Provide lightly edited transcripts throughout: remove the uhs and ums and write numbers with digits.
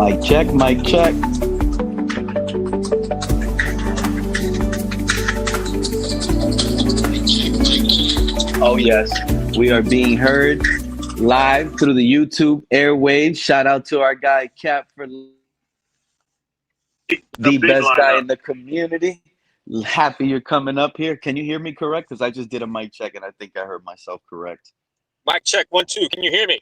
Mic check, mic check. Oh, yes. We are being heard live through the YouTube airwaves. Shout out to our guy, Cap, for A the big best guy lineup. in the community. Happy you're coming up here. Can you hear me correct? Because I just did a mic check and I think I heard myself correct. Mic check 1 2. Can you hear me?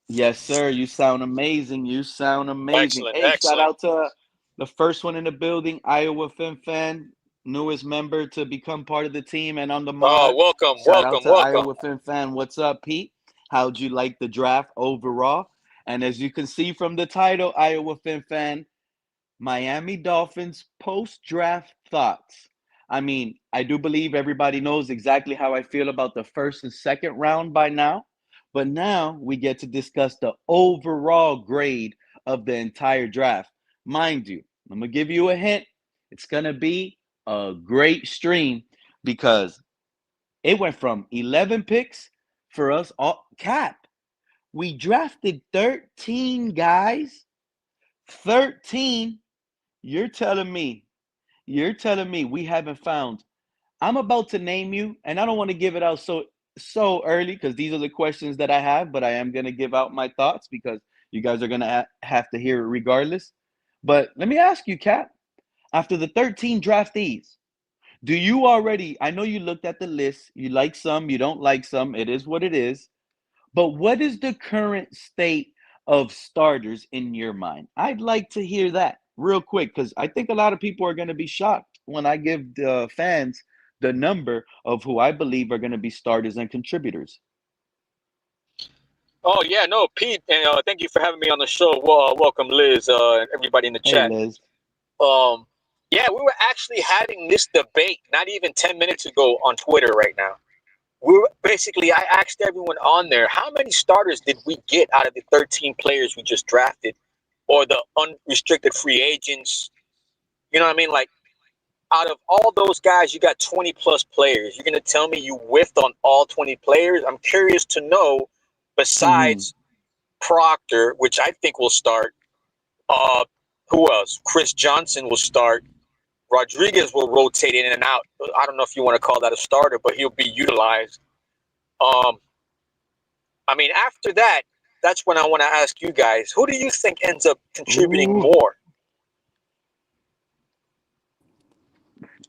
Yes, sir. You sound amazing. You sound amazing. Excellent, Hey, shout excellent. out to the first one in the building, Iowa fan, newest member to become part of the team and on the Oh, mod. welcome, Shout out welcome, to welcome. Iowa fan. What's up, Pete? How'd you like the draft overall? And as you can see from the title, Iowa fan, Miami Dolphins post-draft thoughts. I mean, I do believe everybody knows exactly how I feel about the first and second round by now. But now we get to discuss the overall grade of the entire draft. Mind you, I'm going to give you a hint. It's going to be a great stream because it went from 11 picks for us all. Cap, we drafted 13 guys. 13. You're telling me we haven't found. I'm about to name you, and I don't want to give it out so early because these are the questions that I have, but I am going to give out my thoughts because you guys are going to have to hear it regardless. But let me ask you, Cap, after the 13 draftees, do you already, I know you looked at the list, you like some, you don't like some, it is what it is, but what is the current state of starters in your mind? I'd like to hear that real quick because I think a lot of people are going to be shocked when I give the fans the number of who I believe are going to be starters and contributors. Oh yeah, no, Pete, and thank you for having me on the show. Well, welcome, Liz, and everybody in the Hey, chat. Liz. Yeah, we were actually having this debate not even 10 minutes ago on Twitter right now. I asked everyone on there, how many starters did we get out of the 13 players we just drafted, or the unrestricted free agents? You know what I mean? Like, out of all those guys, you got 20 plus players. You're gonna tell me you whiffed on all 20 players? I'm curious to know. Mm-hmm. Besides Proctor, which I think will start. Uh, who else? Chris Johnson will start. Rodriguez will rotate in and out. I don't know if you want to call that a starter, but he'll be utilized. Um, I mean, after that, that's when I want to ask you guys, who do you think ends up contributing Ooh. more?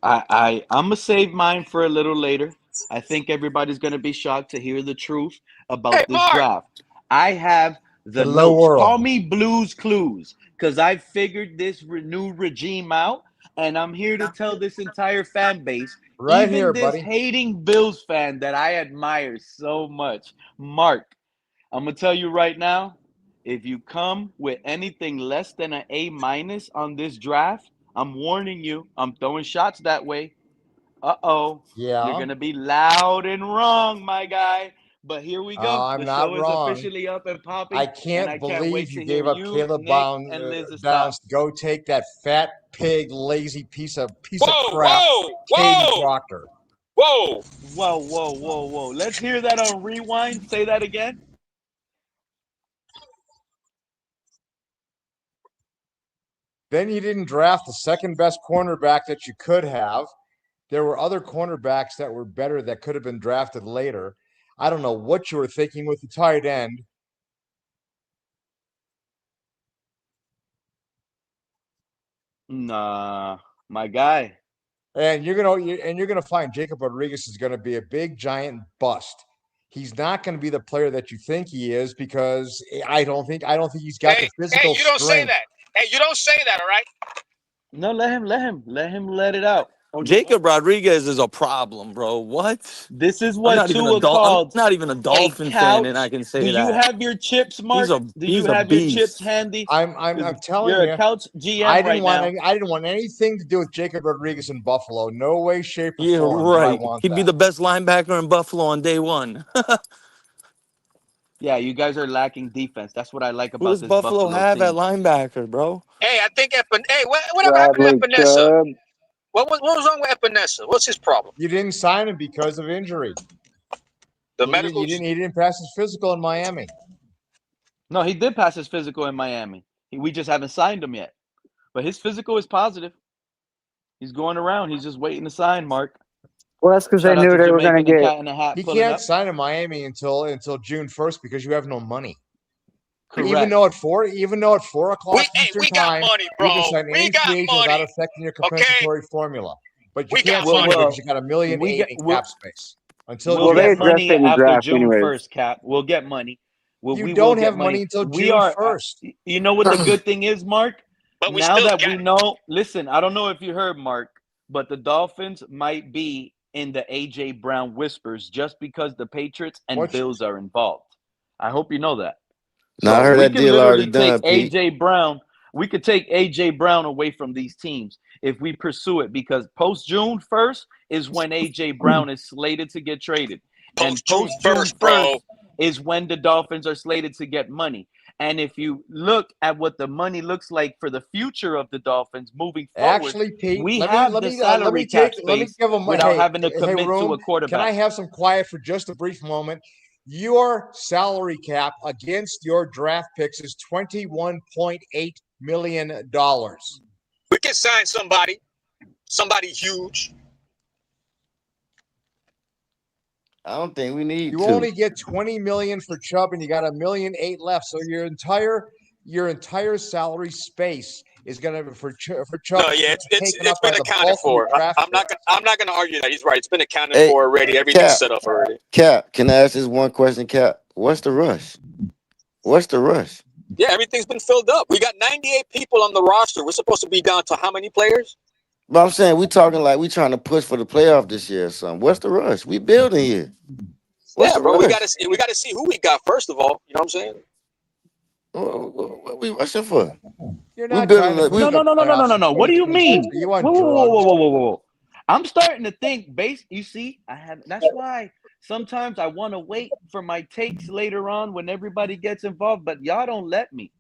I'm gonna save mine for a little later. I think everybody's gonna be shocked to hear the truth Hey, about this Mark. draft. I have the Hello, notes. Call world. me Blues Clues, because I figured this new regime out, and I'm here to tell this entire fan base, Right even here, this buddy. hating Bills fan that I admire so much. Mark, I'm gonna tell you right now, if you come with anything less than an A minus on this draft, I'm warning you. I'm throwing shots that way. Uh-oh. You're Yeah, gonna be loud and wrong, my guy. But here we go. I'm The not show is wrong. officially up and I popping, and I can't can't believe wait you to hear gave up you, Caleb Nick, and Liz's Downs thoughts. to go take that fat pig, lazy piece of Whoa, crap, whoa, Caden whoa, Proctor. whoa. Whoa. Let's hear that on rewind. Say that again. Then you didn't draft the second best cornerback that you could have. There were other cornerbacks that were better that could have been drafted later. I don't know what you were thinking with the tight end. Nah, my guy. And you're gonna find Jacob Rodriguez is gonna be a big giant bust. He's not going to be the player that you think he is because I don't think he's got the Hey, physical you don't say strength. that. Hey, you don't say that, all right? No, let it out. Jacob Rodriguez is a problem, bro. What? This is I'm what not even a Tua Dol- I'm called not even a a Dolphin fan, and I couch. can Do say you that. have your chips, He's Mark? a Do you he's a have your chips beast. handy? I'm Because telling you're a you, couch GM right now. I didn't want anything to do with Jacob Rodriguez in Buffalo. No way, shape, or Yeah, form did I right. want He'd be that. the best linebacker in Buffalo on day one. Yeah, you guys are lacking defense. That's what I like Who about does this Buffalo Buffalo have at team. linebacker, bro? Hey, I think Hey, whatever happened to Bradley Epinesa? Chubb. What was wrong with Epinesa? What's his problem? You didn't sign him because of injury. The He didn't. You medicals? didn't. He didn't pass his physical in Miami. No, he did pass his physical in Miami. We just haven't signed him yet. But his physical is positive. He's going around. He's just waiting to sign, Mark. Well, that's because they Shout out knew to they were going to Jamaican and get. Cat in a Hat He pulling can't up. sign in Miami until June 1st because you have no money. Correct. Even though at 4 o'clock Eastern we got time, money, you bro. can sign We any got free agent without money. affecting your Okay? compensatory formula. But you We can't got sign him money. because you got $1.8 million we in get cap space until we'll Well, June they get 1st. addressed money it in the after draft June anyways. 1st, Cap. We'll get money. You We will don't get have money money. until We June are. 1st. You know what the good thing is, Mark? But we Now still that got we it. know, listen, I don't know if you heard, Mark, but the Dolphins might be in the A.J. Brown whispers just because the Patriots and What's Bills are involved. I hope you know that. Now I So heard we that can deal already literally take done, Pete. A.J. Brown. We could take A.J. Brown away from these teams if we pursue it because post June 1st is when A.J. Brown is slated to get traded. And Post June post June 1st, bro. 1st is when the Dolphins are slated to get money. And if you look at what the money looks like for the future of the Dolphins moving forward, actually, Pete? we Let have the me salary cap let me space give them. without having to Hey, commit to room. a Can I quarterback. have some quiet for just a brief moment? Your salary cap against your draft picks is $21.8 million. We can sign somebody huge. I don't think we need You to. only get $20 million for Chubb, and you got $1.8 million left. So your entire salary space is going to for Chubb. No, yeah, taken it's up by been the accounted bulk of your for. draft I'm not gonna argue that. He's right. It's been accounted Hey, for already. Everything's Cap, set up already. Cap, can I ask this one question, Cap? What's the rush? What's the rush? Yeah, everything's been filled up. We got 98 people on the roster. We're supposed to be down to how many players? But I'm saying we talking like we trying to push for the playoff this year or something. What's the rush? We building here. What's Yeah, the bro. rush? We gotta see who we got first of all. You know what I'm saying? What we rushing for? You're We not trying building to like push No, we. the no, no, no, no, no, playoffs no, in no. What do you 2026. mean? Are you Whoa, on whoa, whoa, whoa, drugs? whoa, whoa, whoa. I'm starting to think based. You see, I have. That's why sometimes I want to wait for my takes later on when everybody gets involved, but y'all don't let me.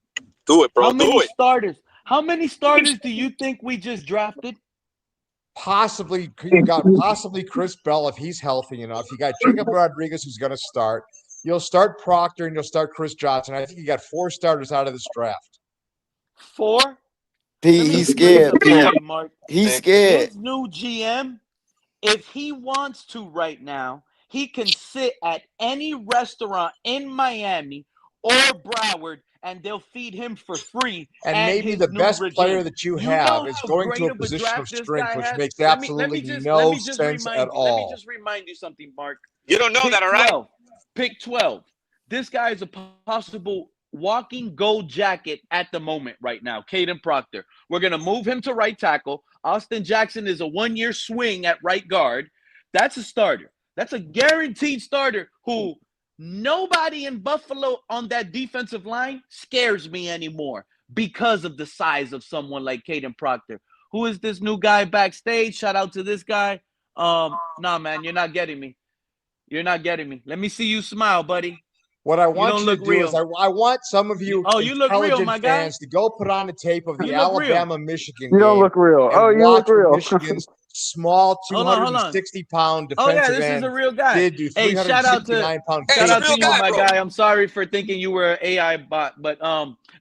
Do it, bro. How Do many it. starters? How many starters do you think we just drafted? Possibly, you got possibly Chris Bell if he's healthy enough. You got Jacob Rodriguez who's going to start. You'll start Proctor and you'll start Chris Johnson. I think you got 4 starters out of this draft. 4? Let Pete, me he's explain scared. something to Pete, you, Mark. he's Six. scared. His new GM, if he wants to right now, he can sit at any restaurant in Miami or Broward and they'll feed him for free And and maybe his the new best player regime. that you You know have is how going to great a of a position of draft this strength, guy which has? makes Let me absolutely just no sense at remind you. Let me all. just remind you something, Mark. You don't know Pick that, all right? 12. Pick 12. This guy is a possible walking gold jacket at the moment right now, Caden Proctor. We're going to move him to right tackle. Austin Jackson is a 1-year swing at right guard. That's a starter. That's a guaranteed starter who nobody in Buffalo on that defensive line scares me anymore because of the size of someone like Caden Proctor. Who is this new guy backstage? Shout out to this guy. Nah, man, you're not getting me. You're not getting me. Let me see you smile, buddy. What I You want don't you to look do is real. I want some of you You look real, intelligent my guy. fans to go put on the tape of You the look real. Alabama-Michigan You don't game look real. Oh, and you watch look what real. Michigan's small Hold on. 260-pound Oh yeah, defensive this is a end real guy. did to Hey, 369-pound Hey, shout it's a out real to you, Caleb guy, my bro. guy. I'm sorry for thinking you were an AI bot, but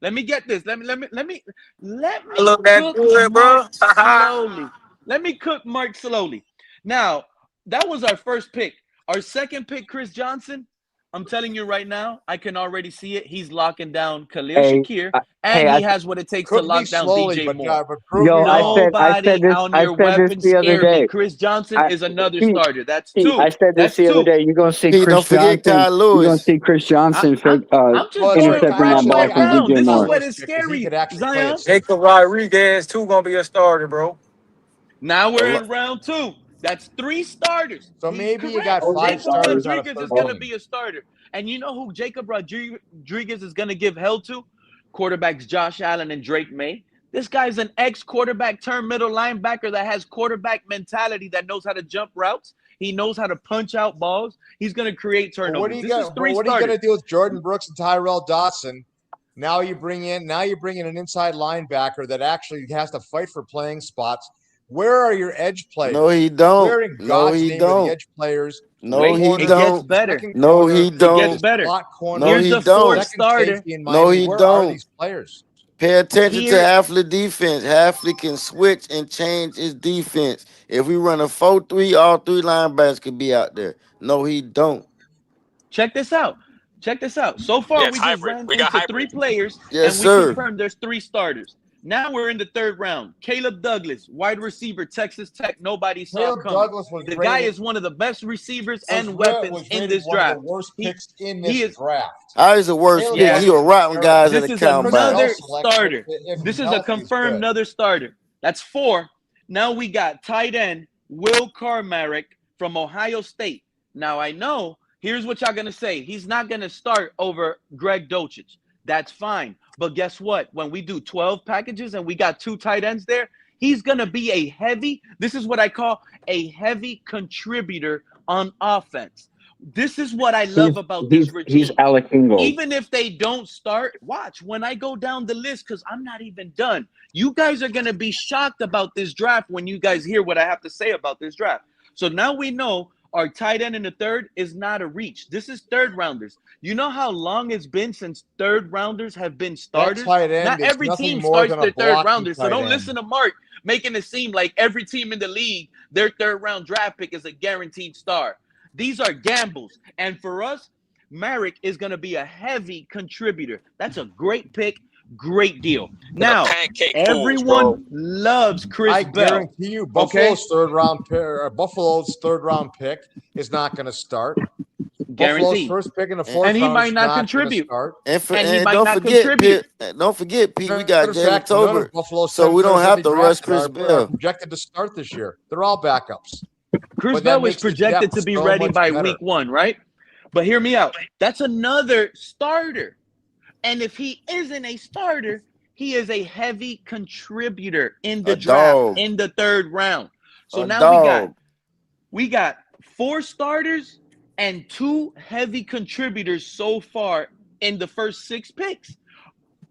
let me get this. Let me I look that cook good, bro. Mark slowly. Let me cook Mark slowly. Now, that was our first pick. Our second pick, Chris Johnson. I'm telling you right now, I can already see it. He's locking down Khalil Hey, Shakir, I, and hey, he I has what it takes to cook me lock down slowly, DJ but Moore. prove me yo, wrong. I said Nobody this, on I your said this weapons the other scare me. day. Chris Johnson is another Pete, starter. That's Pete, I 2. said this That's the other 2. day. You're gonna see Pete, Chris don't forget Johnson. Kyle You're gonna Lewis. see Chris Johnson I'm just Well, that's right. intercepting that brown ball like from I like DJ brown. the This is Moore. what Lewis is pick because he scary, could actually play Zion. it safe. Jacob Rodriguez too gonna be a starter, bro. Now A we're lo- in round 2. That's 3 starters. So He's maybe you correct. got 5 Jacob starters out of Rodriguez is going to 13. be a starter. And you know who Jacob Rodriguez is going to give hell to? Quarterbacks Josh Allen and Drake May. This guy's an ex-quarterback turned middle linebacker that has quarterback mentality, that knows how to jump routes. He knows how to punch out balls. He's going to create But turnovers. This is 3 what are you starters. going to do with Jordan Brooks and Tyrell Dodson? Now you bring in an inside linebacker that actually has to fight for playing spots. Where are your edge players? No, he don't. Where in No, God's he name are the don't. edge players? No, Wait, he it gets don't. better. Second No, corner, he It gets don't. better. slot corner, No, Here's he the don't. 4th second starter. safety in No, Miami. he Where are don't. these players? Pay attention to Here, Halfley defense. Halfley can switch and change his defense. If we run a 4-3, all three linebackers could be out there. No, he don't. check this out. Check this out. So far, Yeah, it's we just hybrid. ran We got into three hybrid. players, Yes, and we sir. confirmed there's three starters. Now we're in the third round. Caleb Douglas, wide receiver, Texas Tech. Nobody saw Caleb coming. Douglas was The guy rated is one of the best receivers was and weapons was in rated this one of the draft. worst He, picks in he this is. draft. I was the worst Caleb pick. Yes. He was Douglas is routing guys at This the is First combine. another bell select starter. if This he's is a healthy, he's confirmed good. another starter. That's 4. Now we got tight end Will Carmarick from Ohio State. Now I know, here's what y'all gonna say. He's not gonna start over Greg Dulcich. That's fine. But guess what? When we do 12 packages and we got 2 tight ends there, he's gonna be a heavy, this is what I call a heavy contributor on offense. This is what I love about this regime. He's Alec Ingold. Even if they don't start, watch when I go down the list because I'm not even done. You guys are going to be shocked about this draft when you guys hear what I have to say about this draft. So now we know our tight end in the third is not a reach. This is third rounders. You know how long it's been since third rounders have been That starters? tight end Not is every nothing team more starts than a their third blocky rounders. So tight don't end. listen to Mark making it seem like every team in the league, their third round draft pick is a guaranteed star. These are gambles. And for us, Merrick is going to be a heavy contributor. That's a great pick, great deal. Now, pancake fools, everyone bro. loves Chris I Bell. guarantee you, Okay? Buffalo's third round pick is not going to start. Buffalo's Guaranteed. first pick in the And fourth And he round might is not not going to contribute. start. And, And he might don't not forget, contribute. Don't forget, Pete, we Matter got of Jalen fact, none of Tolbert, Buffalo's so we don't centers that have they to rush drafted Chris are Bell. projected to start this year. They're all backups. Chris But that Bell was makes the projected depth to be so ready much by better. week 1, right? But hear me out. That's another starter. And if he isn't a starter, he is a heavy contributor in the A draft dog. in the third round. So A now dog. we got 4 starters and 2 heavy contributors so far in the first 6 picks.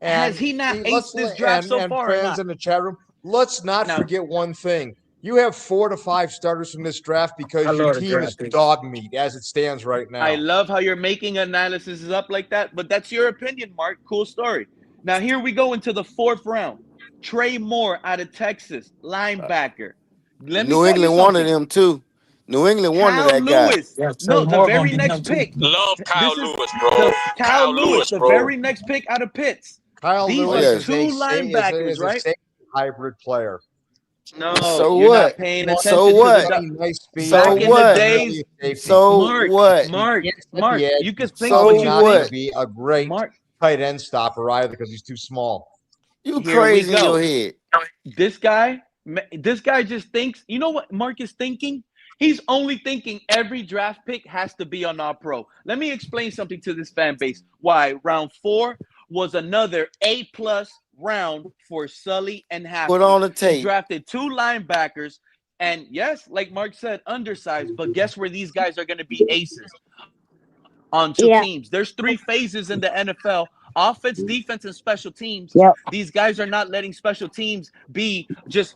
Has he not aced this draft so far or fans not? in the chat room, let's not Now, forget one thing. You have 4 to 5 starters from this draft because I your love the team is draft picks. dog meat as it stands right now. I love how you're making analysis up like that, but that's your opinion, Mark. Cool story. Now here we go into the 4th round. Trey Moore out of Texas, linebacker. Let me New tell you England wanted something. him too. New England wanted Kyle that guy. Lewis. Yeah, No, Trey the Moore gonna very get next him too. pick. Love Kyle This is Lewis, bro. the Kyle Kyle Lewis, the bro. very next pick out of Pitts. Kyle These Lewis are yes. is 2 linebackers, is a right? safety hybrid player. No, So you're what? not paying Well, So attention to what? the nice speed, So back in the what? days. So Mark, what? Mark, He can't set Mark, the edge. you can He's think probably what you not what? going to think. be a great Mark, tight end stopper either because he's too small. You here we crazy in your go. head. This guy just thinks, you know what Mark is thinking? He's only thinking every draft pick has to be on our pro. Let me explain something to this fan base. Why round 4 was another A+ round for Sully and Happy. Put on the He tape. drafted 2 linebackers, and yes, like Mark said, undersized. But guess where these guys are going to be aces on 2 teams? There's 3 phases in the NFL: offense, defense, and special teams. Yep. These guys are not letting special teams be just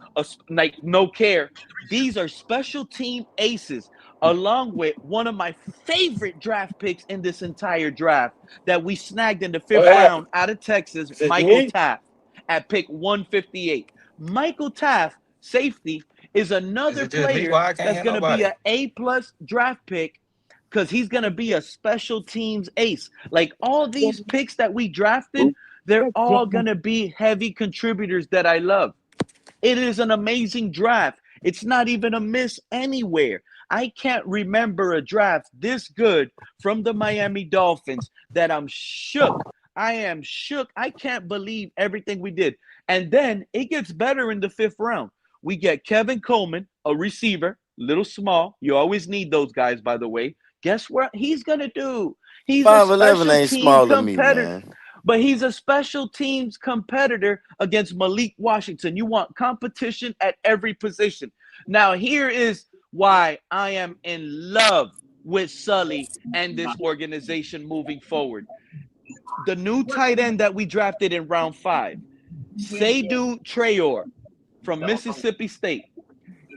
like no care. These are special team aces, along with one of my favorite draft picks in this entire draft that we snagged in the 5th round out of Texas, Is it Michael me? Taft at pick 158. Michael Taft, safety, is another Is it just me? player Why I can't that's hear going to be nobody? an A+ draft pick because he's going to be a special teams ace. Like all these picks that we drafted, they're all going to be heavy contributors that I love. It is an amazing draft. It's not even a miss anywhere. I can't remember a draft this good from the Miami Dolphins that I'm shook. I am shook. I can't believe everything we did. And then it gets better in the 5th round. We get Kevin Coleman, a receiver, little small. You always need those guys, by the way. Guess what he's going to do? He's a 5'11" special ain't team small to me, competitor. man. But he's a special teams competitor against Malik Washington. You want competition at every position. Now, here is why I am in love with Sully and this organization moving forward. The new tight end that we drafted in round 5, Seydou Traore from Mississippi State.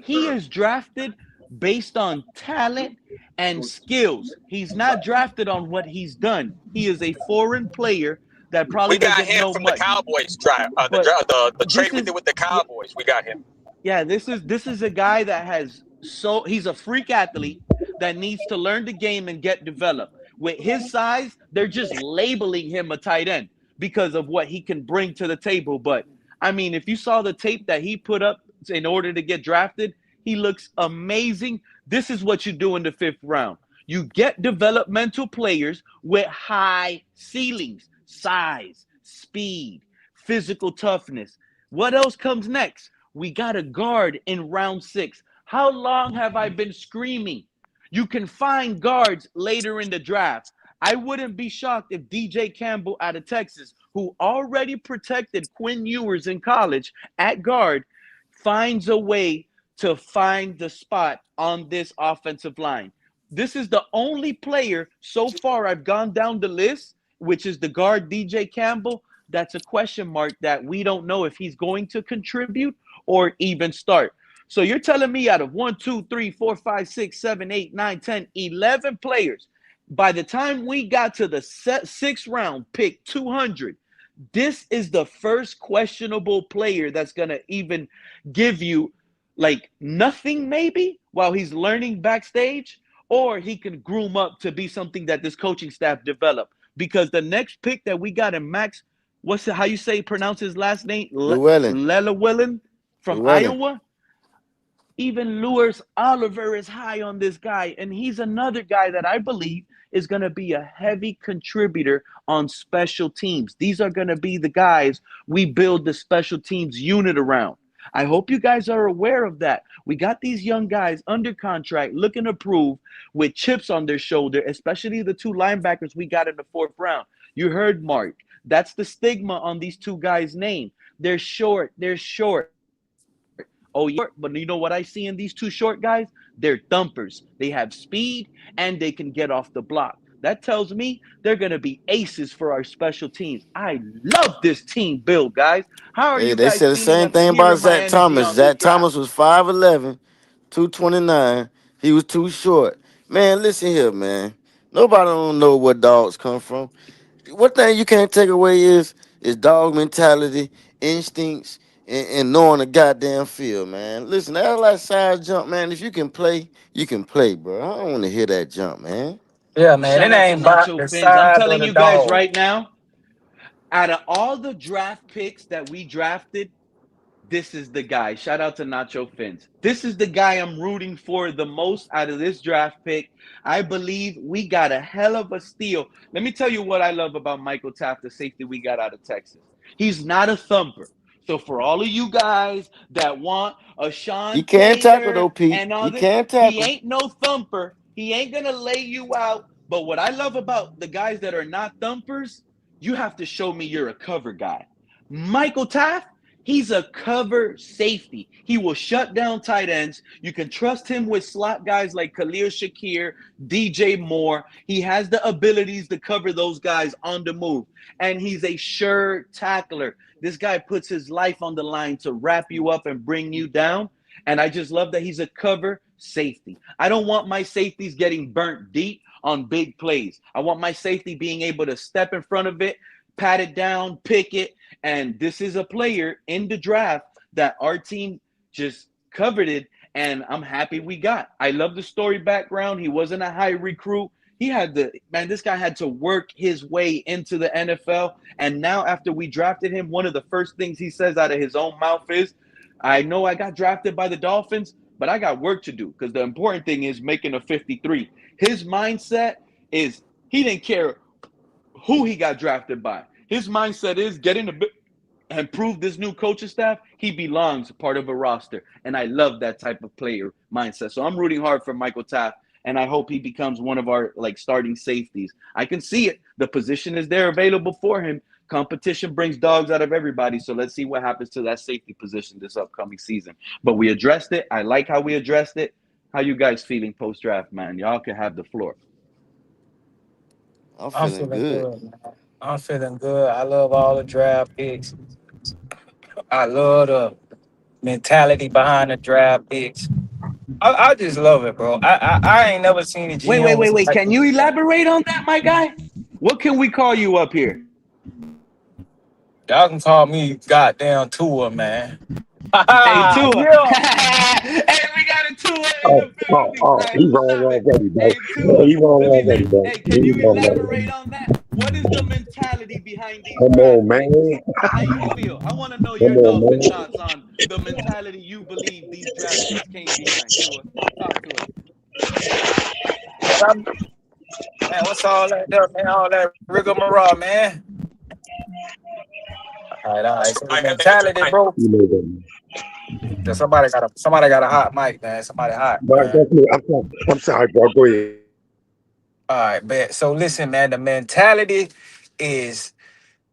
He is drafted based on talent and skills. He's not drafted on what he's done. He is a foreign player that We probably got doesn't him know from the much. Cowboys draft. But The this trade we is did with the yeah, Cowboys. We got him. yeah, this is a guy that he's a freak athlete that needs to learn the game and get developed. With his size, they're just labeling him a tight end because of what he can bring to the table. But I mean, if you saw the tape that he put up in order to get drafted, he looks amazing. This is what you do in the fifth round. You get developmental players with high ceilings, size, speed, physical toughness. What else comes next? We got a guard in round 6. How long have I been screaming? You can find guards later in the draft. I wouldn't be shocked if DJ Campbell out of Texas, who already protected Quinn Ewers in college at guard, finds a way to find the spot on this offensive line. This is the only player so far I've gone down the list, which is the guard DJ Campbell. That's a question mark that we don't know if he's going to contribute or even start. So you're telling me out of 1, 2, 3, 4, 5, 6, 7, 8, 9, 10, 11 players, by the time we got to the sixth round, pick 200, this is the first questionable player that's going to even give you like nothing maybe while he's learning backstage, or he can groom up to be something that this coaching staff developed. Because the next pick that we got in Max, how you say pronounce his last name? Llewellyn. Llewellyn from Llewellyn. Iowa. Even Lewis Oliver is high on this guy, and he's another guy that I believe is going to be a heavy contributor on special teams. These are going to be the guys we build the special teams unit around. I hope you guys are aware of that. We got these young guys under contract looking to prove with chips on their shoulder, especially the 2 linebackers we got in the 4th round. You heard Mark. That's the stigma on these 2 guys' name. They're short. Oh, yeah, but you know what I see in these 2 short guys? They're thumpers. They have speed and they can get off the block. That tells me they're going to be aces for our special teams. I love this team build, guys. How are Hey, you they guys said the feeling same after thing about hearing my Zach energy Thomas. on this Zach draft? Thomas was 5'11", 229. He was too short. Man, listen here, man. Nobody don't know where dogs come from. One thing you can't take away is dog mentality, instincts, and knowing the goddamn field, man. Listen, that's like size jump, man. If you can play, you can play, bro. I don't want to hear that jump, man. Yeah, man. It Shout out to ain't about Nacho the Fins. I'm size of telling the you guys dog. right now, out of all the draft picks that we drafted, this is the guy. Shout out to Nacho Fins. This is the guy I'm rooting for the most out of this draft pick. I believe we got a hell of a steal. Let me tell you what I love about Michael Taft, the safety we got out of Texas. He's not a thumper. So for all of you guys that want a He Sean can tackle though, Taylor Pete. and all He this, can he tackle. ain't no thumper. He ain't going to lay you out. But what I love about the guys that are not thumpers, you have to show me you're a cover guy. Michael Taft, he's a cover safety. He will shut down tight ends. You can trust him with slot guys like Khalil Shakir, DJ Moore. He has the abilities to cover those guys on the move. And he's a sure tackler. This guy puts his life on the line to wrap you up and bring you down. And I just love that he's a cover safety. I don't want my safeties getting burnt deep on big plays. I want my safety being able to step in front of it, pat it down, pick it. And this is a player in the draft that our team just coveted, and I'm happy we got. I love the story background. He wasn't a high recruit. This guy had to work his way into the NFL. And now after we drafted him, one of the first things he says out of his own mouth is, I know I got drafted by the Dolphins, but I got work to do, because the important thing is making a 53. His mindset is he didn't care who he got drafted by. His mindset is getting and prove this new coaching staff he belongs part of a roster. And I love that type of player mindset. So I'm rooting hard for Michael Taft, and I hope he becomes one of our starting safeties. I can see it. The position is there available for him. Competition brings dogs out of everybody. So let's see what happens to that safety position this upcoming season. But we addressed it. I like how we addressed it. How you guys feeling post-draft, man? Y'all can have the floor. I'm I'm feeling feeling good. good, man. I'm feeling good. I love all the draft picks. I love the mentality behind the draft picks. I just love it, bro. I ain't never seen a GM with Wait. like Can you elaborate on that, my guy? What can we call you up here? Y'all can call me goddamn Tua, man. Hey, Tua. Yeah. Hey, we got a Tua in Oh, the oh, building. oh, he Title wrong 7. already, bro. Hey, Yeah, Tua. he wrong Let me already, let. bro. Hey, He can you wrong already. elaborate on that? What is the mentality behind these Come draft on, picks? man. How you feel? I want to know Come your on, Dolphin man. thoughts on the mentality you believe these draft picks came behind. Tua, talk to us. Man, what's all that there, man? All that rigmarole, man. All right. So the I got your mentality, mind. bro. You know that. Yeah, somebody got a hot mic, man. Somebody hot, But man. that's me. I'm sorry, bro. Go ahead. All right, bet. So listen, man. The mentality is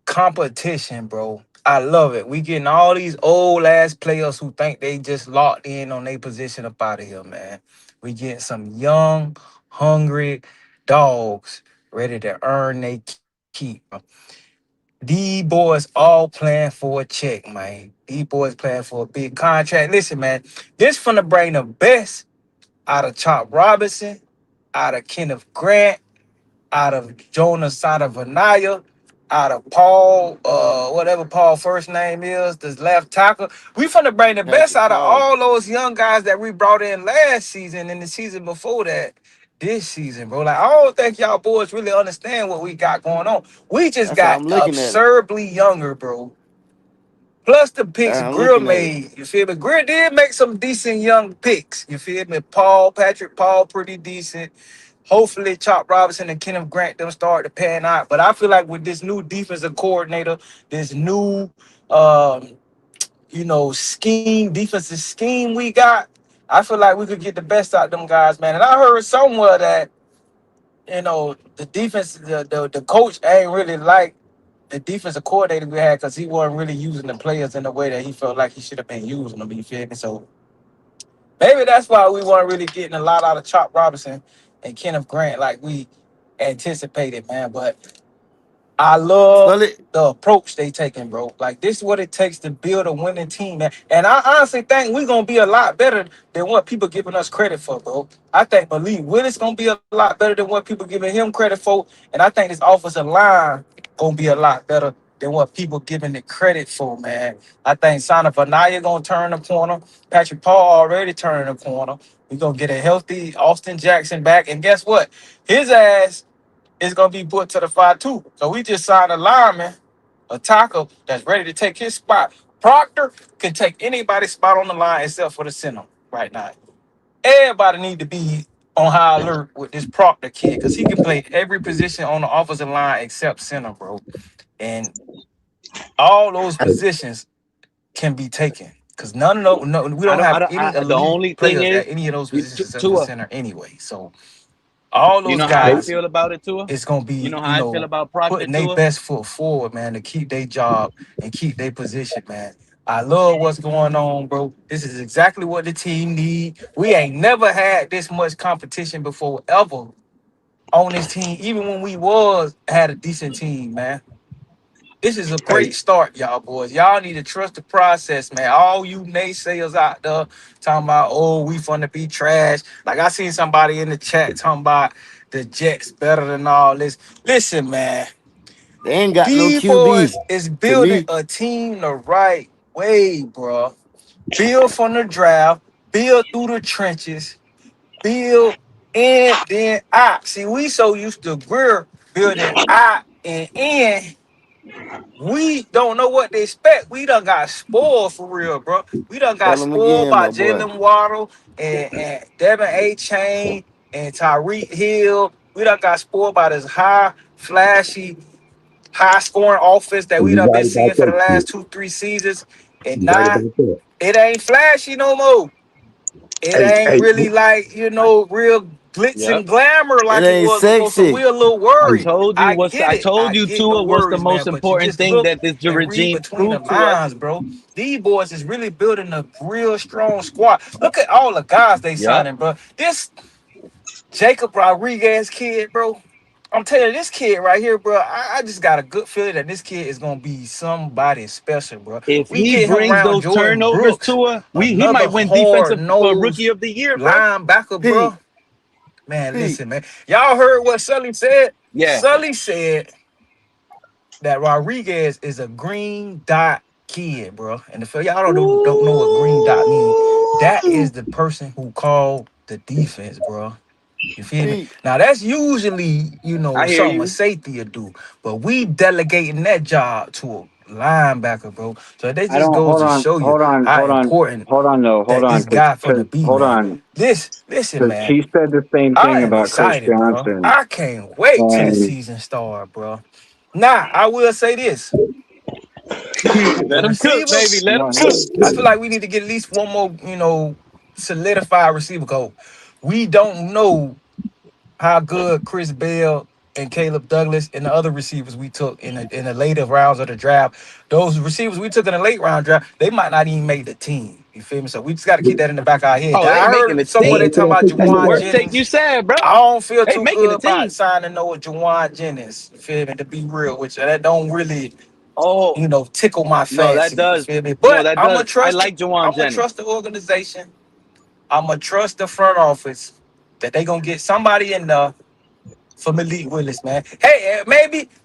competition, bro. I love it. We getting all these old ass players who think they just locked in on their position up out of here, man. We getting some young, hungry dogs ready to earn their keep. These boys all playing for a check, man. These boys playing for a big contract. Listen, man, this finna bring the best out of Chop Robinson, out of Kenneth Grant, out of Jonas Sadavanaya, out of Paul, whatever Paul first name is, this left tackle. We finna bring the best Patrick out of Paul. all those young guys that we brought in last season and the season before that. This season, bro. Like, I don't think y'all boys really understand what we got going on. We just That's how got I'm looking at it. absurdly younger, bro. Plus the That's picks how I'm Grill looking at it. made. You feel me? Grill did make some decent young picks. You feel me? Patrick Paul, pretty decent. Hopefully, Chop Robinson and Kenneth Grant them start to pan out. But I feel like with this new defensive coordinator, this new, um, defensive scheme we got, I feel like we could get the best out of them guys, man. And I heard somewhere that the defense, the coach ain't really like the defensive coordinator we had because he wasn't really using the players in the way that he felt like he should have been using them. You feel me? So maybe that's why we weren't really getting a lot out of Chop Robinson and Kenneth Grant like we anticipated, man. But I love Well, it the approach they taking, bro. Like this is what it takes to build a winning team, man. And I honestly think we're gonna be a lot better than what people giving us credit for, bro. I think Malik Willis gonna be a lot better than what people giving him credit for, and I think this offensive line gonna be a lot better than what people giving it credit for, man. I think Sana Vanaya gonna turn the corner. Patrick Paul already turning the corner. We're gonna get a healthy Austin Jackson back, and guess what? His ass is gonna be put to the fire too. So we just signed a lineman, a tackle that's ready to take his spot. Proctor can take anybody's spot on the line except for the center right now. Everybody need to be on high alert with this Proctor kid because he can play every position on the offensive line except center, bro. And all those positions can be taken because none of those, no, we don't have any The elite only thing players is, at any of those positions except for the Tua. center anyway. So all You those know how I Hey, guys feel about it, Tua. it's gonna You be, know how I feel about Proctor, putting their Tua. best foot forward, man, to keep their job and keep their position, man. I love what's going on, bro. This is exactly what the team need. We ain't never had this much competition before ever on this team, even when we was had a decent team, man. This is a great hey, start, y'all boys. Y'all need to trust the process, man. All you naysayers out there talking about, oh, we finna be trash. Like I seen somebody in the chat talking about the Jets better than all this. Listen, man, they ain't got no these QB boys is to building me. a team the right way, bro. Build from the draft, build through the trenches, build in, then out. See, we so used to Greer building out and in. We don't know what they expect. We done got spoiled for real, bro. We done got Tell them spoiled again, by my boy. Jalen Waddle and Devon Achane and Tyreek Hill. We done got spoiled by this flashy, high scoring offense that we you done been right seeing about for the that last shit. 2, 3 seasons. And You right now about that. it ain't flashy no more. It Hey, ain't hey, really like, real glitz Yep. and glamour It like it ain't was before. So sexy. we're a little hey, worried. I get I it. told I you, get the Tua. What's the worries, most man. But you important just thing look that this and read regime between the proved to us? lines, bro. These boys is really building a real strong squad. Look at all the guys they Yep. signing, bro. This Jacob Rodriguez kid, bro. I'm telling you, this kid right here, bro. I just got a good feeling that this kid is gonna be somebody special, bro. If We he get him brings around those Jordan turnovers, Brooks, Tua, he another might win hard defensive nosed rookie of the year, bro. linebacker, Pete, bro. Man, Pete. listen, man. Y'all heard what Sully said? Yeah. Sully said that Rodriguez is a green dot kid, bro. And if y'all don't know what green dot mean, that is Ooh. the person who called the defense, bro. You feel me? Pete, Now that's usually, I hear something a you. safety will do, but we delegating that job to a linebacker, bro. So that I just don't. goes Hold to on. show you Hold on. how Hold on. important Hold on. Though. Hold that on. this guy from the Because B, hold man. on. Listen, Because man. he said the same I thing am about Chris excited, bro. Johnson, I can't wait till the and season start, bro. Now, I will say this: the Let him cook, baby. receivers. Let him cook. I feel like we need to get at least one more, solidified receiver code. We don't know how good Chris Bell and Caleb Douglas and the other receivers we took in the later rounds of the draft. Those receivers we took in the late round draft, they might not even make the team. You feel me? So we just got to keep that in the back of our head. Oh, they I making heard a somewhere they team. talking about That's the Jawan worst take you Jennings. said, bro. I don't feel They too making a good about team. signing no Jawan Jennings. You feel me? To be real with you, that don't really, Oh tickle my no, that fancy. You does. feel me? No, But that I'm gonna does. I trust it. like Jawan I'm gonna Jennings. trust the organization. I'm gonna trust the front office that they gonna get somebody in there for Malik Willis, man. Hey,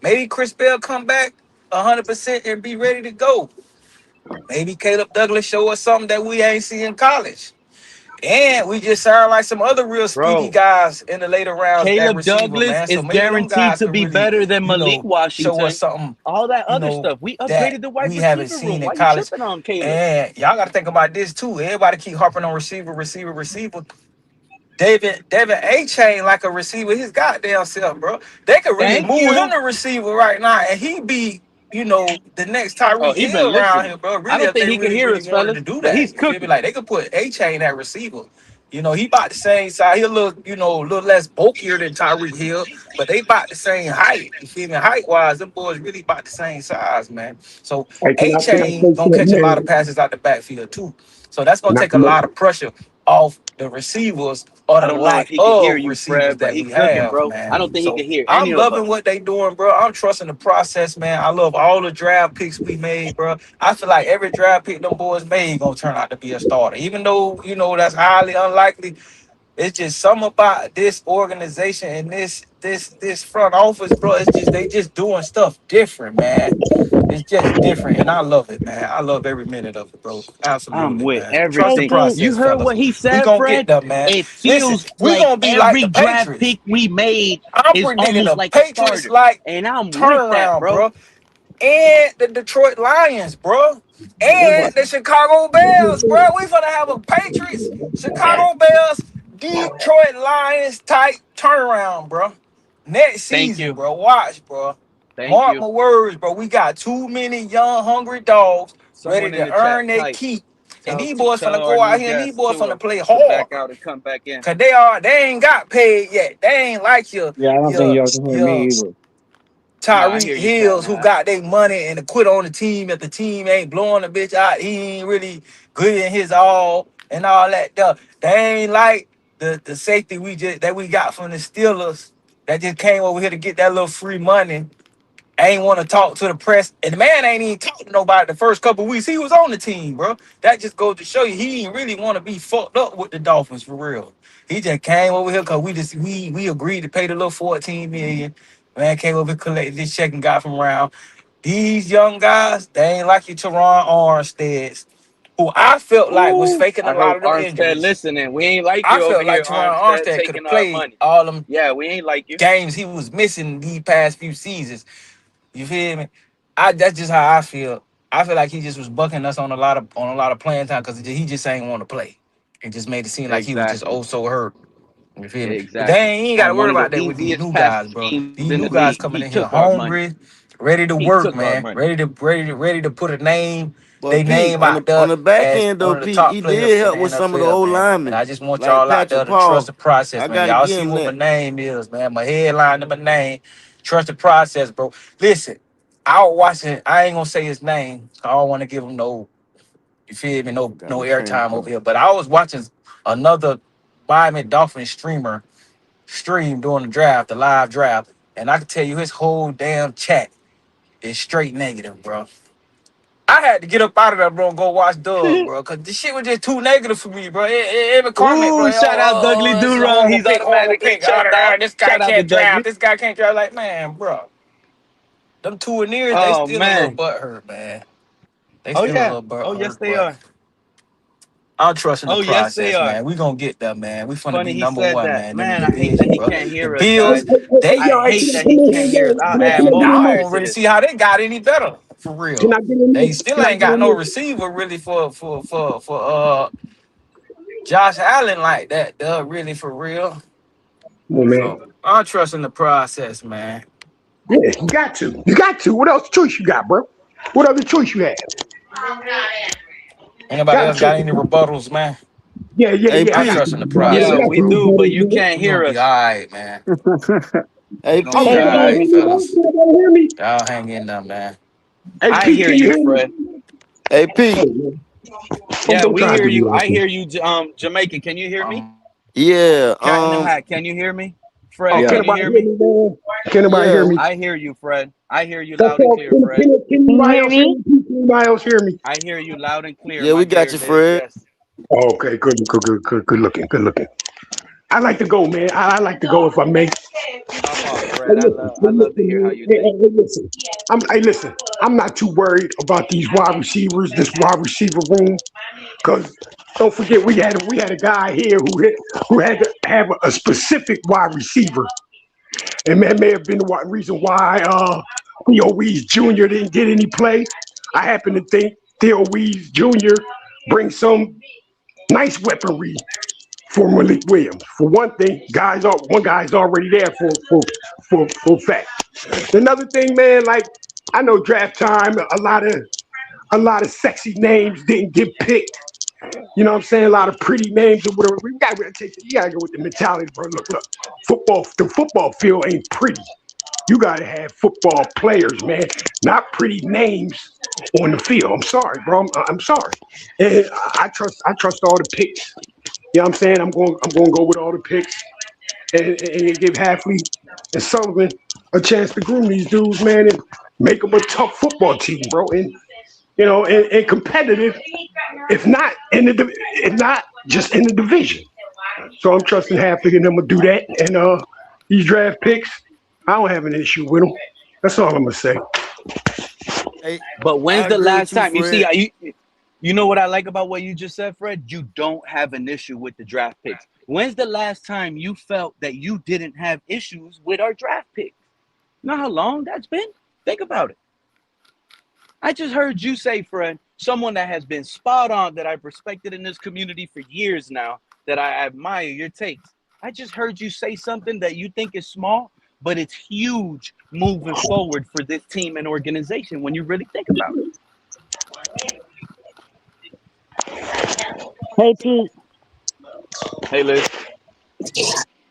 maybe Chris Bell come back 100% and be ready to go. Maybe Caleb Douglas show us something that we ain't seen in college. And we just sound like some other real speedy Bro, guys in the later rounds at Caleb receiver, Douglas man. So is maybe them guaranteed guys to could be really, better than Malik show us Washington. something, All that you other know, stuff. We that upgraded the wide we haven't receiver room. seen in Why you college. tripping on Caleb? And y'all got to think about this too. Everybody keep harping on receiver, receiver, receiver. Devon Achane like a receiver, his goddamn self, bro. They could really Thank move him you. to receiver right now, and he be, the next Oh, Tyreek he Hill been around listening. here, bro. I Really, don't if think they he can really, hear really us, wanted fellas, to do but that, he's you feel me? cooking. Like they could put Achane at receiver. He about the same size. He a little, a little less bulkier than Tyreek Hill, but they about the same height. You feel me? Height wise, them boys really about the same size, man. So Hey, can I Achane say gonna catch a lot of something? passes out the backfield too. So that's gonna Not, take a lot of pressure off the receivers or I the don't know if lack he can hear of you, receivers Fred, but that he we cooking, have, bro. I man. don't think he So can hear I'm any of loving us. what they doing, bro. I'm trusting the process, man. I love all the draft picks we made, bro. I feel like every draft pick them boys made gonna turn out to be a starter, even though that's highly unlikely. It's just something about this organization and this front office, bro. It's just they just doing stuff different, man. It's just different, and I love it, man. I love every minute of it, bro. I'm Absolutely, with man. Trust the so everything. Pete, You process, heard fellas. what he We said, gonna get Fred? there, man. It Listen, feels we like gonna be like every the draft Patriots. pick we made I'm is predicting almost the like a Patriots starter. like And I'm with that, turnaround, bro. bro, and the Detroit Lions, bro, That's and the Chicago Bears, bro. We finna have a Patriots, Chicago Bears, Detroit Lions type turnaround, bro. Next thank season, you. bro. Watch, bro. Thank Mark you. my words, bro. We got too many young, hungry dogs ready Someone in to the chat earn their type. keep. And Tell these boys tell finna our go new out here and these guest boys finna Tua play to back hard. out and come back in. Cause they ain't got paid yet. They ain't like yeah, I don't think your y'all can hear your me either. No, I Tyreek hear you, Cat. Hills, who Now. got their money and to quit on the team if the team ain't blowing the bitch out. He ain't really good in his all and all that stuff. They ain't like the safety we got from the Steelers that just came over here to get that little free money. Ain't want to talk to the press, and the man ain't even talked to nobody the first couple weeks he was on the team, bro. That just goes to show you he didn't really want to be fucked up with the Dolphins for real. He just came over here because we agreed to pay the little 14 million. Man came over, collected this check and got from around. These young guys, they ain't like your Teron Armsteads, who I felt like was Ooh, faking a I lot hope of them Armstead injuries. listening. We ain't like I you over felt like here, Teron Armstead, Armstead could taking have our played money. all them Yeah, we ain't like you. games he was missing these past few seasons. You feel me? That's just how I feel. I feel like he just was bucking us on a lot of playing time because he just ain't want to play. It just made it seem like he was just Exactly. oh so hurt. You feel me? But they Exactly. ain't got to On worry one of the about that with these easiest new passing guys, bro. teams These in the new guys league. coming He in here took our money. hungry, ready to He work, took our man. money. Ready to put they but Pete, name on the out on there the back as end one though, of the Pete, top he did players in the help with some of the NFL, old man. And I linemen, just want like y'all out there Patrick to trust Paul. the process, I man. gotta Y'all give see him what my that. name is, man. My headline and my name. Trust the process, bro. Listen, I was watching. I ain't gonna say his name. I don't want to give him no. You feel me? Got No my friend airtime over coming. here. But I was watching another Miami Dolphins stream during the draft, the live draft, and I can tell you his whole damn chat is straight negative, bro. I had to get up out of there, bro, and go watch Doug, bro, because this shit was just too negative for me, bro. Every comment, bro, Ooh, shout out Dudley this is a Durham. horrible He's pick, horrible automatically pick. checked out. This guy Shout out to can't draft. Dudley. This guy can't draft. Like, man, bro. them Tuaneers, they Oh still a little man. butthurt, man. They Oh still a yeah. little Oh yes butthurt, they but are. I'm trusting the Oh yes they process, are. man. We gonna get there, man. We finna be Funny he number said one, that. man. In the Man, I hate that division, he bro. can't The hear us, Bills, guys. they I y'all, hate can I that come he in can't hear us. here, I'll man? Can I add come in and here, more I fire don't to really this. see how they got any better for Can real. I get in They here? still Can I ain't get got in no here? receiver really for Josh Allen like that, really for real. Come on, man. So I'm trusting the process, man. Yeah, you got to. You got to. What else choice you got, bro? What other choice you have? Anybody Got a else choice. got any rebuttals, man? Yeah, yeah, Hey yeah. I I'm got Pete. trusting the you. Yeah, Yeah, we got process, we two bro. do, but you better. can't We gonna hear be us. all right, man. Hey We gonna Hey, be can all Pete. nobody right, hear me, man? fellas. Can nobody hear me? Y'all hang in there, man. Hey, I Pete, hear can you you, hear me? Fred. Hey Hey, Pete. man. Yeah, Don't we try to hear do me you. like I that. hear you, Jamaican. Can you hear me? Um, Yeah. Cat in the Hat. Can you hear me? Oh, Fred, can can Yeah. you nobody hear hear me? me, man? Can nobody hear Yeah. me? I hear you, Fred. I hear you That's loud and all. clear, Fred. Can Can you anybody hear else hear me? me? Can anybody else hear me? I hear you loud and clear, Yeah, my we got dear you, Liz. Fred. Yes. Oh, okay, good looking, good looking. I like to go, man. I like to go if I may. Come on, Hey, Fred. listen, I love to hear how man. you Hey, think. listen. Listen. I'm not too worried about these wide receivers, this wide receiver room, because don't forget we had a guy here who had to have a specific wide receiver, and that may have been the reason why Theo Weeds Jr. didn't get any play. I happen to think Theo Weeds Jr. brings some nice weaponry for Malik Williams. For one thing, one guy's already there for fact. Another thing, man, like I know draft time, a lot of sexy names didn't get picked. You know what I'm saying? A lot of pretty names or whatever. You gotta go with the mentality, bro. Look, the football field ain't pretty. You gotta have football players, man, not pretty names on the field. I'm sorry, bro. I'm sorry. And I trust all the picks. You know what I'm saying? I'm going to go with all the picks and give Halfley and Sullivan a chance to groom these dudes, man, and make them a tough football team, bro. And competitive, if not just in the division. So I'm trusting Halfley and them to do that. And these draft picks, I don't have an issue with them. That's all I'm gonna say. Hey, But when's I the agree with last you, time you see? Fred. You know what I like about what you just said, Fred? You don't have an issue with the draft picks. When's the last time you felt that you didn't have issues with our draft picks? You know how long that's been? Think about it. I just heard you say, Fred, someone that has been spot on, that I've respected in this community for years now, that I admire your takes. I just heard you say something that you think is small, but it's huge moving forward for this team and organization when you really think about it. Hey, Pete. Hey, Liz.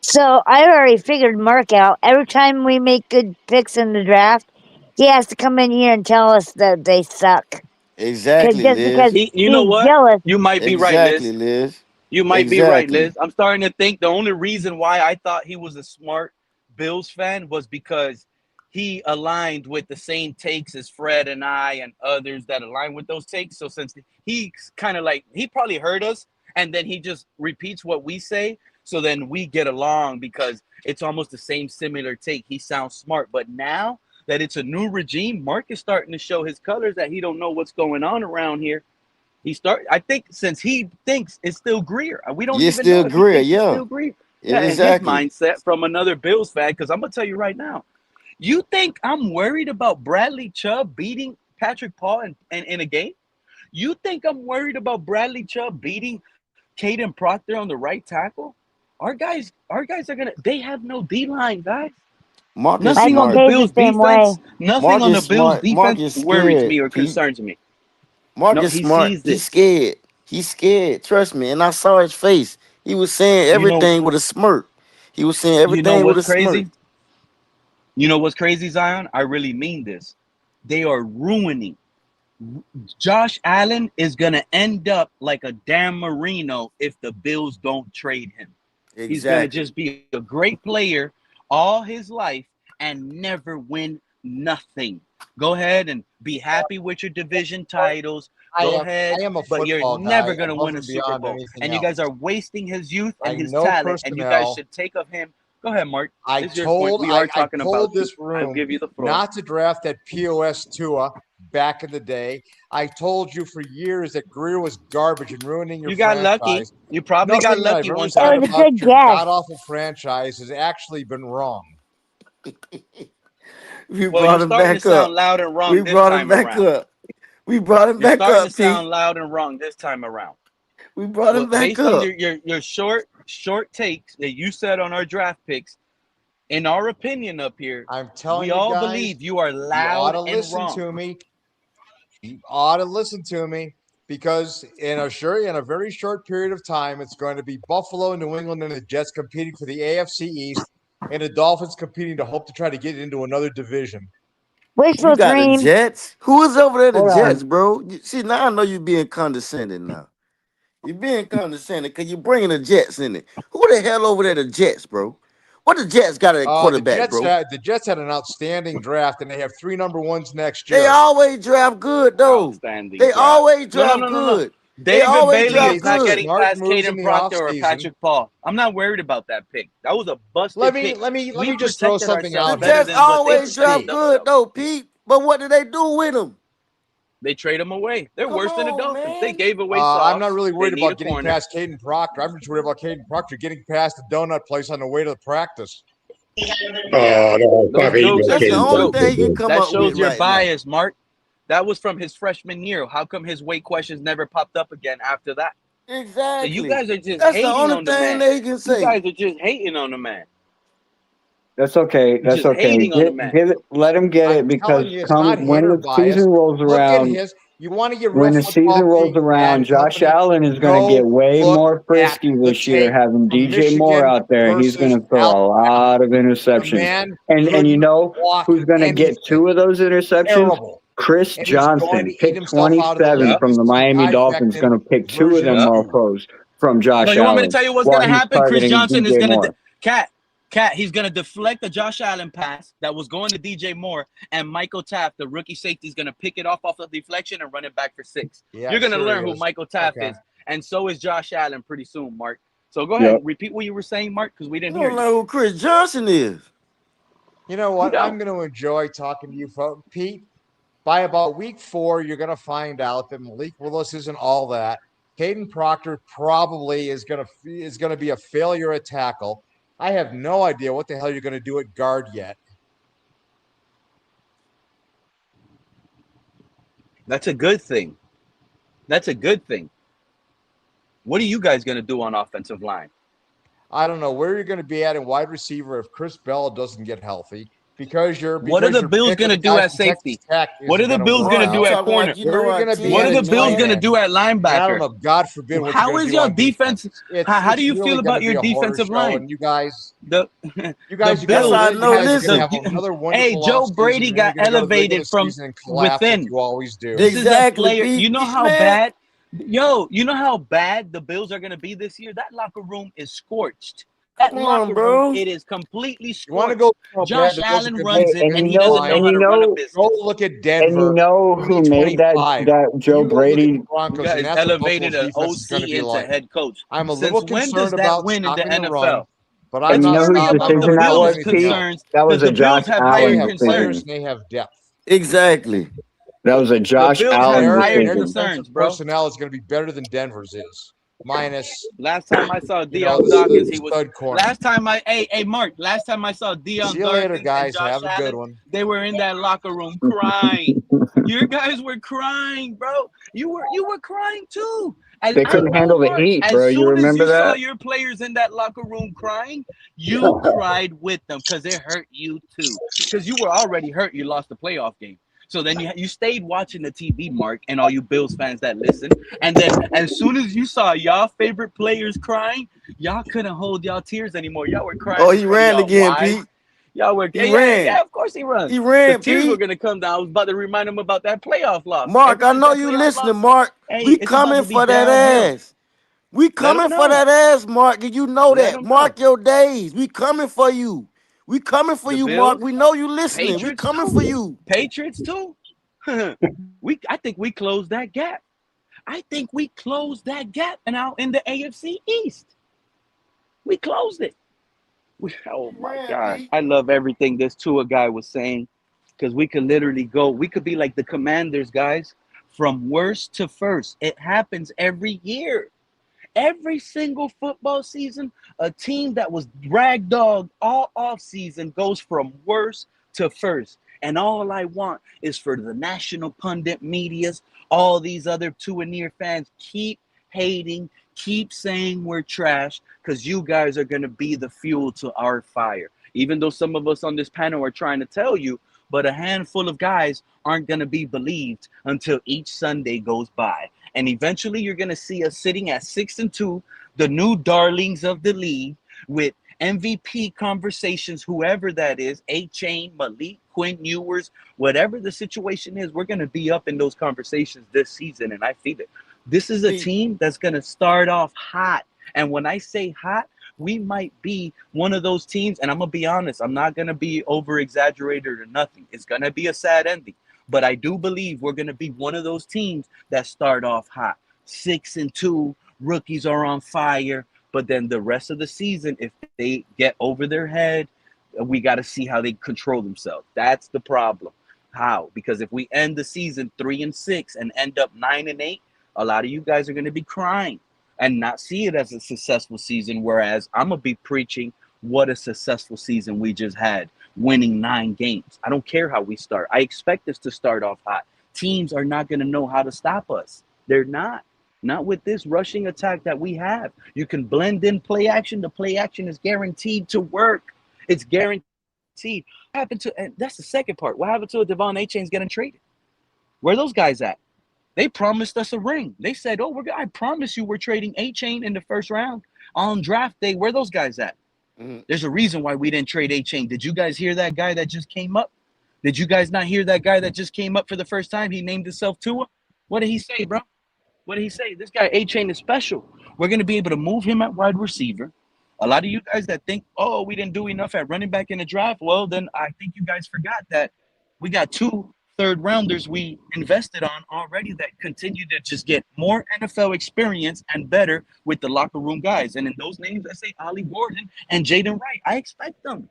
So I already figured Mark out. Every time we make good picks in the draft, he has to come in here and tell us that they suck. Exactly, Just because Liz. You know he's what? jealous. You might be right, Exactly, Liz. Liz. You might be right, Exactly. Liz. I'm starting to think the only reason why I thought he was a smart Bills fan was because he aligned with the same takes as Fred and I and others that align with those takes. So since he kind of like, he probably heard us and then he just repeats what we say. So then we get along because it's almost the same similar take. He sounds smart. But now that it's a new regime, Mark is starting to show his colors that he don't know what's going on around here. I think since he thinks it's still Greer, we don't You even still know if he agree, thinks it's yeah. still Greer. Yeah, and his Exactly. mindset from another Bills fan. Because I'm gonna tell you right now, you think I'm worried about Bradley Chubb beating Patrick Paul in a game? You think I'm worried about Bradley Chubb beating Caden Proctor on the right tackle? Our guys are gonna. They have no D line, guys. Mark is Nothing I'm on the smart. okay the Bills same way. defense. Nothing Mark on is the Bills smart. Mark defense is worries scared, me or Pete. concerns me. Mark No, is he smart. sees He's it. scared. He's scared. Trust me. And I saw his face. He was saying You know, everything with a smirk. He was saying you know everything with what's a smirk. crazy? You know what's crazy, Zion? I really mean this. They are ruining. Josh Allen is going to end up like a Dan Marino if the Bills don't trade him. He's going to Exactly. just be a great player all his life and never win nothing. Go ahead and be happy with your division titles. I Go am ahead, I am a but you're football never guy going to above win a and Super beyond Bowl. anything And you guys else. are wasting his youth and I his know talent. And you guys personnel. should take of him. Go ahead, Mark. I It's your point. told We are I talking about told you. this I'll room give you the floor. not to draft that POS Tua back in the day. I told you for years that Greer was garbage and ruining your You got lucky. franchise. You probably got Nothing that I've lucky ever one said That time. was a about good your guess. god awful franchise has actually been wrong. We Well, brought you're him starting to back sound up. loud and We wrong this brought him time back around. up. We brought him You're back starting to up, Pete. sound loud and wrong this time around. We brought him But back based on up. your short takes that you said on our draft picks, in our opinion up here, I'm telling we you all guys, believe you are you ought loud to and listen wrong. to me. You ought to listen to me because in a very short period of time, it's going to be Buffalo, New England, and the Jets competing for the AFC East, and the Dolphins competing to hope to try to get into another division. Wishful You got the dream. Jets. Who is over there? The Hold Jets, on. bro. See, now I know you being condescending. Now you're being condescending because you're bringing the Jets in it. Who the hell over there? The Jets, bro. What the Jets got at quarterback, bro? The Jets had an outstanding draft, and they have 3 number ones next They year. always draft good, though. Outstanding They draft. always draft No. good. They David always Bailey draft is not good. getting Smart past moves in Caden the Proctor or offseason. Patrick Paul. I'm not worried about that pick. That was a busted Let me pick. let me just throw protected something ourselves The out better here. Jets than what they always protected draft Pete, good, themselves. though, Pete. But what do they do with them? They trade him away. They're Come worse than the on, Dolphins. They man. gave away I'm Sauce. not really They worried need a about getting corner. past Caden Proctor. I'm just worried about Caden Proctor getting past the donut place on the way to the practice. Yeah, Oh, no. those Stop hating jokes on are That's the just Caden only jokes. Proctor, thing he can dude. come That up with shows your right now. bias, Mark. That was from his freshman year. How come his weight questions never popped up again after that? So you Exactly. guys are just That's the hating only on the thing man. that he can You say. guys are just hating on the man. That's okay. You're That's just okay. hating on the man. Give it. Let him get I'm it because telling you, it's not when hater the bias. season rolls Look at around, his. You want to get real when the football, season rolls Pete around, and Josh company. Allen is going to Go get way look more at frisky the this year, tape having from DJ Moore Michigan out there. He's going versus to throw a Alabama. lot of The interceptions. man And you couldn't know block who's going to get anything. 2 of those interceptions? Terrible. Chris And he's going to Johnson, eat pick himself out of the 27 league. Yep. from This the is an Miami Dolphins, Ivermectin going to pick 2 of them version Yep. 2. mofos from No, Josh you want me to Allen tell you what's while gonna he's happen? Chris targeting Johnson is DJ gonna Moore. he's gonna deflect the Josh Allen pass that was going to DJ Moore, and Michael Taft, the rookie safety, is gonna pick it off the deflection and run it back for 6. Yeah, You're gonna sure learn he who is. Michael Taft Okay. is, and so is Josh Allen pretty soon, Mark. So go Yep. ahead, repeat what you were saying, Mark, because we You didn't hear don't you. know who Chris Johnson is. You know You what? I'm don't. going to enjoy talking to you, folks. Pete, by about week 4, you're going to find out that Malik Willis isn't all that. Caden Proctor probably is going to be a failure at tackle. I have no idea what the hell you're going to do at guard yet. That's a good thing. That's a good thing. What are you guys gonna do on offensive line? I don't know where you're going to be at in wide receiver if Chris Bell doesn't get healthy because What are the your Bills pick of gonna the do guy at from safety? Texas Tech What isn't are the going to Bills work gonna Mark, you do out. at talking corner? like you Where know you're our going to be What at are team the in and Bills tight gonna man. end. do at And I don't linebacker? know, God forbid, what you're How going to is do your on defense? defense. It's How do you really feel going to about be your a horror defensive show. line? And you guys The You the guys are gonna That's Bills how I live. You know. guys are gonna Listen, have another hey, wonderful Joe offseason, Brady and then got you're gonna go to the regular elevated from season and collapse like within. you always do. This is a exactly, player. Pete. You know how Man, bad, you know how bad the Bills are gonna be this year. That locker room is scorched. That come on, locker room, bro. it is completely You want to go scorched. how bad Josh the Bills are Allen gonna be? Hey, runs it, and and you he know, doesn't know and how you to run a know, Go business. look at and you Denver, know who made that 2025. Joe You go look at Brady. the You Broncos, and guys that's what elevated Buffalo's an defense is going to OC be into like. head coach. I'm a little Since when does concerned that about win in the stopping the run, NFL? but And I'm It's you not know whose worry stopping about them the decision with that Bills' was, anything Pete? else. concerns That was because a the Josh Bills have They higher Allen have players concerns. decision. and they have depth. Exactly. That was a The Josh Bills have Allen higher Their decision. defensive concerns, bro. personnel is going to be better than Denver's is, minus Last time I saw you know Deion the Dawkins, he was. stud corner. Last time Mark. Last time I saw Deion See you later, Dawkins and guys. Josh Have a good Allen, one. they were in that locker room crying. You guys were crying, bro. You were crying too. And They I couldn't know, handle the Mark. heat, bro. As You soon as remember you saw that? your players in that locker room crying, you cried with them because it hurt you too. Because you were already hurt. You lost the playoff game. So then you stayed watching the TV, Mark, and all you Bills fans that listen. And then as soon as you saw y'all favorite players crying, y'all couldn't hold y'all tears anymore. Y'all were crying Oh, in he front of ran y'all again, wives. Pete. Y'all were, He ran. yeah, of course he runs. He The ran, tears were Pete. going to come down. I was about to remind him about that playoff loss. Mark, Ever I since know that you playoff listening, loss, Mark. hey, We it's about coming to be for that downhill. ass. We Let him coming for know. that ass, Mark, and you know Let that. him know. Mark your days. We coming for you. We coming for The you, Mark. Bills, We know you listening. We Patriots coming too. for you. Patriots too. I think we closed that gap. I think we closed that gap and out in the AFC East. We closed it. Oh my Man, God. P. I love everything this Tua guy was saying because we could literally go, we could be like the Commanders, guys, from worst to first. It happens every year. Every single football season, a team that was ragdogged all off season goes from worst to first. And all I want is for the national pundit medias, all these other two and near fans, keep hating, keep saying we're trash, because you guys are going to be the fuel to our fire. Even though some of us on this panel are trying to tell you, but a handful of guys aren't going to be believed until each Sunday goes by. And eventually you're going to see us sitting at 6-2, the new darlings of the league, with MVP conversations, whoever that is, Achane, Malik, Quinn Ewers, whatever the situation is, we're going to be up in those conversations this season, and I feel it. This is a P. team that's going to start off hot. And when I say hot, we might be one of those teams, and I'm going to be honest, I'm not going to be over exaggerated or nothing. It's going to be a sad ending. But I do believe we're going to be one of those teams that start off hot. 6-2, rookies are on fire. But then the rest of the season, if they get over their head, we got to see how they control themselves. That's the problem. How? Because if we end the season 3-6 and end up 9-8, a lot of you guys are going to be crying and not see it as a successful season. Whereas I'm going to be preaching what a successful season we just had, winning 9 games. I don't care how we start. I expect us to start off hot. Teams are not going to know how to stop us. They're not. Not with this rushing attack that we have. You can blend in play action. The play action is guaranteed to work. It's guaranteed. What happened to, and that's the second part. What happened to a Devon Achane getting traded? Where are those guys at? They promised us a ring. They said, "Oh, I promise you, we're trading Achane in the first round on draft day." Where are those guys at? Mhm. There's a reason why we didn't trade Achane. Did you guys hear that guy that just came up? Did you guys not hear that guy that just came up for the first time? He named himself Tua. What did he say, bro? What did he say? This guy Achane is special. We're going to be able to move him at wide receiver. A lot of you guys that think, oh, we didn't do enough at running back in the draft, well, then I think you guys forgot that we got 2 third rounders we invested on already that continue to just get more NFL experience and better with the locker room guys. And in those names, I say Ollie Gordon and Jaden Wright. I expect them.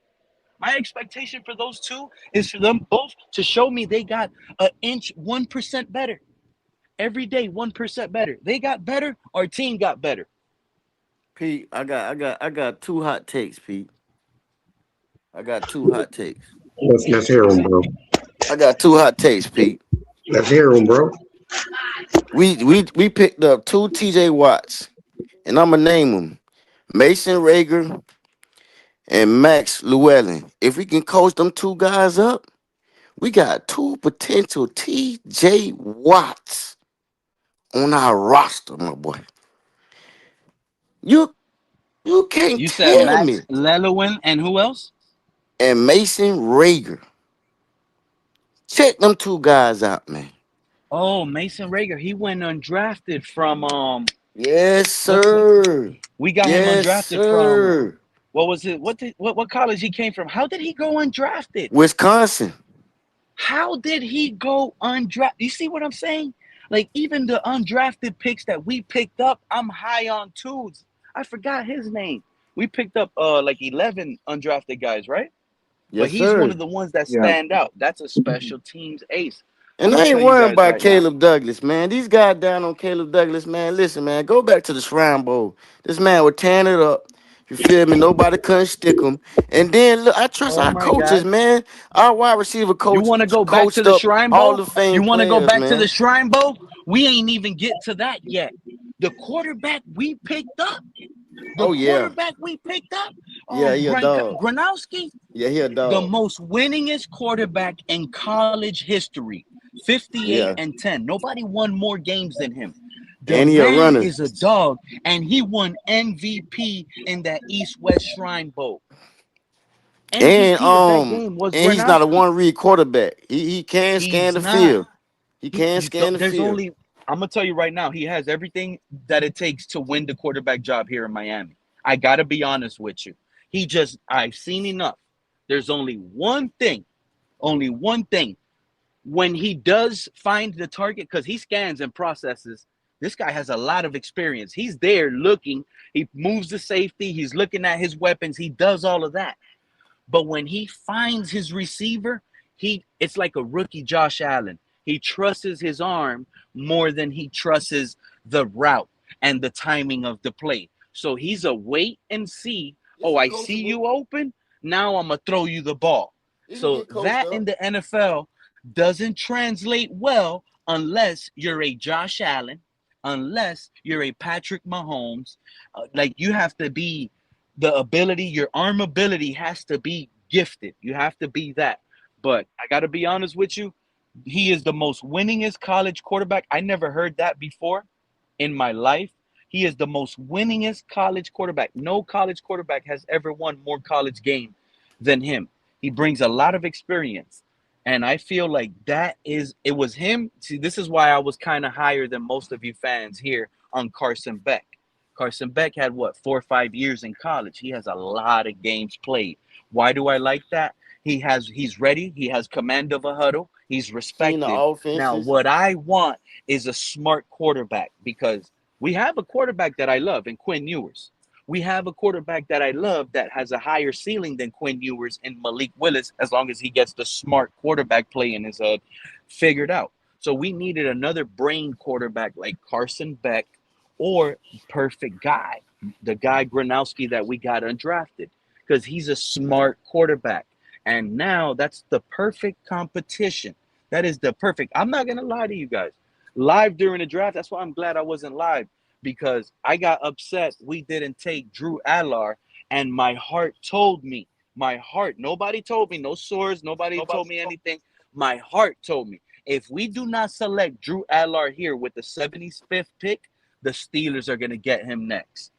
My expectation for those two is for them both to show me they got an inch 1% better. Every day, 1% better. They got better, our team got better. Pete, I got 2 hot takes, Pete. I got 2 hot takes. Let's hear him, bro. I got 2 hot takes, Pete. Let's hear him, bro. We picked up 2 TJ Watts, and I'ma name them Mason Rager and Max Llewellyn. If we can coach them 2 guys up, we got 2 potential TJ Watts on our roster, my boy. You you can't You said tell Max me. Lelowin and who else? And Mason Rager. Check them 2 guys out, man. Oh, Mason Rager. He went undrafted from Yes, what sir. we got him Yes, undrafted from sir. what was it? What college he came from? How did he go undrafted? Wisconsin. How did he go undrafted? You see what I'm saying? Like even the undrafted picks that we picked up, I'm high on too. I forgot his name. We picked up like 11 undrafted guys, right? But Yes, he's one sir. of the ones that Yeah. stand out. That's a special teams ace. I'm And gonna I ain't tell you worrying guys about right now. Caleb Douglas, man. These guys down on Caleb Douglas, man. Listen, man, go back to the Shrine Bowl. This man was tearing it up. You feel me? Nobody couldn't stick him. And then look, I trust Oh our my coaches, God. man. Our wide receiver You coach want to go back to coached the up Shrine all Bowl? the You famed want to go players, back to the man. Shrine Bowl? We ain't even get to that yet. The quarterback we picked up, the Oh yeah. quarterback we picked up, Yeah, he a dog. Gronowski, Yeah, he a the dog. most winningest quarterback in college history, 58 Yeah. and 10. Nobody won more games than him. The And he a man runner. is a dog, and he won MVP in that East West Shrine Bowl. And MVP of that game was and he's not a Gronowski. one read quarterback. He can scan He's the not. field. He can scan the There's field. only, I'm gonna tell you right now, he has everything that it takes to win the quarterback job here in Miami. I gotta be honest with you. I've seen enough. There's only one thing. When he does find the target, because he scans and processes This guy has a lot of experience. He's there looking. He moves the safety. He's looking at his weapons. He does all of that. But when he finds his receiver, it's like a rookie Josh Allen. He trusts his arm more than he trusts the route and the timing of the play. So he's a wait and see. Oh, I see you open. Now I'm going to throw you the ball. So that in the NFL doesn't translate well unless you're a Josh Allen, unless you're a Patrick Mahomes. Like you have to be the ability, your arm ability has to be gifted. You have to be that. But I got to be honest with you, he is the most winningest college quarterback. I never heard that before in my life. He is the most winningest college quarterback. No college quarterback has ever won more college games than him. He brings a lot of experience. And I feel like it was him. See, this is why I was kind of higher than most of you fans here on Carson Beck. Carson Beck had 4 or 5 years in college. He has a lot of games played. Why do I like that? He's ready. He has command of a huddle. He's Seen the respected. Now, offenses. what I want is a smart quarterback because we have a quarterback that I love in Quinn Ewers. We have a quarterback that I love that has a higher ceiling than Quinn Ewers and Malik Willis as long as he gets the smart quarterback play in his head figured out. So we needed another brain quarterback like Carson Beck or perfect guy, the guy Gronowski that we got undrafted because he's a smart quarterback. And now that's the perfect competition. That is the perfect. I'm not going to lie to you guys. Live during the draft, that's why I'm glad I wasn't live because I got upset we didn't take Drew Allar and my heart told me, nobody told me, no source, nobody told me anything. My heart told me, if we do not select Drew Allar here with the 75th pick, the Steelers are going to get him next.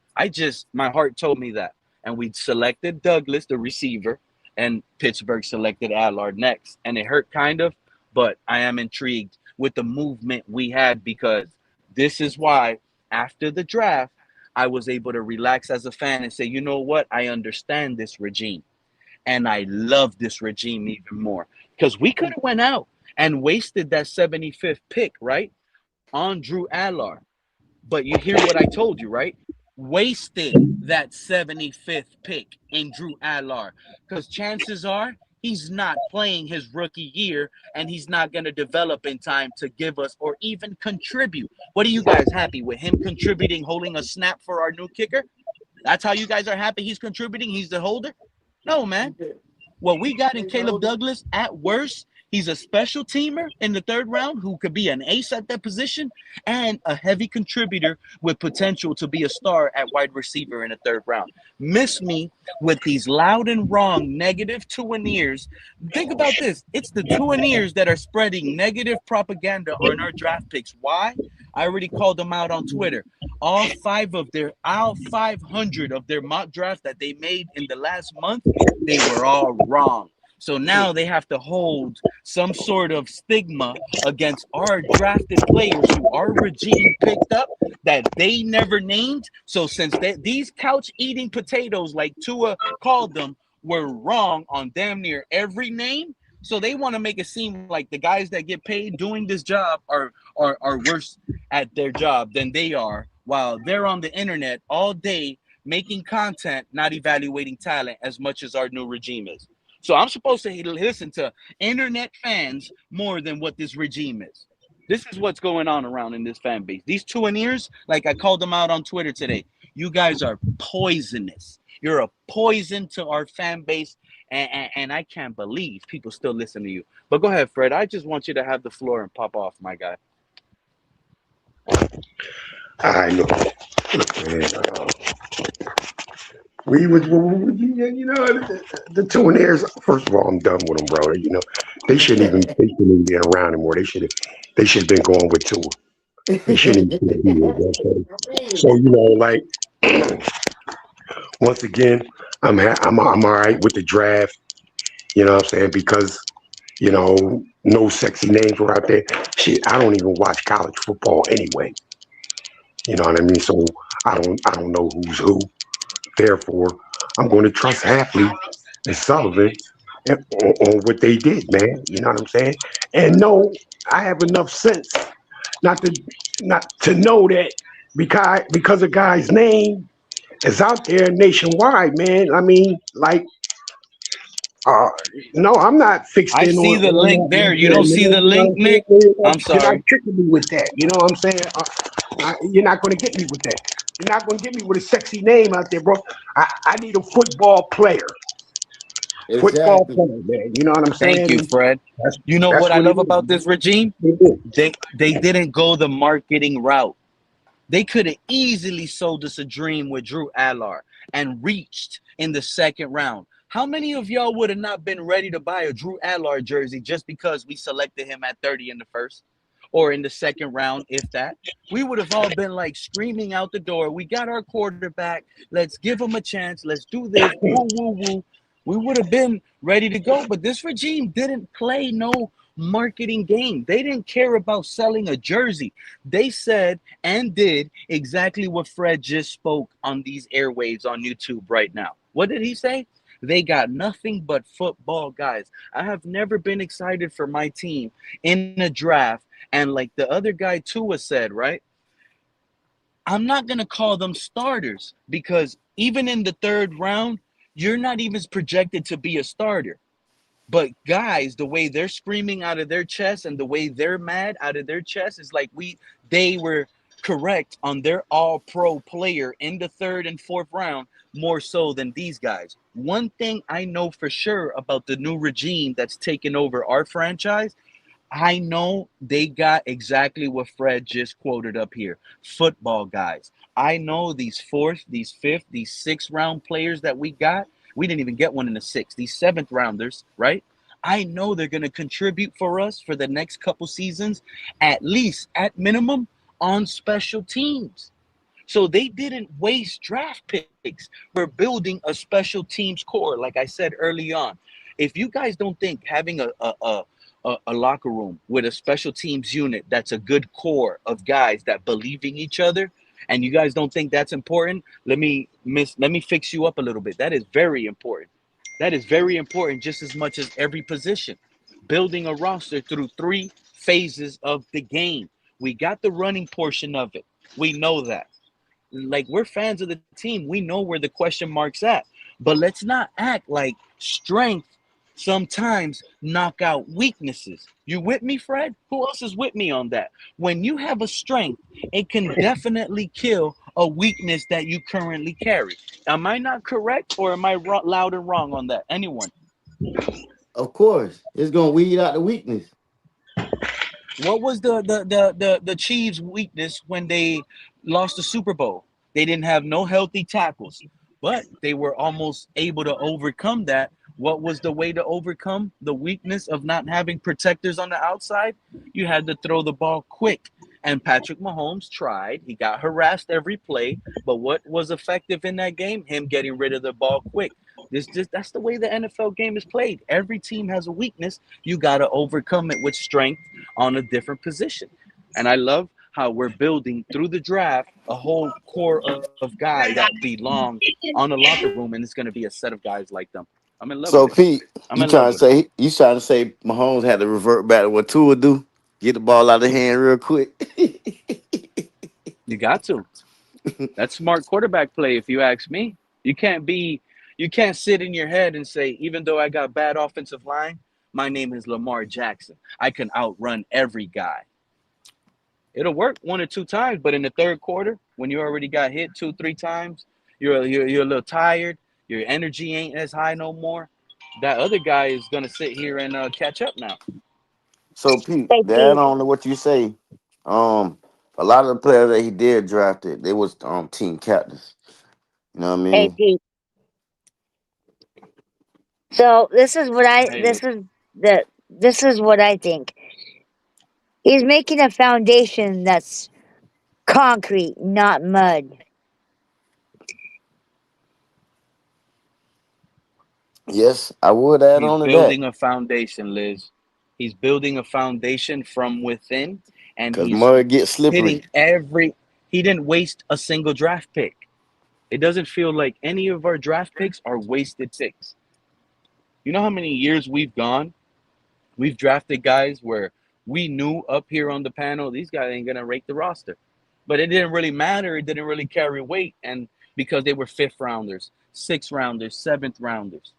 My heart told me that. And we selected Douglas, the receiver, and Pittsburgh selected Allard next. And it hurt kind of, but I am intrigued with the movement we had because this is why after the draft, I was able to relax as a fan and say, you know what? I understand this regime. And I love this regime even more because we could have went out and wasted that 75th pick, right, on Drew Allard. But you hear what I told you, right? Wasted that 75th pick in Drew Allard because chances are he's not playing his rookie year and he's not going to develop in time to give us or even contribute. What are you guys happy with him contributing, holding a snap for our new kicker? That's how you guys are happy he's contributing? He's the holder? No, man. What we got in Caleb Douglas, at worst, he's a special teamer in the third round who could be an ace at that position and a heavy contributor with potential to be a star at wide receiver in the third round. Miss me with these loud and wrong negative two-and-ears. Think about this. It's the two-and-ears that are spreading negative propaganda on our draft picks. Why? I already called them out on Twitter. All 500 of their mock drafts that they made in the last month, they were all wrong. So now they have to hold some sort of stigma against our drafted players who our regime picked up that they never named. So since these couch-eating potatoes, like Tua called them, were wrong on damn near every name, so they want to make it seem like the guys that get paid doing this job are worse at their job than they are while they're on the internet all day making content, not evaluating talent as much as our new regime is. So I'm supposed to listen to internet fans more than what this regime is. This is what's going on around in this fan base. These two-and-ears, like I called them out on Twitter today, you guys are poisonous. You're a poison to our fan base, and I can't believe people still listen to you. But go ahead, Fred. I just want you to have the floor and pop off, my guy. I look, man. The two and airs. First of all, I'm done with them, bro. They shouldn't even be around anymore. They should have been going with two. They shouldn't even be here. So like once again, I'm all right with the draft. You know what I'm saying? Because no sexy names were out there. Shit, I don't even watch college football anyway. You know what I mean? So I don't know who's who. Therefore, I'm going to trust Hafley and Sullivan on what they did, man. You know what I'm saying? And no, I have enough sense not to not to know that because a guy's name is out there nationwide, man. I mean, like, uh, no, I'm not fixed I in see the on link that there. right You there, don't man. see the You know what link, I'm saying? Nick? I'm You're not sorry. tricking me with that. You know what I'm saying? You're not going to get me with that. You're not going to get me with a sexy name out there, bro. I need a football Exactly. player, man. You know what I'm Thank saying? you, And Fred. that's You know that's what I what it love is. about this regime? It is. They didn't go the marketing route. They could have easily sold us a dream with Drew Allar and reached in the second round. How many of y'all would have not been ready to buy a Drew Allar jersey just because we selected him at 30 in the first or in the second round, if that? We would have all been like screaming out the door. We got our quarterback. Let's give him a chance. Let's do this. Woo, woo, woo. We would have been ready to go. But this regime didn't play no marketing game. They didn't care about selling a jersey. They said and did exactly what Fred just spoke on these airwaves on YouTube right now. What did he say? They got nothing but football guys. I have never been excited for my team in a draft. And like the other guy Tua said, right? I'm not going to call them starters because even in the third round, you're not even projected to be a starter. But guys, the way they're screaming out of their chest and the way they're mad out of their chest is like they were correct on their all pro player in the third and fourth round more so than these guys. One thing I know for sure about the new regime that's taken over our franchise, I know they got exactly what Fred just quoted up here. Football guys. I know these fourth, these fifth, these sixth round players that we got. We didn't even get one in the sixth. These seventh rounders, right? I know they're going to contribute for us for the next couple seasons, at least at minimum on special teams. So they didn't waste draft picks. We're building a special teams core, like I said early on. If you guys don't think having a locker room with a special teams unit that's a good core of guys that believe in each other, and you guys don't think that's important, let me fix you up a little bit. That is very important. That is very important, just as much as every position. Building a roster through three phases of the game. We got the running portion of it. We know that. Like, we're fans of the team. We know where the question marks at. But let's not act like strength sometimes knock out weaknesses. You with me, Fred? Who else is with me on that? When you have a strength, it can definitely kill a weakness that you currently carry. Am I not correct, or am I loud and wrong on that? Anyone? Of course, it's gonna weed out the weakness. What was the Chiefs' weakness when they lost the Super Bowl? They didn't have no healthy tackles, but they were almost able to overcome that. What was the way to overcome the weakness of not having protectors on the outside? You had to throw the ball quick. And Patrick Mahomes tried. He got harassed every play, but what was effective in that game? Him getting rid of the ball quick. This just that's the way the NFL game is played. Every team has a weakness. You got to overcome it with strength on a different position. And I love how we're building through the draft a whole core of guys that belong on the locker room, and it's going to be a set of guys like them. I'm in love with So it. Pete, I'm in love with it. you trying to say Mahomes had to revert back to what Tua do? Get the ball out of hand real quick. You got to. That's smart quarterback play, if you ask me. You can't be, you can't sit in your head and say, even though I got bad offensive line, my name is Lamar Jackson. I can outrun every guy. It'll work one or two times, but in the third quarter, when you already got hit two, three times, you're a little tired. Your energy ain't as high no more. That other guy is gonna sit here and catch up now. So Pete, Hey, to add Pete. on to what you say, um, a lot of the players that he did drafted, they was team captains. You know what I Hey, mean? Pete. So Hey, this is what I think. He's making a foundation that's concrete, not mud. Yes, I would add he's on to that building a foundation, Liz. He's building a foundation from within, and because he's mud gets slippery. hitting every. He didn't waste a single draft pick. It doesn't feel like any of our draft picks are wasted picks. You know how many years we've gone? We've drafted guys where We knew up here on the panel these guys ain't gonna rake the roster, but it didn't really matter. It didn't really carry weight, and because they were fifth rounders, sixth rounders, seventh rounders.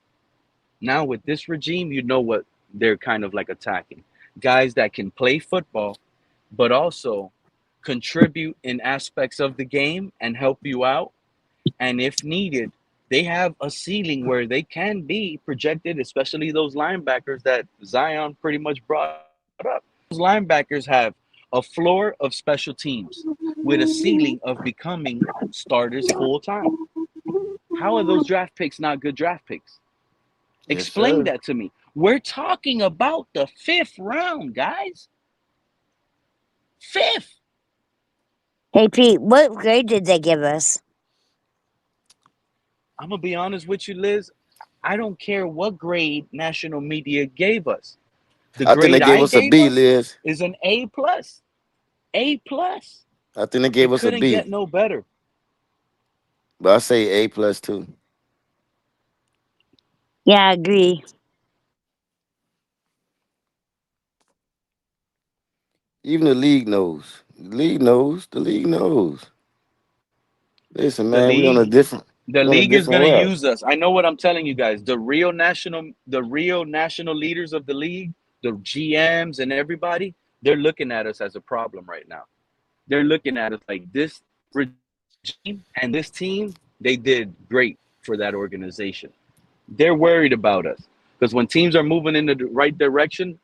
Now with this regime, you know what they're kind of like attacking guys that can play football, but also contribute in aspects of the game and help you out. And if needed, they have a ceiling where they can be projected, especially those linebackers that Zion pretty much brought up. Those linebackers have a floor of special teams with a ceiling of becoming starters full time. How are those draft picks not good draft picks? Yes, Explain sir. that to me. We're talking about the fifth round, guys. Fifth. Hey Pete, what grade did they give us? I'm gonna be honest with you, Liz. I don't care what grade national media gave us. The I think they grade gave I us a gave B, us Liz. is an A plus. A plus. I think they gave It us a couldn't B, get no better. but I say A plus too. Yeah, I agree. Even the league knows. The league knows. The league knows. Listen, The man, league, the we on a league is different gonna route. use us. I know what I'm telling you guys. The real national leaders of the league, the GMs and everybody, they're looking at us as a problem right now. They're looking at us like this regime and this team, they did great for that organization. They're worried about us because when teams are moving in the right direction,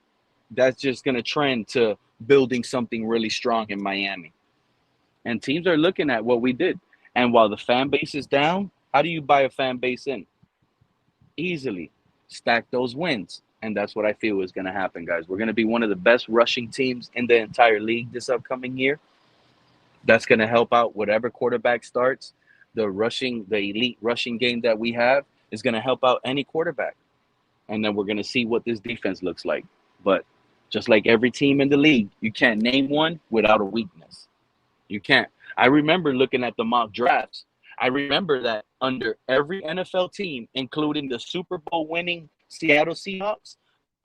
that's just going to trend to building something really strong in Miami. And teams are looking at what we did. And while the fan base is down, how do you buy a fan base in? Easily stack those wins. And that's what I feel is going to happen, guys. We're going to be one of the best rushing teams in the entire league this upcoming year. That's going to help out whatever quarterback starts. The elite rushing game that we have is going to help out any quarterback. And then we're going to see what this defense looks like. But just like every team in the league, you can't name one without a weakness. You can't. I remember looking at the mock drafts. I remember that under every NFL team, including the Super Bowl winning Seattle Seahawks,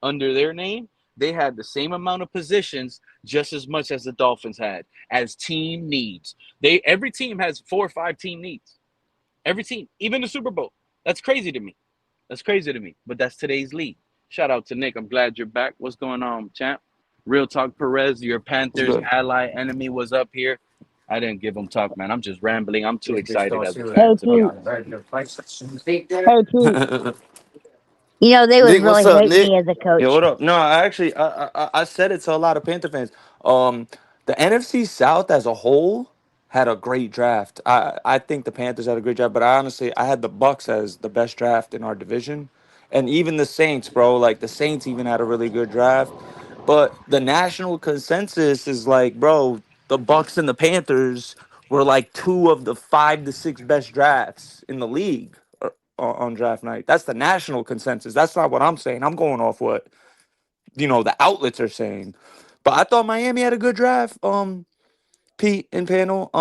under their name, they had the same amount of positions just as much as the Dolphins had as team needs. Every team has 4 or 5 team needs. Every team, even the Super Bowl. That's crazy to me. That's crazy to me. But that's today's league. Shout out to Nick. I'm glad you're back. What's going on, champ? Real Talk Perez, your What's Panthers good? ally enemy was up here. I didn't give him talk, man. I'm just rambling. I'm too This bitch excited don't as see a what I Hey fan to be Pete, got honest. right here. hey Pete. You know they would Nick, what's really up, hate Nick? me as a Yo, coach. what up? No, I actually I said it to a lot of Panther fans. Um, the NFC South as a whole had a great draft. I think the Panthers had a great draft, but I had the Bucks as the best draft in our division, and even the Saints, bro. Like the Saints even had a really good draft, but the national consensus is like, bro, the Bucks and the Panthers were like two of the 5 to 6 best drafts in the league on draft night. That's the national consensus. That's not what I'm saying. I'm going off what the outlets are saying. But I thought Miami had a good draft. Pete and panel.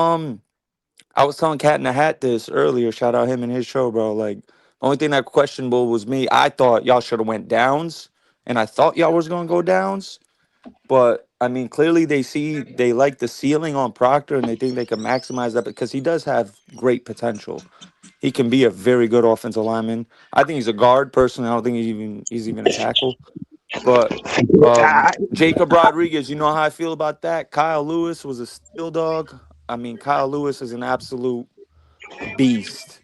I was telling Cat in the Hat this earlier. Shout out him and his show, bro. Like only thing that questionable was me. I thought y'all should have went downs, and I thought y'all was gonna go downs. But I mean, clearly they like the ceiling on Proctor, and they think they can maximize that because he does have great potential. He can be a very good offensive lineman. I think he's a guard. Personally, I don't think he's even a tackle. But I, Jacob Rodriguez, you know how I feel about that. Kyle Lewis was a steel dog. I mean, Kyle Lewis is an absolute beast.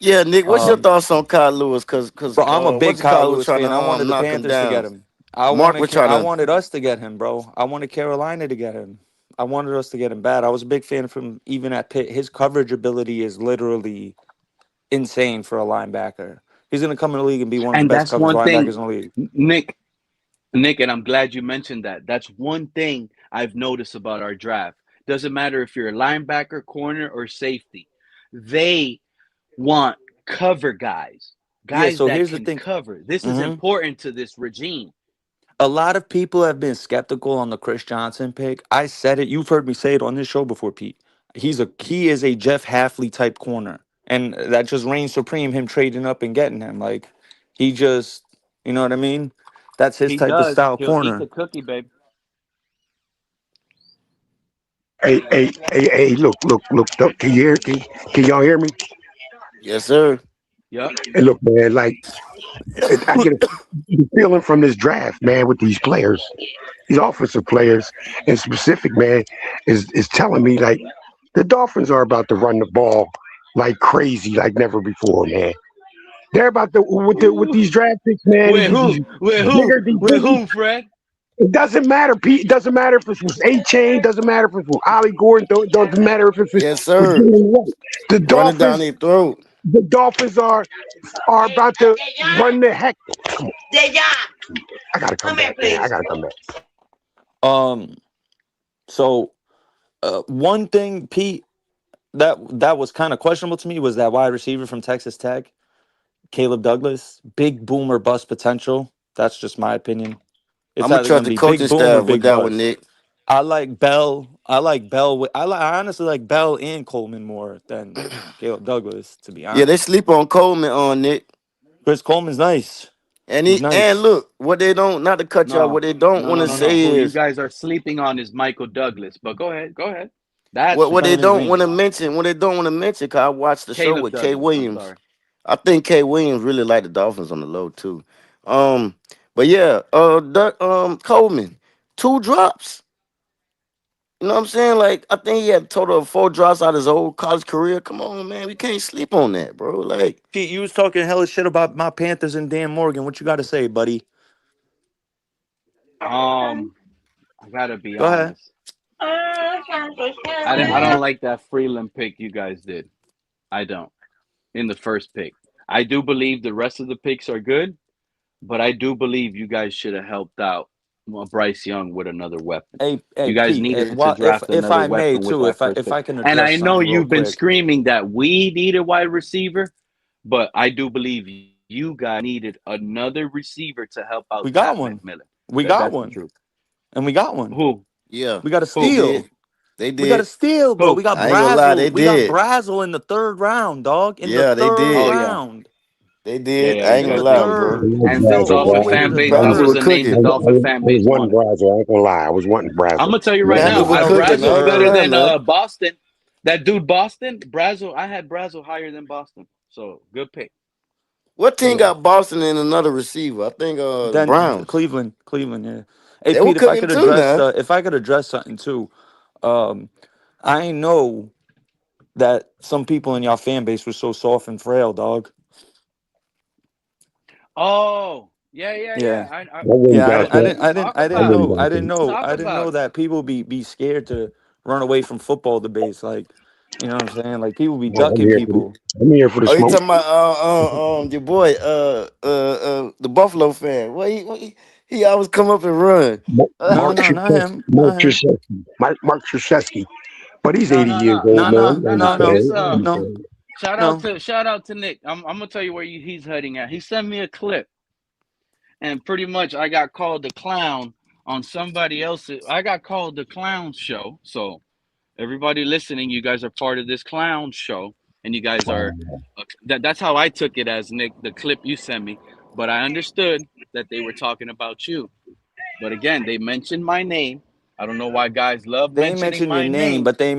Yeah, Nick, what's your Um, thoughts on Kyle Lewis? Cause bro, I'm a big what's it Kyle called was Lewis trying fan. to I wanted the knock him Panthers to down. get him. I Mark wanted was trying I to. wanted us to get him, bro. I wanted Carolina to get him. I wanted us to get him bad. I was a big fan from even at Pitt. His coverage ability is literally insane for a linebacker. He's gonna come in the league and be one of the And best that's coverage one linebackers thing, in the league. Nick, Nick, and I'm glad you mentioned that. That's one thing I've noticed about our draft. Doesn't matter if you're a linebacker, corner, or safety. They want cover guys, Yeah. guys So that here's the can thing. cover. This is Mhm. important to this regime. A lot of people have been skeptical on the Chris Johnson pick. I said it. You've heard me say it on this show before, Pete. He is a Jeff Halfley type corner, and that just reigns supreme. Him trading up and getting him, like he just, you know what I mean? That's his He type of does. style He'll eat corner. the cookie, babe. Hey, look. Can y'all hear me? Yes, sir. Yep. Hey, look, man, like, I get a feeling from this draft, man, with these players, these offensive players in specific, man, is telling me, like, the Dolphins are about to run the ball like crazy, like never before, man. They're about to with Ooh. these draft picks, man. With These who? With who? bigger, these With bigger. who, Fred? It doesn't matter, Pete. It doesn't matter if it was A-Chain. Doesn't matter if it was Ollie Gordon. Doesn't matter if it Yes, was sir. Jimmy White. The Run it down Dolphins, their throat. the Dolphins are about to run the heck. Come on, I gotta come back, man. I gotta come back. Um. So, one thing, Pete, that was kind of questionable to me was that wide receiver from Texas Tech, Caleb Douglas, big boom or bust potential. That's just my opinion. I'm It's gonna either going trust to the be big coaching boom or staff with big that one, bust. Nick. I like Bell. I like Bell. I honestly like Bell and Coleman more than Caleb Douglas, to be Yeah, they honest. sleep on Coleman on Nick. Chris Coleman's nice. He's And nice. look, what they don't not to cut you off, No, what they don't no, want no, to no, no. say Who you is guys are sleeping on is Michael Douglas. But go ahead, go ahead. That's what the they only don't want to reason. mention. What they don't want to mention, cause I watched the show Caleb with Kay Douglas. I'm Williams. sorry. I think Kay Williams really liked the Dolphins on the low too. Um, but yeah, Coleman, 2 drops. You know what I'm saying? Like I think he had a total of 4 drops out of his whole college career. Come on, man, we can't sleep on that, bro. Like Pete, you was talking hella shit about my Panthers and Dan Morgan. What you got to say, buddy? Um, I gotta be Go ahead. honest. I don't like that Freeland pick you guys did. I don't. In the first pick, I do believe the rest of the picks are good, but I do believe you guys should have helped out Bryce Young with another weapon. Hey, You guys Pete. needed to draft If another I may weapon with too, that first if pick. I can And address I know something real you've been quick. screaming that we need a wide receiver, but I do believe you guys needed another receiver to help out We Pat got one. McMillan. We got That's the one, truth. and we got one. Who? yeah, We got a they Who? steal. did, they We got a did. steal, bro. We Who? got I ain't gonna lie, they Brazel. We got did. Brazel in the third round, dog. In the Yeah, they third Oh did. yeah, round. They yeah, did. yeah. I He ain't In gonna did. the He lie, did. bro. third. I And like Fell since Brazel, all all the the way bro. to fan the base, Brazos those was are third. names the cooking. Dolphin fan I was base one wanted. Brazel. I ain't gonna lie. I was wanting Brazel. I'm gonna tell you right Man, Real he now, quick. was I cooking the Brazo's whole better time, than man. Boston. That dude Boston, Brazo. I had Brazo higher than Boston, so good pick. What team Yeah. got Boston and another receiver? I think the Then Browns. Cleveland. Yeah. Hey, They were Pete. cooking too now. If I could address something too, um, I know that some people in your fan base were so soft and frail, dog. Oh, yeah, yeah, Yeah. yeah. I wouldn't Yeah, what back what did that. we talk I wouldn't about? back What did that. we talk I didn't know about? that people be scared to run away from football debates. Like, you know what I'm saying? Like people be No, ducking people. I'm here for the Oh, you smoke. talking about your boy the Buffalo fan? Well, he always come up and run. No, Mark no, not Krzyzewski. him. Not him. Mark Krzyzewski. But he's No, 80 no, years no, old, no, man. no, He no, No, no. no, This understand. no, no. shout out to Nick. I'm gonna tell you where he's heading at. He sent me a clip, and pretty much I got called the clown on somebody else's. I got called the clown show. So everybody listening, you guys are part of this clown show, and you guys are. That's how I took it as Nick. The clip you sent me, but I understood that they were talking about you. But again, they mentioned my name. I don't know why guys love They ain't mentioning mention your my name, name. but they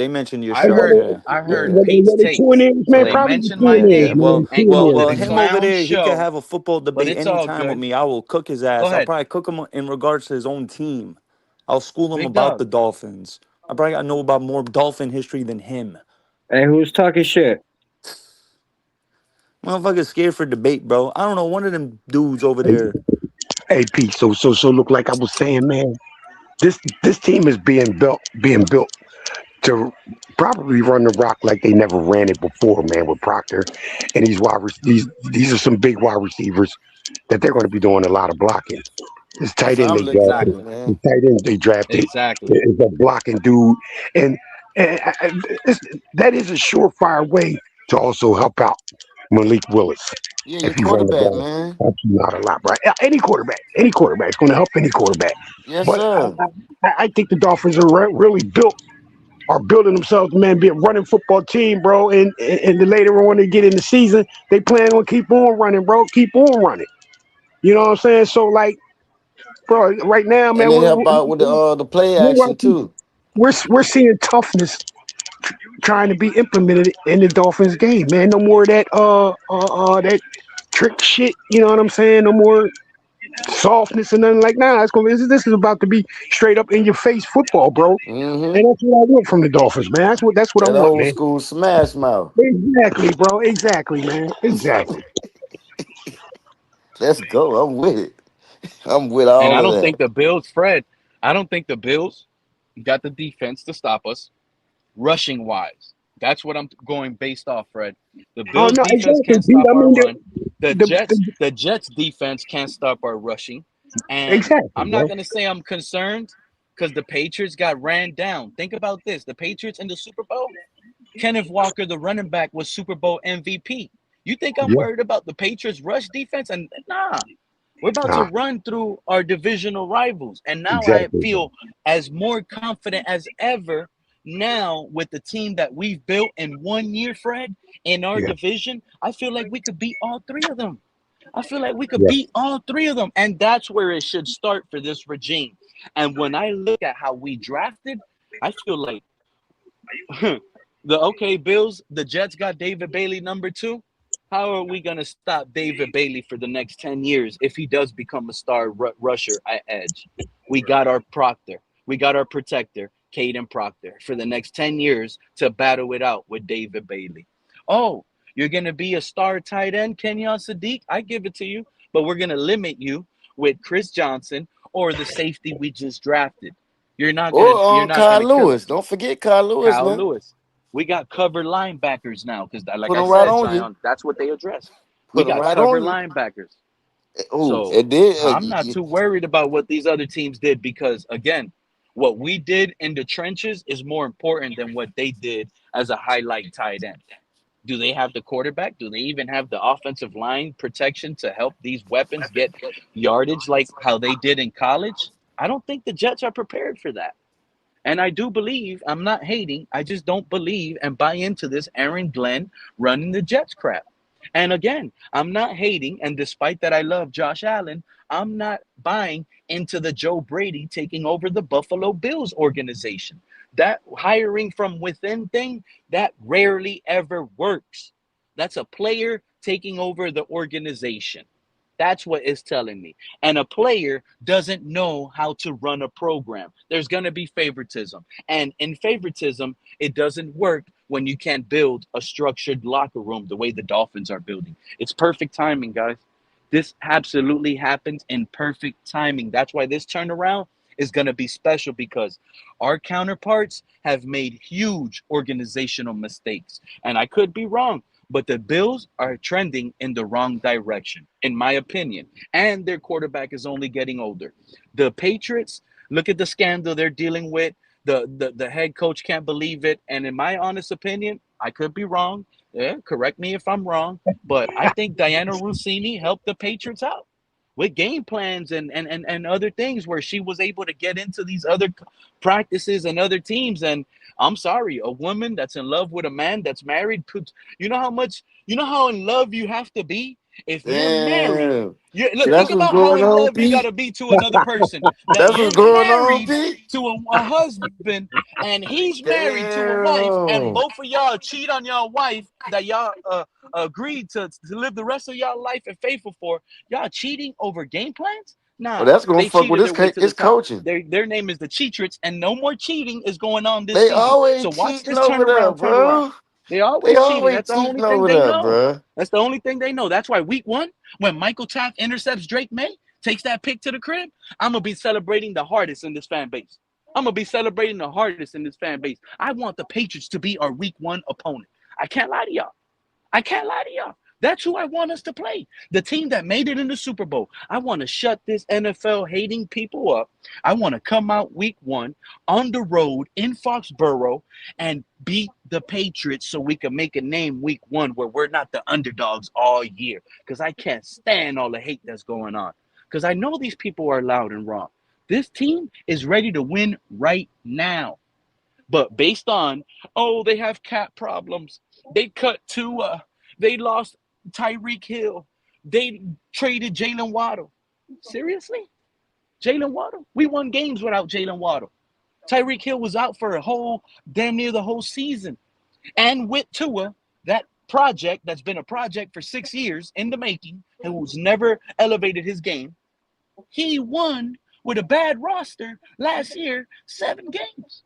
mentioned your I And show. heard Yeah, I yeah, heard Pete's what they two takes. names, So man? they Probably the mentioned two my yeah. names, name man. Well, Two and called it a him over clown there, he could show, have a football but debate it's all anytime with good. me. I will cook his Go ass. I'll ahead. probably cook him in regards to his own team. I'll school him Big about dog. the Dolphins. I probably got to know about more Dolphin history than him. Hey, who's talking shit? Motherfucker's scared for debate, bro. I don't know one of them dudes over Hey, there. hey, Pete. So look like I was saying, man. This team is being built to probably run the rock like they never ran it before, man. With Proctor and these are some big wide receivers that they're going to be doing a lot of blocking. This That's tight how end I'm they looking at drafted, it, Exactly. the man. tight end they drafted Exactly. is a blocking dude, and, and that is a surefire way to also help out Malik Willis Yeah, if your he run the quarterback, ball. man. That's not a lot, right? Any quarterback is going to help any quarterback. Yes, But sir. I think the Dolphins are really are building themselves, man, be a running football team, bro. And the later on they get in the season, they plan on keep on running, bro. Keep on running. You know what I'm saying? So like, bro, right now, And man, they help out with the play we're action watching. too. we're seeing toughness trying to be implemented in the Dolphins game, man. No more of that trick shit. You know what I'm saying? No more softness and nothing like that. Nah, this is about to be straight up in your face football, bro. Mm-hmm. And that's what I want from the Dolphins, man. That's what I That want, old man. school smash mouth. Exactly, bro. Exactly, man. Exactly. Let's go. I'm with it. I'm with And all I of don't that. think the Bills, Fred, I don't think the Bills got the defense to stop us rushing wise. That's what I'm going based off, Fred. The Oh Bills no, defense exactly, can't Pete. stop I our mean, run. The Jets, the the Jets defense can't stop our rushing. And exactly, I'm not bro. gonna say I'm concerned because the Patriots got ran down. Think about this: the Patriots in the Super Bowl. Kenneth Walker, the running back, was Super Bowl MVP. You think I'm Yeah, worried about the Patriots rush defense? And nah, we're about to nah, run through our divisional rivals. And now I exactly, bro. feel as more confident as ever now with the team that we've built in 1 year, Fred, in our Yeah, division. I feel like we could beat all three of them. I feel like we could yeah, beat all three of them. And that's where it should start for this regime. And when I look at how we drafted, I feel like the okay Bills, the Jets got David Bailey #2. How are we going to stop David Bailey for the next 10 years if he does become a star rusher at edge? We got our Proctor. We got our protector, Caden Proctor, for the next 10 years to battle it out with David Bailey. Oh, you're going to be a star tight end, Kenyon Sadiq? I give it to you, but we're going to limit you with Chris Johnson or the safety we just drafted. Or You're not Kyle gonna kill Lewis. us. Don't forget Kyle Lewis Kyle now. Lewis. We got cover linebackers now because, like Put I him right said, on you. Zion, that's what they address. We Put him got right cover on you. linebackers. Oh, So it did. I'm not too worried about what these other teams did because, again, what we did in the trenches is more important than what they did as a highlight tight end. Do they have the quarterback? Do they even have the offensive line protection to help these weapons get yardage like how they did in college? I don't think the Jets are prepared for that. And I do believe, I'm not hating, I just don't believe and buy into this Aaron Glenn running the Jets crap. And again, I'm not hating, and despite that I love Josh Allen, I'm not buying into the Joe Brady taking over the Buffalo Bills organization. That hiring from within thing, that rarely ever works. That's a player taking over the organization. That's what it's telling me. And a player doesn't know how to run a program. There's going to be favoritism. And in favoritism, it doesn't work when you can't build a structured locker room the way the Dolphins are building. It's perfect timing, guys. This absolutely happens in perfect timing. That's why this turnaround is going to be special because our counterparts have made huge organizational mistakes. And I could be wrong, but the Bills are trending in the wrong direction, in my opinion. And their quarterback is only getting older. The Patriots, look at the scandal they're dealing with. The head coach can't believe it. And in my honest opinion, I could be wrong. Yeah, correct me if I'm wrong. But I think Diana Rossini helped the Patriots out with game plans and other things where she was able to get into these other practices and other teams. And I'm sorry, a woman that's in love with a man that's married puts, you know how in love you have to be if you're married. Damn. You See, look, think that's what's about how going in on, love you got Pete. to be to another person, that That's what's you're going on, married Pete. to a husband and he's married to a wife, and Damn. both of y'all cheat on your wife that y'all agreed to live the rest of y'all life and faithful for. Y'all cheating over game plans? Well, Nah, that's gonna they fuck with cheated their way to the his top. coaching. Their name is the Cheatriots, and no more cheating is going on this They season. always So watch cheating this over there, turnaround turn around. bro. They They always cheating. always That's the only cheating thing over they there, know. bro. That's the only thing they know. That's why week 1, when Michael Taft intercepts Drake May, takes that pick to the crib, I'm gonna be celebrating the hardest in this fan base. I'm gonna be celebrating the hardest in this fan base. I want the Patriots to be our week 1 opponent. I can't lie to y'all. I can't lie to y'all. That's who I want us to play. The team that made it in the Super Bowl. I want to shut this NFL hating people up. I want to come out week 1 on the road in Foxborough and beat the Patriots so we can make a name week 1 where we're not the underdogs all year. Because I can't stand all the hate that's going on. Because I know these people are loud and wrong. This team is ready to win right now. But based on, oh, they have cap problems. They cut Tua. They lost Tyreek Hill. They traded Jalen Waddle. Seriously? Jalen Waddle? We won games without Jalen Waddle. Tyreek Hill was out for a whole damn near the whole season. And with Tua, that project that's been a project for 6 years in the making and who's never elevated his game, he won with a bad roster last year 7 games.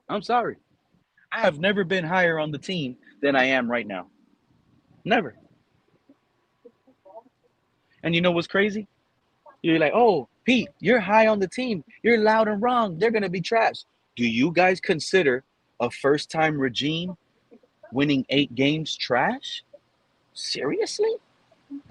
I'm sorry. I have never been higher on the team than I am right now. Never. And you know what's crazy? You're like, oh, Pete, you're high on the team. You're loud and wrong. They're going to be trash. Do you guys consider a first-time regime winning 8 games trash? Seriously?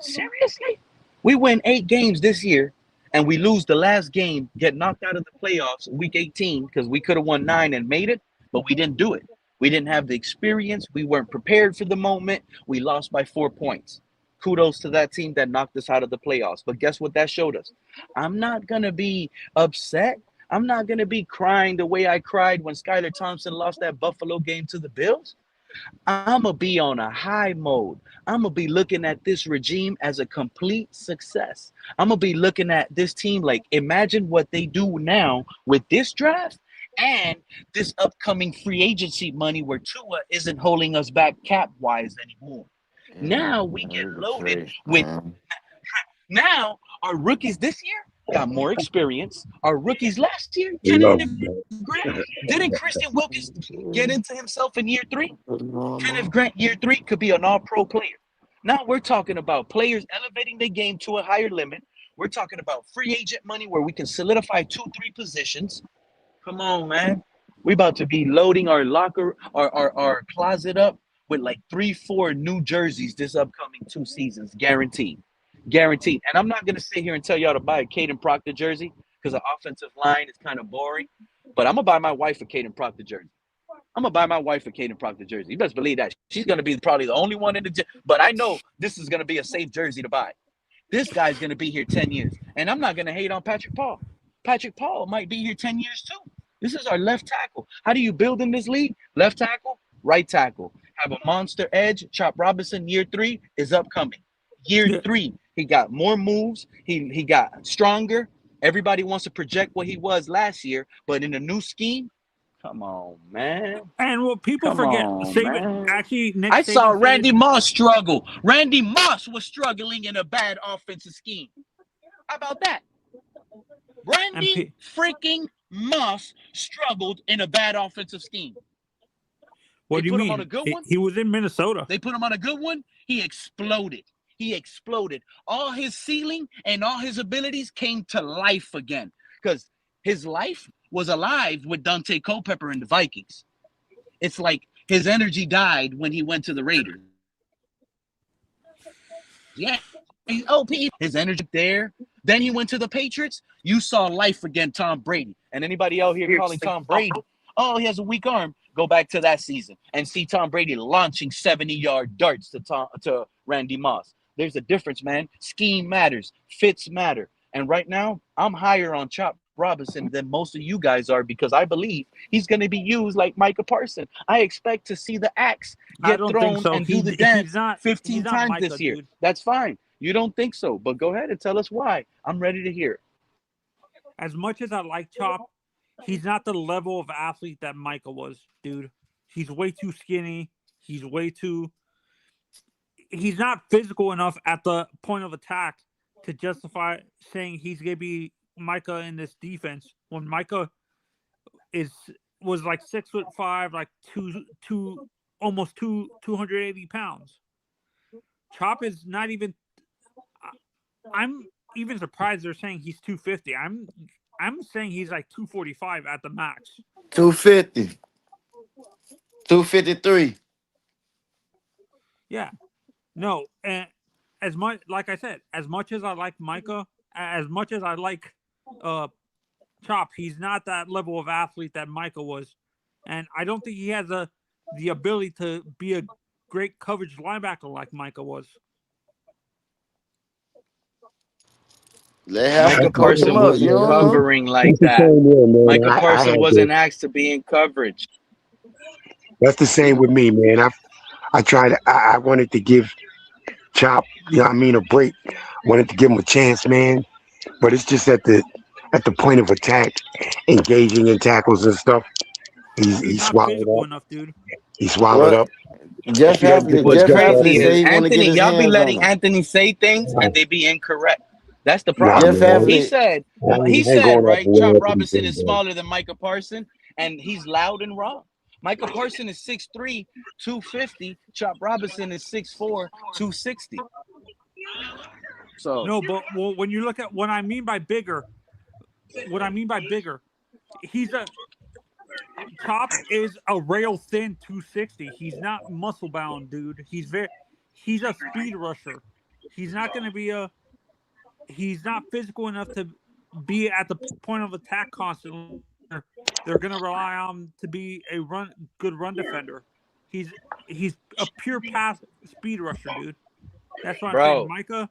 Seriously? We win 8 games this year, and we lose the last game, get knocked out of the playoffs week 18 because we could have won 9 and made it, but we didn't do it. We didn't have the experience. We weren't prepared for the moment. We lost by 4 points. Kudos to that team that knocked us out of the playoffs. But guess what that showed us? I'm not going to be upset. I'm not going to be crying the way I cried when Skylar Thompson lost that Buffalo game to the Bills. I'm going to be on a high mode. I'm going to be looking at this regime as a complete success. I'm going to be looking at this team like, imagine what they do now with this draft and this upcoming free agency money where Tua isn't holding us back cap-wise anymore. Now we get loaded with – now our rookies this year got more experience. Our rookies last year, didn't Christian Wilkins get into himself in year 3? Kenneth Grant, year 3, could be an all-pro player. Now we're talking about players elevating their game to a higher limit. We're talking about free agent money where we can solidify 2-3 positions. Come on, man. We about to be loading our locker, our closet up with like 3-4 new jerseys this upcoming 2 seasons, guaranteed. Guaranteed. And I'm not going to sit here and tell y'all to buy a Caden Proctor jersey because the offensive line is kind of boring. But I'm going to buy my wife a Caden Proctor jersey. I'm going to buy my wife a Caden Proctor jersey. You best believe that. She's going to be probably the only one in the – but I know this is going to be a safe jersey to buy. This guy's going to be here 10 years. And I'm not going to hate on Patrick Paul. Patrick Paul might be here 10 years too. This is our left tackle. How do you build in this league? Left tackle, right tackle. Have a monster edge. Chop Robinson, year 3 is upcoming. Year 3, he got more moves. He got stronger. Everybody wants to project what he was last year, but in a new scheme, come on, man. And what people forget, Nick I saw Saban Randy Moss struggle. Randy Moss was struggling in a bad offensive scheme. How about that? Randy freaking Moss struggled in a bad offensive scheme. What do you mean? Him on a good one? He was in Minnesota. They put him on a good one. He exploded. He exploded. All his ceiling and all his abilities came to life again because his life was alive with Dante Culpepper and the Vikings. It's like his energy died when he went to the Raiders. Yeah. His energy there. Then he went to the Patriots. You saw life again, Tom Brady. And anybody out here calling Tom Brady, oh, he has a weak arm. Go back to that season and see Tom Brady launching 70-yard darts to Randy Moss. There's a difference, man. Scheme matters. Fits matter. And right now, I'm higher on Chop Robinson than most of you guys are because I believe he's going to be used like Micah Parsons. I expect to see the axe get thrown and do the dance 15 times Micah, this year. Dude. That's fine. You don't think so, but go ahead and tell us why. I'm ready to hear it. As much as I like Chop, he's not the level of athlete that Micah was, dude. He's way too skinny. He's not physical enough at the point of attack to justify saying he's going to be Micah in this defense when Micah was like 6'5", like almost 280 pounds. Chop is not even. I'm even surprised they're saying he's 250. I'm saying he's like 245 at the max. 250. 253. Yeah. No, and as much like I said, as much as I like Micah, as much as I like Chop, he's not that level of athlete that Micah was. And I don't think he has the ability to be a great coverage linebacker like Micah was. Micah Parsons wasn't covering like that. Micah Parsons wasn't asked to be in coverage. That's the same with me, man. I wanted to give Chop, a break. Wanted to give him a chance, man. but it's just at the point of attack, engaging in tackles and stuff. He's He's not swallowed physical up. enough, dude. He swallowed What? up. Jeff He doesn't get Halfley. those What's Jeff guts off Halfley crazy of is say he him. want to get Anthony. his Y'all be hands on letting him. Anthony say things and they be incorrect. That's the Nah, problem. Jeff man. He Halfley. said he I ain't said going off the right. way Chop Anthony Robinson said, is man. smaller than Micah Parson, and he's loud and wrong. Micah Parson is 6'3", 250. Chop Robinson is 6'4", 260. So No, but when you look at what I mean by bigger, he's a Chop is a rail thin 260. He's not muscle bound, dude. He's a speed rusher. He's not going to be a he's not physical enough to be at the point of attack constantly. They're going to rely on him to be a good run defender. He's he's a pure pass speed rusher, dude. That's what I'm saying. bro, Micah,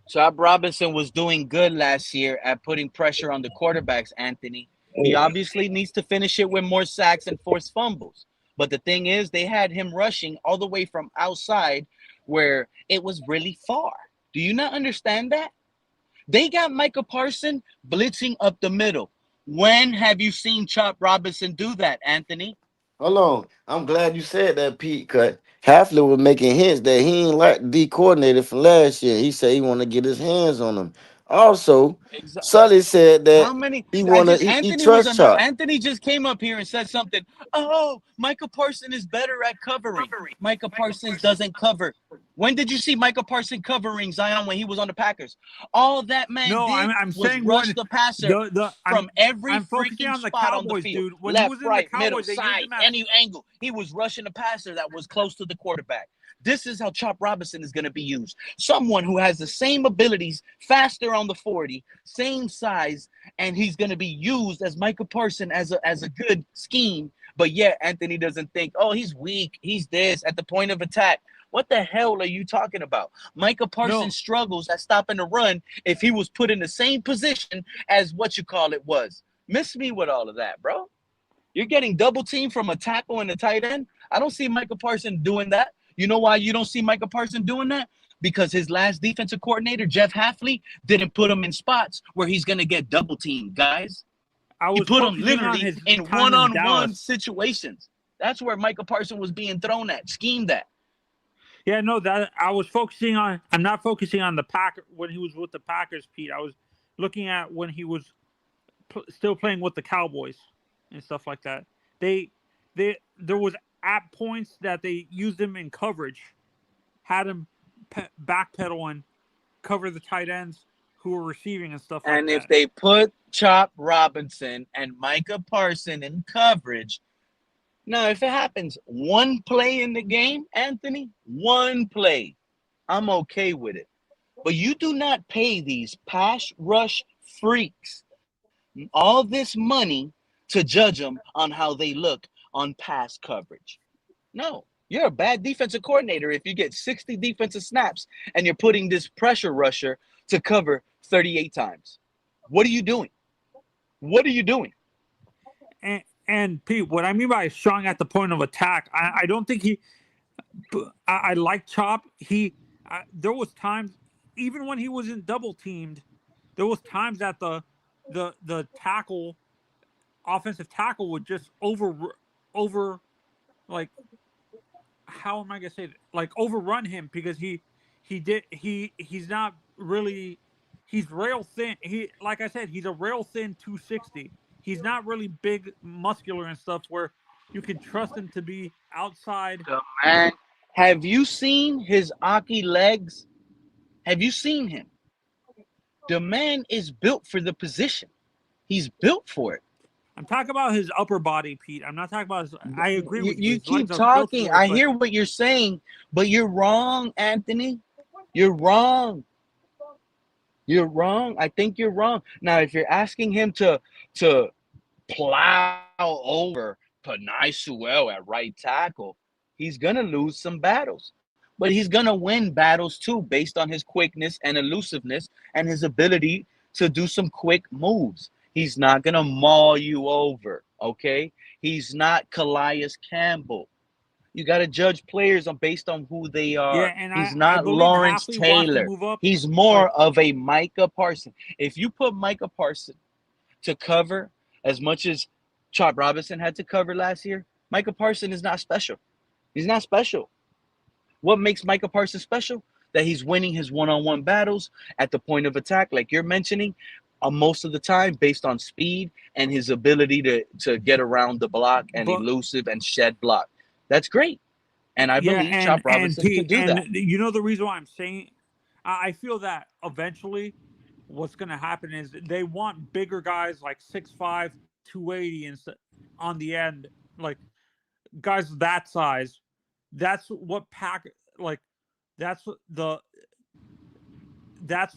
Chop Robinson was doing good last year at putting pressure on the quarterbacks, Anthony. He obviously needs to finish it with more sacks and forced fumbles. But the thing is, they had him rushing all the way from outside where it was really far. Do you not understand that? They got Micah Parson blitzing up the middle. When have you seen Chop Robinson do that, Anthony? Hold on. I'm glad you said that, Pete. Cause Halfley was making hints that he ain't like D coordinator from last year. He said he want to get his hands on him. Also, Exactly. Sully said How that many? he I wanna just he Anthony was trust under. Chop. Anthony just came up here and said something. Oh, Micah Parsons is better at covering. Micah Parsons doesn't cover. When did you see Micah Parsons covering Zion when he was on the Packers? All that man no, did I'm was saying rush when the passer the from every I'm focusing freaking on the spot on the Cowboys, field. dude. When he Left, was in the right, middle, Cowboys, they used side, him as any angle. He was rushing the passer that was close to the quarterback. This is how Chop Robinson is going to be used. Someone who has the same abilities, faster on the 40, same size, and he's going to be used as Micah Parson as a good scheme. But yet Anthony doesn't think, oh, he's weak. He's this at the point of attack. What the hell are you talking about? Micah Parsons no. struggles at stopping the run if he was put in the same position as what you call it was. Miss me with all of that, bro. You're getting double teamed from a tackle and a tight end. I don't see Micah Parsons doing that. You know why you don't see Micah Parsons doing that? Because his last defensive coordinator, Jeff Halfley, didn't put him in spots where he's going to get double teamed, guys. I He was put him focusing on literally his in time in one-on-one Dallas. situations. That's where Micah Parsons was being thrown at, schemed at. Yeah, no, that I was focusing on. I'm not focusing on the Packer when he was with the Packers, Pete. I was looking at when he was still playing with the Cowboys and stuff like that. There was at points that they used him in coverage, had him backpedal and cover the tight ends who were receiving and stuff like And if that. they put Chop Robinson and Micah Parsons in coverage, now if it happens one play in the game, Anthony, one play, I'm okay with it. But you do not pay these pass rush freaks all this money to judge them on how they look on pass coverage. No, you're a bad defensive coordinator if you get 60 defensive snaps and you're putting this pressure rusher to cover 38 times. What are you doing? What are you doing? And Pete, what I mean by strong at the point of attack, I don't think he. I like Chop. There was times, even when he wasn't double teamed, there was times that the tackle, offensive tackle, would just over like, how am I gonna say that? Like, overrun him because he's not really, he's rail thin. He, like I said, he's a rail thin 260. He's not really big, muscular and stuff where you can trust him to be outside. The man, have you seen his Aki legs? Have you seen him? The man is built for the position. He's built for it. I'm talking about his upper body, Pete. I'm not talking about his. I agree with you. You His legs keep are built talking. for it, I but hear what you're saying, but you're wrong, Anthony. You're wrong. You're wrong. I think you're wrong. Now, if you're asking him to plow over Panay Sewell at right tackle, he's gonna lose some battles. But he's gonna win battles too, based on his quickness and elusiveness and his ability to do some quick moves. He's not gonna maul you over, okay? He's not Calais Campbell. You got to judge players on based on who they Yeah, are. and He's I not believe Lawrence Halfley wants to Taylor. move up. He's Like, more of a Micah Parsons. If you put Micah Parsons to cover as much as Chop Robinson had to cover last year, Micah Parsons is not special. He's not special. What makes Micah Parsons special? That he's winning his one-on-one battles at the point of attack, like you're mentioning, most of the time based on speed and his ability to get around the block and but elusive and shed block. That's great. And I yeah, believe Chop Robinson could do and that. you know the reason why I'm saying, I feel that eventually, what's going to happen is they want bigger guys like 6'5", 280 and on the end, like guys that size. That's what like that's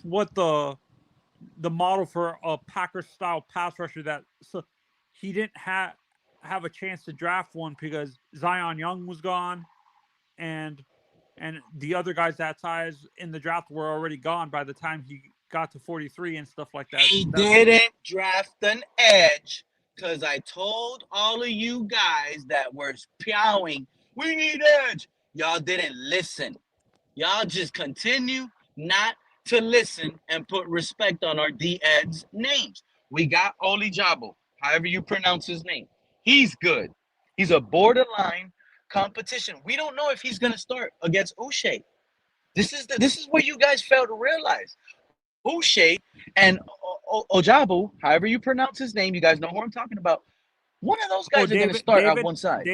what the model for a Packers style pass rusher that he didn't have a chance to draft one because Zion Young was gone, and the other guys that size in the draft were already gone by the time he got to 43 and stuff like that. He didn't draft an edge because I told all of you guys that were spewing, we need edge. Y'all didn't listen. Y'all just continue not to listen and put respect on our D-Ed's names. We got Oli Jabo, however you pronounce his name. He's good. He's a borderline competition. We don't know if he's going to start against Uche. This is what you guys fail to realize. Uche and Ojabu, however you pronounce his name, you guys know who I'm talking about. One of those guys are going to start on one side.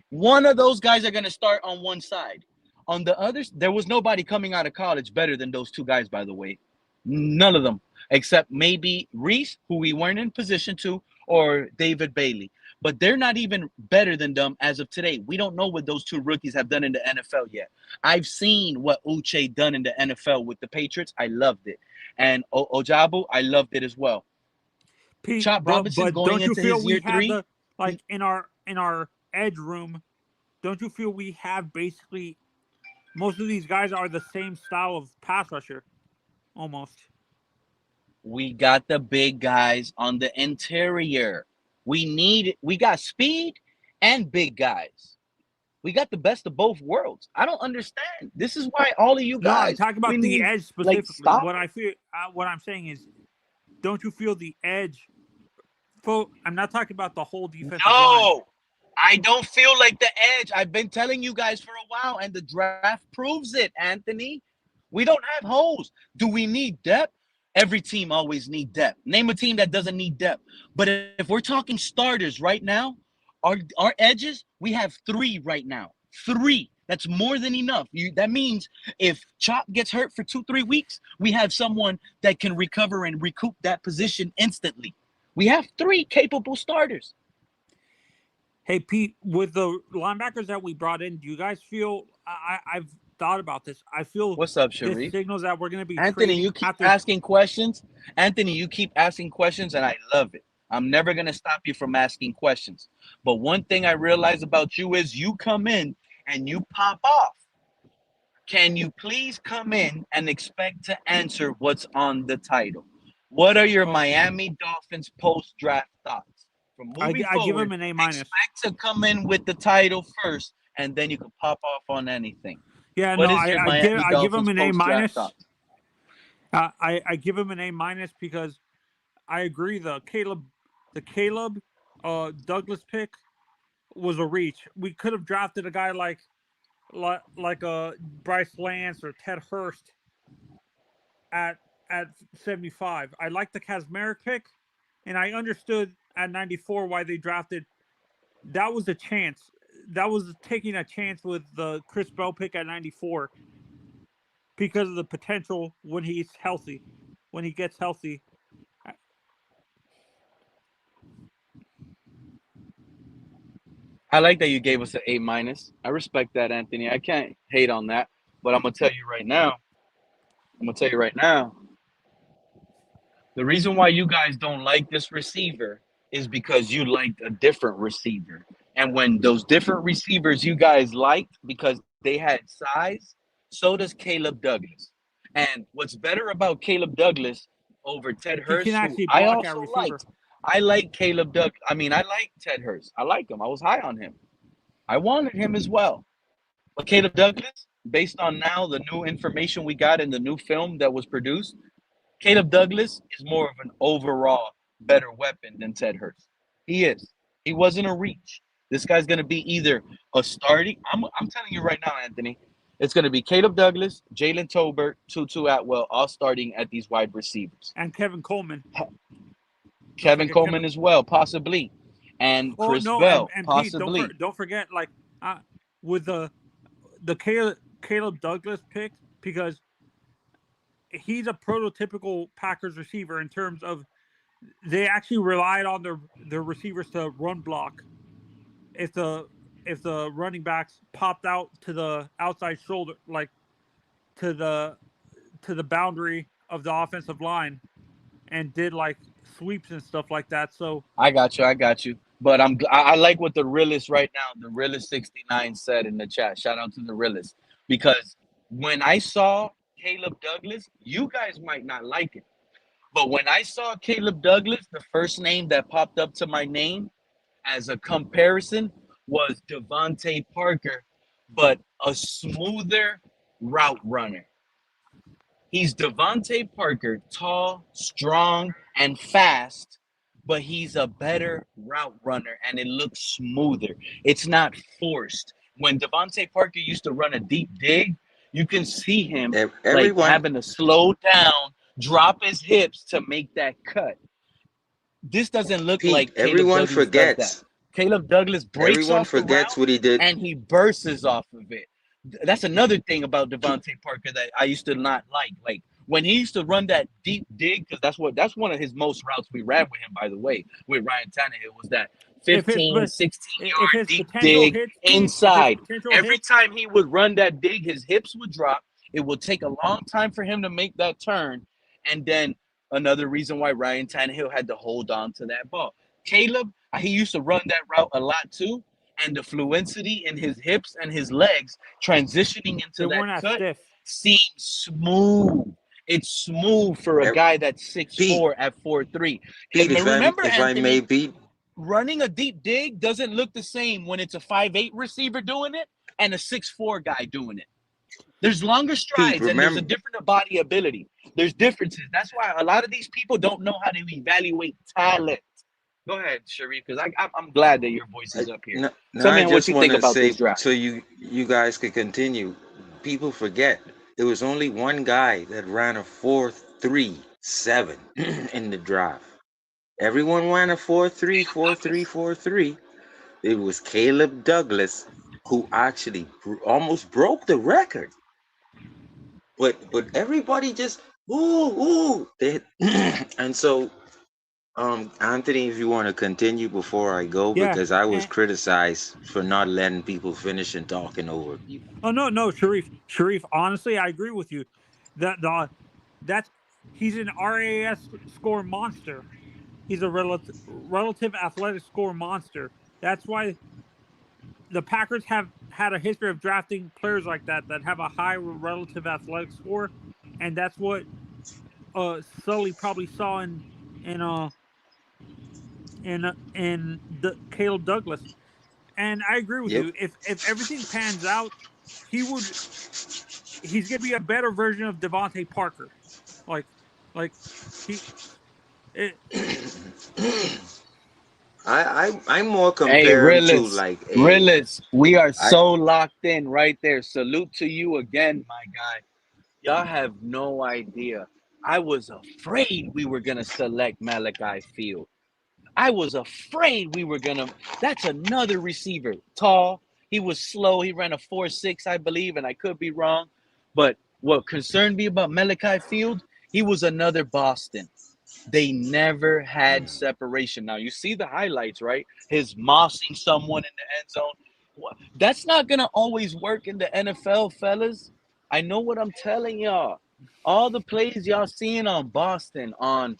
One of those guys are going to start on one side. On the others, there was nobody coming out of college better than those two guys, by the way. None of them, except maybe Reese, who we weren't in position to, or David Bailey. But they're not even better than them as of today. We don't know what those two rookies have done in the NFL yet. I've seen what Uche done in the NFL with the Patriots. I loved it. And Ojabu, I loved it as well. Pete, Chop Robinson but going don't you into feel his we year have 3. like in our edge room? Don't you feel we have basically most of these guys are the same style of pass rusher, almost? We got the big guys on the interior. We got speed and big guys. We got the best of both worlds. I don't understand. This is why all of you No, I'm guys, talking we about the need, edge like, specifically. stop. What I feel, what I'm saying is, don't you feel the edge? I'm not talking about the whole defensive line. No, I don't feel like the edge. I've been telling you guys for a while, and the draft proves it, Anthony. We don't have holes. Do we need depth? Every team always need depth. Name a team that doesn't need depth. But if we're talking starters right now, our edges, we have 3 right now. 3. That's more than enough. That means if Chop gets hurt for 2-3 weeks, we have someone that can recover and recoup that position instantly. We have 3 capable starters. Hey, Pete, with the linebackers that we brought in, do you guys feel? I've thought about this. I feel What's up, this Sharif? signals that we're going to be Anthony, trading you keep after. asking questions. Anthony, you keep asking questions, and I love it. I'm never going to stop you from asking questions. But one thing I realize about you is you come in and you pop off. Can you please come in and expect to answer what's on the title? What are your Miami Dolphins post-draft thoughts? From moving I give forward, him an A-. expect to come in with the title first, and then you can pop off on anything. Yeah, What no, is your I Miami give him Dolphins an post-draft A-. thoughts? I give him an A- because I agree the Caleb Douglas pick was a reach. We could have drafted a guy like Bryce Lance or Ted Hurst at 75. I like the Kazmarek pick, and I understood at 94 why they drafted. That was a chance. That was taking a chance with the Chris Bell pick at 94 because of the potential when he's healthy, when he gets healthy. I like that you gave us an A-. I respect that, Anthony. I can't hate on that. But I'm gonna tell you right now. The reason why you guys don't like this receiver is because you liked a different receiver. And when those different receivers you guys liked because they had size, so does Caleb Douglas. And what's better about Caleb Douglas over Ted He can Hurst, who actually I block our also receiver. liked. I like Caleb Doug. I mean, I like Ted Hurst. I like him. I was high on him. I wanted him as well. But Caleb Douglas, based on now the new information we got in the new film that was produced, Caleb Douglas is more of an overall better weapon than Ted Hurst. He is. He wasn't a reach. This guy's going to be either a starting. I'm telling you right now, Anthony. It's going to be Caleb Douglas, Jalen Tolbert, Tutu Atwell, all starting at these wide receivers. And Kevin Coleman. Kevin Coleman as well, possibly. And Oh Chris no, Bell, and Pete, possibly. don't forget, like with the Caleb Douglas pick, because he's a prototypical Packers receiver in terms of they actually relied on their receivers to run block. If the running backs popped out to the outside shoulder, like to the boundary of the offensive line, and did like sweeps and stuff like that. So I got you. But I like what the realist right now, the realist 69 said in the chat. Shout out to the realist. Because when I saw Caleb Douglas, you guys might not like it. But when I saw Caleb Douglas, the first name that popped up to my name as a comparison was Devontae Parker, but a smoother route runner. He's Devontae Parker, tall, strong, and fast, but he's a better route runner, and it looks smoother. It's not forced. When Devontae Parker used to run a deep dig, you can see him like Everyone, having to slow down, drop his hips to make that cut. This doesn't look Pete, like Caleb Douglas does that. Caleb Douglas breaks everyone off the forgets route what he did. and he bursts off of it. That's another thing about Devontae Parker that I used to not like. Like when he used to run that deep dig, because that's one of his most routes we ran with him, by the way, with Ryan Tannehill, was that 15, 16-yard deep dig inside. Every time he would run that dig, his hips would drop. It would take a long time for him to make that turn. And then another reason why Ryan Tannehill had to hold on to that ball. Caleb, he used to run that route a lot too. And the fluency in his hips and his legs transitioning into that cut seems smooth. It's smooth for a guy that's 6'4" at 4'3". Pete, Remember, if I may, Pete, running a deep dig doesn't look the same when it's a 5'8" receiver doing it and a 6'4" guy doing it. There's longer strides and there's a different body ability. There's differences. That's why a lot of these people don't know how to evaluate talent. Go ahead, Sharif, because I'm glad that your voice is up here. Tell me what you think about this draft. So you guys could continue. People forget there was only one guy that ran a 4.37 in the draft. Everyone ran a 4.3, 4.3, 4.3. It was Caleb Douglas who actually almost broke the record. But everybody just and so Anthony, if you want to continue before I go, because I was criticized for not letting people finish and talking over people. Oh no, Sharif. Honestly, I agree with you. He's an RAS score monster. He's a relative athletic score monster. That's why the Packers have had a history of drafting players like that have a high relative athletic score, and that's what Sully probably saw in the Caleb Douglas. And I agree with you. If everything pans out, he's gonna be a better version of Devontae Parker. I'm more comparing to like Realist. We are so locked in right there. Salute to you again, my guy. Y'all have no idea. I was afraid we were gonna select Malachi Field. I was afraid we were gonna. That's another receiver, tall. He was slow. He ran a 4.6, I believe, and I could be wrong. But what concerned me about Malachi Field, he was another Boston. They never had separation. Now you see the highlights, right? His mossing someone in the end zone. That's not gonna always work in the NFL, fellas. I know what I'm telling y'all. All the plays y'all seeing on Boston, on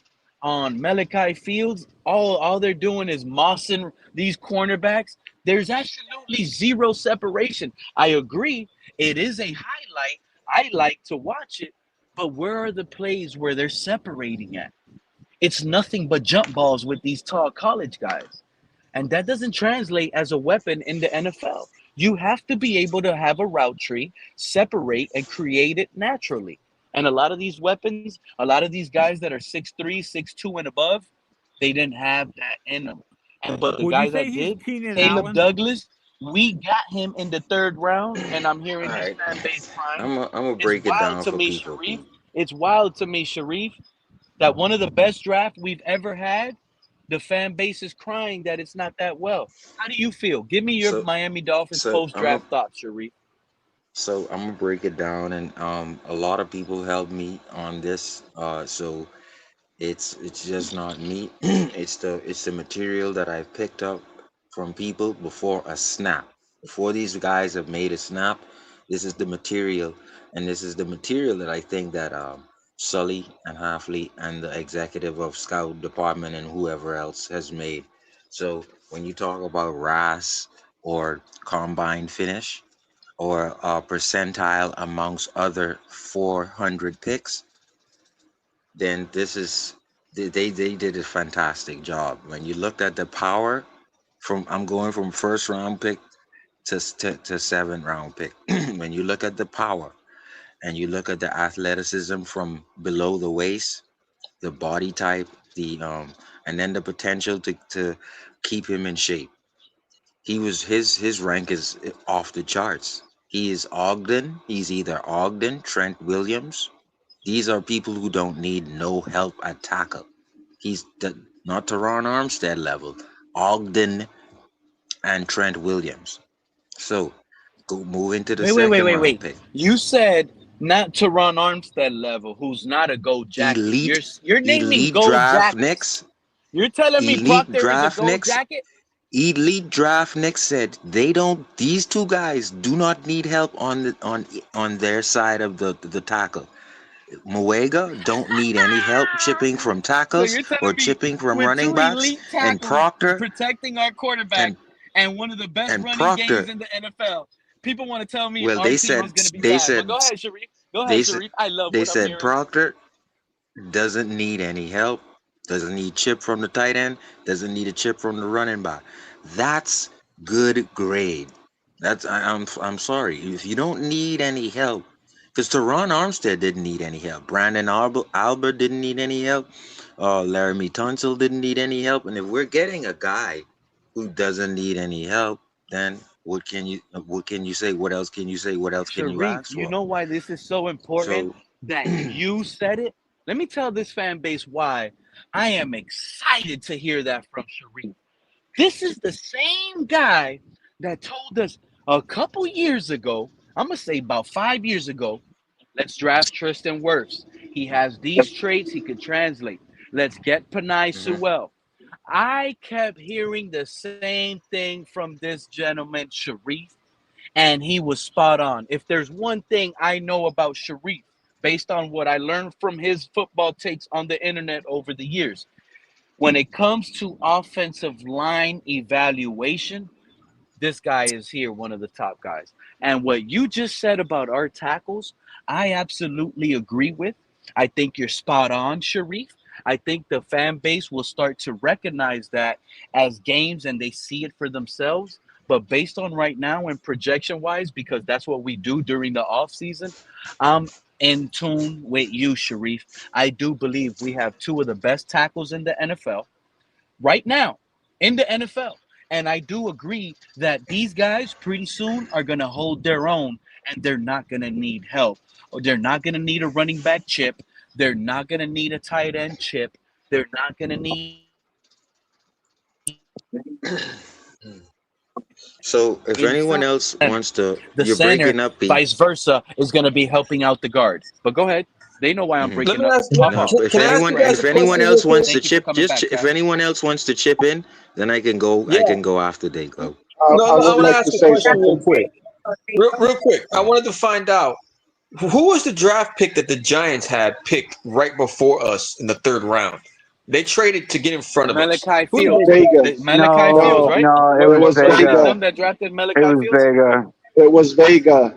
Malachi Fields, all they're doing is mossing these cornerbacks. There's absolutely zero separation. I agree. It is a highlight. I like to watch it, but where are the plays where they're separating at? It's nothing but jump balls with these tall college guys. And that doesn't translate as a weapon in the NFL. You have to be able to have a route tree, separate, and create it naturally. And a lot of these weapons, a lot of these guys that are 6'3", 6'2", and above, they didn't have that in them. But the Would you guy say that he's did, Keenan Caleb Allen? Douglas, we got him in the third round, and I'm All hearing his right, fan base crying. I'm gonna It's break it wild down to for me, people, Sharif. Pete. It's wild to me, Sharif, that one of the best drafts we've ever had, the fan base is crying that it's not that well. How do you feel? Give me your So Miami Dolphins so post I'm a draft thoughts, Sharif. I'm gonna break it down, and a lot of people helped me on this. So it's just not me. It's the material that I've picked up from people before a snap. Before these guys have made a snap, this is the material, and this is the material that I think that Sully and Halfley and the executive of Scout Department and whoever else has made. So when you talk about RAS or combine finish or percentile amongst other 400 picks, then this is they did a fantastic job. When you looked at the power from I'm going from first round pick to seventh round pick. When you look at the power and you look at the athleticism from below the waist, the body type, the and then the potential to keep him in shape. His rank is off the charts. He is Ogden. He's either Ogden, Trent Williams. These are people who don't need no help at tackle. He's not Teron Armstead level. Ogden and Trent Williams. So go move into the second round Wait. pick. You said not to Ron Armstead level, who's not a gold jacket. Elite, You're naming elite gold draft jackets. Nicks, You're telling me elite Proctor is a draft gold Nicks, jacket? elite draft Nicks said they don't. These two guys do not need help on their side of the tackle. Muega don't need any help chipping from So tackles you're or telling me chipping from with running two backs. elite And tackles Proctor protecting our quarterback and and one of the best and running games Proctor. in the NFL, people want to tell me Well, our team is going to be they bad. But said go ahead, Sharif. Go ahead, they said Sharif. I love they what I'm said hearing. Proctor doesn't need any help, doesn't need chip from the tight end, doesn't need a chip from the running back. That's good grade. I'm sorry if you don't need any help, because Teron Armstead didn't need any help. Brandon Albert didn't need any help. Laramie Tunsil didn't need any help. And if we're getting a guy who doesn't need any help, then what can you say? What else can you say? What else can you Sharif, ask you for? know why this is so important So that you said it? Let me tell this fan base why I am excited to hear that from Sharif. This is the same guy that told us a couple years ago, I'm going to say about 5 years ago, let's draft Tristan Wirfs. He has these traits he could translate. Let's get Panay mhm. Sewell. I kept hearing the same thing from this gentleman, Sharif, and he was spot on. If there's one thing I know about Sharif, based on what I learned from his football takes on the internet over the years, when it comes to offensive line evaluation, this guy is here, one of the top guys. And what you just said about our tackles, I absolutely agree with. I think you're spot on, Sharif. I think the fan base will start to recognize that as games and they see it for themselves. But based on right now and projection wise, because that's what we do during the off season, I'm in tune with you, Sharif. I do believe we have two of the best tackles in the NFL right now in the NFL. And I do agree that these guys pretty soon are going to hold their own and they're not going to need help. Or they're not going to need a running back chip. They're not going to need a tight end chip. They're not going to need So if anyone inside else center. wants to, The you're center, breaking up, Pete. vice versa, is going to be helping out the guard. But go ahead. They know why I'm Hmm. Let breaking me up. ask. Pop No, off. if Can I ask anyone you guys if a anyone question real else quick? wants to Thank you for chip, coming back, if Cap. anyone else wants to chip in, then I can go. I Yeah. can go after they go. No, I I would want to like ask to a say question real something. quick. Real quick. I wanted to find out who was the draft pick that the Giants had picked right before us in the third round. They traded to get in front of us. Malachi Who did Fields. they draft? Vega. Malachi Fields, No, No, right? no, it it was was Wasn't it Vega. Vega. them that drafted It Malachi was Fields? Vega. It was Vega.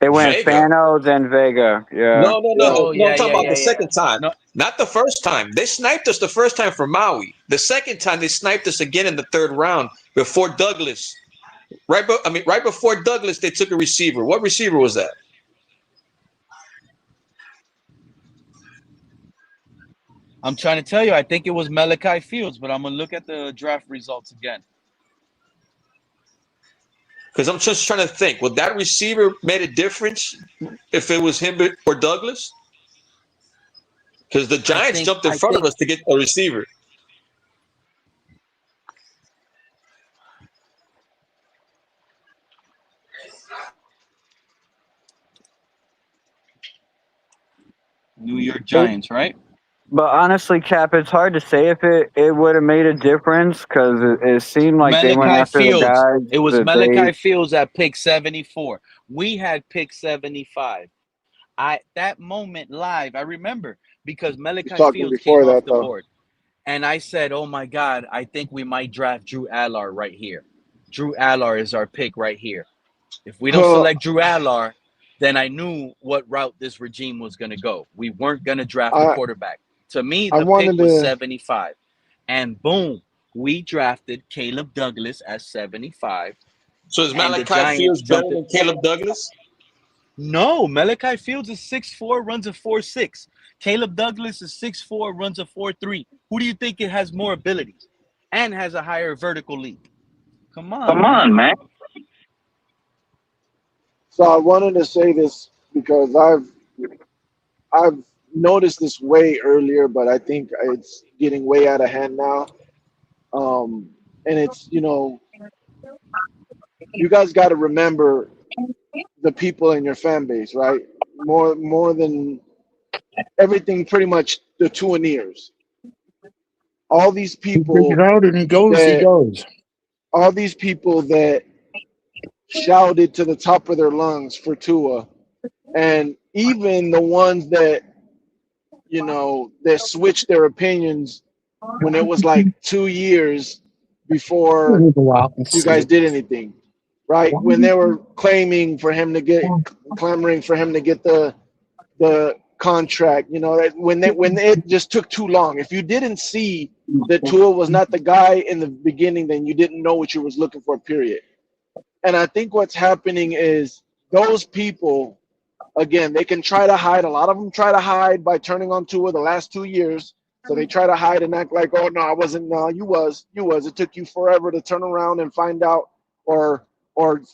It went Vega. Fano, then Vega. Yeah. Yeah. Oh, No. I'm yeah, talking yeah, about yeah, the yeah. second time, No, not the first time. They sniped us the first time from Maui. The second time they sniped us again in the third round before Douglas. right before Douglas, they took a receiver. What receiver was that? I'm trying to tell you, I think it was Malachi Fields, but I'm gonna look at the draft results again. Because I'm just trying to think. Would that receiver made a difference if it was him or Douglas? Because the Giants jumped in I front of think us to get a receiver. New York Giants, right? But honestly, Cap, it's hard to say if it would have made a difference because it seemed like they went Malachi after the Fields. guys It was that they. Malachi Fields at pick 74. We had pick 75. That moment live, I remember because He's Malachi talking Fields came before off that the though. board. And I said, oh my God, I think we might draft Drew Allard right here. Drew Allard is our pick right here. If we don't select Drew Allard, then I knew what route this regime was going to go. We weren't going to draft a I quarterback. To me, I the pick wanted was to 75. And boom, we drafted Caleb Douglas at 75. So is And the Malachi Giants Fields better jumped it. than Caleb Douglas? No, Malachi Fields is 6'4", runs a 4.6. Caleb Douglas is 6'4", runs a 4.3. Who do you think it has more abilities and has a higher vertical leap? Come Come on, on, man. man. so I wanted to say this because I've noticed this way earlier, but I think it's getting way out of hand now. And it's you guys got to remember the people in your fan base, right? More than everything, pretty much the Tuaneers. All these He figures people out and he goes, he that goes. all these people that shouted to the top of their lungs for Tua, and even the ones that that switched their opinions when it was like 2 years before We'll go out and you see guys it. did anything, right? Why When do they were clamoring for him to get the contract, when it just took too long. If you didn't see that Tua was not the guy in the beginning, then you didn't know what you was looking for, period. And I think what's happening is those people, again, they can try to hide. A lot of them try to hide by turning on Tua the last 2 years. So they try to hide and act like, oh no, I wasn't. No, you was. It took you forever to turn around and find out or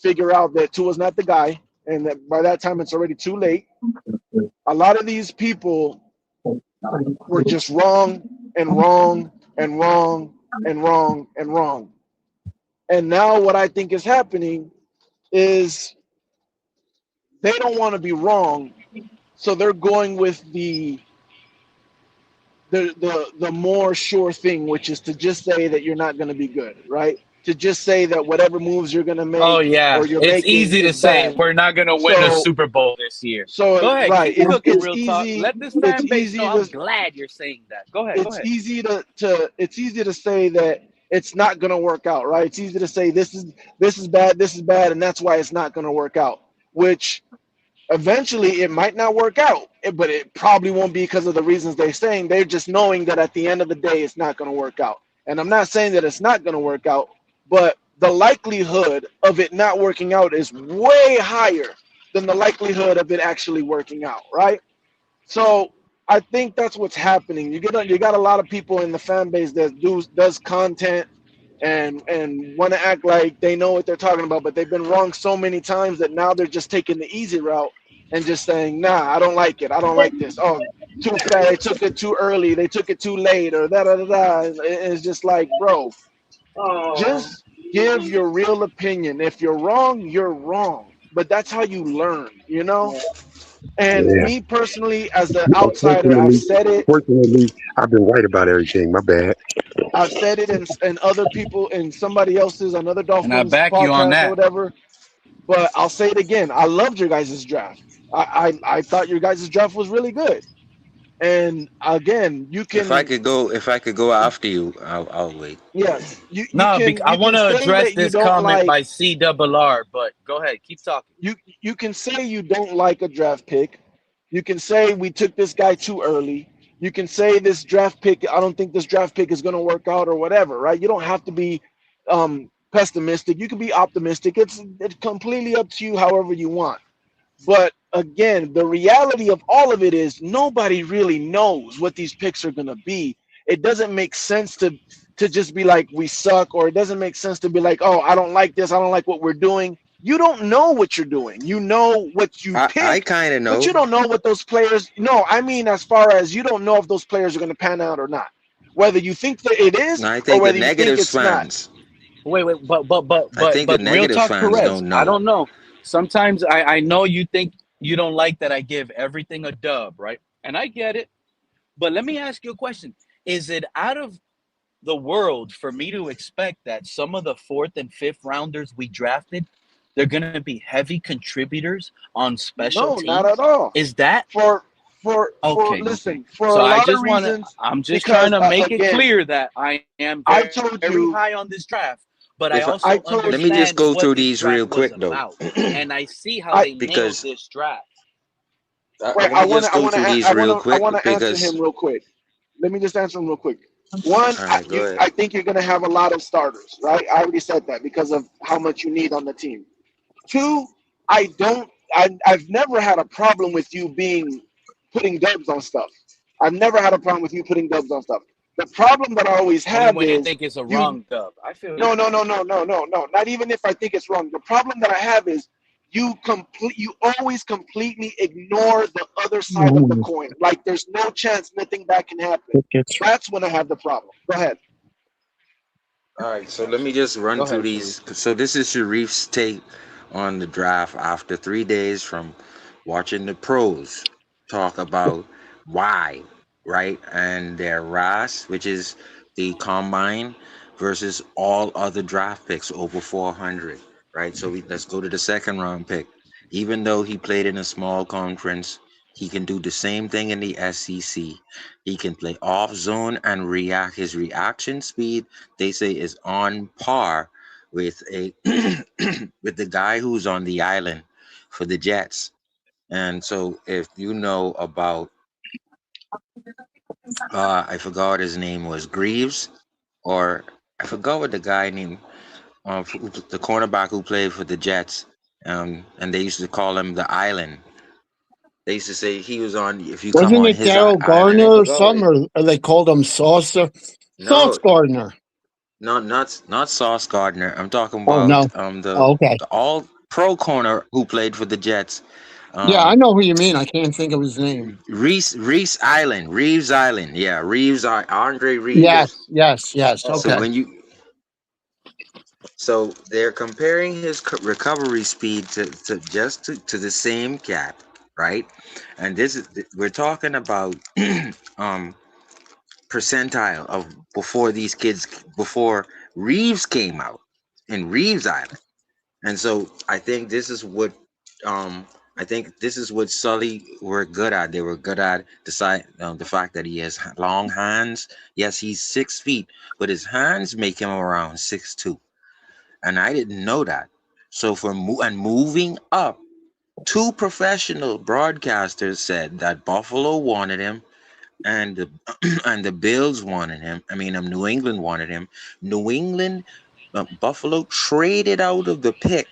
figure out that Tua's not the guy, and that by that time it's already too late. A lot of these people were just wrong and wrong and wrong and wrong and wrong. And now what I think is happening is they don't want to be wrong, so they're going with the more sure thing, which is to just say that you're not going to be good, right? To just say that whatever moves you're going to Oh, make yeah. or you're It's making easy to is say bad. we're not going to win a So Super Bowl this year. so Go ahead. right, Keep cooking, it's real talk. easy. Let this It's fan base know easy I'm to glad you're saying that. Go ahead. Go it's ahead. easy it's easy to say that it's not going to work out, right? It's easy to say this is bad, and that's why it's not going to work out. Which eventually it might not work out, but it probably won't be because of the reasons they're saying. They're just knowing that at the end of the day it's not going to work out. And I'm not saying that it's not going to work out, but the likelihood of it not working out is way higher than the likelihood of it actually working out, right? So I think that's what's happening. You got a lot of people in the fan base that does content and want to act like they know what they're talking about, but they've been wrong so many times that now they're just taking the easy route and just saying, nah, I don't like it. I don't like this. Oh, too fast. They took it too early. They took it too late, or da da da da. It's just like, bro, just give your real opinion. If you're wrong, you're wrong. But that's how you learn, you know? And Yeah. me personally, as the outsider, I've Unfortunately, said it. fortunately, I've been right about everything. My bad. I've said it in other people, in somebody else's, another And I Dolphins back you on podcast or that. whatever. But I'll say it again. I loved your guys' draft. I thought your guys' draft was really good. And again, If I could go after you, I'll wait. yes, you No, can I you want can to say address that you this don't comment like by CRR, but go ahead. Keep talking. you can say you don't like a draft pick. You can say we took this guy too early. You can say this draft pick. I don't think this draft pick is going to work out or whatever, right? You don't have to be pessimistic. You can be optimistic. It's completely up to you, however you want. But again, the reality of all of it is nobody really knows what these picks are gonna be. It doesn't make sense to just be like we suck, or it doesn't make sense to be like, oh, I don't like this, I don't like what we're doing. You don't know what you're doing. You know what you I pick, kind of but know. you don't know what those players. No, I mean as far as you don't know if those players are gonna pan out or not. Whether you think that it is I or think the whether you think negatives it's not. fans. Wait, I think the but real negative talk, fans Perez. don't I know. don't know. Sometimes I know you think you don't like that I give everything a dub, right? And I get it. But let me ask you a question. Is it out of the world for me to expect that some of the fourth and fifth rounders we drafted, they're going to be heavy contributors on special No, not at teams? all. Is that For for okay? Okay. listen, for So a I lot of just want to, reasons, I'm just trying because to make it again, clear that I am I very high told on this you, draft, but I also If I understand told Let me what just this go through draft these was real quick about, though. and I see how they I nailed Because this draft. I wait. want to just go through these real I quick want to answer because him real quick. Let me just answer him real quick. One, all right, go ahead. I think you're gonna have a lot of starters, right? I already said that because of how much you need on the team. Two, I don't. I've never had a problem with you being putting dubs on stuff. I've never had a problem with you putting dubs on stuff. The problem that I always Only have when you is think it's a you. wrong dub. I feel No, you. no, no, no, no, no, no. Not even if I think it's wrong. The problem that I have is you always completely ignore the other side of the Ooh, coin. Like there's no chance nothing bad can happen. it gets That's when I have the problem. Go ahead. All right, so let me just Go run through ahead, Sharif. these. So this is Sharif's take on the draft after 3 days from watching the pros talk about why, right? And their RAS, which is the combine versus all other draft picks over 400, right? So let's go to the second round pick. Even though he played in a small conference, he can do the same thing in the SEC. He can play off zone and react. His reaction speed, they say, is on par with a with the guy who's on the island for the Jets. And so, if you know about, I forgot what his name was, Greaves, or I forgot what the guy named, the cornerback who played for the Jets, and they used to call him the Island. They used to say he was on. If you come wasn't on it his Daryl island, I Gardner or forgot what it. something, or they called him Saucer? Sauce No, Gardner. not Sauce Gardner. I'm talking Oh about no. Oh, okay. the all pro corner who played for the Jets. Yeah, I Um, know who you mean. I can't think of his name. Reese Island, Reeves Island. Yeah, Andre Yes, Reeves. yes, yes. So Okay. when you so they're comparing his recovery speed to the same cat, right? And this is we're talking about um percentile of before Reeves came out in Reeves Island. And so um I think this is what Sully were good at. They were good at the fact that he has long hands. Yes, he's 6 feet, but his hands make him around 6'2". And I didn't know that. So moving up, two professional broadcasters said that Buffalo wanted him and the and the Bills wanted him. I mean, New England wanted him. New England, Buffalo traded out of the pick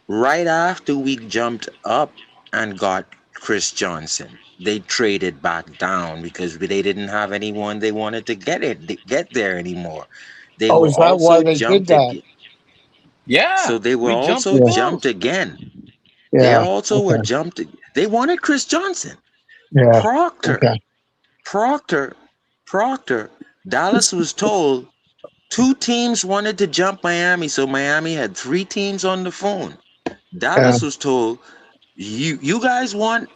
right after we jumped up and got Chris Johnson. They traded back down because they didn't have anyone they wanted to get there anymore. They Oh, were is that why also they did jumped that? again. Yeah, So they were we jumped also the Yeah, jumped Bills. again. They yeah. also were Okay. jumped. They wanted Chris Johnson. Yeah. Proctor, Okay. Proctor, Proctor. Dallas was told two teams wanted to jump Miami, so Miami had three teams on the phone. Yeah. Dallas was told, you guys want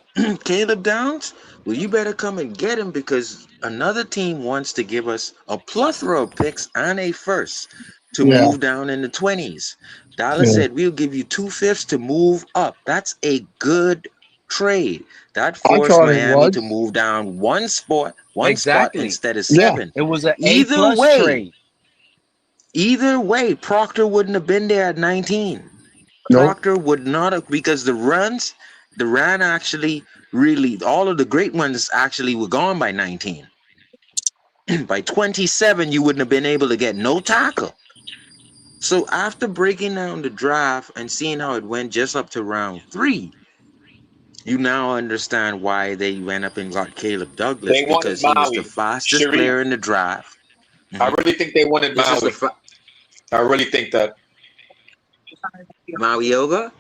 Caleb Downs? Well, you better come and get him because another team wants to give us a plethora of picks and a first to Yeah. move down in the 20s. Dallas Yeah. said, we'll give you 2/5 to move up. That's a good trade. That I forced thought it Miami was. to move down one spot Exactly. instead of Yeah. seven. It was an A Either plus way, trade. either way, Proctor wouldn't have been there at 19. Nope. Proctor would not have because the run actually really all of the great ones actually were gone by 19. By 27, you wouldn't have been able to get no tackle. So after breaking down the draft and seeing how it went just up to round 3, you now understand why they went up and got Caleb Douglas, They wanted because he was the Maui. fastest Sharif. player in the draft. I Mhm. really think they wanted This was the Maui. I really think that. Maui Yoga.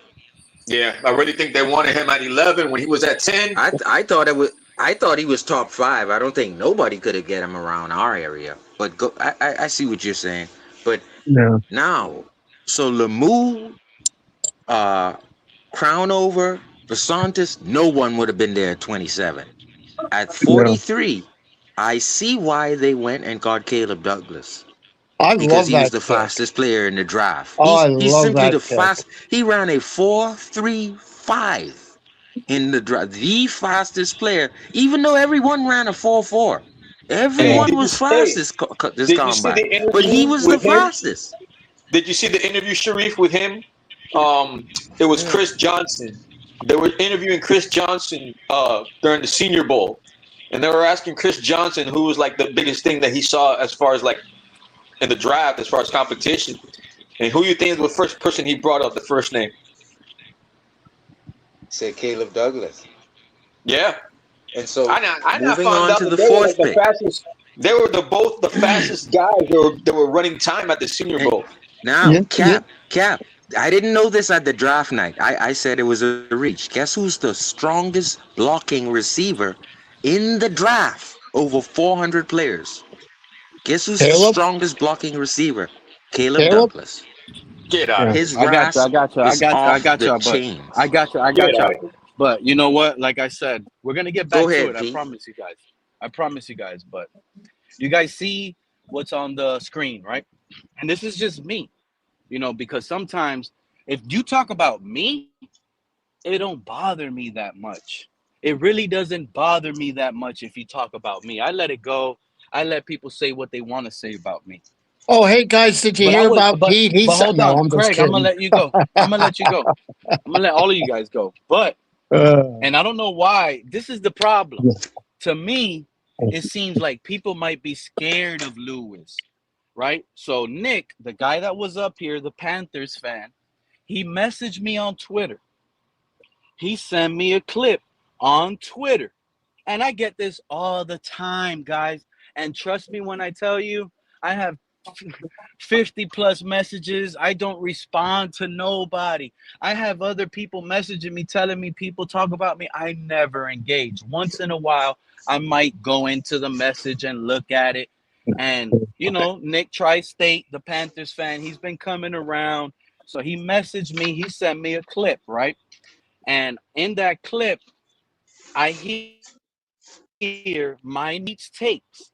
Yeah, I really think they wanted him at 11 when he was at 10. I thought it was. I thought he was top 5. I don't think nobody could have get him around our area. But go. I see what you're saying. But Yeah. now, so Lemieux, uh, Crownover, DeSantis, no one would have been there at 27. At Yeah. 43, I see why they went and got Caleb Douglas, I because love he was that the pick. fastest player in the draft. Oh, I He's love simply that the pick. fast. He ran a 4.35 in the draft. The fastest player, even though everyone ran a 4.4. Hey, Yeah. Everyone was fast hey, this did you see combine, the but he interview was the with him? fastest. Did you see the interview, Sharif, with him? It was Yeah. Chris Johnson. They were interviewing Chris Johnson during the Senior Bowl, and they were asking Chris Johnson who was like the biggest thing that he saw as far as like in the draft, as far as competition, and who you think is the first person he brought up, the first name? Said Caleb Douglas. Yeah, And so I moving found on out to that the they were like fourth the pick. fastest. They were both the fastest guys. They were running time at the Senior And Bowl. now, Yeah. Yeah. Cap, I didn't know this at the draft night. I said it was a reach. Guess who's the strongest blocking receiver in the draft? Over 400 players. Guess who's the Caleb. strongest blocking receiver? Caleb Caleb. Douglas. Get out Yeah. of His here! I got you. I grasp got you. I is got you. I off got the you. But I chains. got you. I Get got you. out of here! But you know what? Like I said, we're gonna get Go back to it. ahead, I Pete. promise you guys. I promise you guys. But you guys see what's on the screen, right? And this is just me, because sometimes if you talk about me, it don't bother me that much. It really doesn't bother me that much if you talk about me. I let it go. I let people say what they want to say about me. Oh, hey guys, did you But I hear was, about Pete? but He's hold no, on, I'm just Craig. I'm gonna kidding. let you go. I'm gonna let you go. I'm gonna let all of you guys go. But Uh, and I don't know why. This is the problem. To me, it seems like people might be scared of Lewis, right? So Nick, the guy that was up here, the Panthers fan, he messaged me on Twitter. He sent me a clip on Twitter. And I get this all the time, guys. And trust me when I tell you, I have 50 plus messages. I don't respond to nobody. I have other people messaging me, telling me people talk about me. I never engage. Once in a while, I might go into the message and look at it. And, Nick Tri State, the Panthers fan, he's been coming around. So he messaged me, he sent me a clip, right? And in that clip, I hear my needs tapes.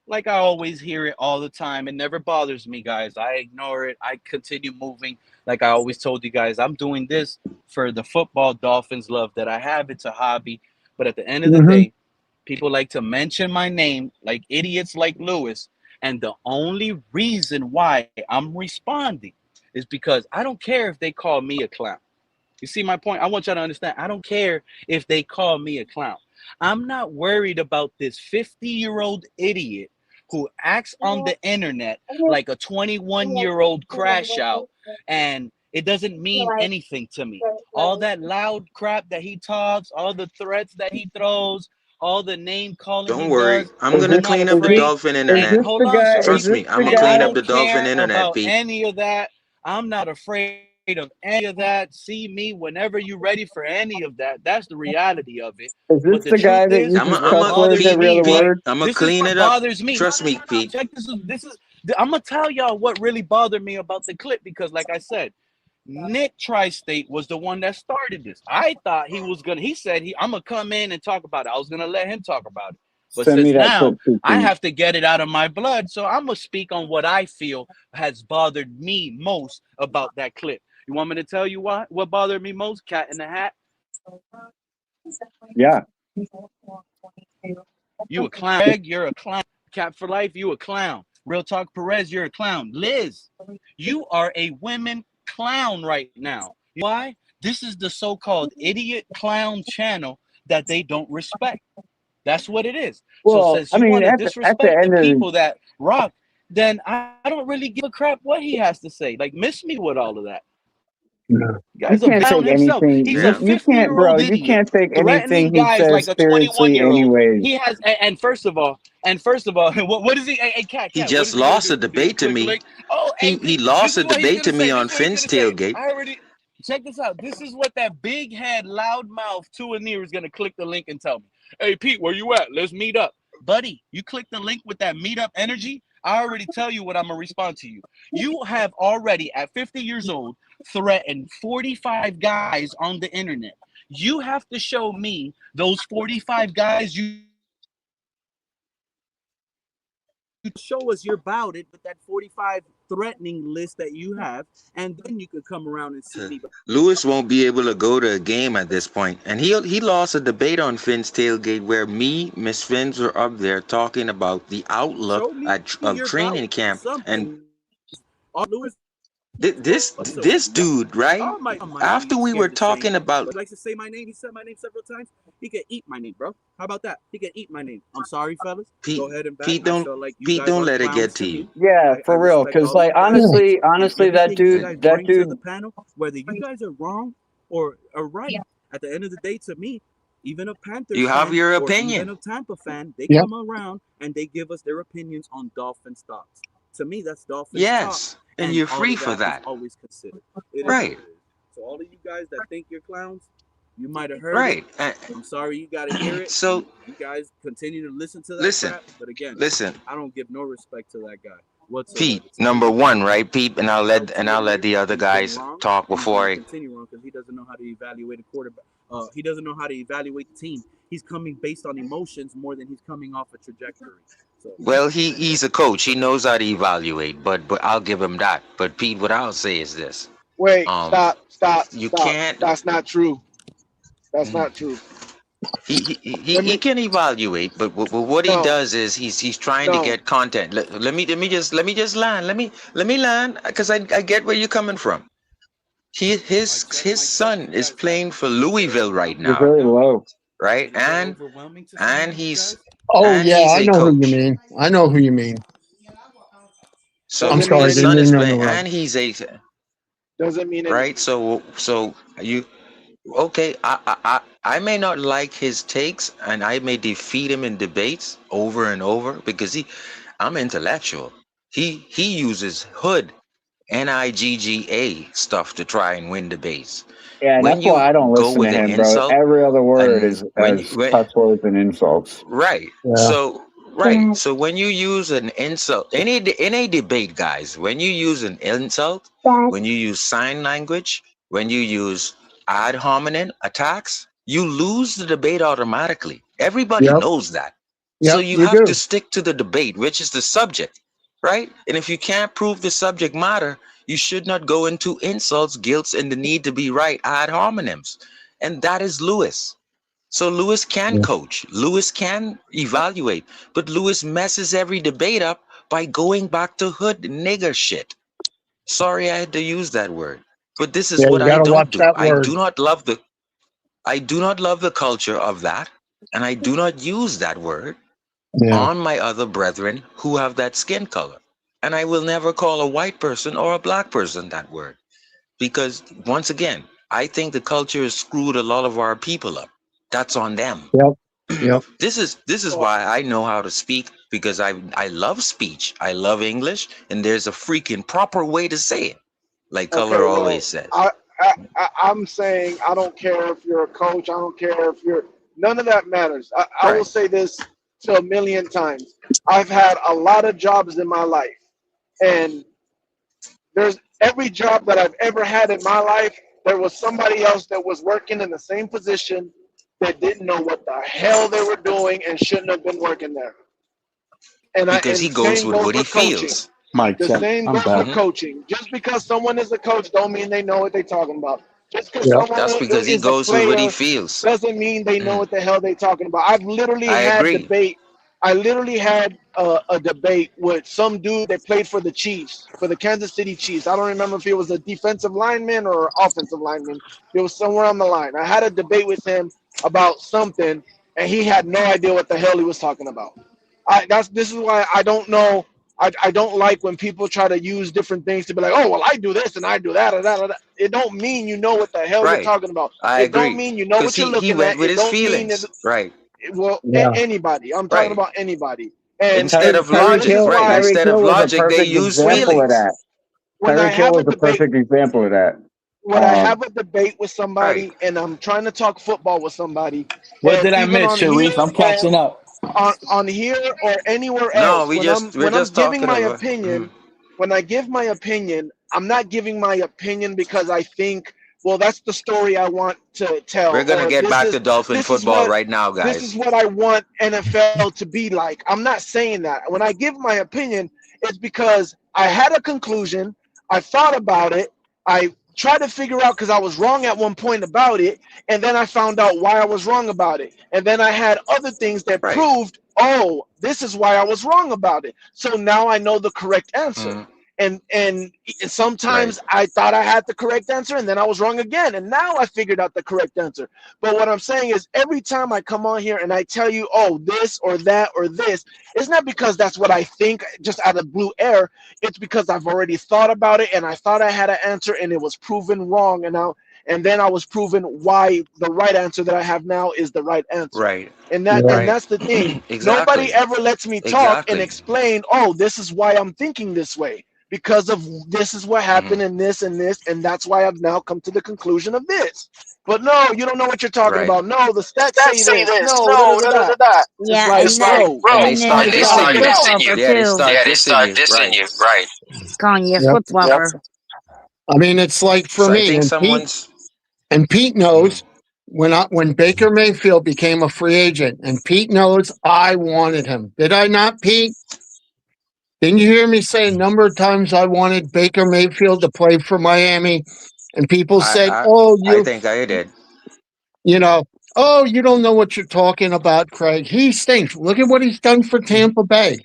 Like I always hear it all the time. It never bothers me, guys. I ignore it. I continue moving. Like I always told you guys, I'm doing this for the football Dolphins love that I have. It's a hobby. But at the end of the mhm. day, people like to mention my name like idiots like Lewis. And the only reason why I'm responding is because I don't care if they call me a clown. You see my point? I want y'all to understand. I don't care if they call me a clown. I'm not worried about this 50-year-old idiot who acts on the internet like a 21-year-old crash out, and it doesn't mean anything to me. All that loud crap that he talks, all the threats that he throws, all the name calling Don't he worry. does, I'm Is gonna I'm this not clean up is the this afraid. dolphin is And internet. this hold the on, guy? Is Trust Sharif. this me, I'm the gonna And I clean guy? up the don't dolphin care internet, about Pete. any of that. I'm not afraid of any of that. See me whenever you're ready for any of that. That's the reality of it. Is But this the the truth guy that is, uses what cuss words bothers Pete, every me, other Pete, right? word? I'm gonna This is clean what it up. bothers me. No, Trust no, me, no, no. Pete. Check this. I'm gonna tell y'all what really bothered me about the clip because, like I said, Nick Tri-State was the one that started this. I thought he was gonna. He said I'm gonna come in and talk about it. I was gonna let him talk about it. But Send me since that now clip too, I please. have to get it out of my blood, so I'm gonna speak on what I feel has bothered me most about that clip. You want me to tell you what bothered me most? Cat in the Hat. Yeah. You a clown. Greg, you're a clown. Cap for Life, you a clown. Real Talk Perez, you're a clown. Liz, you are a women clown right now. Why? This is the so-called idiot clown channel that they don't respect. That's what it is. So Well, since I you mean, want to at the disrespect the end of people that rock, then I don't really give a crap what he has to say. Like, miss me with all of that. Yeah. You Guy's a can't take clown himself. anything. He's a Yeah. You can't, 50-year-old bro. You idiot can't take anything threatening he guys like says a 21 seriously, year old. anyways. He has, and first of all, what is he? Hey, He Cat, what just is he gonna lost a do? He gonna debate to click the me. link? Oh, hey, He Pete, lost this a is what he's debate gonna to me say. This on is what he's Finn's gonna say. tailgate. I already check this out. This is what that big head, loud mouth, two and near is gonna click the link and tell me. Hey, Pete, where you at? Let's meet up, buddy. You click the link with that meetup energy. I already tell you what I'm gonna respond to you. You have already, at 50 years old, threatened 45 guys on the internet. You have to show me those 45 guys you show us you're about it with that 45 threatening list that you have, and then you could come around and see me. Lewis won't be able to go to a game at this point, and he lost a debate on Finn's tailgate where me, Miss Finns were up there talking about the outlook Show me of you're about training camp, and something. All Lewis this y'all dude, right? might After be we were scared to say, talking about but he likes to say my name. He said my name several times. He can eat my name, bro. How about that? He can eat my name. I'm sorry, fellas. Pete, Go ahead and back. Pete I don't feel like you Pete guys don't are let it get clowns to to you. me. Yeah, I for real. respect Cause all like you guys, Yeah. and honestly, everything you guys that bring to the dude, panel, whether you guys are wrong or are right. At the end of the day, to me, even a You Panthers have fan your or even opinion. a Tampa fan, they Yep. come around and they give us their opinions on Dolphins thoughts. To me, that's Dolphins talk, Yes, and and you're all free of for that is that. always considered. It is what Right, it is. So all of you guys that think you're clowns, you might have heard it. right. I'm sorry you got to hear it. So You guys continue to listen to that listen, crap, but again, listen. I don't give no respect to that guy whatsoever. Pete, To me, number he's one, right, Pete, and out to I'll get let here. the other He's been guys wrong. talk He's going before to I. continue wrong because he doesn't know how to evaluate a quarterback. He doesn't know how to evaluate the team. He's coming based on emotions more than he's coming off a trajectory. So, Well, he's a coach. He knows how to evaluate, but I'll give him that. But Pete, what I'll say is this: Wait, um, stop, stop, you stop. can't. That's not true. That's mm, not true. he Let he me can evaluate, but what he no, does is he's trying to no. get content. Let me just land. Let me land because I get where you're coming from. His mic check. son You is guys got playing me. for Is it Louisville right overwhelming you're right now, very now? low. right? Is that overwhelming to some And of you he's guys? Oh and yeah, he's I a know who you coach. mean. I know who you mean. So I'm Doesn't mean sorry, his didn't son anything. mean is to playing, interrupt. and he's a Doesn't mean right. anything. So you okay? I may not like his takes, and I may defeat him in debates over and over because I'm intellectual. He uses hood NIGGA stuff to try and win debates. Yeah, and When that's why you I don't go listen to with an him, bro. insult, Every other word and is when as cuss words and insults. right. Yeah. So right. So when you use an insult, any debate, guys, when you use an insult, when you use sign language, when you use ad hominem attacks, you lose the debate automatically. Everybody Yep. knows that. So Yep. you You have to do. stick to the debate, which is the subject, right? And if you can't prove the subject matter, you should not go into insults, guilts, and the need to be right ad hominems. And that is Lewis. So Lewis can Yeah. coach, Lewis can evaluate, but Lewis messes every debate up by going back to hood nigger shit. Sorry I had to use that word, but this is Yeah. what You I gotta don't watch do. that word. I do not love the culture of that, and I do not use that word Yeah. on my other brethren who have that skin color. And I will never call a white person or a black person that word because once again, I think the culture has screwed a lot of our people up. That's on them. Yep. Yep. This is Well, why I know how to speak because I love speech. I love English, and there's a freaking proper way to say it, like okay. Color always Well, says. I'm saying I don't care if you're a coach. I don't care if you're. None of that matters. I will Right. say this to a million times. I've had a lot of jobs in my life, and there's every job that I've ever had in my life, there was somebody else that was working in the same position that didn't know what the hell they were doing and shouldn't have been working there. Because he And goes same with goes what he for coaching. feels. Mic The check. same I'm goes for back. Hmm. coaching. Just because someone is a coach don't mean they know what they're talking about. Just because Yep. someone That's because he is a goes with what he player feels. doesn't mean they know Mhm. what the hell they're talking about. I've literally I had agree. debate. I literally had a debate with some dude that played for the Chiefs, for the Kansas City Chiefs. I don't remember if he was a defensive lineman or offensive lineman. It was somewhere on the line. I had a debate with him about something, and he had no idea what the hell he was talking about. This is why I don't know. I don't like when people try to use different things to be like, oh, well, I do this and I do that, or that, or that. It don't mean you know what the hell you're Right. talking about. I It don't agree. mean you know Because what you're he looking went at. with It his don't mean feelings. Right. Yeah. anybody. I'm talking Right. about anybody. Instead of And Tyreek this logic, is Hill, right. why Tyreek Instead of Hill was a logic, they perfect use example of feelings. that. when I Tyreek Hill have a was a debate, perfect example of that. when I have a debate with Right. somebody and I'm trying to talk football with somebody, What did I even miss, on here Sharif? I'm or catching up. on here or anywhere No, else, when we're I'm just giving talking my about. opinion, when I give my opinion, I'm not giving my opinion because I think, well, that's the story I want to We're tell, gonna or get back to Dolphin football right now, this guys. is what I want NFL to be like. I'm not saying that. When I give my opinion, it's because I had a conclusion, I thought about it, I tried to figure out because I was wrong at one point about it, and then I found out why I was wrong about it. And then I had other things that Right. proved, oh, this is why I was wrong about it. So now I know the correct answer. Mm, And right. sometimes I thought I had the correct answer and then I was wrong again. And now I figured out the correct answer. But what I'm saying is every time I come on here and I tell you, oh, this or that or this, it's not because that's what I think just out of blue air. It's because I've already thought about it and I thought I had an answer and it was proven wrong. And then I was proven why the right answer that I have now is the right answer. Right. And Right. that's the thing. Nobody Exactly. ever lets me talk and Exactly. explain, oh, this is why I'm thinking this way. Because of this is what Hmm. happened and this, and that's why I've now come to the conclusion of this. But no, you don't know what you're talking Right. about. No, the stats Stats say say this. this. No, da da No, da da da da. da da. It's Yeah, like, and It's that like, bro, And bro, they and then start they they call dissing start you a you. flip dissing you. flopper Yeah, they too. start Yeah, they dissing start you. dissing Right. you. Right. Calling you a Yep. flip flopper. I mean, it's like for So I me think and someone's. Pete Mhm. knows when Baker Mayfield became a free agent, and Pete knows I wanted him. Did I not, Pete? Didn't you hear me say a number of times I wanted Baker Mayfield to play for Miami? And people I said, I "Oh, I think I did. you know, oh, you don't know what you're talking about, Craig. He stinks. Look at what he's done for Tampa Bay.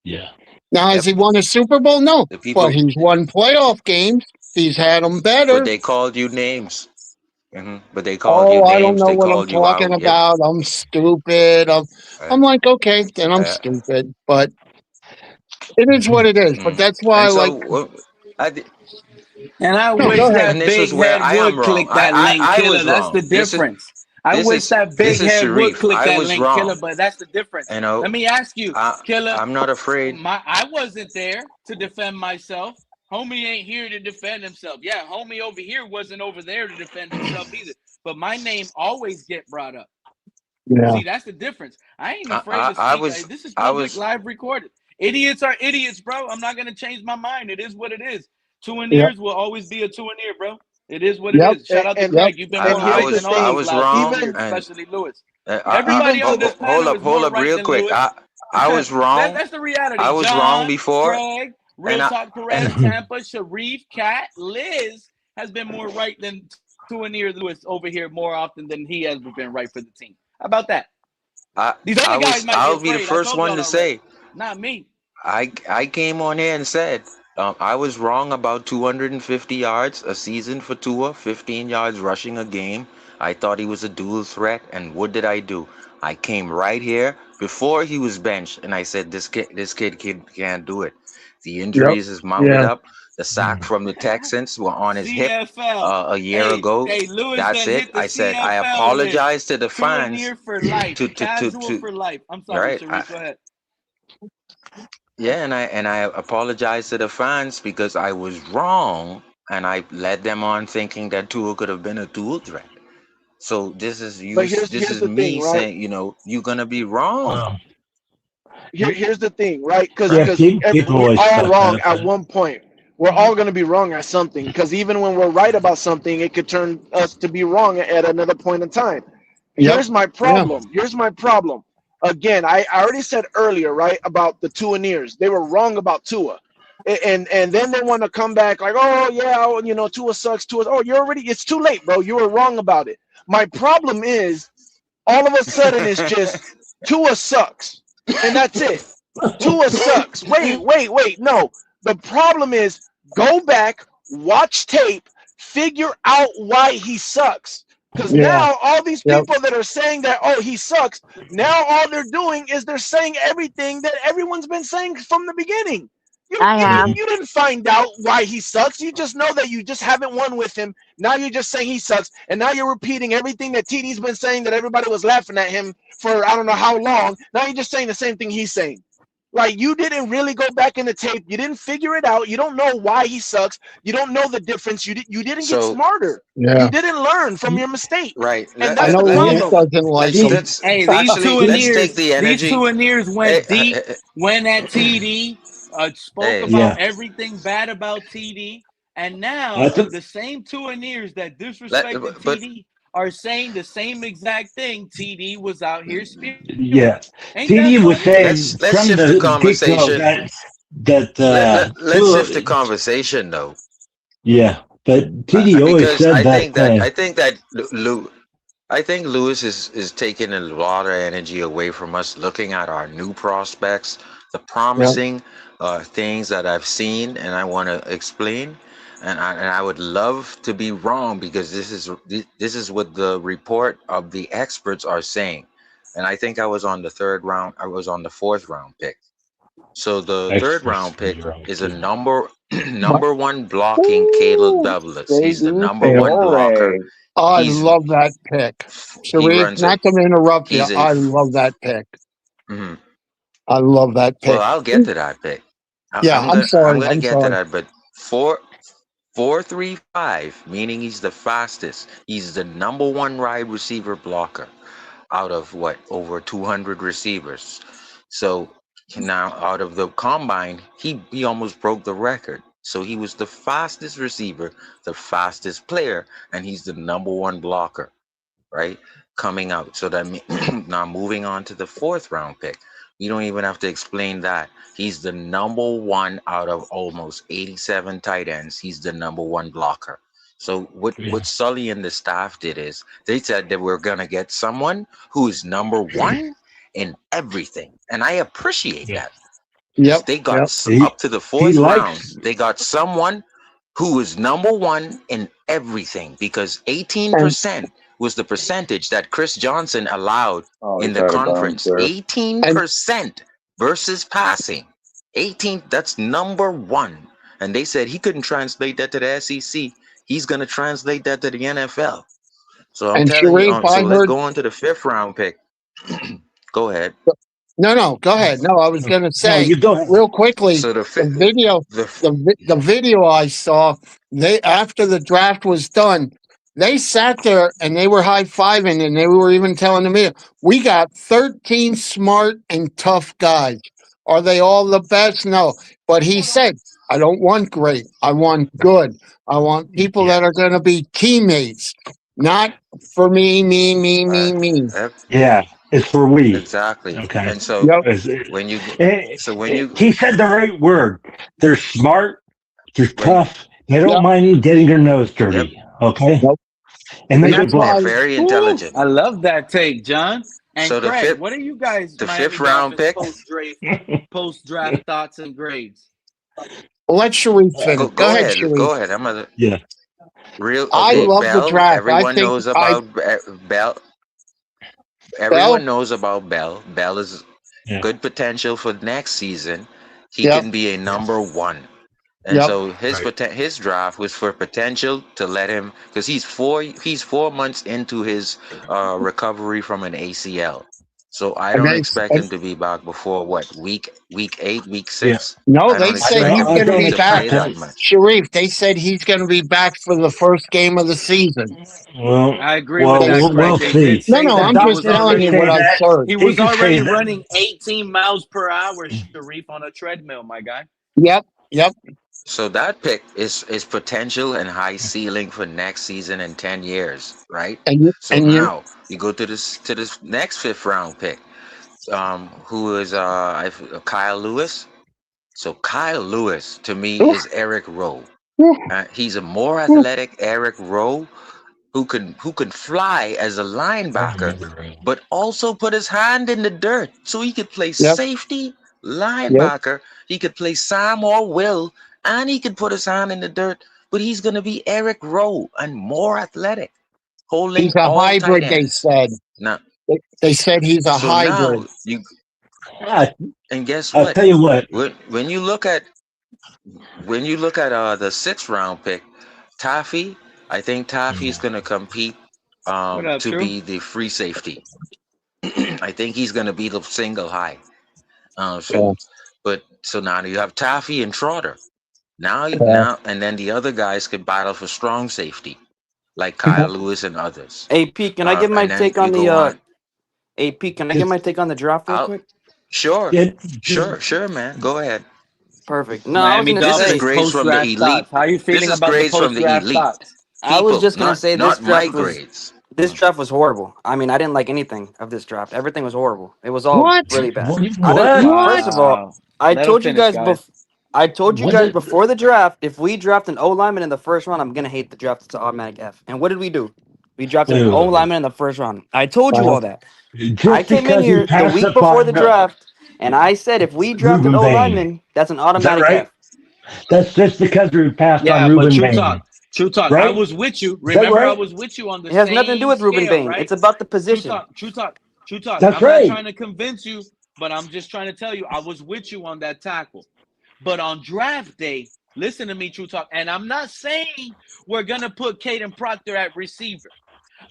Yeah. Now, has Yep. he won a Super Bowl? No, The but people, he's won playoff games. He's had them but better. they called you names. But they called you Oh, I don't names. know They what I'm called you talking out. Yep. about. I'm stupid. Uh, I'm like, okay, then I'm uh, stupid. But it is what it is. But mm. that's why I And like. so I did, And I No, go wish ahead. that and this big was where head I am would wrong. click that link I killer. was That's wrong. the difference. I wish that This big is head would Sharif. click I that was link killer, wrong. but that's the difference. You know, Let me ask you, I killer. I'm not afraid. I wasn't there to defend myself. Homie ain't here to defend himself. Yeah, homie over here wasn't over there to defend himself either. But my name always get brought up. Yeah. See, that's the difference. I ain't afraid to I speak. was This is I public, was live recorded. Idiots are idiots, bro. I'm not gonna change my mind. It is what it is. Two and Yep. ears will always be a two and ear, bro. It is what it Yep. is. Shout out to Yep. Craig. You've been I, more I right here's the than was all I thing. these was last couple wrong, years, Even and especially Lewis. even Everybody on to this panel is hold more up right real than quick. Lewis. I was wrong. That's the reality. I was wrong John, before, Craig, and Real Talk Perez, Tampa, Sharif, Kat, Liz has been more right than two and ear Lewis over here more often than he has been right for the team. How about that? I These other guys might be I'll be the afraid. I first told one y'all to already. say Not me. I came on here and said I was wrong about 250 yards a season for Tua, 15 yards rushing a game. I thought he was a dual threat, and what did I do? I came right here before he was benched, and I said this kid can't do it. The Yep. injuries is mounted Yeah. up. The sack from the Texans were on his hip CFL. a year ago. Hey, Lewis That's done it. hit the I said I CFL list. apologize to the Two and fans. near for life. Casual To for life. I'm all sorry, right. Sharif. Go ahead. Yeah, and I apologize to the fans because I was wrong, and I led them on thinking that Tua could have been a dual threat. So but this here's is the thing, me right? saying, you're gonna be wrong. Here's the thing, right? Because Yeah, people we're always all start wrong that. at one point. We're all going to be wrong at something. Because even when we're right about something, it could turn us to be wrong at another point in time. Yep. Here's my Yeah. problem. Here's my problem. Again, I already said earlier, right, about the Tua ears. They were wrong about Tua. And then they want to come back like, oh yeah, oh, Tua sucks. Tua. Oh, it's too late, bro. You were wrong about it. My problem is all of a sudden it's just Tua sucks, and that's it. Tua sucks. Wait. No, the problem is go back, watch tape, figure out why he sucks. Because Yeah. now all these Yep. people that are saying that, oh, he sucks, now all they're doing is they're saying everything that everyone's been saying from the beginning. You, I you have. didn't you didn't find out why he sucks. You just know that you just haven't won with him. Now you're just saying he sucks, and now you're repeating everything that TD's been saying that everybody was laughing at him for I don't know how long. Now you're just saying the same thing he's saying. Like you didn't really go back in the tape. You didn't figure it out. You don't know why he sucks. You don't know the difference. You didn't get So smarter. You Yeah. didn't learn from your mistake, right, and I that's the know Leaf problem. doesn't like let's These, him. let's hey, these actually two let's take Aneers, the these two energy. Aneers Hey, went deep, went at TD, spoke hey, about Yeah. everything bad about TD, and now That's a, the same two Aneers that let disrespected but TD are saying the same exact thing TD was out here spewing. yeah. Ain't that TD was funny? saying let's from shift the the get go conversation. that Let's shift the two. conversation though. Yeah, but TD always Because said that. I think Lewis is taking a lot of energy away from us looking at our new prospects, the Yeah. promising things that I've seen, and I want to explain. And I would love to be wrong because this is what the report of the experts are saying. And I think I was on the third round. I was on the fourth round pick. So the third Experts round was pick wrong is a too. But number one blocking Caleb Ooh, Douglas. He's the Satan number one blocker. Fiore. I He's love that pick. he Sharif, runs a not to interrupt you, he's a I love that pick. mhm. I love that Well, pick. I'll get to that pick. Yeah, I'm I'm sorry. gonna I'm get to sorry. that, but 4.35, meaning he's the fastest. He's the number one wide receiver blocker out of what, over 200 receivers. So now out of the combine, he almost broke the record. So he was the fastest receiver, the fastest player, and he's the number one blocker, right? Coming out. So that now moving on to the fourth round pick. You don't even have to explain that. He's the number one out of almost 87 tight ends. He's the number one blocker. So what Yeah, Sully and the staff did is they said that we're gonna get someone who is number one in everything. And I appreciate yeah. that because Yep. they got Yep. up He to the he fourth round. likes. They got someone who is number one in everything because And 18% was the percentage that Chris Johnson allowed Oh, in he the tried to burn, conference. sir. 18% versus passing. 18, that's number one. And they said he couldn't translate that to the SEC. He's going to translate that to the NFL. So I'm and telling you, Sharif, so I let's heard. go on to the fifth round pick. Go ahead. No, no, go ahead. No, I was going to No, say you go ahead. real quickly So the video, the the video I saw. They after the draft was done, they sat there and they were high fiving, and they were even telling the media, "We got 13 smart and tough guys. Are they all the best? No." But he said, "I don't want great. I want good. I want people Yeah, that are going to be teammates, not for me, me, me, uh, me, me." uh, yeah. It's for we. exactly. Okay. And so Yep. It's- when you get, eh, so when you he said the right word. They're smart. They're when tough. They don't Yep. mind getting their nose yep, dirty. Okay, Yep. and And they can that's they're why. block. very Ooh, intelligent. I love that take, John. And So Craig, what are you guys, the Miami fifth round Dolphins pick. post draft thoughts and grades? Let Sharif finish. Go Go ahead, ahead, Sharif. go ahead. I'm gonna Yeah. real I okay. Well, love the Bell. draft. I Everyone think knows I about Bell. Bell. Everyone knows about Bell. Bell is Yeah. good potential for next season. He Yep. can be a Yeah. number one. And Yep. so Right. his draft was for potential to let him because he's 4 months into his recovery from an ACL. So I And don't they expect and him to be back before what week 8, week Yeah. 6. no, I they don't said expect he's I him going to don't be to back. play expect that that. much. Sharif, they said he's going to be back for the first game of the season. Well, I agree with well, They that, we'll Craig. They did see. no, say no. The that I'm he just was doctor telling could you already what say I've that. heard. he He was could say already that. running 18 miles per hour, Sharif, on a treadmill, my guy. Yep. Yep. So that pick is potential and high ceiling for next season in 10 years, right? So And you. now you go to this next fifth round pick, who is Kyle Lewis. So Kyle Lewis to me Oof, is Eric Rowe. oof, He's a more oof. athletic Eric Rowe who can fly as a I linebacker, remember right. but also put his hand in the dirt. So he could play Yep. safety, Yep. linebacker. He could play Sam or Will, and he could put his hand in the dirt. But he's gonna be Eric Rowe and more athletic. holding He's a all tight hybrid, they ends. said. Now, They said he's a so now hybrid. and guess I'll what? tell you what. When you look at the 6th round pick, Taffy, I think Taffy is going to compete What up, to True? be the free safety. I think he's going to be the single high. So, so now you have Taffy and Trotter. Now, and then the other guys could battle for strong safety, like Kyle Lewis and others. AP, can I get my And then take on you go on. AP? Can I get my take on the draft real quick? Sure, sure, man. Go ahead. Perfect. No, I was Miami gonna This is say Dolphins grades post from the draft elite. thoughts. How are you This feeling is about the grades from post the draft elite thoughts? I was people, just gonna say not my grades. this draft was horrible. I mean, I didn't like anything of this draft. Everything was horrible. It was all What? really bad. I didn't. What? First of all, Wow. I Let him told you finish, guys guys. What? before the draft, if we draft an O lineman in the first round, I'm gonna hate the draft. It's an automatic F. And what did we do? We drafted an O lineman in the first round. I told you all that. I Just came in because you here the passed week up before the on draft, and I said if we draft an Ruben O Bain. lineman, that's an Is that automatic right? F. That's just because we passed on Yeah, but Ruben True Bain. Talk. True Talk. I Right? was with you. Is that Remember, I right? was with you on the It has nothing to do same with Ruben scale, Bain. right? It's about the True position. Talk. True Talk. True Talk. That's I'm not right. trying to convince you, but I'm just trying to tell you I was with you on that tackle. But on draft day, listen to me, True Talk. And I'm not saying we're going to put Caden Proctor at receiver.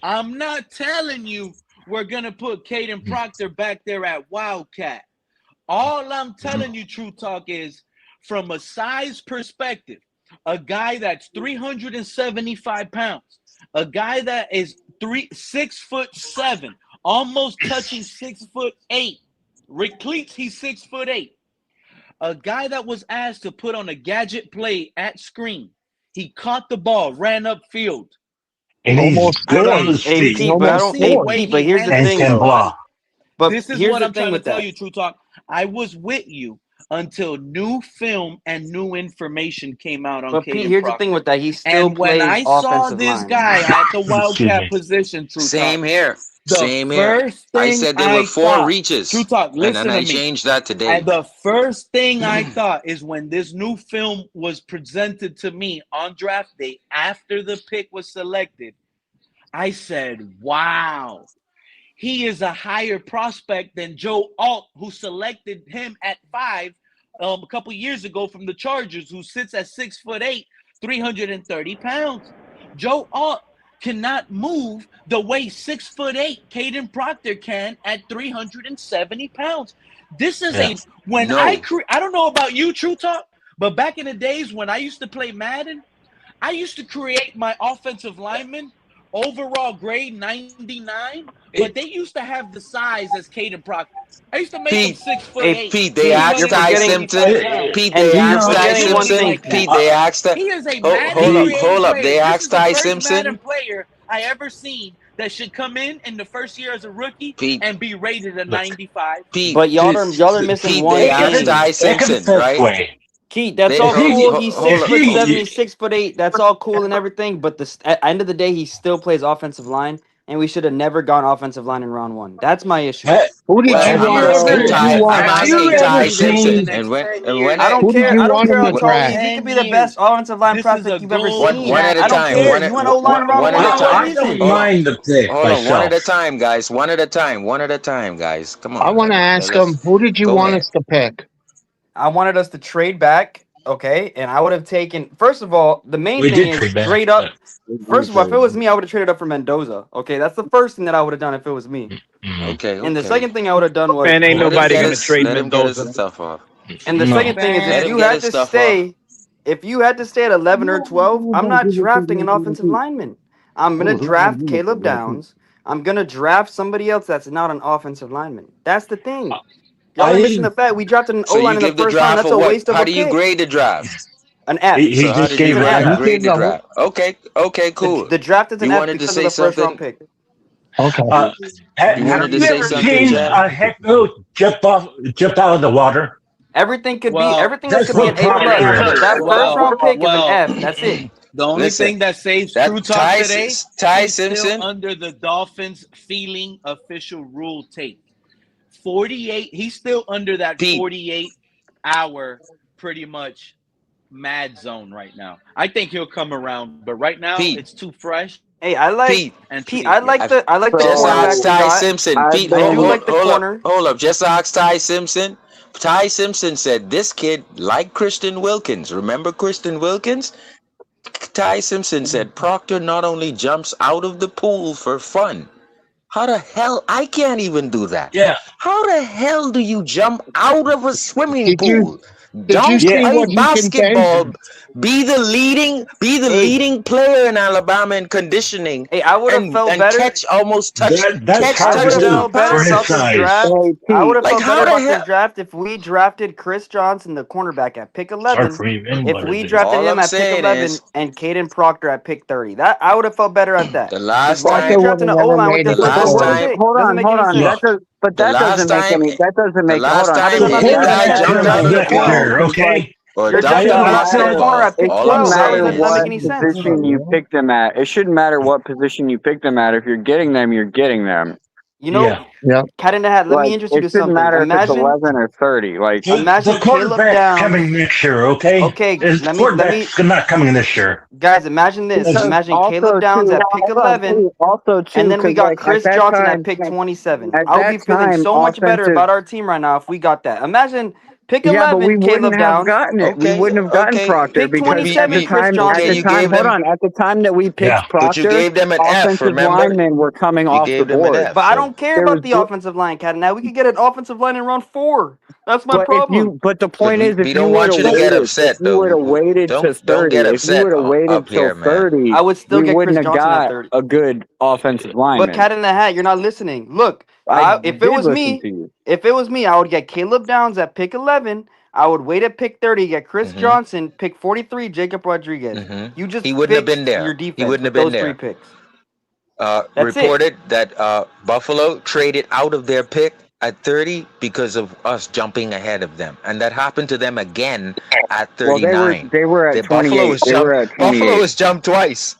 I'm not telling you we're going to put Caden Proctor back there at Wildcat. All I'm telling you, True Talk, is from a size perspective, a guy that's 375 pounds, a guy that is 6'7", almost touching 6'8". Rick Cleats, he's 6'8". A guy that was asked to put on a gadget play at screen. He caught the ball, ran upfield. And he's Almost good on scored. the AP, He street but I almost don't. See the scored. way AP, but he here's the and handles thing, his can though. body. block. But This is here's what the I'm thing trying to with tell that. you, True Talk. I was with you until new film and new information came out on But Pete, Caden here's the thing Proctor. with that. He still And when plays I saw offensive this line. guy at the Excuse Wildcat me. position, True Talk, Same here. the Same here. first I thing said there were I 4 thought, True reaches, Talk, and then listen to I me. changed that And today. the first thing I thought is when this new film was presented to me on draft day after the pick was selected, I said, wow, he is a higher prospect than Joe Alt, who selected him at 5 a couple years ago from the Chargers, who sits at 6'8", 330 pounds. Joe Alt cannot move the way 6'8" Caden Proctor can at 370 pounds. This is Yeah. I don't know about you, True Talk, but back in the days when I used to play Madden, I used to create my offensive linemen overall grade 99, but they used to have the size as Caden Proctor. I used to make them Pete, 6'8", Pete, they Pete, asked you're Ty forgetting, Simpson. 375 pounds. Pete, and they you're asked But Ty forgetting one literally Simpson. thing, like that. Pete. Pete, they asked. He is a Hold Madden up, created They player. This asked is the Ty first Madden Simpson. player I ever seen that should come in the first year as a rookie Pete, and be rated a Look, 95. Pete, But y'all are missing Pete, one they think of asked it. thing. Ty Think of it Simpson, this right? way. Keith, that's They all If cool. you, He's hold six up. foot if seven. you, He's 6'8". That's all cool and everything. But at the end of the day, he still plays offensive line, and we should have never gone offensive line in round 1. That's my issue. Who did you Well, have I'm you want? ever Who asking did you Ty. I'm want? Have have you you asking ever ever Ty seen this in the Simpson, seen and next 10 when years? I I don't Who did care. you I don't want care in how the what, tall he is. draft? He 10 could be the best years. offensive line This is prospect a you've ever gold seen. one at a I don't time. care. One You at want O line round one one? at a That's well, all it time. I is. don't Then Hold on, mind the pick hold on. One at a myself. time, guys. One at a time. One at a time, guys. Come I on. want to ask him, Let's who did you go want ahead. us to pick? I wanted us to trade back, okay? And I would have taken. First of all, the main We thing did is trade back, straight up. but First of all, if it was me, I would have traded up for Mendoza. Okay, that's the first thing that I would have done if it was me. Okay, And the okay. second thing I would have done was, Man, ain't Let him nobody get gonna his. trade Let him get his Mendoza. stuff off. and the no. second thing is, Let if him you get had his to stuff off. stay, if you had to stay at 11 or 12, I'm not drafting an offensive lineman. I'm gonna draft Caleb Downs. I'm gonna draft somebody else that's not an offensive lineman. That's the thing. Y'all are missing I the fact we drafted an O So line you in the give the first round. draft That's a a what? waste of How a do you pick. grade the draft? An F. he So how just did you It's gave an it an F. F. grade the The who? draft? Okay, okay, cool. The draft is an You F wanted to because of say the first round something? pick. Okay. Uh, You have wanted to you say ever something, seen Chad? a heck jump out of the water? Well, Everything else That's could be what an A plus, Proctor but is. that first round pick is an well. F. That's it. The only Listen, thing that saves True that Talk today, Ty he's still Simpson, under the Dolphins feeling official rule tape. 48, he's still under that Pete. 48-hour pretty much mad zone right now. I think he'll come around, but right now Pete, it's too fresh. Hey, I like Pete. And Pete. Pete, yeah. I like the Just cornerback ask we Ty got. Simpson. I've Pete, I hold, do been hold, like the hold up, corner. hold up. Just ask Ty Simpson. Ty Simpson said this kid, like Kristen Wilkins. Remember Kristen Wilkins? Ty Simpson said Proctor not only jumps out of the pool for fun. How the hell? I can't even do that. Yeah. How the hell do you jump out of a swimming Did you pool? did you Don't Yeah. see play what he contained? basketball. Be the Hey, leading player in Alabama in conditioning hey, I would have felt and better. That's catch I hard to would have do touchdown felt better for his about passes. this size. draft. Hey I would Pete. have Like felt how better the about this hell? draft if we drafted Chris Johnson, the cornerback, at pick It's hard 11. for If anybody to we do. drafted All him I'm at pick saying 11 is and Caden Proctor at pick 30, that I would have felt better at that. the Because last why are you time, Proctor would drafting have an O never line with made your the it to first last round four. time, pick? Hold Doesn't on, make hold any on. Look, sense. the last time, That doesn't the make. Hold last on. How time does that I'm make any not sense? saying guy that, that's Ken. jumped I'm for out of just the next saying pool year, okay? or you're It dunked drafting a a doesn't matter. corner basketball, at pick It all I'm shouldn't 12, bro. matter saying That doesn't is make what any sense. position you pick them at. It shouldn't matter what position you pick them at. If you're getting them, you're getting them. You know, Yeah. Yeah. Cat in the Hat, let me Like interest you it to shouldn't something. matter if it's Imagine 11 or 30. Like The Caleb quarterback's coming Downs. next year, okay? Okay, His let me quarterback's not coming this year. guys, imagine this. It's- because Imagine Caleb also Downs too, at pick hold on, 11, too, also and too, then we because got like Chris Johnson at pick 27. at I would be that feeling time, so much better offensive. about our team right now if we got that. Imagine pick Yeah, but we 11, wouldn't Caleb have Downs. gotten it. We okay, wouldn't have gotten okay. Proctor Pick because Pete, at the 27, Pete, Chris time, okay, you hold gave Johnson. on, them, at the time that we yeah. picked but you Proctor, gave them an F. offensive Remember, linemen were coming you off the gave them an board. F. But I So don't care There was, about the offensive line, Cat. Now we could get an offensive line in round 4. That's my problem. but the but point is, if we you don't would want have you to get waited, if upset you would have though. waited to Don't 30, get if you upset would have waited up till here, man. 30, I would still we get wouldn't Chris have Johnson at got 30. a good offensive But lineman. Cat in the Hat, you're not listening. Look, I if it did was listen me, to you. I would get Caleb Downs at pick 11. I would wait at pick 30, get Chris hmm Johnson, pick 43, Jacob Rodriguez. hmm You just He wouldn't have been fixed your there. He defense wouldn't with have been those 3 there. picks. That's it. Reported that Buffalo traded out of their pick at 30 because of us jumping ahead of them, and that happened to them again at Well, 39. they were at The Buffalo 28. was They jumped. were at Buffalo 28. was jumped twice.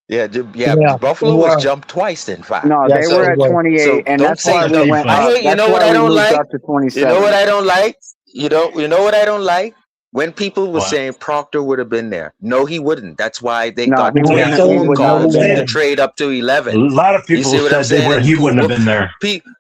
Yeah, yeah. Yeah. They Buffalo was were. jumped twice, in fact. No, they Yes, were they So, at were. 28, so and don't that's say why That's we no. went I defense. up. know. You That's know what why I we don't moved like. up to You know what 27. I don't like. You know what I don't like. When people were What? saying Proctor would have been there. No, he wouldn't. That's why they No, got he Yeah. 3 wouldn't. He phone Well, would not have calls been to there. trade up to a 11. lot of You see people what I'm said saying? And he wouldn't have been there.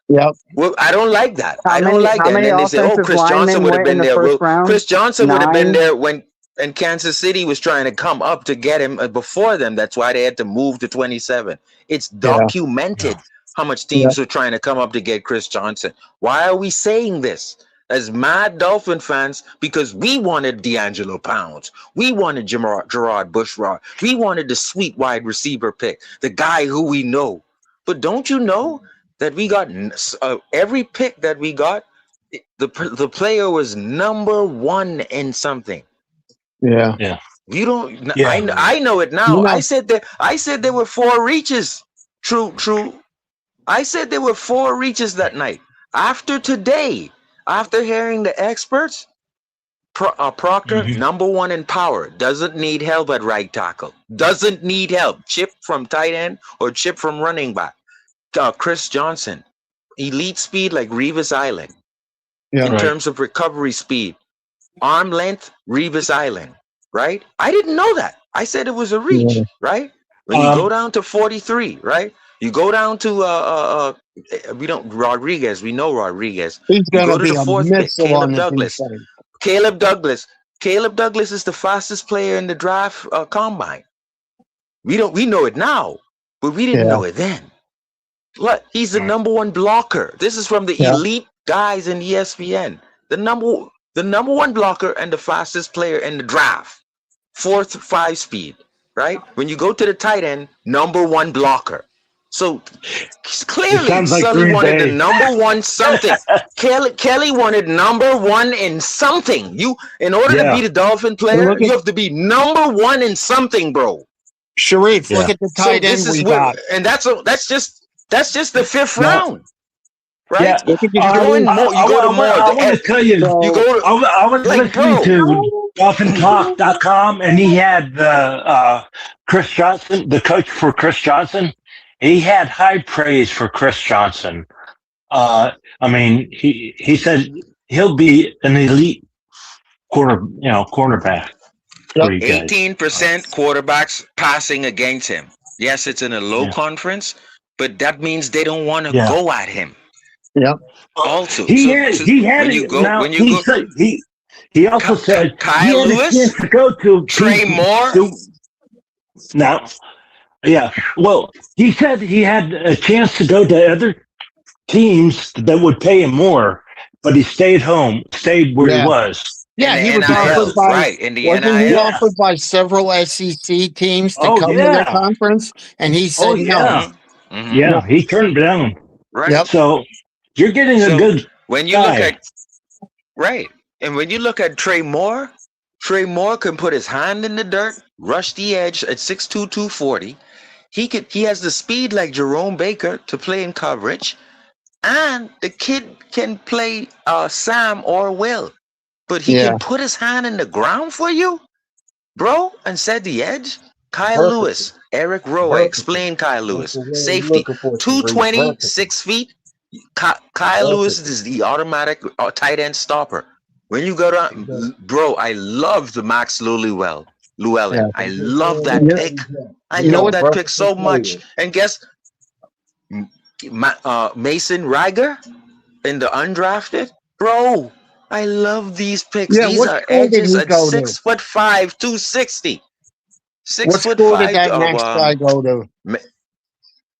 Yep. well, I don't like that. How I don't many like how that. And many then they say, "Oh, offensive Chris Johnson linemen would have went in been the there." first Well, round? Chris Johnson would have been 9. there when and Kansas City was trying to come up to get him before them. That's why they had to move to 27. It's Yeah. Yeah. documented how much Yeah. teams were trying to come up to get Chris Johnson. Why are we saying this as mad Dolphin fans? Because we wanted D'Angelo Pounds. We wanted Gerard Bushrod. We wanted the sweet wide receiver pick, the guy who we know. But don't you know that we got every pick that we got, the player was number 1 in something. Yeah. Yeah. You don't. Yeah. I know it You now. know, I said there were 4 reaches. True. I said there were 4 reaches that night. After today, after hearing the experts, Proctor, hmm number 1 in power, doesn't need help at right tackle. Doesn't need help. Chip from tight end or chip from running back. Chris Johnson, elite speed like Revis Island yeah. in Right. terms of recovery speed. Arm length, Revis Island, right? I didn't know that. I said it was a Yeah. reach, right? When you go down to 43, right? You go down to we don't Rodriguez. We know Rodriguez. He's You going to go to be the a 4th pick, missile on Caleb the Douglas. defense. Caleb Douglas. Caleb Douglas is the fastest player in the draft combine. We know it now, but we didn't Yeah. know it then. Look, he's the number 1 blocker. This is from the Yeah. elite guys in ESPN. The number 1 blocker and the fastest player in the draft. 4.5 speed, right? When you go to the tight end, number 1 blocker. So He clearly, sounds like Sully Green wanted the Bay. number 1 something. Kelly wanted number 1 in something. You, in order to be Yeah. the Dolphin And player, look you at have to be number 1 in something, bro. Sharif. Look Yeah. at the So tight this end is we what, got. and that's just the 5th No. round, right? Yeah. Look at the You tight go in end. more. You go to more. I want to tell you. You So go to I was like, listening bro. to DolphinTalk.com, and he had Chris Johnson, the coach for Chris Johnson. He had high praise for Chris Johnson. I mean, he said he'll be an elite cornerback yep. for you guys. 18% quarterbacks passing against him. Yes, it's in a low Yeah. conference, but that means they don't want to Yeah. go at him. Yep. Also, He so, had so he had when you it. go, Now when you go, he also said he Kyle had a chance Lewis, to go to Trey Moore. now. Yeah. Well, he said he had a chance to go to other teams that would pay him more, but he stayed home, stayed where he Yeah. was. In Yeah, the he was offered NIL, by right? In the wasn't he NIL. Yeah. offered by several SEC teams to Oh come to their yeah. conference, and he Oh said no. yeah. Mm-hmm. Mm-hmm. Yep. Yeah. He turned it down. Right. Yep. So you're getting a So good when you look guy. at right, and when you look at Trey Moore can put his hand in the dirt, rush the edge at 6'2", 240. He has the speed like Jerome Baker to play in coverage, and the kid can play Sam or Will, but he Yeah. can put his hand in the ground for you, bro, and set the edge. Kyle Vertical. Lewis, Eric Rowe, Vertical. explain Kyle That's Lewis. the word I'm Safety, looking for, Sharif. 220, Vertical. 6 feet. Kyle Lewis Vertical. is the automatic tight end stopper. When you go Exactly. down, bro, I love the Max Yeah. Llewellyn. I That's his love word that on You, pick. exact. I you He's know love a what? that pick versatile so much. player. And guess Mason Riger in the undrafted, bro. I love these picks. Yeah. These What are school did edges he at go to? 6'5", 260. Six What foot school did five. that next guy go to?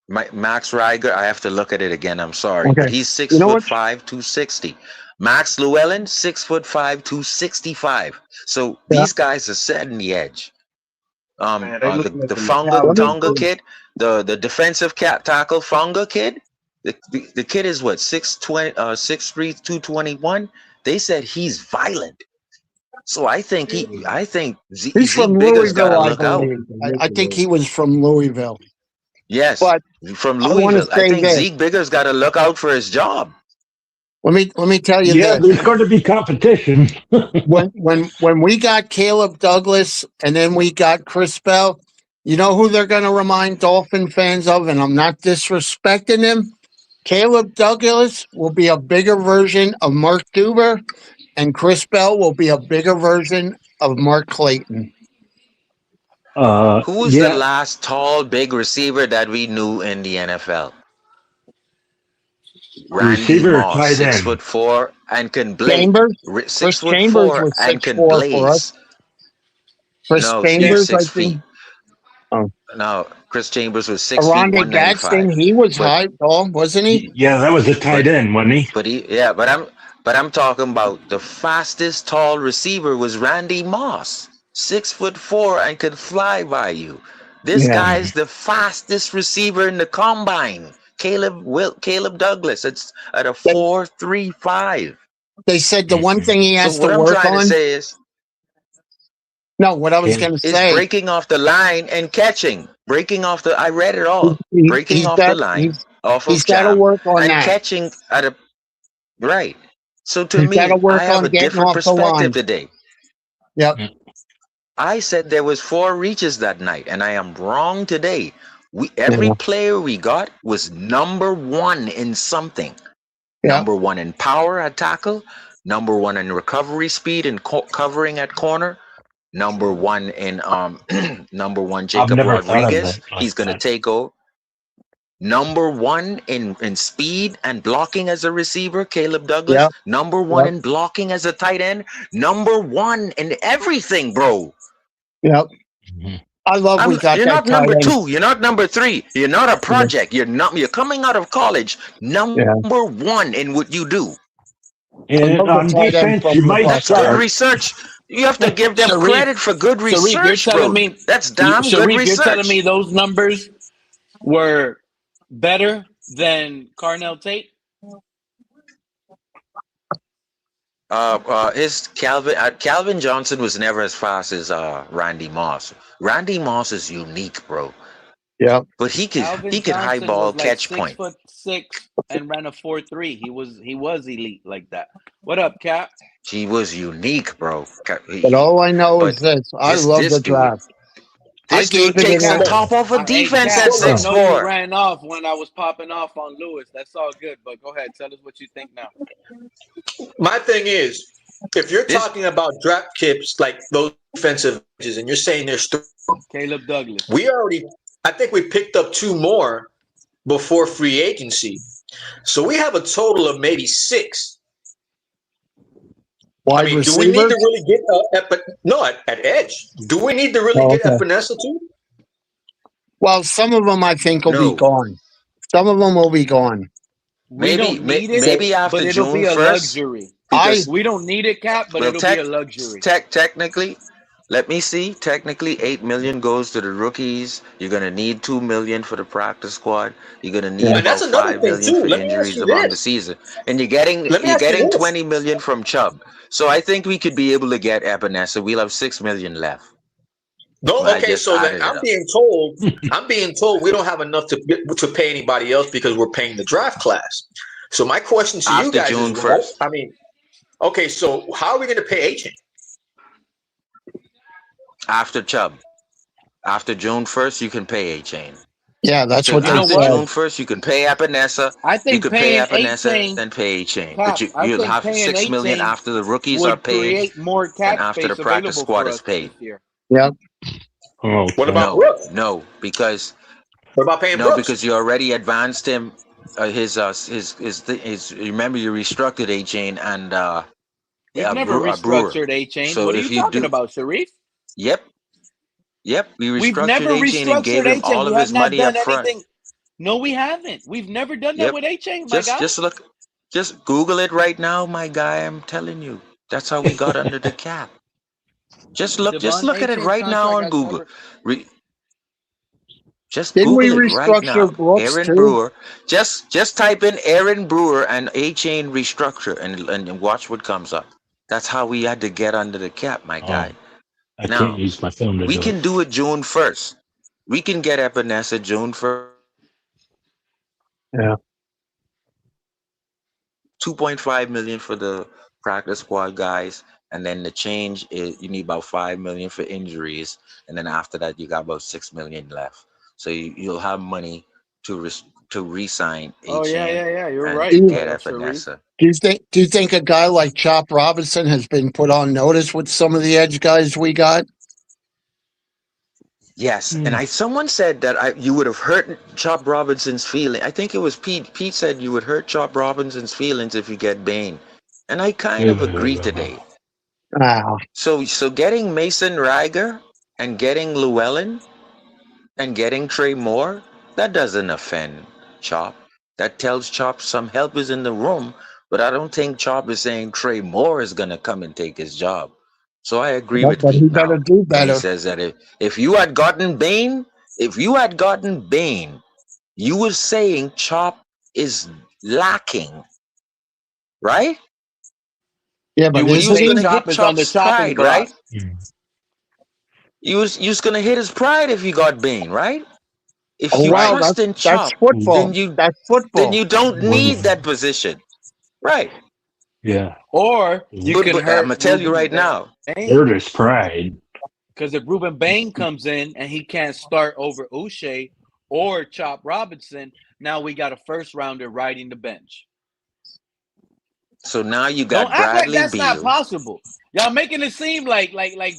Max Riger, I have to look at it again. I'm sorry, but Okay. he's six You know foot what? five, 260. Max Llewellyn, 6'5", 265. So Yeah. these guys are setting the edge. Man, they looking at The the Funga Let me. mentality Tonga first. kid, the defensive tackle Funga kid. The kid is what 6'20", 6'3", 221. They said he's violent. So I think He's from Zeke Bigger's got to Louisville, I look out. believe. I think he was from Louisville. Yes, But from I want to Louisville. I say think this. Zeke Bigger's got to look out for his job. Let me tell you Yeah, this. there's going to be competition. When we got Caleb Douglas and then we got Chris Bell, you know who they're going to remind Dolphin fans of, and I'm not disrespecting him. Caleb Douglas will be a bigger version of Mark Duber, and Chris Bell will be a bigger version of Mark Clayton. Who was the Yeah, last tall, big receiver that we knew in the NFL? Randy receiver or Moss, tight six end. foot four and can blaze. Chambers, Chris 6 foot Chambers four was and can 6'4" for us. blaze. Chris No, he was Chambers, I 6 feet. think. Oh, No, Chris Chambers was 6 feet, Aronde Gadsden, 195. he was But high, tall, wasn't he? Yeah, that was a tight but end, wasn't he? but I'm talking about the fastest tall receiver was Randy Moss, 6'4" and could fly by you. This Yeah. guy is the fastest receiver in the combine. Caleb Douglas. It's at a They, 4.35. they said the one thing he So has to what I'm work trying to on. say No, what I was Okay. going to is say, breaking off the line and catching. Breaking off the. I read it all. Breaking he's off the got line off he's of got to jam work on and that. catching at a right. So to He's got to me, I work have on a getting different off the perspective line. today. Yep. I said there was 4 reaches that night, and I am wrong today. Every Yeah. player we got was number 1 in something. Yeah. Number 1 in power at tackle, number 1 in recovery speed and covering at corner, number 1 in number 1 I've Jacob never thought of Rodriguez. it like He's going to that. take over. Number 1 in speed and blocking as a receiver, Caleb Douglas. Yep. Number 1 Yep. in blocking as a tight end. Number 1 in everything, bro. Yep. I love we got You're that not tight number end. 2. You're not number 3. You're not a project. You're coming out of college. Yeah. Number 1 in what you do. I And love the on tight end defense, you from the might That's good start. research. You have to give them Sharif, credit for good Sharif, you're research, telling bro. me, That's damn good Sharif, you're telling me research. those numbers were better than Carnell Tate? His Calvin Johnson was never as fast as Randy Moss. Randy Moss is unique, bro. Yep. But he Alvin could high Johnson ball was like catch six point. foot six and ran a 4.3. He was elite like that. What up, Cap? He was unique, bro. But all I know is But this: I love this the dude, draft. I gave it takes an the A. top off of Hey, defense Cap, at I six know you four. ran off when I was popping off on Lewis. That's all good, but go ahead. Tell us what you think now. My thing is, if you're This talking about draft kits like those defensive edges, and you're saying they're strong, Caleb Douglas. we already I think we picked up 2 more before free agency. So we have a total of maybe 6. I Wide mean, do we need to receivers? really get no at edge? Do we need to really Oh, get okay. Epinesa too? Well, some of them I think will be No, gone. Some of them will be gone. We don't need it, maybe but after it'll be June a 1st, luxury. I because We don't need it, Cap, but well, it'll be a luxury. technically, let me see. Technically, 8 million goes to the rookies. You're gonna need 2 million for the practice squad. You're gonna need And that's about another five thing million too. for Let me ask injuries you along the this. season, and you're getting Let me you're ask you getting this. 20 million from Chubb. So I think we could be able to get Epinesa. We'll have 6 million left. No, I okay, just so then added it up. I'm being told we don't have enough to pay anybody else because we're paying the draft class. So my question to you After guys is, June 1st, I mean, okay, so how are we going to pay Achane? after Chubb, after June 1st, you can pay A-Chain. yeah, that's So what You they know after what? said. June 1st, you can pay Epinesa. I You think could pay paying Epinesa 18, and pay A-Chain. But Cap, I you'll think have paying 6 million 18 after the rookies are would paid create more and cap after the space practice available squad for is us paid. this year. Yep. What Okay. about No, Brooks? no, because What about paying no, Brooks? because you already advanced him. Remember you restructured A-Chain and We've never Brewer. restructured A-Chain. So What are if you you talking do, about, Sharif? yep, we We've restructured never A-Chain and gave restructured him A-Chain. all We of have his not money done up front. anything. No, we haven't. We've never done that Yep. with A-Chain, my Just guy. just look, just Google it right now, my guy. I'm telling you, that's how we got under the cap. Just Devon look at it A-Chain's right now contract on has Google. never. Re, just Didn't we Google it right restructure now. Brooks Aaron too? Brewer. Just type in Aaron Brewer and A-Chain restructure and watch what comes up. That's how we had to get under the cap, my guy. Oh, I can't Now use my phone to we do it. can do it June 1st. We can get Epinesa June 1st. Yeah. 2.5 million for the practice squad guys, and then the change is you need about 5 million for injuries, and then after that you got about 6 million left. So you'll have money to re-sign Oh yeah, Achane yeah, yeah. You're and Do right, to you, get Sharif. Epinesa. do you think a guy like Chop Robinson has been put on notice with some of the edge guys we got? Yes, and Hmm. someone said that you would have hurt Chop Robinson's feeling. I think it was Pete. Pete said you would hurt Chop Robinson's feelings if you get Bain, and I kind of agree today. Ah, So getting Mason Riger and getting Llewellyn and getting Trey Moore, that doesn't offend Chop. That tells Chop some help is in the room, but I don't think Chop is saying Trey Moore is gonna come and take his job. So I agree with but he Pete better now do when he better. says that if you had gotten Bain, you were saying Chop is lacking, right? Yeah, You but would You was isn't say he? gonna hit Chop is on the Chop's chopping pride, right? block. Hmm. You was gonna hit his pride if you got Bain, right? If Oh you well, Right. trust in that's Chop, football. Ooh. then That's football. you don't One. need that position, right? Yeah. Or you can But I'm hurt gonna tell you Ruben right now, Bain. Hurt his pride. Because if Ruben Bain comes in and he can't start over Uche or Chop Robinson, now we got a first rounder riding the bench. so now you Don't got act like Bradley that's not Beal. possible. Y'all making it seem like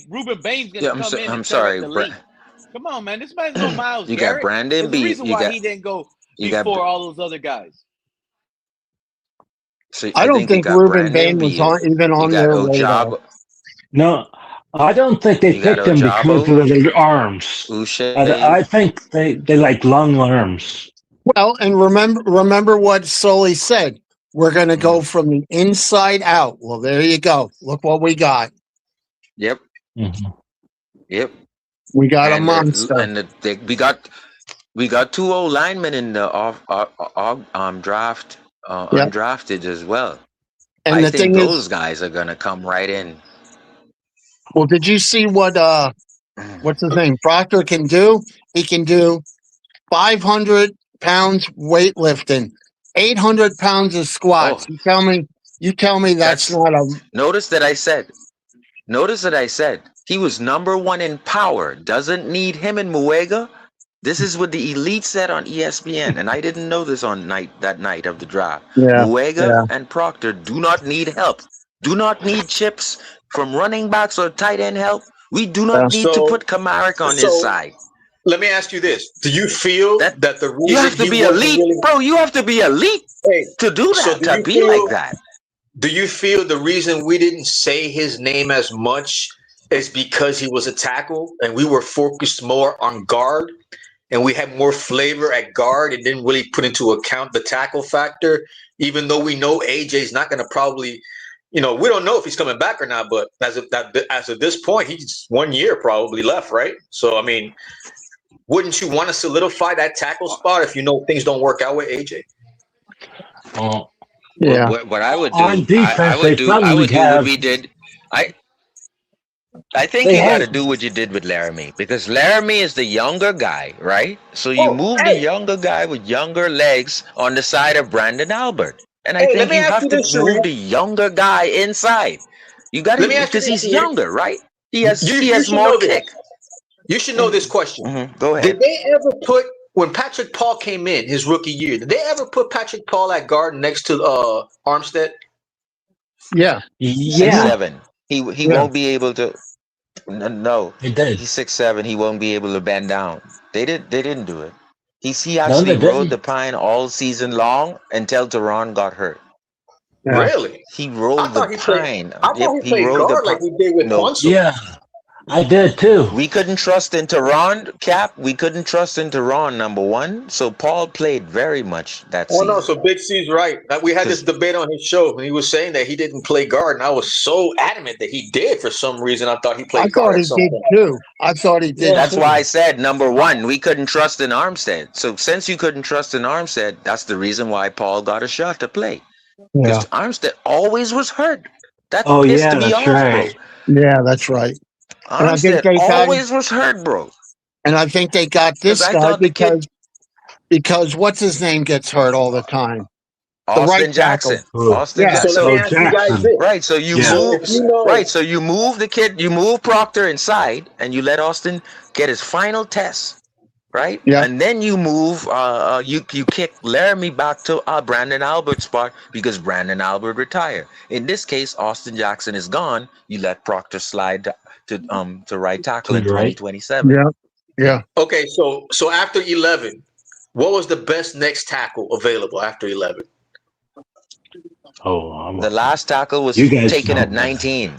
Ruben Bain's gonna Yeah, come in I'm and tear up sorry, the league. Come on, man. This man's no Miles you got Garrett. Brandon There's a Beal. reason why he didn't go You got before all those other guys. so I I don't think you think got Ruben Brandon Bain was Beal. even You on got their radar. Ojabo. No, I don't think they You got picked him because Ojabo, of their arms. I Uche. think they like long arms. Well, and remember what Sully said. We're going to go from the inside out. Well, there you go. Look what we got. Yep, Mhm. yep. We got a And monster. we got two old linemen in the draft, Yep. undrafted as well. And I the think thing is, those guys are gonna come right in. well, did you see what what's his name? Proctor can do? He can do 500 pounds weightlifting, 800 pounds of Oh, squats. You tell me that's that's not a notice that I said. Notice that I said he was number one in power. Doesn't need him and Muega. This is what the elite said on ESPN, and I didn't know this on that night of the draft. yeah, Muega yeah, and Proctor do not need help. Do not need chips from running backs or tight end help. We do yeah. not need to So put Kamarik on his so side. let me ask you this: do you feel That that the you reason have to he be wasn't elite, really bro. You have to be elite hey? to do So that, to be like that. do you feel the reason we didn't say his name as much is because he was a tackle and we were focused more on guard and we had more flavor at guard and didn't really put into account the tackle factor, even though we know AJ's not going to probably, we don't know if he's coming back or not, but as of this point, he's 1 year probably left, right? So, I mean, wouldn't you want to solidify that tackle spot if you know things don't work out with AJ? Well, Yeah. What I would on do, defense, they I probably would do what have. we did. I I think They you got had. to do what you did with Laramie because Laramie is the younger guy, right? So you Oh, move the hey, younger guy with younger legs on the side of Brandon Albert. And I hey, let think me you ask have you to this, move Sharif. the younger guy inside. You got Let to me ask you because this, he's Sharif. younger, right? He You has should more know this. kick. You should know this question. Go Did ahead. they ever put when Patrick Paul came in his rookie year? Did they ever put Patrick Paul at guard next to Armstead? Yeah. Six hmm Yeah, seven. He Yeah. won't be able to. No, they did. he's 6'7". He won't be able to bend down. They didn't do it. He No, actually they rode didn't. the pine all season long until Teron got hurt. Yeah. Really? He I rolled the thought he played. pine. I thought Yep, he he played rolled the guard like pine. we did with No, Ponce. Yeah, I did too. we couldn't trust in Teron, Cap. We couldn't trust in Teron, number one. So Paul played very much that Oh no, season. so Big C's right. We had this Because debate on his show, and he was saying that he didn't play guard, and I was so adamant that he did. For some reason, I thought he I played guard thought at he some did point. too. I thought he did Yeah, that's too. why I said, number one, we couldn't trust in Armstead. So since you couldn't trust in Armstead, that's the reason why Paul got a shot to play. Because Yeah. Armstead always was hurt. That oh pissed yeah, me that's off, bro. right. Yeah, that's right. And I think Armstead they got always was hurt, bro. and I think they got Because this I guy thought the kid, because what's his name gets hurt all the time. The right Austin tackle. Jackson, Oh, Yeah. So let me oh ask you guys Jackson. this: right? So you Yeah. so move, if you know, right? So you move the kid, you move Proctor inside, and you let Austin get his final test, right? Yeah. And then you move, you kick Laramie back to Brandon Albert's spot because Brandon Albert retired. In this case, Austin Jackson is gone. You let Proctor slide to right tackle To in the right. 2027. Yeah. Yeah. okay, so after 11, what was the best next tackle available after 11? Oh, The last tackle was you guys taken know at better. 19.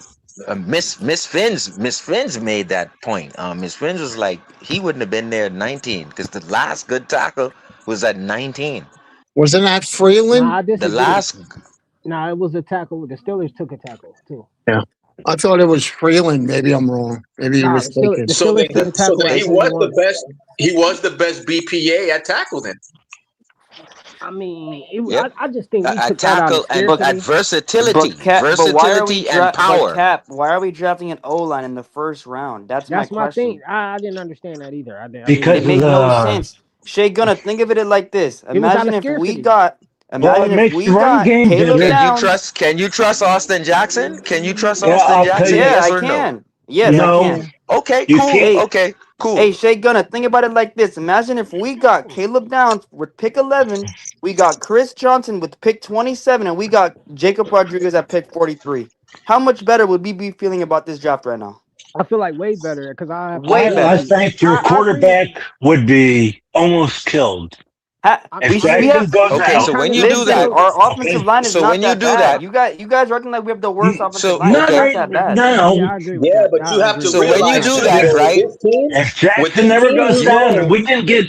Miss Finns made that point. Miss Finns was like he wouldn't have been there at 19 because the last good tackle was at 19. Wasn't that Nah, Freeland? I The disagree. last Nah, it was a tackle. The Steelers took a tackle too. Yeah. I thought it was Freeland. Maybe I'm wrong. Maybe he Nah, was taken. The Steelers took a So tackle then at he they was the 21. best. He was the best BPA at tackle then. I mean, yep I just think we at took that out of tackle and But at scarcity. but why are we versatility and but power. Cap? Why are we drafting an O line in the first round? That's my That's my thing. question. I didn't understand that either. I really It Because of didn't. made no the sense. Shay Gunna, think of it like this. It was out of scarcity. well, it Imagine if makes the we run got game Caleb better. Downs. Can you trust Austin Jackson? Can you trust Well, Austin I'll tell Jackson? you. Yeah, Yes I or no? can. Yes, I No, can. Okay, you cool. can't. Hey, Okay, cool. hey, Shay Gunna, think about it like this. Imagine if we got Caleb Downs with pick 11, we got Chris Johnson with pick 27, and we got Jacob Rodriguez at pick 43. How much better would we be feeling about this draft right now? I feel like way better because I have to Way agree with I better. you. think your I agree with quarterback you. would be almost killed if We Jackson have goes Okay, I'm so out. when kind of you with do you listen. that, though. Our offensive Okay, line is so not when you that do bad. that, You guys are acting like we have the worst offensive line. It's not not right that bad. Yeah, now. I agree with Yeah, that. but you I have agree to with so that. when you realize, do Sharif, that, right? If with Jackson this never team, goes you down and know, we didn't get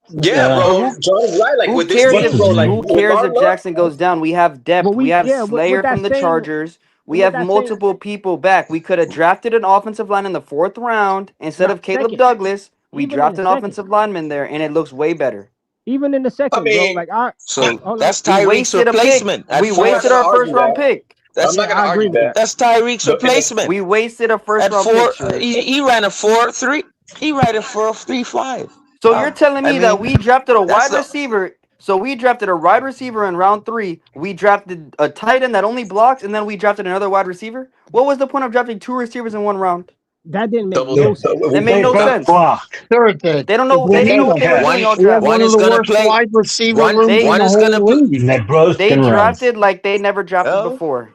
yeah, But bro, John is right. Like who with this cares what's team, if his bro, like name? who with cares our if luck, Jackson goes down? We have But depth. We have with Slayer that from the same Chargers. We with have that same multiple people back. We could have drafted an offensive line in the fourth round instead not of Caleb second, Douglas. We even in the drafted an second, offensive lineman there, and it looks way better. even in the I second, bro. mean, Like I So hold on. that's We Tyreek's wasted a pick. replacement at We I'm not wasted gonna fourth. our first argue round that. pick. I'm That's not Yeah, gonna I agree argue with that. that. that's Tyreek's And replacement We wasted a first at round pick, four. Shay. He ran a 4.3. He ran a 4.35. So you're telling I me that mean, we drafted a that's wide the receiver? So we drafted a wide receiver in round 3. We drafted a tight end that only blocks, and then we drafted another wide receiver. What was the point of drafting 2 receivers in 1 round? That didn't make double, They, no double sense. That made they no both sense. block. Sure it did. They don't It know. They did didn't know either. what they were one doing all We have draft. one one of is the gonna worst play wide receiver one rooms They in one the is whole gonna play. league. And they both they can run. drafted like they never drafted Oh, before.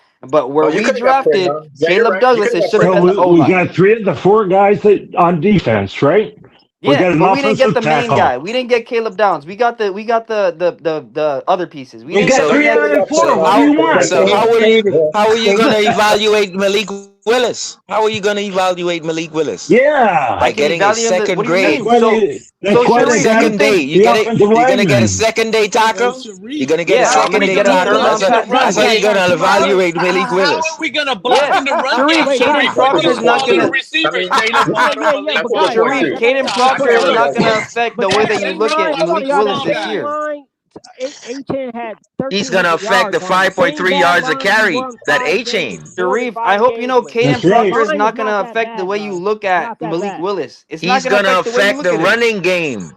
that. But where Oh, you we could have got Fred, drafted huh? Yeah, you're Caleb right. You Douglas, could it have got should have Fred. So been the O we line. got three of the four guys that on defense, right? We Yeah, got an but we didn't get the offensive main guy. tackle. We didn't get Caleb Downs. We got the other pieces. We We didn't got get So, we three didn't out get of four. so What do how you want? so They, how are you they, how are you they, gonna evaluate Malik Willis? How are you gonna evaluate Malik Willis? I Yeah, By can getting a evaluate him. What second do you that's mean? grade, why they. That's So why they Sharif, got you second him. day. think? You The get it. offensive You're gonna get a lineman. second day tackle. You're gonna get a Yeah, I'm second gonna day get a Gonna third tackle. block round in the pick. run That's how you're game gonna tomorrow. evaluate Malik How are Willis. we gonna block Yeah, in the run Sharif, game, wait, Caden Sharif? guys. We're Proctor gonna is not call the gonna. I receivers. mean, Jalen Waddle, that's Malik But guys, Willis. Sharif, $4.2. Caden but Proctor That's is guys, not gonna 4.2. affect the but way that that you Send same look Will at line, Fuller buddy, Malik to on that Willis calm this same down. year. line, Achane had He's gonna 1,300 affect yards the on the same 5.3 bad yards a line he carry run that 5 games, A-Chain. 4 to Sharif, I 5 hope you games know with. Caden That's The right. Proctor is line is not not gonna that affect the bad, way you guys. look It's at not that Malik bad. Willis. It's not He's gonna gonna affect the way you affect look the at him. running game.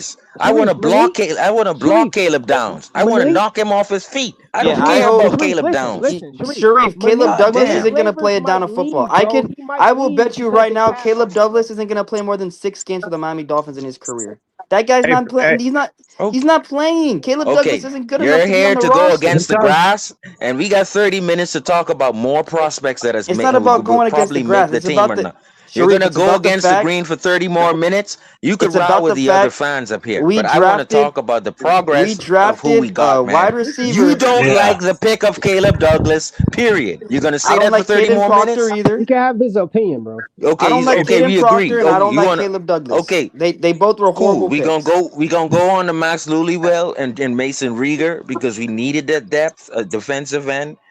choice. I want to block Malik, I want to block Caleb Downs. I want to Malik, knock him off his feet. I Yeah, don't I Sharif, care hope about Sharif, Caleb listen, Downs. listen, Sharif. Sharif, Caleb Malik, Douglas Malik Goddamn. isn't gonna play Neighbors a down might of football. leave, bro. He might I will leave bet you because right they now, pass Caleb rush him, bro. Douglas isn't gonna play more than 6 games for the Miami Dolphins in his career. That guy's Hey, not hey, playing. He's Okay. not playing. Caleb Douglas Okay. isn't good enough You're to be on here the to go roster. against the because grass, and we got 30 minutes to talk about more prospects that It's not about will going against the probably make grass. the It's team about or the not. You're Sharif. gonna It's go about the against the fact. green for 30 more minutes. You could It's row about with the the other fact fans up here, we but I want to drafted talk about the we progress of who we drafted a got, man. wide You receiver. don't Yeah. like the pick of Caleb Douglas, period. You're gonna I say don't that for like 30 Caden more Proctor minutes? He either. can have his opinion, bro. I Okay, don't like okay, Caden we Proctor, agree. and I Oh, don't you like wanna Caleb Douglas. okay. They both were Cool. horrible picks. We gonna go on to Max Lulywell and Mason Rieger because we needed that depth, a defensive end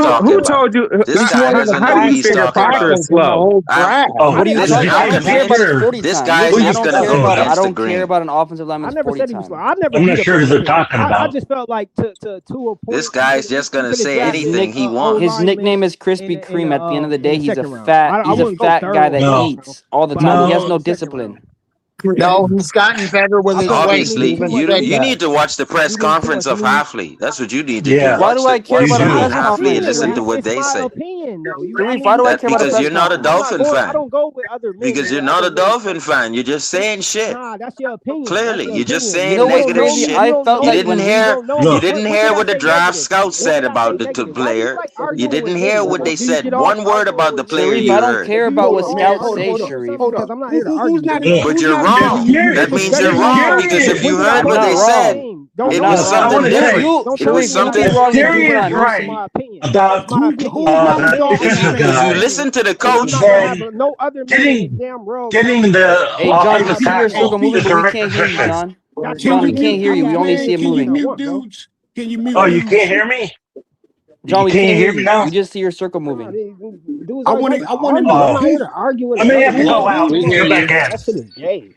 talking who about. told you? This He's guy one of the doesn't know what highest he's favorite talking about. boxers prospects in the slow. whole draft. I'm, What are you Oh, listen, talking? this I I'm don't care convinced. about his computer. 40 This time. guy's Listen, Who I you just don't gonna care go oh, about. I against the don't care grain. about an offensive I lineman's never 40 said he was time. slow. I never I'm beat not up sure on who his they're ability. talking I about. just felt like to a This point guy's just he gonna could have say His drafted anything nick, he O his wants. nickname lineman is Krispy in Kreme. At the end of the day, the he's a second round. fat. I He's a wouldn't go fat third guy or that fourth No, round, eats all the but I time. He wouldn't has no, go no second round. discipline. No, he's gotten better with I his felt like he weight. needed Obviously, too Even much you said weight. you that. need to watch the He press needed too conference much. He of needed. Halfley. That's what you need to do. yeah, Why do I care you about Watch a Nah, do. press Halfley and conference, well, listen to Sharif? what it's they my say. opinion though. I Sharif, why mean, do I That's care about a because press you're not a conference? I'm not Dolphin going. I fan. don't go with other men Because or you're not other a men's Dolphin press fan. You're conference. just saying shit. Nah, that's your opinion. That's Clearly, your you're just opinion. You saying know what's negative crazy? shit. I You don't felt You know like me. didn't when You we hear don't know you me. Look, didn't When did hear I what the say draft negative? scout When said did I say about the negative? Why do you player. like You arguing with didn't me hear though? what they Like, do you said. get off One word arguing about the with player Sharif, me? I you don't heard. care If you about get what off scouts arguing say, with me or Sharif. something, because I'm not here to Who's argue with not you. look. who's But you're not If against wrong. you? you're That It's means better you're for you if to wrong you're because if when you you heard I'm come what up not they with your said, wrong. team. I'm it not was I wrong. want something to You, different. say you, It was Sharif, you something. keep if wrong and you're keep it is on. That's right my opinion. That's about my opinion. Who's not If your against this you, opinion is Because you man? guy, listen different, to the then I'm coach. not gonna have then no other man in this getting damn world getting telling me the what Hey, my John, we offensive see your opinion circle tackle moving, is but the we right can't hear you, position. John. Y'all Can John, telling you we me can't mute hear I you. dudes, We can have only any see man? it Can you opinion I moving. mute want, bro. dudes? Can you mute Oh, you can't dudes? hear me? John, we You can't can't hear hear me you. We now? just see your circle Nah, moving. dudes I always want like to to I want to argue. know I'm not Oh, here who to argue with I may another have to who go man. out who's and We come hear back you. in. That shit is gay.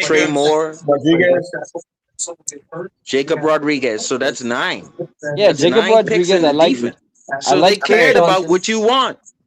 Trey Jacob Moore, Rodriguez. Jacob Rodriguez. So that's 9. Yeah, That's Jacob 9 picks Rodriguez. in I the like. defense. I So they like Chris cared about Johnson. what you want.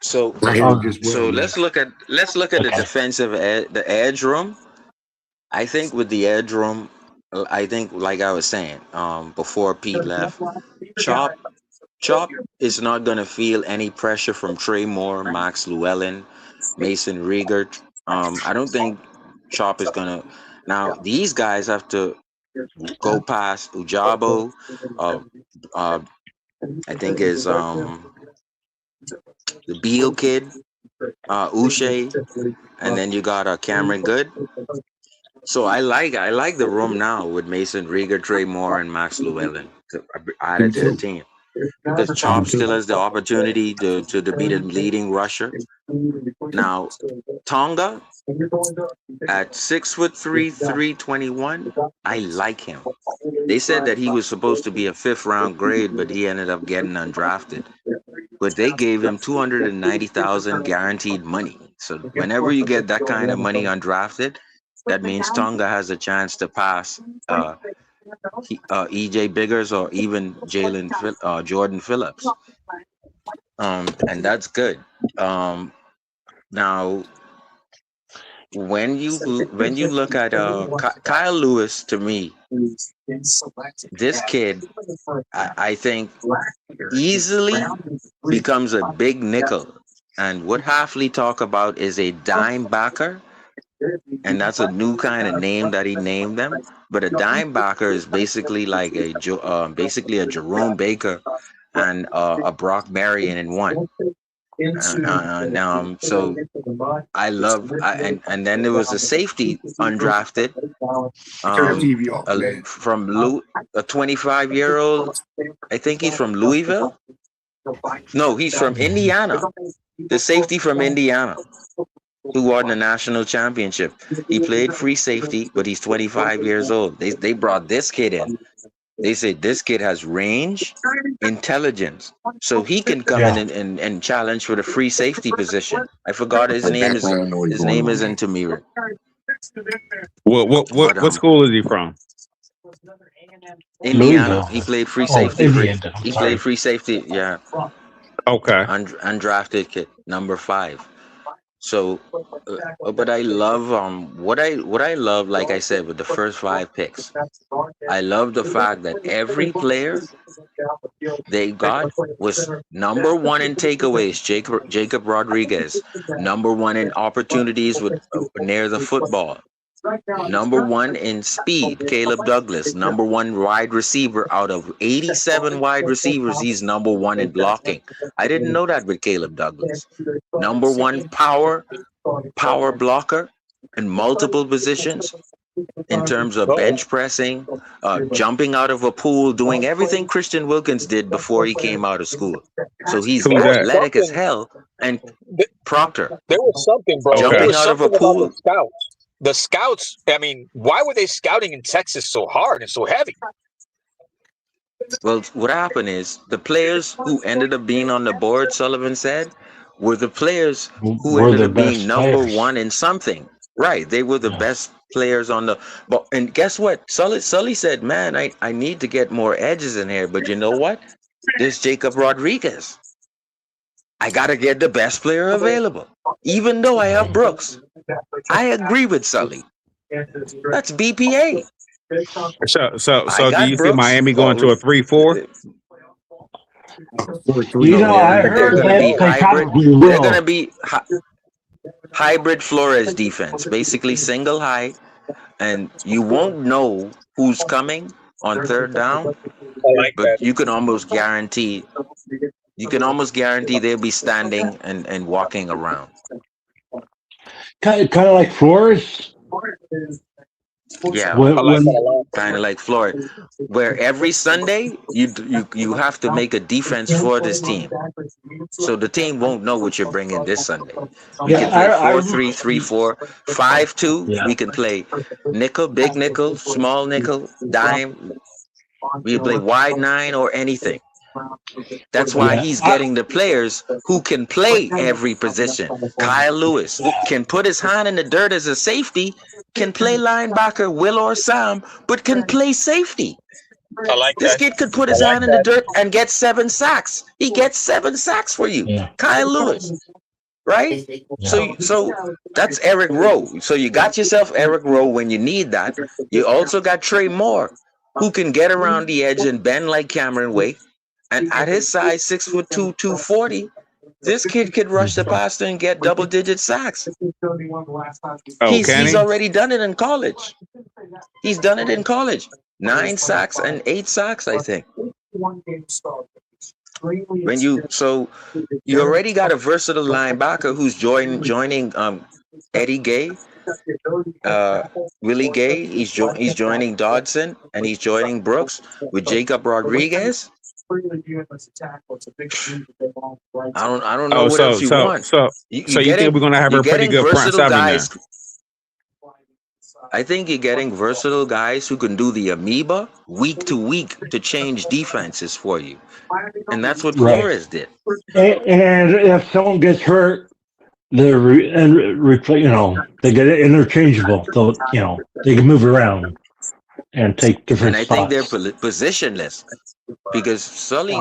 So let's look at the defensive the edge room. I think with the edge room, I think like I was saying before Pete left, Chop is not going to feel any pressure from Trey Moore, Max Llewellyn, Mason Rieger. I don't think Chop is going to. Now these guys have to go past Ujabo. Uh, uh, I think is the Beal kid, Uche, and then you got Cameron Good. So I like the room now with Mason Rieger, Trey Moore, and Max Llewellyn added to the team because Chop still has the opportunity to be the leading rusher. Now Tonga at 6'3", 321, I like him. They said that he was supposed to be a 5th round grade, but he ended up getting undrafted. But they gave him $290,000 guaranteed money. So whenever you get that kind of money undrafted, that means Tonga has a chance to pass EJ Biggers or even Jordan Phillips, and that's good. Now, when you look at Kyle Lewis, to me, this kid, I think, easily becomes a big nickel. And what Halfley talk about is a dime backer. And that's a new kind of name that he named them. But a dime backer is basically like a Jerome Baker and a Brock Marion in one. So I love, and then there was a safety undrafted from a 25-year-old. I think he's from Louisville. No, he's from Indiana. The safety from Indiana, who won the national championship. He played free safety, but he's 25 years old. They brought this kid in. They said this kid has range, intelligence, so he can come in and challenge for the free safety position. I forgot his name isn't Tamir. What school is he from? Indiana. He played free safety. He Sorry. played free safety. Yeah. Okay. Undrafted kid, number 5. So, but I love what I love, like I said, with the first 5 picks, I love the fact that every player they got was number 1 in takeaways, Jacob Rodriguez, number 1 in opportunities with near the football, number 1 in speed, Caleb Douglas, number 1 wide receiver out of 87 wide receivers, he's number 1 in blocking. I didn't know that with Caleb Douglas. Number 1 power blocker in multiple positions in terms of bench pressing, jumping out of a pool, doing everything Christian Wilkins did before he came out of school. So he's athletic as hell. And Proctor. There was something, bro. Jumping out of a pool. The scouts, I mean, why were they scouting in Texas so hard and so heavy? Well, what happened is the players who ended up being on the board, Sullivan said, were the players who ended up being number 1 in something. Right. They were the best players on the but and guess what? Sully said, man, I need to get more edges in here. But you know what? There's Jacob Rodriguez. I gotta get the best player available. Even though I have Brooks. I agree with Sully. That's BPA. So do you see Miami going to a 3-4? I heard that they probably will. They're gonna be hybrid Flores defense, basically single high, and you won't know who's coming on third down, but you can almost guarantee they'll be standing and walking around. Kind of like Flores. Yeah, kind of like Florida, where every Sunday you have to make a defense for this team, so the team won't know what you're bringing this Sunday. We can play 4-3, 3-4, 5-2. We can play nickel, big nickel, small nickel, dime. We can play wide 9 or anything. That's why he's getting the players who can play every position. Kyle Lewis, who can put his hand in the dirt as a safety, can play linebacker, Will or Sam, but can play safety. I like This that. kid could put I his like hand in the that. dirt and get 7 sacks. He gets 7 sacks for you. Yeah. Kyle Lewis, right? Yeah. So that's Eric Rowe. So you got yourself Eric Rowe when you need that. You also got Trey Moore, who can get around the edge and bend like Cameron Wake. And at his size, 6'2", 240, this kid could rush the passer and get double-digit sacks. Oh, He's Kenny. already done it in college. He's done it in college. 9 sacks and 8 sacks, I think. When you already got a versatile linebacker who's joining Eddie Gay, Willie Gay. He's joining Dodson, and he's joining Brooks with Jacob Rodriguez. I don't know Oh, what else you want. so you think we're gonna have a pretty good front seven then? I think you're getting versatile guys who can do the amoeba week to week to change defenses for you, and that's what Flores did. And if someone gets hurt, they're they get it interchangeable. So they can move around and take different spots. And I think they're positionless. Because Sully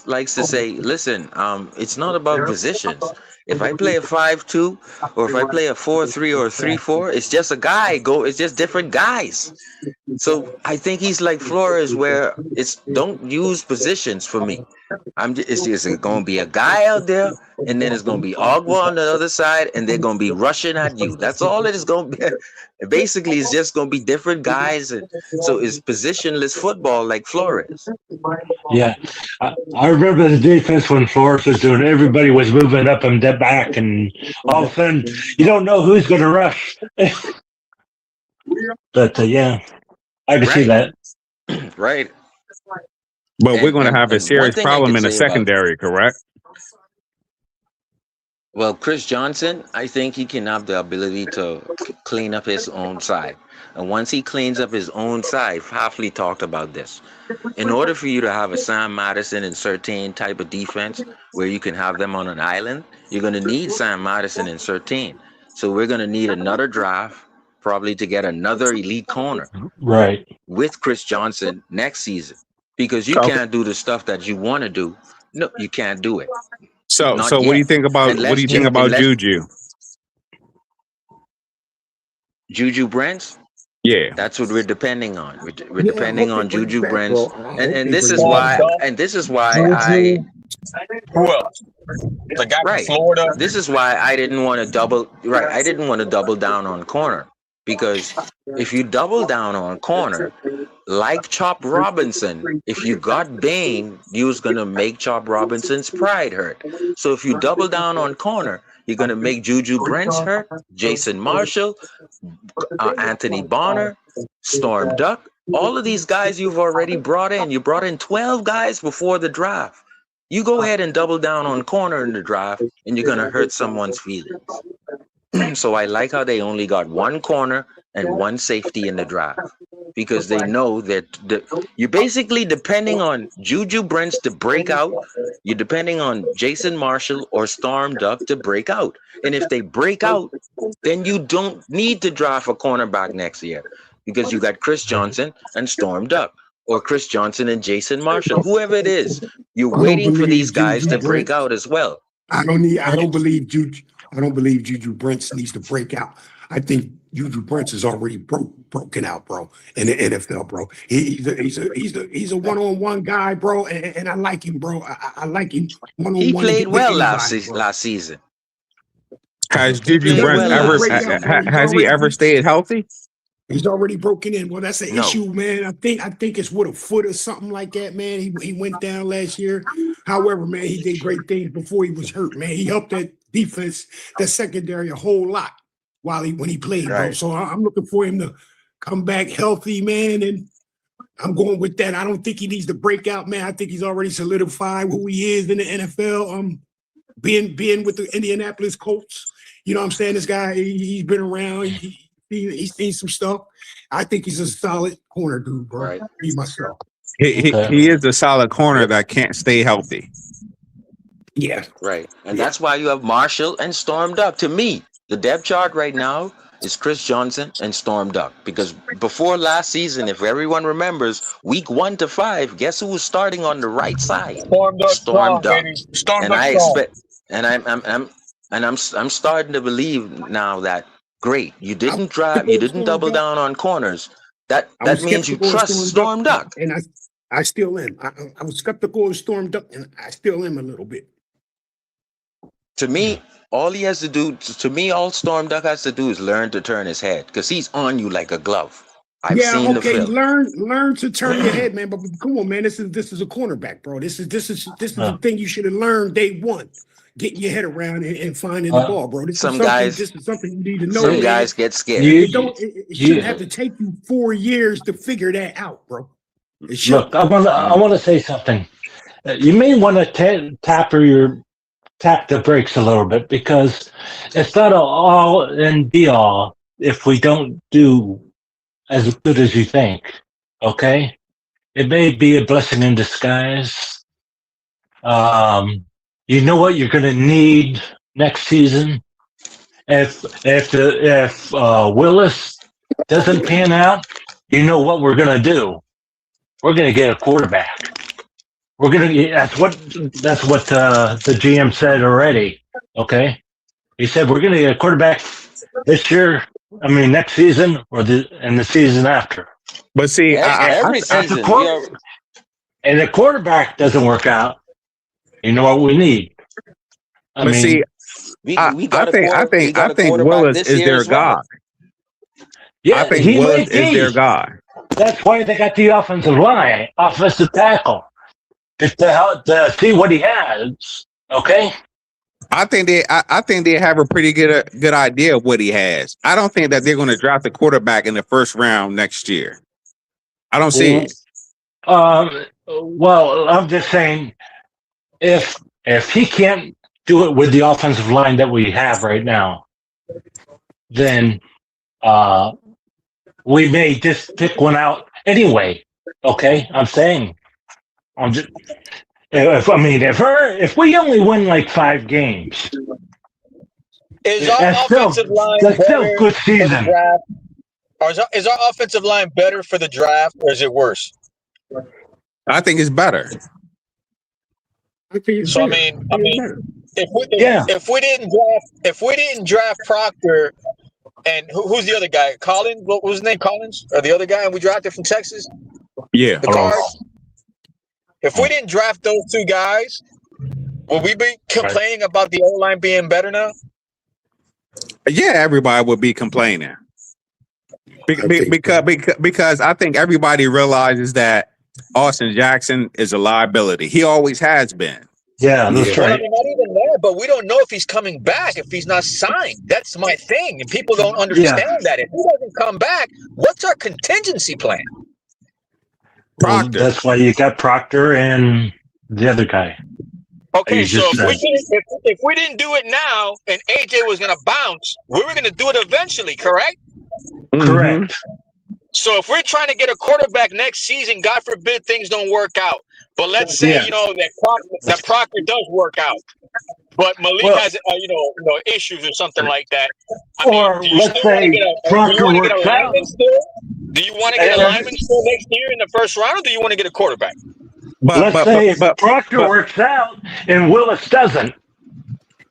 likes to say, listen, it's not about positions. If I play a 5-2 or if I play a 4-3 or a 3-4, it's just a guy. It's just different guys. So I think he's like Flores, where it's don't use positions for me. It's just going to be a guy out there, and then it's going to be Agua on the other side, and they're going to be rushing at you. That's all it is going to be. Basically, it's just going to be different guys. And so it's positionless football like Flores. Yeah. I remember the defense when Flores was doing it. Everybody was moving up and back, and all of a sudden, you don't know who's going to rush. But, yeah, I can see that. Right. But we're going to have a serious problem in the secondary, correct? Well, Chris Johnson, I think he can have the ability to clean up his own side. And once he cleans up his own side, Hafley talked about this. In order for you to have a Sam Madison and Surtain type of defense where you can have them on an island, you're going to need Sam Madison and Surtain. So we're going to need another draft, probably to get another elite corner. Right. With Chris Johnson next season. Because you can't do the stuff that you want to do. No, you can't do it. So what do you think about Juju? Juju Brents? Yeah, that's what we're depending on. We're depending on Juju Brents, and this is why. I. Who else? The guy from Florida. This is why I didn't want to double. Right, I didn't want to double down on corner, because if you double down on corner, like Chop Robinson, if you got Bain, you was gonna make Chop Robinson's pride hurt. So if you double down on corner, you're gonna make Juju Brents hurt, Jason Marshall, Anthony Bonner, Storm Duck. All of these guys you've already brought in. You brought in 12 guys before the draft. You go ahead and double down on corner in the draft, and you're gonna hurt someone's feelings. So I like how they only got one corner and one safety in the draft, because they know that you're basically depending on Juju Brents to break out. You're depending on Jason Marshall or Storm Duck to break out. And if they break out, then you don't need to draft a cornerback next year, because you got Chris Johnson and Storm Duck, or Chris Johnson and Jason Marshall, whoever it is. You're waiting for these guys to break out as well. I don't believe Juju Brents needs to break out. I think Juju Brents is already broken out, bro, in the NFL, bro. He's a one-on-one guy, bro, and I like him, bro. I like him one-on-one. He played well last season. Has Juju Brents ever stayed healthy? He's already broken in. Well, that's an issue, man. I think it's with a foot or something like that, man. He went down last year. However, man, he did great things before he was hurt, man. He helped that defense, that secondary, a whole lot when he played, bro. So I'm looking for him to come back healthy, man, and I'm going with that. I don't think he needs to break out, man. I think he's already solidified who he is in the NFL. Being with the Indianapolis Colts, you know what I'm saying? This guy, he's been around. He's seen some stuff. I think he's a solid corner dude, bro. Right. Me myself. He is a solid corner that can't stay healthy. Yeah. Right. And that's why you have Marshall and Storm Duck. To me, the depth chart right now, is Chris Johnson and Storm Duck. Because before last season, if everyone remembers, week 1 to 5, guess who was starting on the right side? Storm Duck Storm strong, Duck. baby. Storm And Duck I strong. expect, and I'm starting to believe now that great, you didn't double down on corners. That I was means you skeptical of trust Storm Duck, Storm Duck. and I still am. I was skeptical of Storm Duck, and I still am a little bit. To me, all he has to do, all Storm Duck has to do is learn to turn his head, because he's on you like a glove. I've seen the film. Learn to turn your head, man. But come on, man, this is a cornerback, bro. This is a thing you should have learned day one. Getting your head around and finding the ball, bro. This is something you need to know. Some guys get scared. It shouldn't have to take you 4 years to figure that out, bro. Look, I want to say something. You may want to tap the brakes a little bit, because it's not all and be all if we don't do as good as you think. Okay, it may be a blessing in disguise. You know what you're going to need next season. If Willis doesn't pan out, you know what we're going to do. We're going to get a quarterback. We're going to. That's what the GM said already. Okay, he said we're going to get a quarterback this year. I mean, next season or the season after. But see, every season, and the quarterback doesn't work out. You know what we need. I think Willis is their guy. Yeah, I think Willis is their guy. That's why they got the offensive tackle, to see what he has. Okay. I think they have a pretty good idea of what he has. I don't think that they're going to draft the quarterback in the first round next year. I don't see it. Well, I'm just saying, if he can't do it with the offensive line that we have right now, then we may just pick one out anyway. Okay, if we only win like 5 games, is our offensive line better good season. For the draft? Or is our offensive line better for the draft, or is it worse? I think it's better. So I mean, if we didn't draft Proctor, and who's the other guy? Collins? What was his name? Collins, or the other guy we drafted from Texas? Yeah, the guard. If we didn't draft those 2 guys, would we be complaining about the O-line being better now? Yeah, everybody would be complaining. Because I think everybody realizes that Austin Jackson is a liability. He always has been. Yeah, that's right. I mean, not even that, but we don't know if he's coming back, if he's not signed. That's my thing, and people don't understand that. If he doesn't come back, what's our contingency plan? Proctor. Well, that's why you got Proctor and the other guy. Okay, so if we didn't do it now and AJ was going to bounce, we were going to do it eventually, correct? Mm-hmm. Correct. So if we're trying to get a quarterback next season, God forbid things don't work out. But let's say, that Proctor does work out. But Malik has, issues or something like that. Let's say Proctor works out. Do you want to get a lineman still next year in the first round, or do you want to get a quarterback? Let's say Proctor works out and Willis doesn't.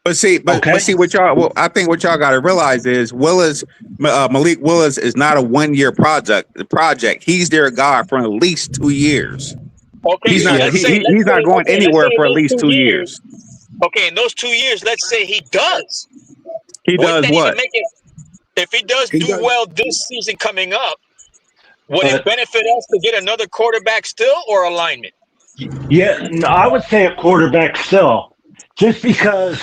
But see what y'all. Well, I think what y'all got to realize is Malik Willis is not a 1-year project. He's their guy for at least 2 years. Okay, he's not going anywhere for at least 2 years. Okay, in those 2 years, let's say he does. He does what? If he does well this season coming up, would it benefit us to get another quarterback still, or a lineman? Yeah, no, I would say a quarterback still, just because.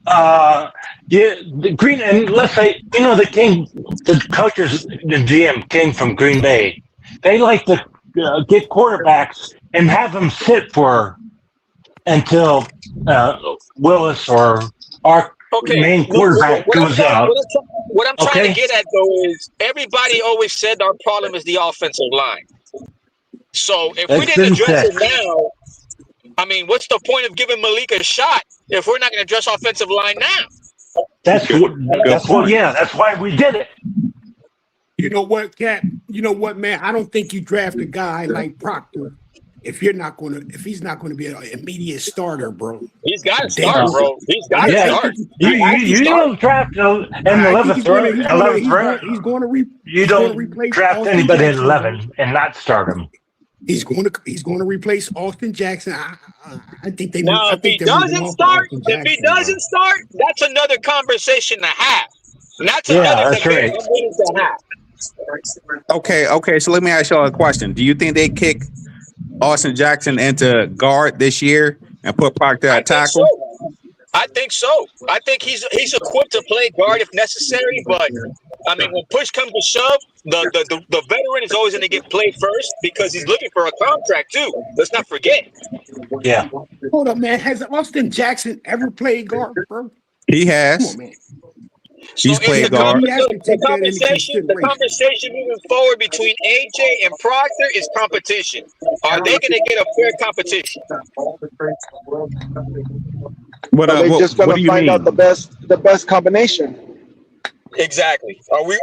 The Green, and let's say the coaches, the GM came from Green Bay. They like to get quarterbacks and have them sit until Willis or our main quarterback goes out. What I'm trying to get at, though, is everybody always said our problem is the offensive line. So if we didn't address it now, I mean, what's the point of giving Malik a shot if we're not going to address offensive line now? That's why we did it. You know what, Cap? You know what, man? I don't think you draft a guy like Proctor if he's not going to be an immediate starter, bro. He's got to start, bro. He's got to start. You don't draft in the 11th round. He's going to You don't draft anybody at 11 and not start him. He's going to replace Austin Jackson. I think they. Now, if he doesn't start, that's another conversation to have. That's another debate I'm willing to have. Okay. So let me ask y'all a question. Do you think they kick Austin Jackson into guard this year and put Proctor at tackle? I think so. I think he's equipped to play guard if necessary. But I mean, when push comes to shove, the veteran is always going to get played first because he's looking for a contract too. Let's not forget. Yeah. Hold up, man. Has Austin Jackson ever played guard, bro? He has. Come on, man. He's played guard. The conversation moving forward between AJ and Proctor is competition. Are they going to get a fair competition? Are they just going to find out the best combination? Exactly. Are we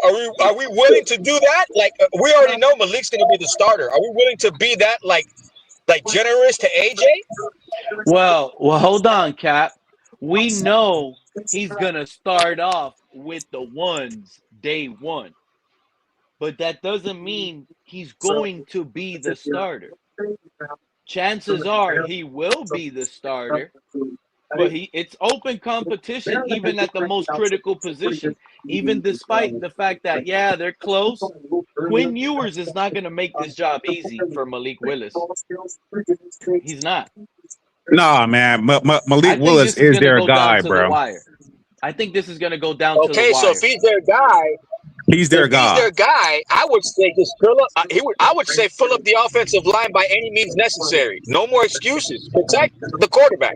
willing to do that? Like we already know Malik's going to be the starter. Are we willing to be that like generous to AJ? Well, hold on, Cap. We know he's going to start off with the ones day one. But that doesn't mean he's going to be the starter. Chances are he will be the starter, but it's open competition even at the most critical position. Even despite the fact that, they're close, Quinn Ewers is not going to make this job easy for Malik Willis. He's not. Nah, man. Malik Willis is their guy, bro. I think this is going to go down to the wire. Okay, so if he's their guy, he's their guy. I would say just fill up. I would say fill up the offensive line by any means necessary. No more excuses. Protect the quarterback.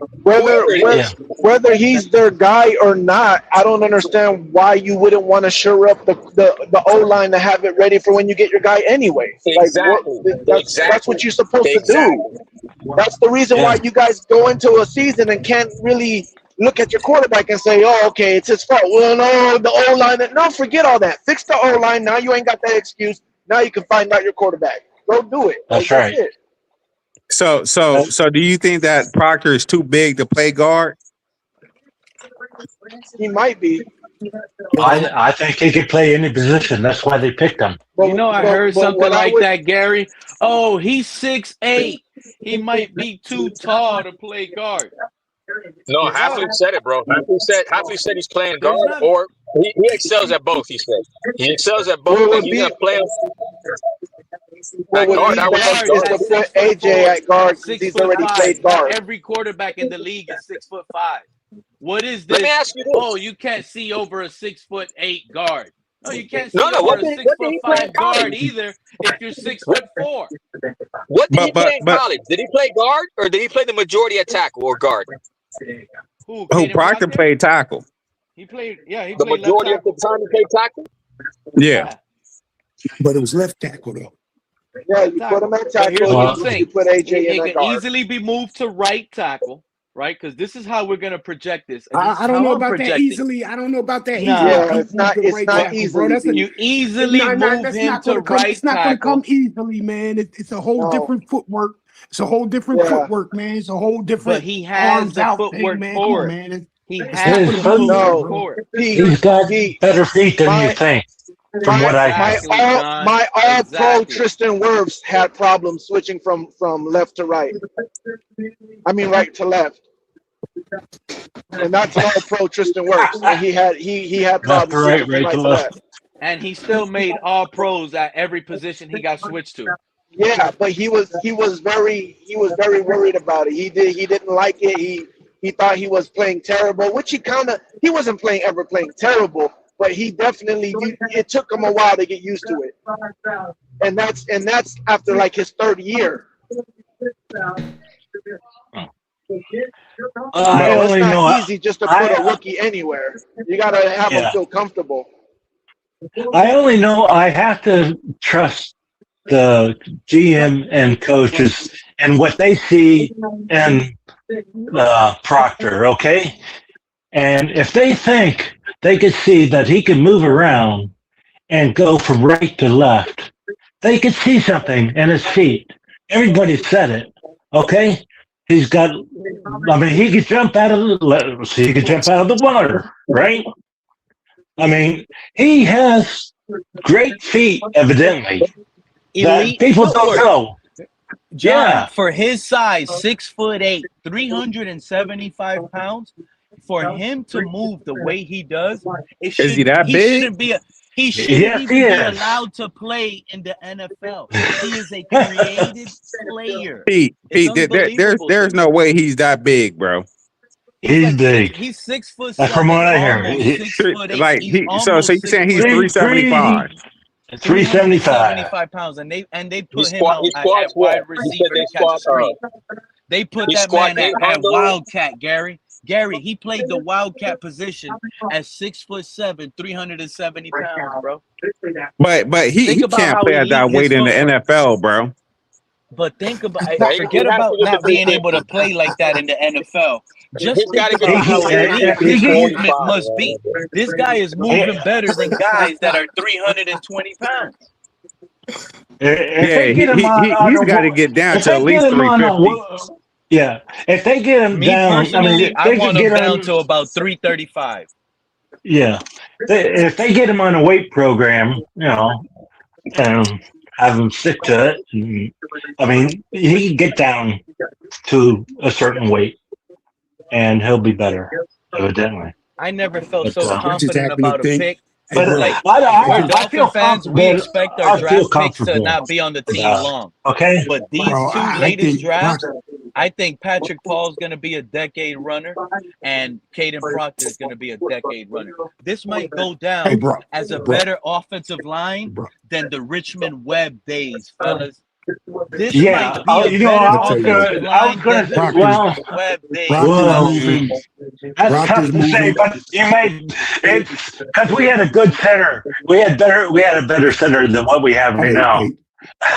Whether he's their guy or not, I don't understand why you wouldn't want to shore up the O line to have it ready for when you get your guy anyway. Exactly. That's what you're supposed to do. That's the reason why you guys go into a season and can't really look at your quarterback and say, "Oh, okay, it's his fault." Well, no, the O line. No, forget all that. Fix the O line. Now you ain't got that excuse. Now you can find out your quarterback. Go do it. That's right. It. So, do you think that Proctor is too big to play guard? He might be. I think he could play any position. That's why they picked him. I heard something like that, Gary. Oh, he's 6'8". He might be too tall to play guard. No, Halfley said it, bro. Halfley said he's playing guard, or he excels at both. He said he excels at both. And he's gonna play at guard. I would to put AJ at guard because he's already played guard. Every quarterback in the league is 6'5". What is this? Let me ask you this. Oh, you can't see over a 6'8" guard. No, you can't see over a 6'5" guard either if you're 6'4". What did he play in college? Did he play guard or did he play the majority at tackle or guard? Who Proctor played tackle. He played, he the played majority of the time he played tackle. Yeah, but it was left tackle though. Yeah, you put him at tackle. You put AJ in it can easily be moved to right tackle, right? Because this is how we're gonna project this. I don't know about that easily. I don't know about that easily. Yeah, it's not easy, bro. You easily move him to right tackle. It's not gonna come easily, man. It's a whole different footwork. It's a whole different footwork, man. It's a whole different. But he has the footwork for it. Man. He has the footwork for it. He's got better feet than you think. From what my all-pro Tristan Wirfs had problems switching from left to right. I mean right to left. And that's all-pro Tristan Wirfs. And he had problems switching from right to left. And he still made all pros at every position he got switched to. Yeah, but he was very worried about it. He didn't like it. He thought he was playing terrible, which he wasn't ever playing terrible, but he definitely it took him a while to get used to it. And that's after like his third year. It's not easy just to put a rookie anywhere. You gotta have him feel comfortable. I only know I have to trust the GM and coaches and what they see in Proctor, okay? And if they think they could see that he can move around and go from right to left, they could see something in his feet. Everybody said it. Okay, he's got. I mean, he could jump out of he could jump out of the water, right? I mean, he has great feet, evidently, that Elite people don't footwork. know. John, Yeah. for his size, 6'8", 375 pounds, for him to move the way he does, Is he that big? he shouldn't Yes, even he be is. allowed to play in the NFL. He is a created player. Pete, It's there's unbelievable. to me. no way he's that big, bro. He's like big. He's 6'7", From what I hear, almost 6'8". Like He's so almost you're saying he's 375. 375 pounds, and they He put him out squats at what? wide He said receiver they to catch a squat. screen. They put He that squat man at 800. Wildcat, Gary. Gary, he played the Wildcat position at 6'7", 370 pounds, bro. But he Think about can't how play at elite that his weight in the footwork. NFL, bro. But think about Now, he forget has to about get the not being able to position. play like that in the NFL. Just He's got think to get about the how position elite at his 245. movement must be. This guy is moving better than guys that are 320 pounds. If Yeah, they get him he's got to get down if to at they get least him on 350. yeah, if they get him Me down, I mean, personally, if I they want could him get down him, to about 335. yeah, if they get him on a weight program, and have him stick to it, I mean, he can get down to a certain weight, and he'll be better, evidently. I never felt But, so I just confident happen to about a think, pick. hey, bro, Like we're I Dolphin feel fans, we confident. expect our I feel draft picks to comfortable not be on the team about it. long. Okay, But these bro, two I latest think drafts, I think Patrick Paul's going to be a decade runner, and Caden Proctor is going to be a decade runner. This might go hey, down bro, as a bro, better offensive line bro. than the Richmond Webb days, fellas. This yeah. might be a better I'll tell you offensive this. I was line gonna than the say, Richmond Webb days, Proctor's well, fellas. moving. that's Proctor's tough to say, moving. but you made it's because we had a good center. We had a better center than what we have right now. Hey,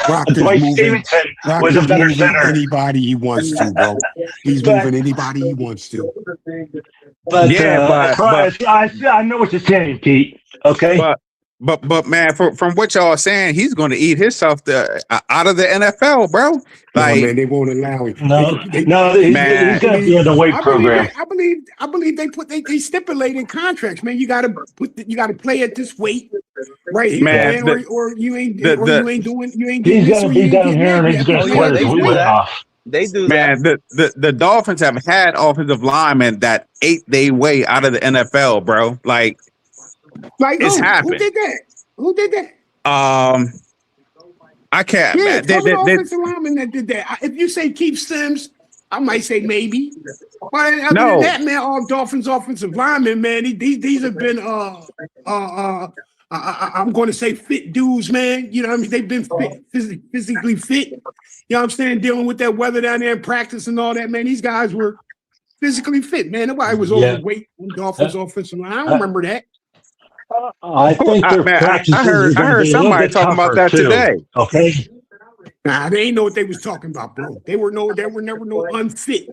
Proctor's Dwight moving. Stevenson was a Proctor's better moving center. anybody he wants to, bro. He's But moving anybody he wants to. Yeah, I know what you're saying, Pete. Okay. But man, from what y'all are saying, he's going to eat himself out of the NFL, bro. No, Like, man, they won't allow him. He's man, got to be in the weight program. I believe they stipulate in contracts, man. You got to play at this weight, right here, Man, man, or you ain't He's getting got this, to or be you ain't down getting here, that. and You he's have to going to play sweat at his this weight weight. off. They do man, that. the Dolphins have had offensive linemen that ate their way out of the NFL, bro. Like it's who? happened. Who did that? Who did that? I can't. Yeah, Man, tell me the offensive lineman that did that. If you say Keith Sims, I might say maybe. But other than that, man, all Dolphins offensive linemen, man, these have been I'm going to say fit dudes, man. You know what I mean? They've been fit, physically fit. You know what I'm saying? Dealing with that weather down there in practice and all that, man. These guys were physically fit, man. Nobody was overweight on Dolphins offensive line. I don't remember that. I think their practices I are going to heard be a little somebody bit talking about tougher that too. today. Okay. Nah, they ain't know what they was talking about, bro. They were never no unfit,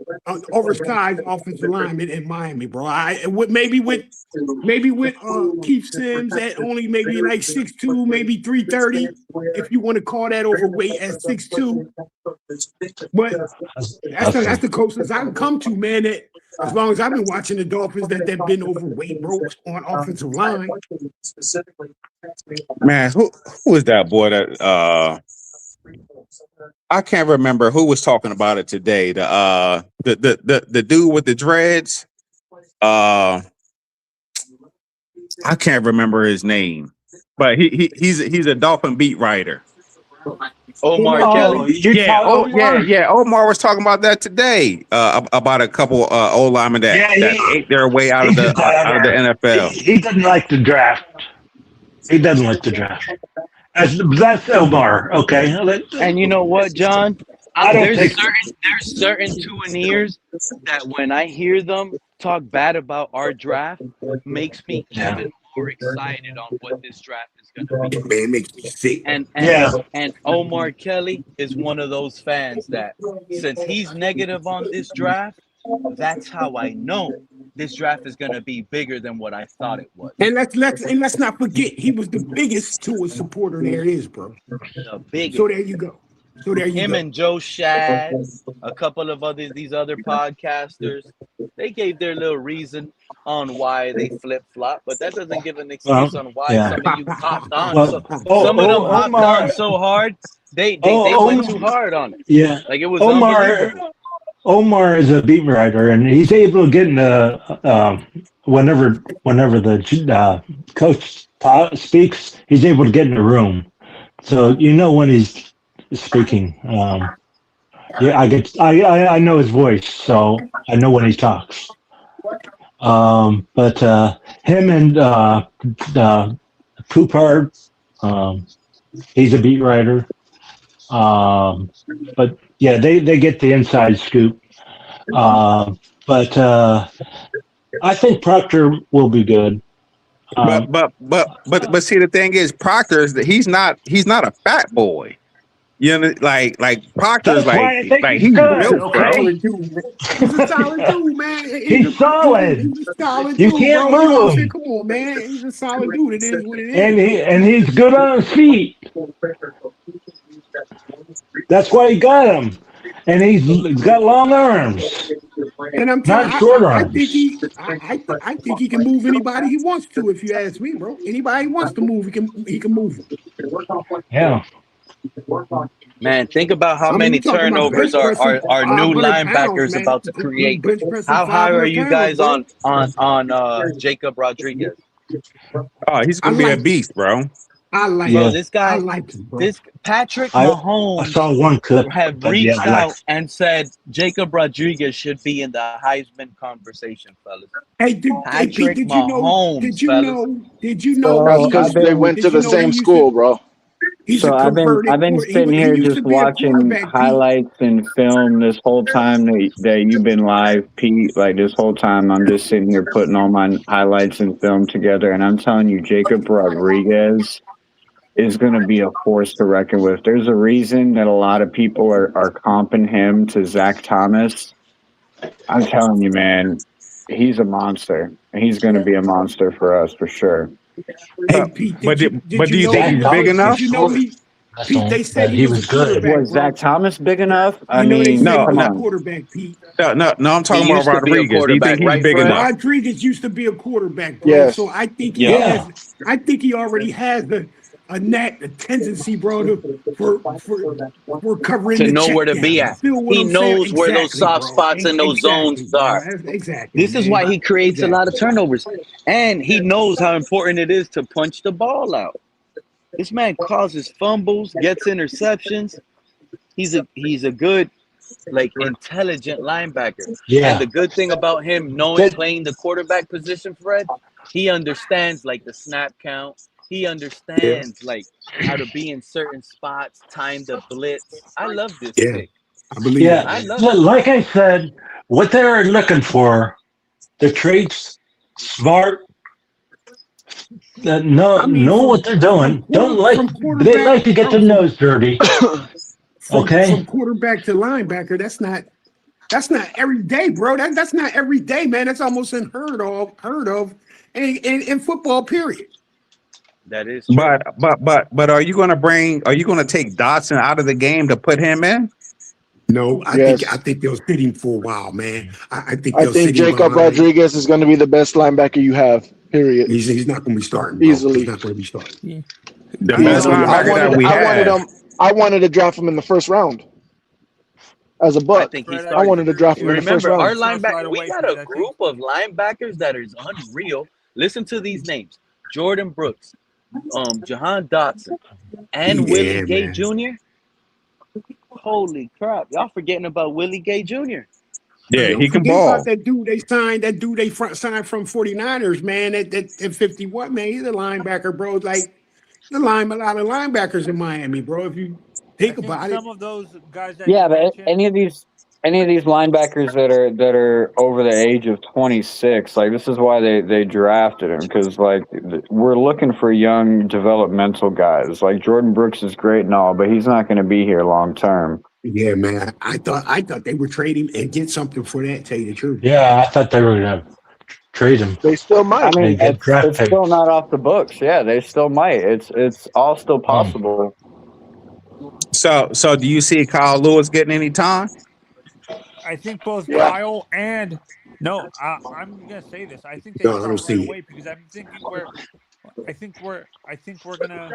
oversized offensive linemen in Miami, bro. Maybe with Keith Sims at only maybe like 6'2", maybe 330, if you want to call that overweight at 6'2". But that's the closest I can come to, man. That as long as I've been watching the Dolphins, that they've been overweight, bro, on offensive line. Man, who is that boy that I can't remember who was talking about it today. The dude with the dreads. I can't remember his name, but he's a Dolphin beat writer. Omar Kelly. Yeah. Omar was talking about that today. About a couple old linemen that ate their way out of the NFL. He doesn't like the draft. He doesn't like the draft. That's Omar. Okay. And you know what, John? I don't There's think certain two-and-ears that when I hear them talk bad about our draft, makes me even more excited on what this draft is going to be. Man, it makes me sick. And Omar Kelly is one of those fans that, since he's negative on this draft, that's how I know this draft is going to be bigger than what I thought it was. And let's not forget, he was the biggest Tua supporter there is, bro. The biggest. So there you go. Him and Joe Shad, a couple of these other podcasters, they gave their little reason on why they flip-flop, but that doesn't give an excuse on why some of you hopped on. Some of them hopped on so hard, they went too hard on it. Yeah. Like it was unbelievable. Omar is a beat writer, and he's able to get in the whenever the coach speaks, he's able to get in the room. So you know when he's speaking. I know his voice, so I know when he talks. But him and Poupard, he's a beat writer. But yeah, they get the inside scoop. But I think Proctor will be good. But see, the thing is, Proctor is that he's not a fat boy. You know, like Proctor's like he's built, bro. He's a solid dude, man. He's solid. He's a solid You dude, can't bro. move him. Come on, man. He's a solid dude. It is what it is. And he's good on his feet. That's why he got him. And he's got long arms. And I'm not short arms. I think he can move anybody he wants to. If you ask me, bro, anybody he wants to move, he can move. Yeah. Man, think about how many turnovers our new linebackers about to create. How high are you guys on Jacob Rodriguez? Oh, he's gonna be a beast, bro. This guy, I like him, bro. this Patrick Mahomes I saw one clip have reached out and said Jacob Rodriguez should be in the Heisman conversation, fellas. Hey, did you know? Did you know? That's because they went to the same school, bro. So I've been sitting here just watching highlights and film this whole time that you've been live, Pete. Like this whole time, I'm just sitting here putting all my highlights and film together, and I'm telling you, Jacob Rodriguez is going to be a force to reckon with. There's a reason that a lot of people are comping him to Zach Thomas. I'm telling you, man, he's a monster. He's going to be a monster for us for sure. Hey, Pete, do you think he's big enough? Pete, they said he was good. Was Zach Thomas big enough? I mean, no, quarterback, Pete. No, I'm talking about Rodriguez. Do you think he's big enough? Rodriguez used to be a quarterback, bro. Yes. So I think he has. I think he already has a tendency, bro, for covering to know where to be at. He knows where those soft spots and those zones are. Exactly. This is why he creates a lot of turnovers, and he knows how important it is to punch the ball out. This man causes fumbles, gets interceptions. He's a good, intelligent linebacker. Yeah. And the good thing about him playing the quarterback position, Fred, he understands the snap count. He understands how to be in certain spots, time the blitz. I love this pick. I believe like I said, what they're looking for, the traits, smart, know what they're doing. They like to get their nose dirty. From quarterback to linebacker, that's not every day, bro. That's not every day, man. That's almost unheard of in football, period. That is true. But are you going to take Dotson out of the game to put him in? No, I think they'll sit him for a while, man. I think Jacob Rodriguez is going to be the best linebacker you have. Period. He's not going to be starting, bro. Easily. He's not going to be starting. Yeah. The best linebacker that we have. I wanted to draft him in the first round. As a butt, I wanted to draft him in the first round. Our linebacker, we got a group of linebackers that is unreal. Listen to these names: Jordan Brooks, Jahan Dotson, and Willie Gay Jr. Holy crap! Y'all forgetting about Willie Gay Jr. Yeah, he can ball. About that dude they signed from 49ers, man. At 51, man, he's a linebacker, bro. Like a lot of linebackers in Miami, bro. If you think about it, some of those guys. But any of these linebackers that are over the age of 26, this is why they drafted him, because we're looking for young developmental guys. Like Jordan Brooks is great and all, but he's not going to be here long term. Yeah, man. I thought they would trade him and get something for that. Tell you the truth. Yeah, I thought they were going to trade him They still I might. mean, and get draft it's still picks. not off the books. Yeah, they still might. It's all still Oh, possible. So do you see Kyle Lewis getting any time? I think both Yeah. Kyle and no, I'm gonna say this. I think they No, I don't start right see it. away because I think we're gonna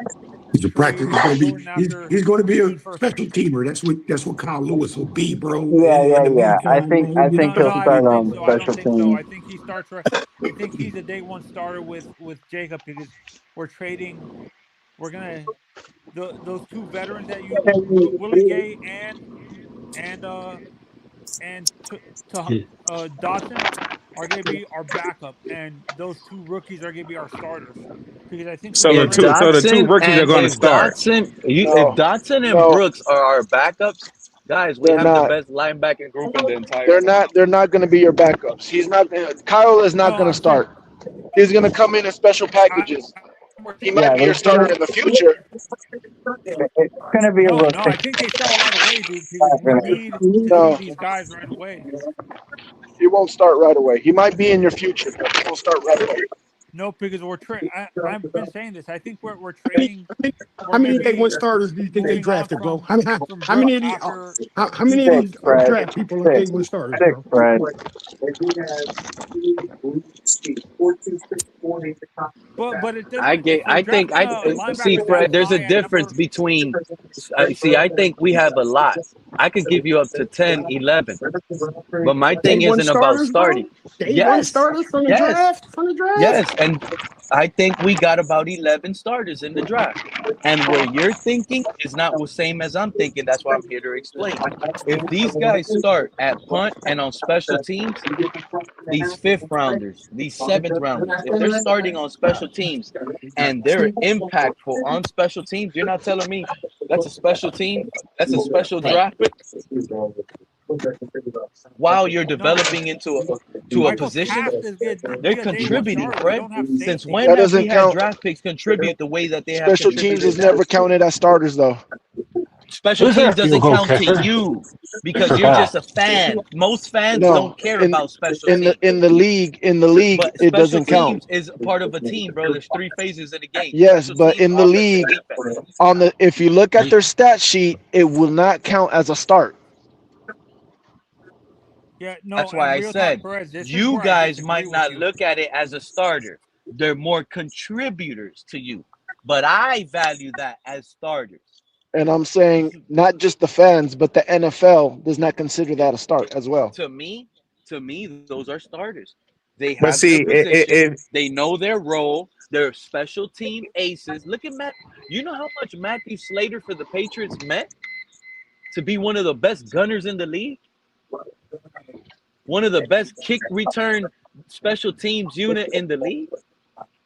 He's a practice. trade He's going to be. Jordan after He's going to be a 2 first special rounds. teamer. That's what Kyle Lewis will be, bro. Yeah, In yeah, the yeah. meantime, bro, I you know think No, what no, he'll I'm I start don't saying? think on so. I don't special think so. teams. I think he starts right. I think he's a day one starter with Jacob because we're trading. We're gonna those two veterans that Willie Gay and to Dotson are gonna be our backup, and those two rookies are gonna be our starters because I think we So If already the two Dotson rookies are and going to if start. No, Dotson and no, Brooks are our backups, guys, we they're have the not. best linebacker group in the entire They're league. not. They're not going to be your backups. He's not. Kyle is not no. going to I'm saying start. He's going to come in special I, packages. we're He trading. might Yeah, be your starter in the future. it's gonna be a No, no. I rotation. think they start right away, dude, because we need to see No, these guys right away. he won't start right away. He might be in your future, but he won't start right away. No, because I've been saying this. I think we're How many, trading. how We're going to many day one be starters do you think they moving on drafted, bro? How, how, from how Brooks many of these? after How two many of Six, these first. Fred. draft people are day Six. one starters, Six, bro? Fred. But it I doesn't. get. If we're I think. drafting I a see, linebacker that Fred. There's a high at difference number, between. See, I think we have a lot. I could give you up to 10, 11. But my Day thing one isn't about starters, bro. starting. Day one Yes, starters from the yes, draft. From the draft. yes, and I think we got about 11 starters in the draft. And where you're thinking is not the same as I'm thinking. That's why I'm here to explain. If these guys start at punt and on special teams, these fifth rounders, these seventh rounders, if they're starting on special teams and they're impactful on special teams, you're not telling me that's a special team, that's a special draft pick while you're no. developing into a Michael's position. task is get to They're be a day one contributing, starter. We Fred. don't have Since safety. when That have we doesn't had count. draft picks contribute the way that they have Special teams contributed is now? never counted as starters, though. Special Who's teams that field doesn't goal count to kicker? you because you're Yeah. just a fan. Most fans No, don't care about special in the teams. league, But it special doesn't count. teams is part of a team, bro. There's three phases in the game: Yes, special but teams, in the offense, and league, defense. on the if you look at their stat sheet, it will not count as a start. Yeah, no. That's why And I real talk, said Perez. This is you where I guys disagree might with not you. look at it as a starter. They're more contributors to you. But I value that as starters. And I'm saying not just the fans, but the NFL does not consider that a start as well. To me, those are starters. They But have their see, position. They know their role. They're special team aces. Look at Matt. You know how much Matthew Slater for the Patriots meant to be one of the best gunners in the league? One of the best kick return special teams unit in the league?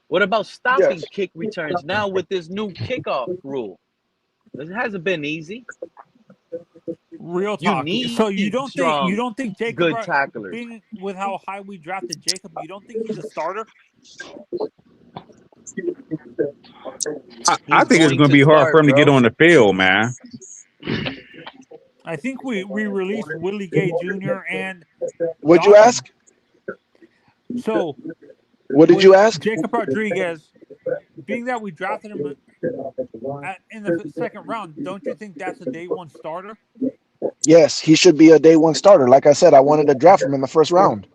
What about stopping Yes. kick returns now with this new kickoff rule? It hasn't been easy. Real You talk. So need you strong, don't think Jacob good tacklers. being with how high we drafted Jacob, you don't think he's a starter? I He's think it's going going to to be hard for start, him to get bro. on the field, man. I think we released Willie Gay Jr. and What'd you Dotson. ask? So What did with you ask? Jacob Rodriguez, being that we drafted him in the second round, don't you think that's a day one starter? Yes, he should be a day one starter. Like I said, I wanted to draft him in the first round.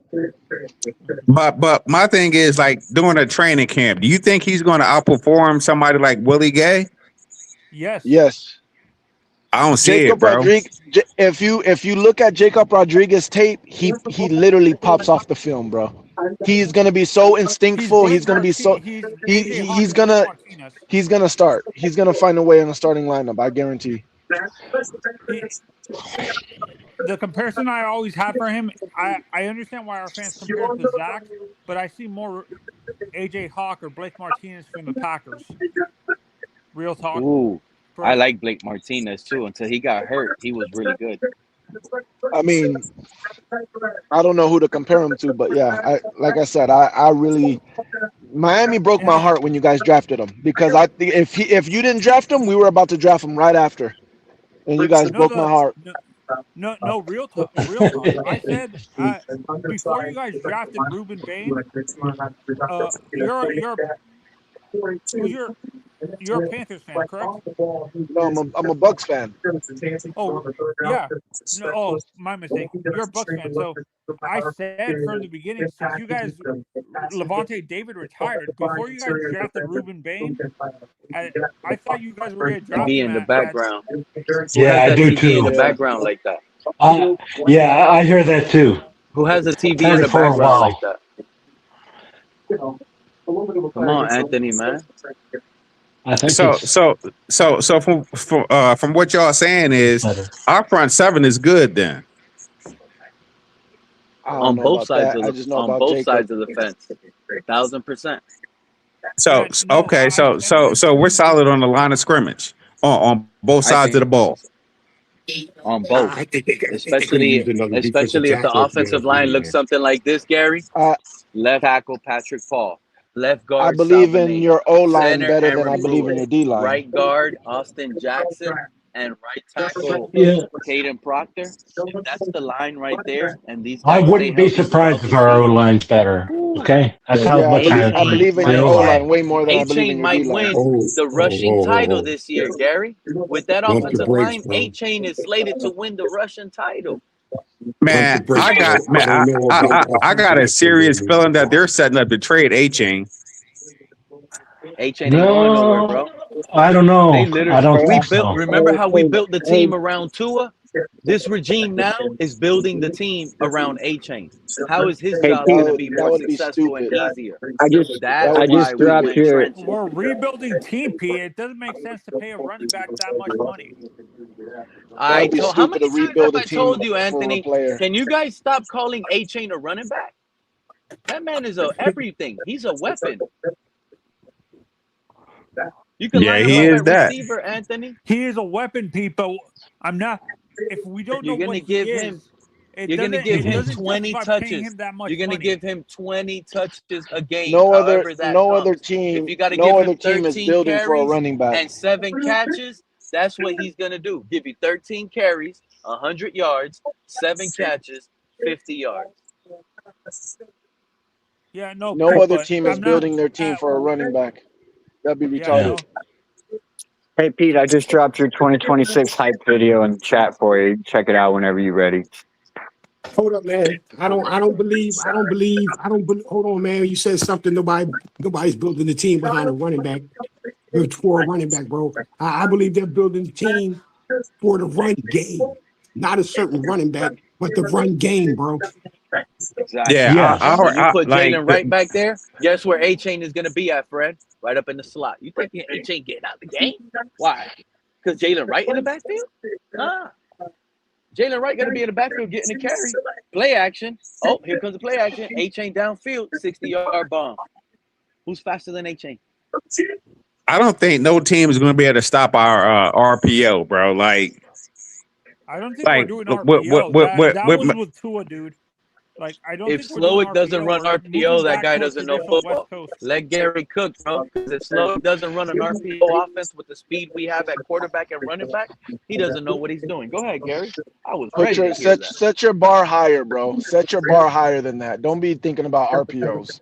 But my thing is like during a training camp, do you think he's going to outperform somebody like Willie Gay? Yes. Yes. I don't see it, Jacob bro. Rodriguez. If you look at Jacob Rodriguez tape, he literally pops off the film, bro. He's gonna be so He's instinctful. He's Blake gonna be so Martinez. He's AJ Hawk he's and Blake gonna Martinez. he's gonna start. He's gonna find a way in the starting lineup. I guarantee. He, the comparison I always had for him, I understand why our fans compare him to Zach, but I see more AJ Hawk or Blake Martinez from the Packers. Real talk. Ooh, I Perez. like Blake Martinez too. Until he got hurt, he was really good. I mean, I don't know who to compare him to, but yeah, like I said, I really Miami broke my And heart when you guys drafted him because I think if you didn't draft him, we were about to draft him right after, and you guys no, broke my heart. No, real talk. Real talk. I said before you guys drafted Ruben Bain, you're who's you're a Panthers fan, correct? No, I'm a Bucks fan. Oh, yeah. No, oh, my mistake. You're a Bucks fan. So I said from the beginning, since you guys, Levante David retired, before you guys drafted Ruben Bain, I thought you guys were going to draft TV him in the at background. Who Yeah, has I that do TV in the too. background like that? Yeah, I hear that too. Who has a TV Had in it the for a background like while. that? Come on, Anthony, man. I think So it's from what y'all saying is better. our front seven is good then. I don't On know both about sides that. of I the just know about Jacob. fence, 1,000%. So Yeah, no, okay, I said that so we're solid on the line of scrimmage on both I sides of think the ball. on both, I think they could have especially used another defensive especially if the tackle at the end offensive of the line looks year. something like this, Gary. I Left tackle Patrick Paul, left I guard believe in Salvin, your O line center better than Aaron I believe in Pruitt, your D line. right guard Austin Jackson, and right tackle Yeah, Caden Proctor. If that's the line right there, and these I guys stay wouldn't be healthy for a surprised if healthy our O season, line's better. woo, Okay, that's how Yeah, much I I like believe in my your O O line. line way more than I believe in A-Chain your D might line. win the rushing title this year, Gary. With that Pump the offensive brakes, line, bro. A-Chain is slated to win the rushing title. Pump the Man, brakes, bro. I don't know about I got offensive a line, serious man. feeling that they're setting up to trade A-Chain. A-Chain ain't going nowhere, No, bro. I don't They know. I literally, don't we think built, so. remember how we built the Hey, team around Tua? This regime now is building the team around A-Chain. How is his hey, job Pete. going to be That more would be successful and stupid. easier? That That's would I be why just we dropped stupid. went your. trenches. we're rebuilding team, P. It doesn't make sense to pay a running back that much money. That I would be told, how stupid many to times have rebuild a I team told you, for a Anthony? player. Can you guys stop calling A-Chain a running back? That man is a everything. He's a weapon. You can Yeah, line him he up No, is at that. receiver, Anthony. he is a weapon, Pete. But I'm not. If we don't know You're what gonna he give him is, it You're going to doesn't. give It him doesn't 20 justify paying touches. him that You're much going to money. give him 20 touches a game, however that No other comes. If you got to no give other him team is 13 building for a carries running back. and 7 catches, that's what he's going to do. Give you 13 carries, 100 yards, 7 catches, 50 yards. Yeah, no, No Pete. other But team is I'm not. building their team for a running back. That'd be Yeah, Yeah. retarded. no. Hey Pete, I just dropped your 2026 hype video in the chat for you. Check it out whenever you're ready. Hold up, man. I don't believe. Hold on, man. You said something. Nobody's building the team behind a running back. For a running back, bro. I believe they're building the team for the run game, not a certain running back, but the run game, bro. Exactly. Yeah, Yes. And when you put like Jalen Wright back there, guess where A-Chain is going to be at, Fred? Right up in the slot. You think A-Chain getting out the game? Why? Because Jalen Wright in the backfield? Nah. Jalen Wright got to be in the backfield getting a carry. Play action. Oh, here comes the play action. A-Chain downfield, 60-yard bomb. Who's faster than A-Chain? I don't think no team is going to be able to stop our RPO, bro. I don't think we're doing what RPO. That was my, with Tua, dude. Like, I don't If think we're doing Slowick doesn't RPO. run We're moving RPO, that back guy to a doesn't know traditional West football. Coast. Let Gary cook, bro. Because if Slowick doesn't run an RPO offense with the speed we have at quarterback and running back, he doesn't know what he's doing. Go ahead, Gary. I was ready to hear that. Set your bar higher, bro. Set your bar higher than that. Don't be thinking about RPOs.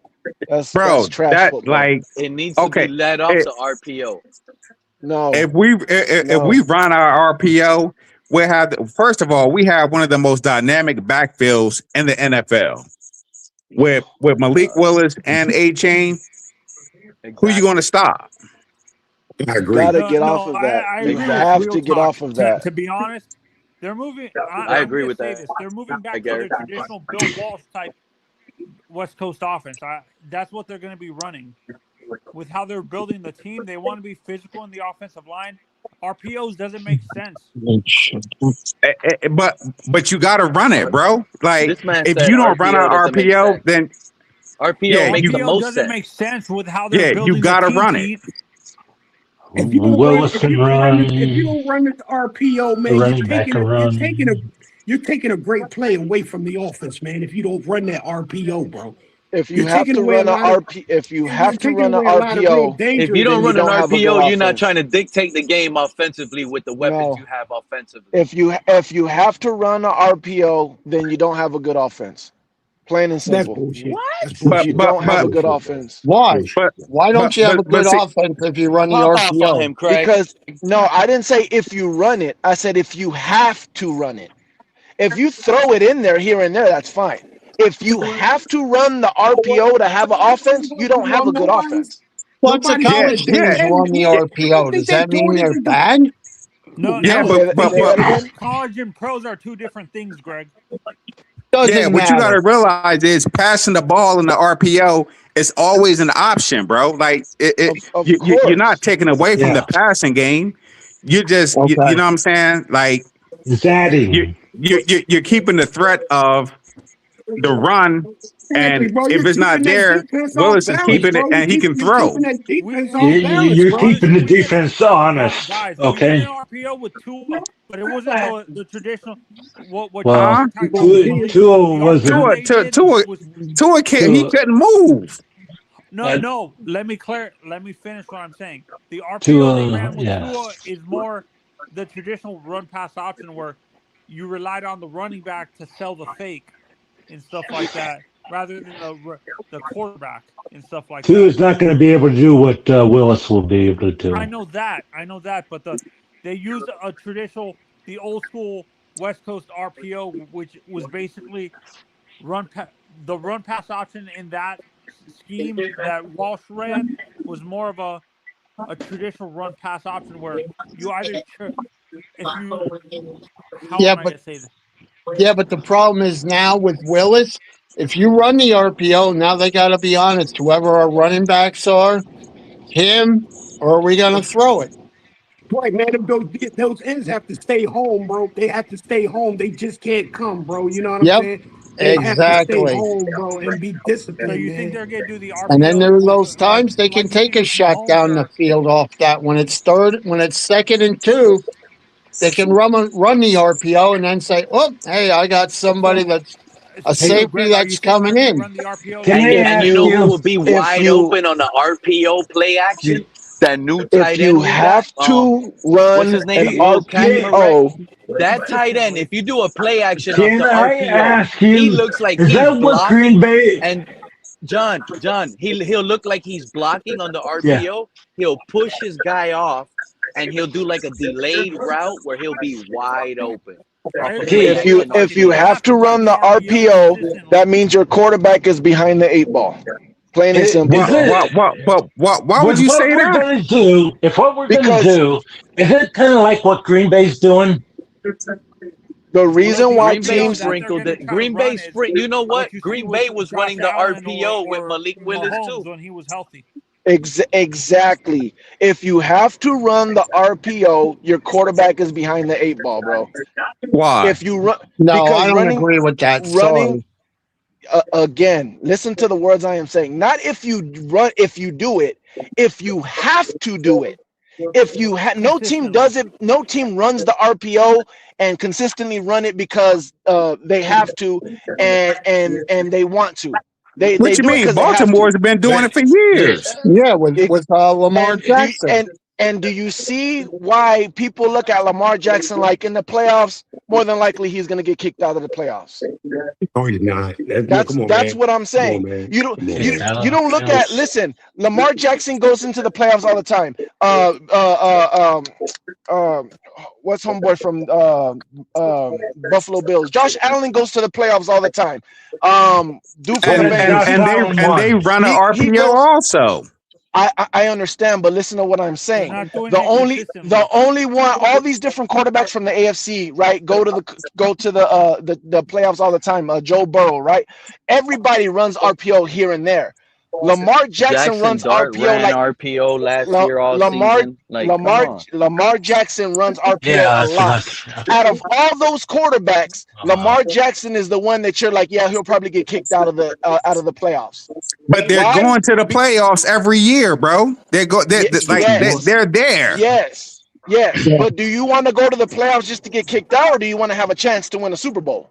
That's bro, trash that football. It needs to be okay. led off to RPO. No, If we run our RPO, we have first of all we have one of the most dynamic backfields in the NFL with Malik Willis and A-Chain. Who you going to stop? I you agree. gotta get off No, of that. I You agree with have real to get talk. off of that. To be honest, they're moving. I I'm agree going to with say that, this. They're moving back to Gary. their traditional Bill Walsh type West Coast offense. That's what they're going to be running. With how they're building the team, they want to be physical in the offensive line. RPOs doesn't make sense. But you got to run it, bro. Like This man if said you don't run RPO our doesn't make RPO, sense. then RPO yeah, makes the RPO most doesn't sense. make sense with how they're you building the got to team, run it. Pete. If you don't run, Willis can if you run. don't run the RPO, The man, running back can run. you're taking a great play away from the offense, man. If you don't run that RPO, bro. If you You're have taking to away a run an lot of RP, if you you're have to taking run an away a lot of real RPO, If you danger don't then you run there. an don't have a good RPO, you're not offense. trying to dictate the game offensively with the weapons No. you have offensively. If you have to run an RPO, then you don't have a good offense. Plain and That's simple. bullshit. That's But You bullshit. but don't have That's a but good bullshit. offense. Why? but Why don't you have a but good see, offense if you run the Pop off on RPO? him, Craig. Because no, I didn't say if you run it. I said if you have to run it. If you throw it in there here and there, that's fine. If you have to run the RPO to have an offense, you don't have Well, a good offense. Lots of nobody yeah, college said that. yeah, teams run the Who yeah, RPO. think Does they that mean doing it they're to do? bad? yeah, No. Say that again. College and pros are two different things, Greg. yeah. Doesn't What you got matter. to realize is passing the ball in the RPO is always an option, bro. Like Of you're not course. taking away from the Yeah. passing game. You just you Okay. know what I'm saying? Like It's you adding. you're keeping the threat of the run, Exactly, and bro. if You're it's keeping not that there, defense off Willis is balance, keeping it, bro. and he can You're throw. keeping that We defense off balance, You're bro. listen. keeping the We did it, defense honest. guys. We did an Okay. RPO with Tua, but it wasn't the traditional. What Well, Huh? Josh and Tyree Tua, Malik. Tua The RPO wasn't. they did was He Tua, couldn't move. no. Let me finish what I'm saying. The RPO they Tua, ran with yeah. Tua is more the traditional run pass option where you relied on the running back to sell the fake and stuff like that, rather than the quarterback and stuff like Tua that. is not going to be able to do what Willis will be able to I do. know that, but they used the old school West Coast RPO, which was basically the run pass option in that scheme that Walsh ran was more of a traditional run pass option where you if you how Yeah, am I but gonna say this? the problem is now with Willis, if you run the RPO, now they got to be honest. Whoever our running backs are, him, or are we going to throw it? Right, man. Those ends have to stay home, bro. They have to stay home. They just can't come, bro. You know what I'm Yep, saying? They have to stay exactly. home, bro, and be So disciplined, you think man. they're gonna do the And then RPO there are with those like times they can you take see a with shot Mahomes down the or field off that. When it's second and two, they can run the RPO and then say, "Oh, hey, I got somebody so that's a Hey, so safety Greg, are you that's saying they're coming gonna in." run the RPO Can like And I you, they and did? you ask know who you? will be If wide you open on the RPO play action? That new if tight you end we got. have to What's run his name? an Will Can, Cackmarek. RPO, That tight end, if you do a play action off can the I RPO, ask he you? looks like Is he's that what Green blocking. Bay? And John, he'll look like he's blocking on the Yeah. RPO. He'll push his guy off, and he'll do like a delayed route where he'll be wide open I off a agree. play See, action if you RPO. have have to to run run the the RPO RPO, that consistently. means your quarterback is behind the eight ball. Plain and simple, is What bro. it why would with you what say we're that? going to do? If what we're going to Because do is it kind of like what Green Bay's doing? the Well, reason the why Green Bay RPO teams that they're sprinkled gonna it. try to Green Bay run is sprint. You know what? what you see Green with Bay was Josh running the Allen RPO with or Malik Willis Mahomes too. when he was healthy. exactly, if you have to run the RPO, your quarterback is behind the eight ball, bro. Why? If you run No, I because don't agree with that. running Sorry. again, listen to the words I am saying. Not if you do it, if you have to do it. If you no team Consistently. does it, no team runs the RPO and consistently run it because they have to and they want to. They What you do it mean? because they have Baltimore's to. been doing That, it for that, years. Yeah, with Ex- Lamar and do Jackson. and do you see why people look at Lamar Jackson like in the playoffs? More than likely, he's going to get kicked out of the playoffs. Oh, he's not. No, That's come on, that's man. what I'm Come on, saying. man. You don't Come on, you man. you don't look at listen. Lamar Jackson goes into the playoffs all the time. What's homeboy from Buffalo Bills? Josh Allen goes to the playoffs all the time. Dude from what the And has and Bengals, Josh and they Allen and they won? run an he RPO goes. also. I understand, but listen to what I'm They're saying. not doing The it the consistently. only one, all these different quarterbacks from the AFC, right? Go to the playoffs all the time. Joe Burrow, right? Everybody runs RPO here and there. Lamar Jackson Jackson runs Dart RPO ran like RPO last year all Lamar season. Like, come on. Lamar Jackson runs RPO Yeah, a that's what lot. Out of all those quarterbacks, uh, Lamar Jackson is the one that you're like, yeah, he'll probably get kicked out of the playoffs. But they're Why? going to the playoffs every year, bro. Yes, They're there. yes. But do you want to go to the playoffs just to get kicked out, or do you want to have a chance to win a Super Bowl?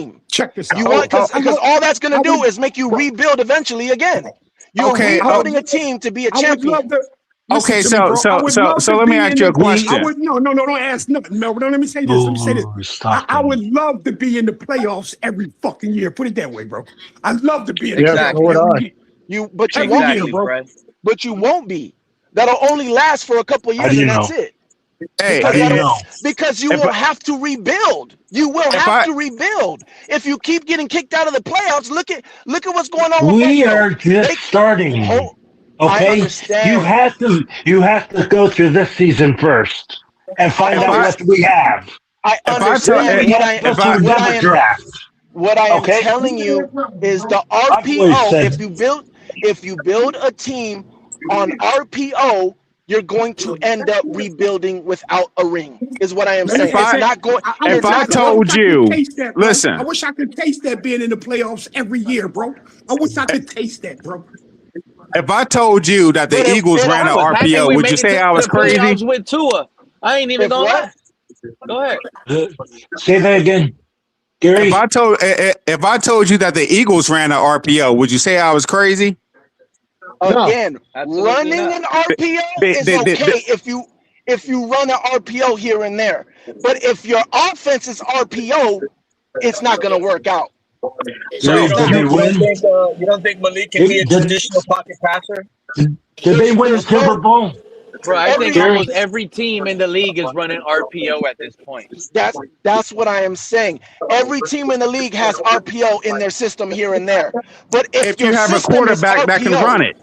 team. Check this out. You want because all that's going to do is make you rebuild eventually again. You're rebuilding a team to be a champion. Listen to me, bro. I would love to let me be ask in you a the, question. I would no, don't ask nothing, Melvin. Let me say this. Let me say this. I would love to be in the playoffs every fucking year. Put it that way, bro. I'd love to be in the playoffs every year. But you Every won't year, be, bro. But you won't be. That'll only last for a couple years, and that's it. Hey, Because How do you that'll know? because you if will I, have to rebuild. You will if have I to rebuild. If you keep getting kicked out of the playoffs, look at what's going on with We Buffalo. are just They starting. I Okay, understand. you have to go through this season first and I find if out I what understand. we have. I if I tell understand. You're What not I if supposed I to what I never am draft. what I am Okay, telling you is the I've always RPO. said If you build a team on RPO, you're going to end up rebuilding without a ring. Is what I am Man, saying. if It's I not going. I if It's wish I not I going. wish told I could you, taste that, bro. I listen, wish I could taste that being in the playoffs every year, bro. I wish I could taste that, bro. if I told you that the But Eagles it ran I an was happy RPO, we would you made it say to I was the crazy? playoffs with Tua. I ain't even if gonna what lie. Go ahead. say that again, If I Gary. told if I told you that the Eagles ran an RPO, would you say I was crazy? No. again, Absolutely running not. an RPO They, is they, they, they, okay if you run an RPO here and there. But if your offense is RPO, it's not going to work out. So Gary, It's did not. they win? you don't think Malik can be Did, a did, traditional pocket passer? did they win the There's no Super Bowl, Bro, I think every Gary? almost every team in the league is running RPO at this point. that's what I am saying. Every team in the league has RPO in their system here and there. But if if you your have a system is quarterback that can RPO, run it,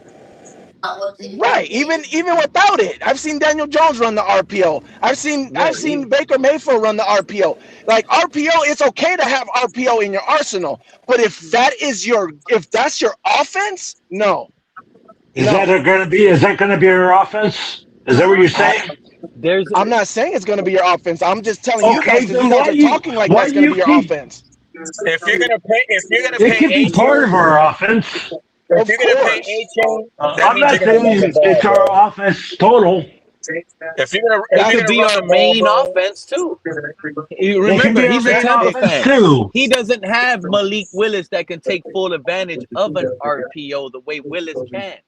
right, even without it, I've seen Daniel Jones run the RPO. Yeah, I've seen Baker Mayfield run the RPO. Like RPO, it's okay to have RPO in your arsenal, but if that's your offense, no, Is that no. going to be? Is that going to be your offense? Is that what you're I saying? there's I'm not saying it's going to be your offense. I'm just telling you guys Okay, because you then guys are talking like why that's do going to you be your keep? offense. If you're gonna It pay could be A part of chain, our offense. if Of you're gonna pay course, A chain, that I'm means not you're gonna run the saying ball, it's our bro. offense total. If It you're that could gonna be run our the ball, main bro, offense too. It can Remember, be our he's a main Tampa it, offense fan. too. He doesn't have Malik Willis that can take full advantage of an RPO the way Willis can.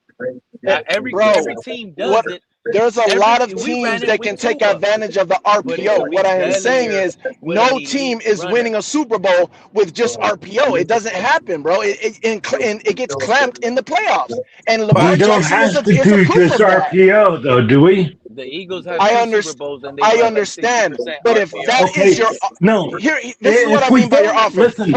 Every bro. team What does it. there's a lot of We ran teams it that with can take Tua, advantage of the but RPO. we What I am barely saying are is with an no elite team is runner. winning a Super Bowl with just RPO. It doesn't happen, bro. And it gets clamped in the playoffs. And We Lamar don't Jackson have to is a do proof just of that. RPO though, do we? The Eagles have I two Super understand. Bowls and they I run like understand. 60% But if RPO. that is Okay, your no. here, this is what I If we mean by your don't offense. listen,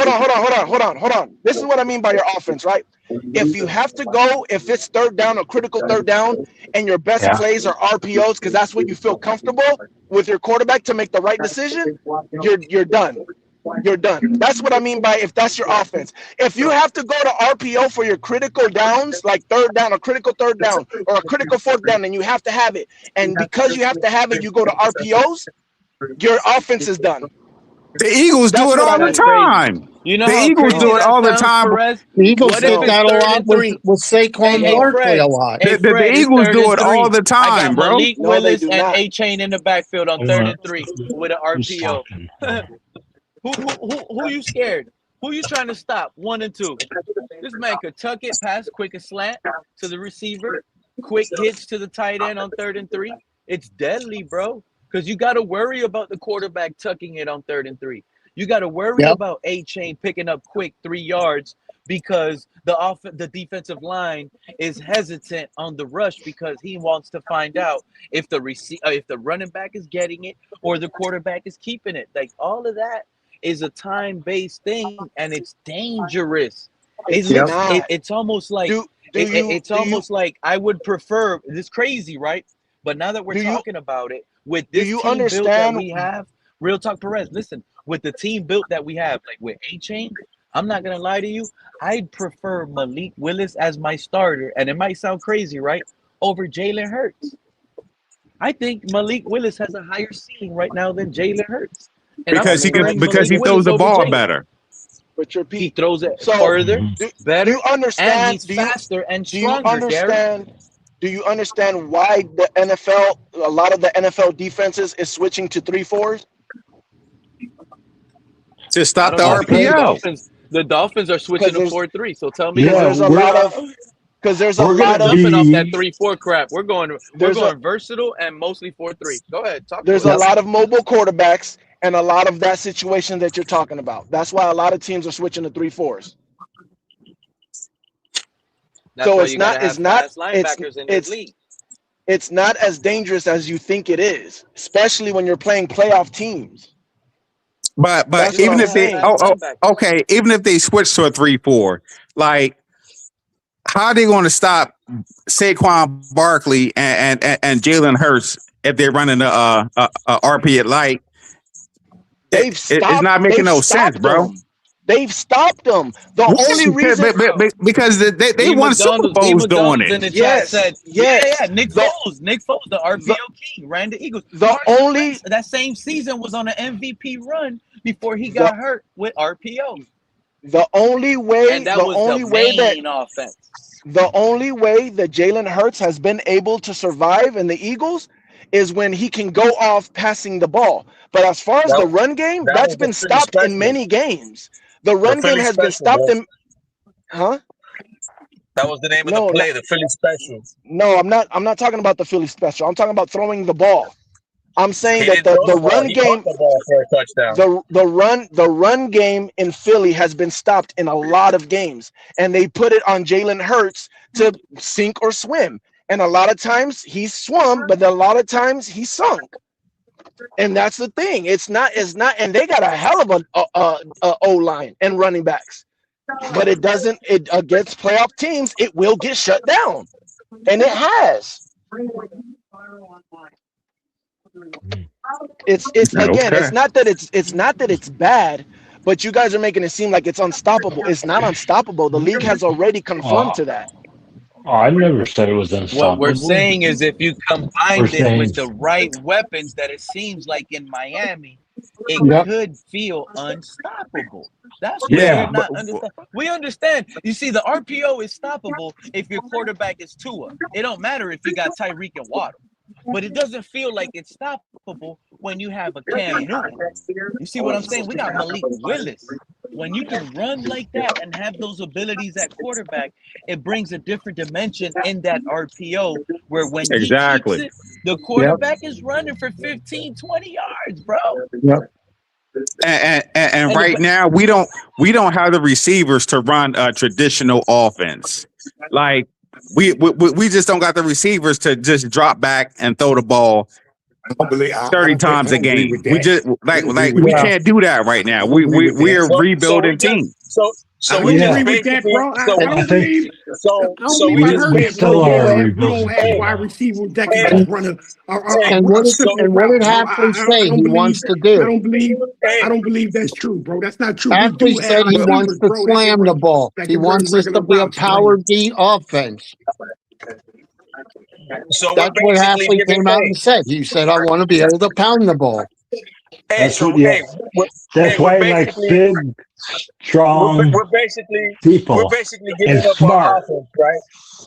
Hold on. This is what I mean by your offense, right? If you have to go, if it's third down or critical third down, and your best yeah. plays are RPOs because that's what you feel comfortable with your quarterback to make the right decision, you're done. You're done. That's what I mean by if that's your offense. If you have to go to RPO for your critical downs, like third down, a critical third down, or a critical fourth down, and you have to have it, and because you have to have it, you go to RPOs, your offense is done. the Eagles do That's it what I all the That's mean. crazy. time. You know The how Eagles crazy do it No, that all the sounds, time. Perez? The Eagles What if did no. it's that a third lot and three? with Saquon Hey, Barkley a Fred. lot. Hey, The Fred, it's Eagles third do and it all three. the I got time, bro. Malik No, they Willis do and not. Achane in the backfield on third and three with an Who's RPO. talking? Who you scared? Who you trying to stop? 1 and 2. This man could tuck it, pass quick a slant to the receiver, quick hitch to the tight end on third and three. It's deadly, bro. Because you got to worry about the quarterback tucking it on third and three. You got to worry Yep. about Achane picking up quick 3 yards because the defensive line is hesitant on the rush because he wants to find out if if the running back is getting it or the quarterback is keeping it. Like all of that is a time-based thing and it's dangerous. It's not. It's almost like Do do you it's do you almost like I would prefer this crazy, right? But now that we're do you talking about it, with do this you team build that understand? we have, real talk, Perez. Listen, with the team built that we have, like with Achane, I'm not gonna lie to you. I'd prefer Malik Willis as my starter, and it might sound crazy, right? Over Jalen Hurts. I think Malik Willis has a higher ceiling right now than Jalen Hurts, and I'm I Because mean, preferring because Malik he throws Willis the over ball Jalen. better. but you're He Pete. throws it So further, do you better, and understand? he's faster and Do you stronger, Gary. understand? Do you understand why the NFL, a lot of the NFL defenses is switching to 3-4s? To I stop don't the know because Okay. RPO. The Dolphins are switching Because to 4-3. So tell me because Yeah, why. there's a lot of because there's a we're We're lot gonna of jumping off that be 3-4 crap. We're there's a going versatile and mostly 4-3. Go ahead, talk to there's a us. Yep. lot of mobile quarterbacks and a lot of that situation that you're talking about. That's why a lot of teams are switching to 3-4s. That's So why you got to have fast it's linebackers in this it's league. It's not as dangerous as you think it is, especially when you're playing playoff teams. But That's what even I'm if they saying. okay, even if they switch to a 3-4, like how are they going to stop Saquon Barkley and Jalen Hurts if they're running a RP at light? It's not making They've no sense, stopped bro. them. They've stopped them. The only reason Because they D won Super McDonald's, D Bowls doing McDonald's it. in the chat yes, said, yes. Nick The Foles, the RPO the king, ran the Eagles. the Carson only Wentz that same season was on an MVP run before he the got hurt with RPO, the only way and that was the that main offense. the only way that Jalen Hurts has been able to survive in the Eagles is when he can go off passing the ball. But as far as the That, run game, that that's was the been Philly stopped in special. many games. The The run game Philly has been special, stopped bro. in, huh? That was the name of the No, no, play, the Philly special. no, I'm not talking about the Philly special. I'm talking about throwing the ball. I'm saying He that didn't the, throw the the ball. run He caught game the ball for a touchdown. the run game in Philly has been stopped in a lot of games, and they put it on Jalen Hurts to sink or swim. And a lot of times he swum, but a lot of times he sunk. And that's the thing. It's not, and they got a hell of a O line and running backs, but it doesn't. It against playoff teams, it will get shut down, and it has. It's again, Okay. it's not that it's bad, but you guys are making it seem like it's unstoppable. It's not unstoppable. The league has already conformed Uh, to that. I never said it was What we're unstoppable. saying is if you We're combined it saying, with the right weapons that it seems like in Miami, it Yep. could feel unstoppable. That's what Yeah, we're yeah, but not understand. We understand. You see, the RPO is stoppable if your quarterback is Tua. It don't matter if you got Tyreek and Waddle. But it doesn't feel like it's stoppable when you have a Cam Newton. You see what I'm saying? We got Malik Willis. When you can run like that and have those abilities at quarterback, it brings a different dimension in that RPO where when he keeps exactly. it, the Yep. quarterback is running for 15, 20 yards, bro. Yep. And And right now we don't have the receivers to run a traditional offense. Like we just don't got the receivers to just drop back and throw the ball I don't believe. I 30 don't think. I times a don't agree game. with We that. just I don't agree with we Yeah. that. can't do that right now. I don't agree with that. We're a so we rebuilding just team. I we don't just yeah. agree with that, basically bro. I, so I we I don't think believe. I don't so believe we I just heard we that, bro. still basically We are don't a have we don't rebuilding have hey team, wide though. receivers that can hey just run hey a And so simple what route, did bro. Hafley I say don't he believe. wants to I do? don't believe. I hey don't believe that's true, bro. That's not true. We Hafley do said have he so wants receivers, to bro, slam the ball. that He can run wants this to regular be a routes, power bro. D offense. so we're That's what basically Hafley giving came out and said. He said, I want to be able to pound the ball. That's what. Yeah, that's we're why he likes basically big, strong we're basically people giving and up our smart. offense, right?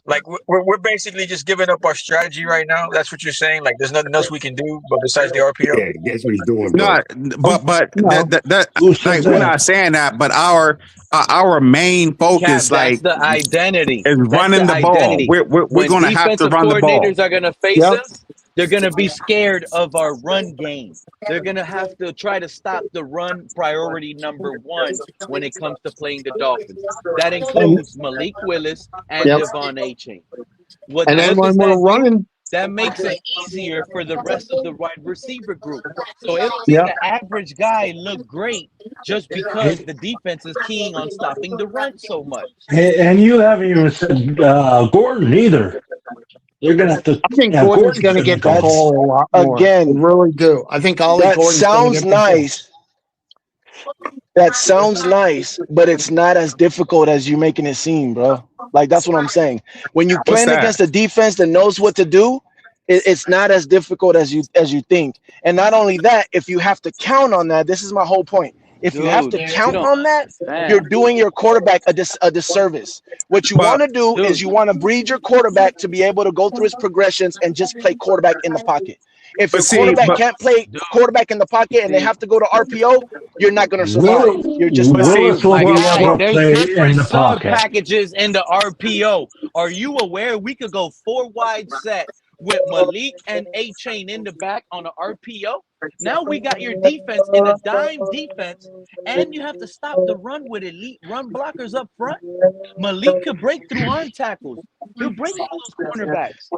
Like we're basically just giving up our strategy right now. That's what you're saying. Like there's nothing else we can do, but besides the RPO. Yeah, that's what he's doing, bro. No, but No. that Who said like we're that? not saying that, but our main focus Cap, that's like the identity. is That's the running the ball. identity. We're When gonna have to defensive run the ball. coordinators are going to face Yep. us, they're going to be scared of our run game. They're going to have to try to stop the run priority number one when it comes to playing the Dolphins. That And includes Malik Willis and yep. Devon Achane. What And then what when does we're that do? running, That makes it easier for the rest of the wide receiver group. So it'll make yep. an average guy look great just because the defense is keying on stopping the run so much. And you haven't even said Gordon either. You're gonna have to. I think Yeah, Gordon's Gordon's going to gonna get the come in. That's ball a lot more. I again, really do. I think Ollie that Gordon's going to sounds get the ball. nice. That sounds nice, but it's not as difficult as you making it seem, bro. Like that's what I'm saying. When you What's playing that? against a defense that knows what to do, it's not as difficult as you think. And not only that, if you have to count on that, this is my whole point. If you have Dude, to you count don't on that, you're understand. doing your quarterback a disservice. What you want But to do is Dude, you want to breed your quarterback to be able to go through his progressions and just play quarterback in the pocket. If but your see, quarterback can't play dude, quarterback in the pocket and they see, have to go to RPO, you're not going to survive. You're just but not. see, Willis will my be guy, able to there's play in different the sub pocket. packages in the RPO. Are you aware we could go four wide set with Malik and A Chain in the back on the RPO? Now we got your defense in a dime defense, and you have to stop the run with elite run blockers up front. Malik could break through arm tackles. He'll break all those cornerbacks.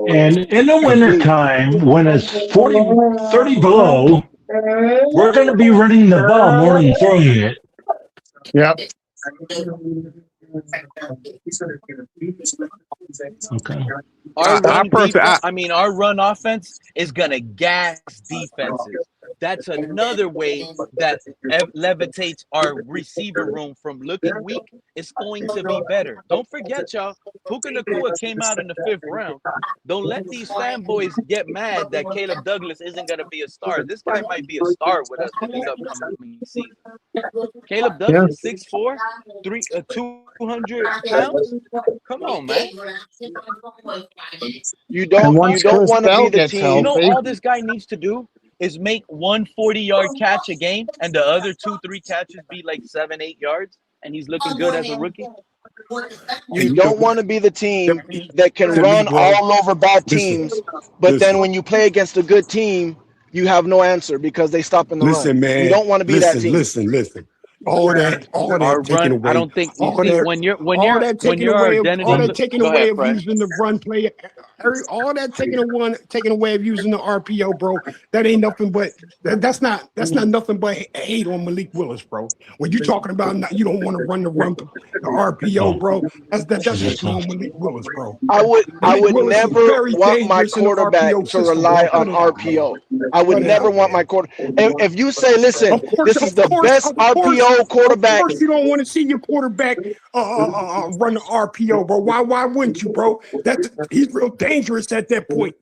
And in the wintertime, when it's 30 below, we're going to be running the ball more than throwing it. Yep. Okay. Our run defense, I our run offense is gonna gas defenses. That's another way that levitates our receiver room from looking weak. It's going to be better. Don't forget, y'all. Puka Nacua came out in the 5th round. Don't let these fanboys get mad that Caleb Douglas isn't gonna be a star. This guy might be a star with us this upcoming season. Caleb Yeah. Douglas, 6'4", 200 pounds. Come on, man. You And don't once want Chris to be Bell the gets You team. know, healthy, all this guy needs to do is make one 40-yard catch a game, and the other 2-3 catches be like 7-8 yards, and he's looking good as a rookie. You don't want to be the team that can run all over bad teams, but then when you play against a good team, you have no answer because they stop in the run. Listen, man. You don't want to be that team. Listen. All that Our taken run, I away. don't think you All see that, when all that taken our away identity. Go away ahead, of Fred. using the run play. All that taken away of using the RPO, bro. That ain't nothing but that's not nothing but hate on Malik Willis, bro. When you're talking about you don't want to run the RPO, bro. That's hating on Malik Willis, bro. I Malik would Willis is never very want my dangerous in the quarterback RPO to system, bro. rely on Cut it out, man. RPO. I would Cut it never out, want man. my quarter. If you say, listen, this is the best Of RPO quarterback. course, you don't want to see your quarterback run the RPO, bro. Why wouldn't you, bro? He's real dangerous at that point.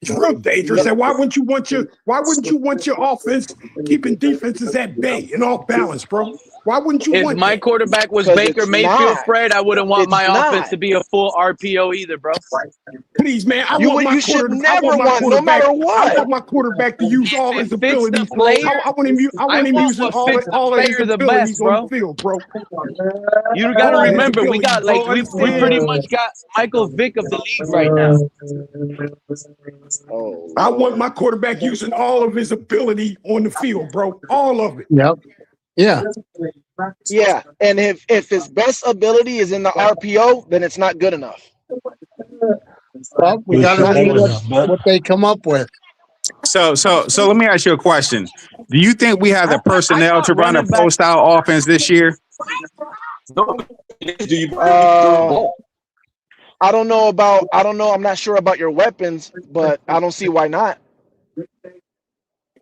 He's real dangerous. And why wouldn't you want your offense keeping defenses at bay and off balance, bro? Why wouldn't you If want my that? quarterback was Because Baker it's Mayfield, not. Fred, I wouldn't want It's my offense not. to be a full RPO either, bro. Please, man, You should never want, no matter I what. want my quarterback to use all If his it fits the abilities, bro. player, I want him want using what fits the all of his player the best, abilities on the bro. field, bro. You got to All of his remember, we abilities, got like bro. we Understand? pretty much got Michael Vick of the league right now. Oh, I want Lord. my quarterback using all of his ability on the field, bro. All of it. yep. Yeah. Yeah, and if his best ability is in the RPO, then it's not good enough. Well, we got Which to Not see good was, enough. what they come up with. so let me ask you a question. Do you think we have the I personnel to thought run a running back. pro style offense this year? No, do you throw the Uh, ball? I don't know. I'm not sure about your weapons, but I don't see why not.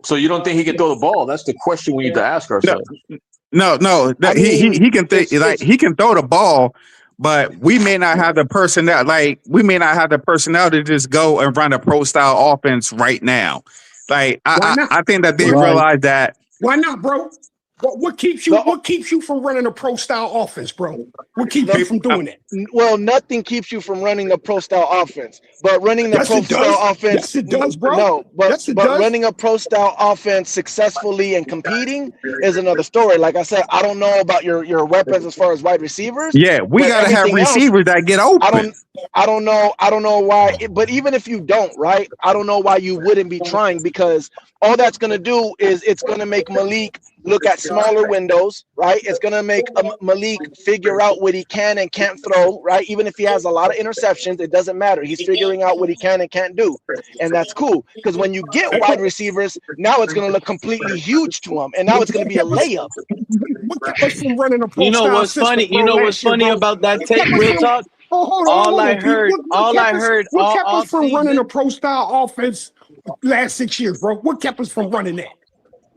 So you don't think he can throw the ball? That's the question we need to ask No, ourselves. no. I mean, He can it's he can throw the ball, but we may not have the personnel. Like we may not have the personnel to just go and run a pro style offense right now. Like Why not? I think that they Right. realize that. Why not, bro? What keeps you from running a pro style offense, bro? What keeps you from doing that? Well, nothing keeps you from running the pro style offense, but running the Yes, pro it does. style offense, Yes, it does, bro. no, but Yes, it does. running a pro style offense successfully and competing is another story. Like I said, I don't know about your weapons as far as wide receivers, Yeah, we but got to have everything else, receivers that get open. I don't know why. But even if you don't, right? I don't know why you wouldn't be trying, because all that's going to do is it's going to make Malik look at smaller windows, right? It's going to make Malik figure out what he can and can't throw, right? Even if he has a lot of interceptions, it doesn't matter. He's figuring out what he can and can't do. And that's cool, because when you get wide receivers, now it's going to look completely huge to him. And now it's going to be a layup. What kept us from running a pro You know style what's system, funny? bro, You know what's last year, funny bro? about that What tape? kept us Real from- talk. Hold on, Pete. What kept us from running a pro style offense last 6 years, bro? What kept us from running that?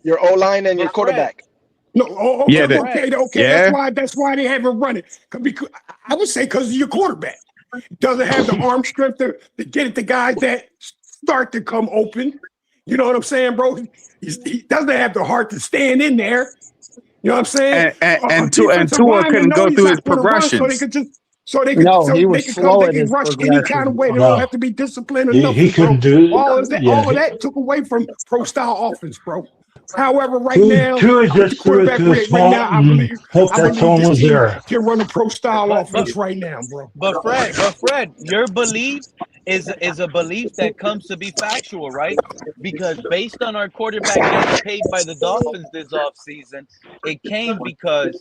Your O-line and your quarterback. No, Yeah, okay. yeah. That's why they haven't run it. Because I would say because of your quarterback doesn't have the arm strength to get it to guys that start to come open. You know what I'm saying, bro? He doesn't have the heart to stand in there. You know what I'm saying? And Defensive Tua linemen couldn't know go he's through his not going to run, so they progressions. could just so they could No, he was slow they at can his rush any kind of way. They No. don't have to be disciplined or He nothing. couldn't bro. do all of that. yeah, all of he- that took away from pro style offense, bro. However, right Tua now, just with the threw it quarterback to the right spot now, I and believe hope that someone this was team there. can run a pro style But offense right now, bro. But Fred, your belief is a belief that comes to be factual, right? Because based on our quarterback getting paid by the Dolphins this offseason, it came because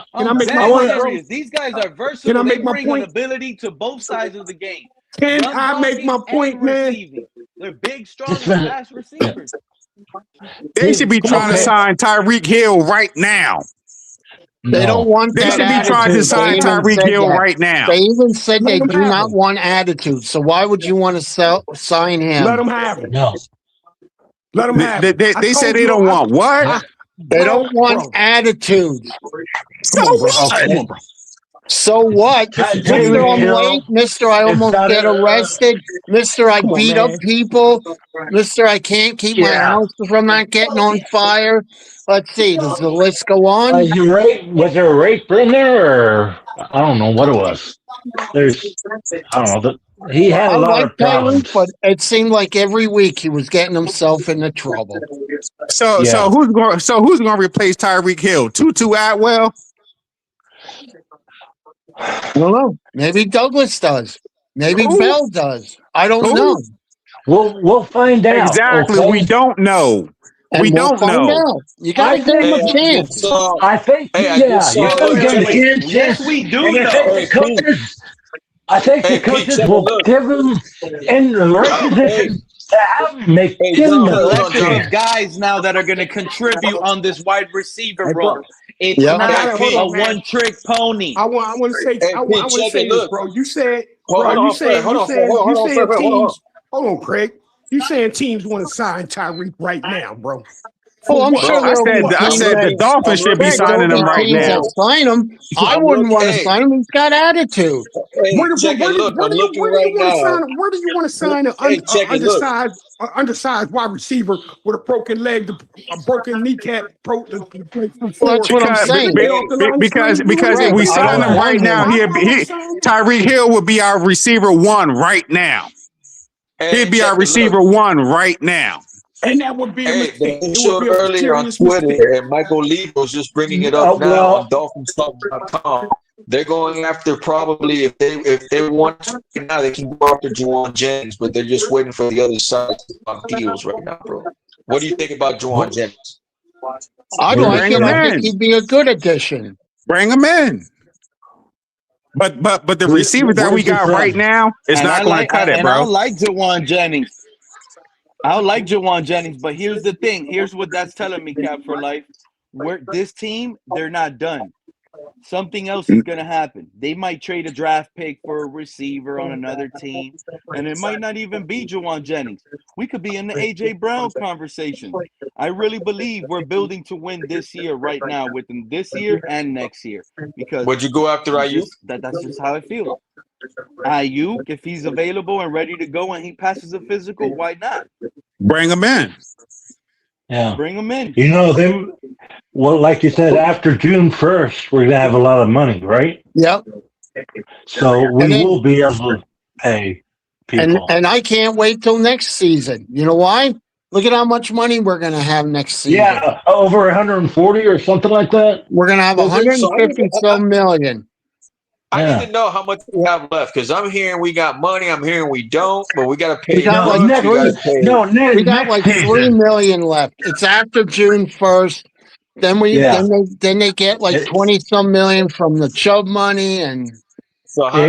Can I I'm make my dead point, bro? serious. These guys are Can I versatile. They make my bring an point? ability to both sides of the game. Can Run I make blocking my and point, man? receiving. They're big, strong, It's and been fast receivers. They should be Come on, trying to man. sign Tyreek Hill right now. They don't no. want They that should be trying to attitude. They sign even Tyreek said Hill that. right now. They even said Let they them do have not him. want attitude. So why would you want to sign Let him? them have him. No. Let them have it. They said they don't want what? They don't want attitudes. Come on, bro. what? Come on, bro. So what? Mister, I'm late. Mister, I almost get arrested. Mister, I Come on, beat up man. people. Mister, I can't keep my house from not getting on fire. Let's see. Does the list go on? Was there a rape in there, or I don't know what it was. I don't know. He had I a lot like of Tyreek, problems. but it seemed like every week he was getting himself into trouble. So who's going to replace Tyreek Hill? Tutu Atwell? I don't know. Maybe Douglas does. Maybe Who? Bell does. I don't Who? know. We'll find out. Exactly. Okay? We don't know. And We we'll don't find know. out. You got to give him a chance. I think, you gotta give him a chance. Yes, we do And I know. think the coaches will give him in the right position to have him give him a Collective chance. of guys now that are going to contribute on this wide receiver room. It's Yep. not Hold a on, man. one-trick pony. I want to say, I want to say this, bro. You said, Hold bro. on, You Fred. saying, Hold you on, Fred. saying, Hold you on, saying Fred. Hold on. teams. Hold on, Craig. You saying teams want to sign Tyreek right now, bro? Oh, I'm what? sure I there'll be teams said the that Dolphins should be Craig, there'll signing him be right teams now. that sign him. I wouldn't want to sign him. He's got attitude. Hey, check it. Look, I'm looking right now. Where do you want to sign an Check it. Look. undersized wide receiver with a broken leg, a broken kneecap, Well, that's what I'm saying. Because Craig, if we I sign don't him right want now, him. Tyreek Hill would be our receiver one right now. He'd be our receiver one right now. And that would be a mistake. They It would showed be a earlier on serious Twitter, mistake. and Michael Lieber's just bringing it up now on DolphinsTalk.com. They're going after probably if they want to right now, they can go after Juwan Jennings, but they're just waiting for the other side on deals right now, bro. What do you think about Juwan Jennings? I like Bring it. him I think in. he'd be a good addition. Bring him in. But the receiver that we got right now is not going to cut it, and bro. I like Juwan Jennings. I like Juwan Jennings, but here's the thing. Here's what that's telling me, Cap for Life. This team, they're not done. Something else is going to happen. They might trade a draft pick for a receiver on another team, and it might not even be Juwan Jennings. We could be in the A.J. Brown conversation. I really believe we're building to win this year right now, within this year and next year. Because would you go after Ayuk? That's just how I feel. Ayuk, if he's available and ready to go and he passes a physical, why not? Bring him in. Yeah. Bring him in. You know, them. Well, like you said, after June 1st, we're going to have a lot of money, right? Yep. So we will be able to pay people. And I can't wait till next season. You know why? Look at how much money we're going to have next season. Yeah, over 140 or something like that. We're going to have 150 some million. I need to know how much we have left because I'm hearing we got money. I'm hearing we don't, but we got to pay. We got like we got like 3 million left. It's after June 1st. Then they get like 20 some million from the Chubb money and. So how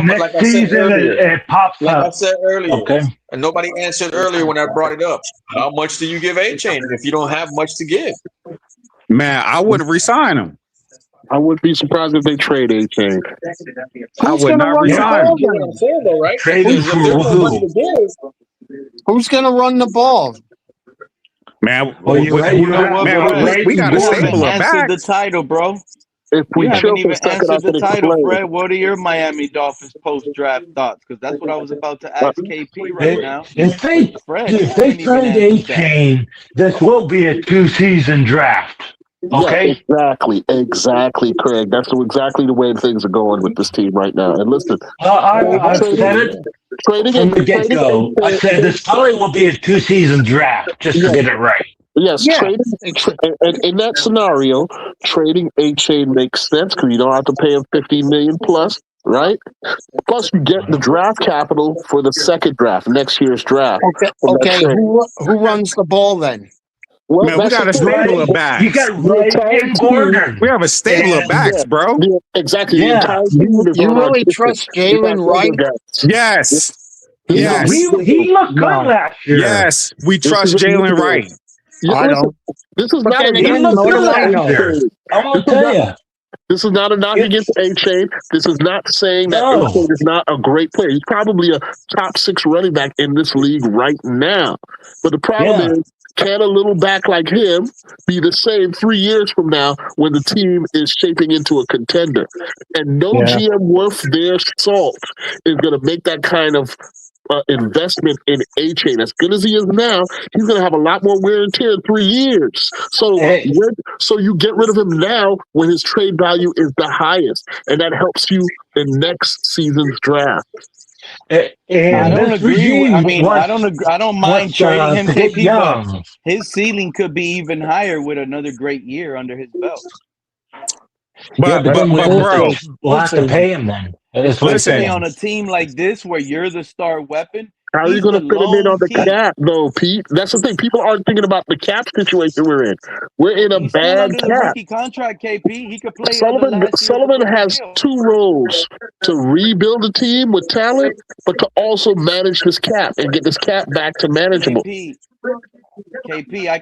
much? Like I said earlier, it pops like up. I said earlier, okay. And nobody answered earlier when I brought it up. How much do you give Achane if you don't have much to give? Man, I wouldn't resign him. I wouldn't be surprised if they trade Achane. I would not resign him. Right? Who's going to run the ball? Man, we got a stable of backs. The title, bro. If we you haven't even second answered the after title, play. Fred. What are your Miami Dolphins post-draft thoughts? Because that's what I was about to ask KP right now. If they trade Achane, this will be a 2-season draft. Okay. Yeah, exactly, Craig. That's exactly the way things are going with this team right now. And listen, I've said it from the get-go. I said this probably will be a 2-season draft just to get it right. Yes, trading, and in that scenario, trading Achane makes sense because you don't have to pay him $15 million plus, right? Plus, you get the draft capital for the second draft, next year's draft. Okay. Who runs the ball then? Well, man, we got a stable of backs. You got Ray and Gordon. We have a stable of backs, bro. Yeah, exactly. Yeah. You really trust Jalen Wright? Yes. Yes. He looked good last year. Yes. We trust Jalen Wright. I don't. This is not I want to tell you. This is not a knock against Achane. This is not saying that Achane is not a great player. He's probably a top 6 running back in this league right now. But the problem is can a little back like him be the same 3 years from now when the team is shaping into a contender? And no Yeah. GM worth their salt is going to make that kind of investment in Achane. As good as he is now, he's going to have a lot more wear and tear in 3 years. So you get rid of him now when his trade value is the highest, and that helps you in next season's draft. And I don't this agree. regime I don't mind trading him, to get KP, but young. his ceiling could be even higher with another great year under his belt. Yeah, but then bro, we'll have to pay him then. Especially on a team like this where you're the star weapon. How are you He's going the to fit him in lone on the piece. cap, though, Pete? That's the thing. People aren't thinking about the cap situation we're in. We're in a He's still bad under the cap. rookie contract, KP. He could play other last year's Sullivan rookie has deal. 2 roles: to rebuild a team with talent, but to also manage this cap and get this cap back to manageable. KP, I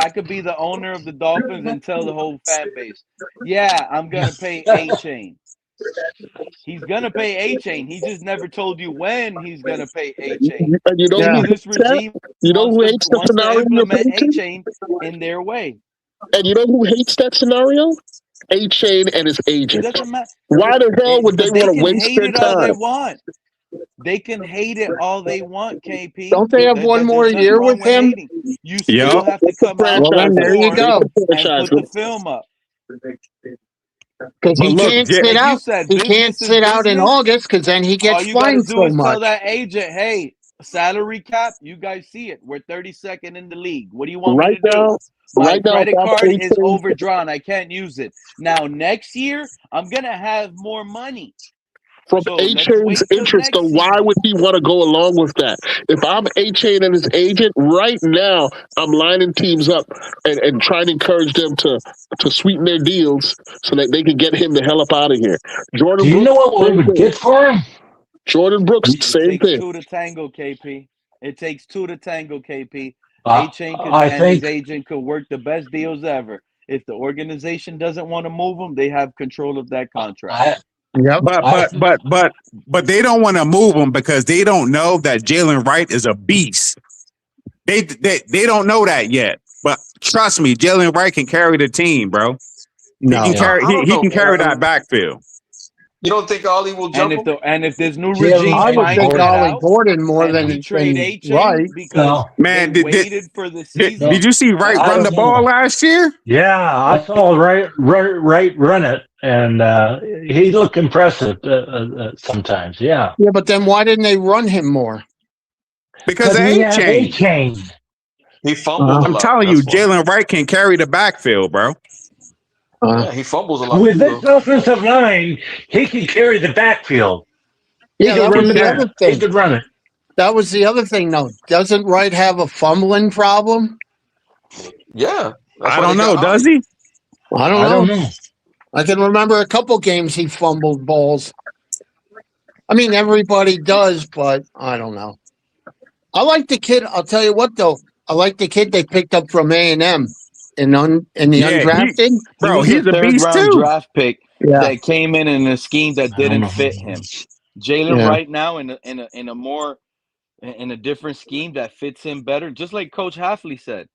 could be the owner of the Dolphins and tell the whole fan base, yeah, I'm gonna pay Achane. He's gonna pay Achane. He just never told you when he's gonna pay Achane. And you know Maybe who this hates that? regime You know who hates the wants to scenario of implement Achane? Achane in their way. And you know who hates that scenario? Achane and his It agent. doesn't matter. Why the hell would they But they want to can waste hate their it all they time? want. They can hate it all they want, KP. Don't they have one more There's nothing year wrong with with him? hating. You still have to come out Well, then there you go. and put the film up. Because he can't sit Like you out. said, He business can't is sit out in business. August because then he All gets you got to fined do so is tell much. that agent, hey, salary cap, you guys see it. We're 32nd in the league. What do you want me to do? My credit card is overdrawn. I can't use it. Now, next year, I'm going to have more money. From So Achane's interest, though, why would he want to go along with that? If I'm Achane and his agent, right now, I'm lining teams up and trying to encourage them to sweeten their deals so that they can get him the hell up out of here. Jordan Do you Brooks, know what we would get for him? Jordan Brooks, It same takes thing. 2 to tango, KP. It takes 2 to tango, KP. I His agent could work the best deals ever. If the organization doesn't want to move him, they have control of that contract. But they don't want to move him because they don't know that Jalen Wright is a beast. They don't know that yet. But trust me, Jalen Wright can carry the team, bro. No. He can carry that backfield. You don't think Ollie will jump him? And if this new regime I would think finds Ollie Gordon more and than we trade Achane Wright. because Man, they waited for the season. Did you see Wright run the ball last year? Yeah, I saw Wright run it, and he looked impressive sometimes. Yeah. Yeah, but then why didn't they run him more? Because of Achane. He fumbled a lot. I'm telling you, Jalen Wright can carry the backfield, bro. Yeah, he fumbles a lot. With this offensive line, he can carry the backfield. Yeah, that was the He other thing. He could run it. That was the other thing, though. Doesn't Wright have a fumbling problem? Yeah. I don't know. Does he? I don't know. I can remember a couple games he fumbled balls. I mean, everybody does, but I don't know. I like the kid. I'll tell you what, though. I like the kid they picked up from A&M in the undrafted. He's a beast third-round too. draft pick that came in a scheme that didn't fit him. Jalen right now in a different scheme that fits him better, just like Coach Hafley said.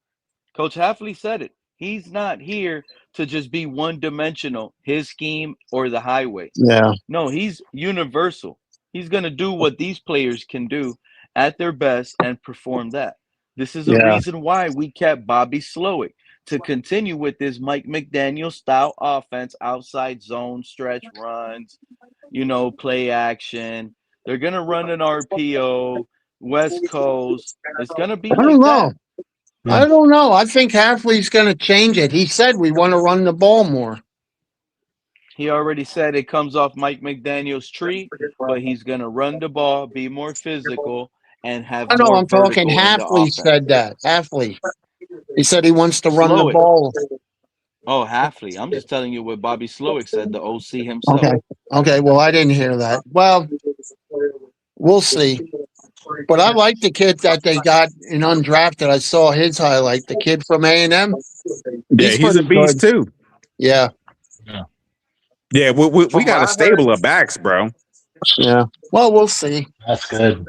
Coach Hafley said it. He's not here to just be one-dimensional, his scheme or the highway. Yeah. No, he's universal. He's going to do what these players can do at their best and perform that. This is the reason why we kept Bobby Slowick to continue with this Mike McDaniel style offense, outside zone, stretch runs, play action. They're going to run an RPO, West Coast. It's going to be like that. I don't know. I think Hafley's going to change it. He said we want to run the ball more. He already said it comes off Mike McDaniel's tree, but he's going to run the ball, be more physical, and have I know. more I'm talking. Hafley said that. Hafley. He said he wants to run the ball. Oh, Hafley. I'm just telling you what Bobby Slowick said, the OC himself. Okay. Well, I didn't hear that. Well, we'll see. But I like the kid that they got in undrafted. I saw his highlight. The kid from A&M. Yeah, he's a beast too. Yeah. Yeah, we got a stable of backs, bro. Yeah. Well, we'll see. That's good.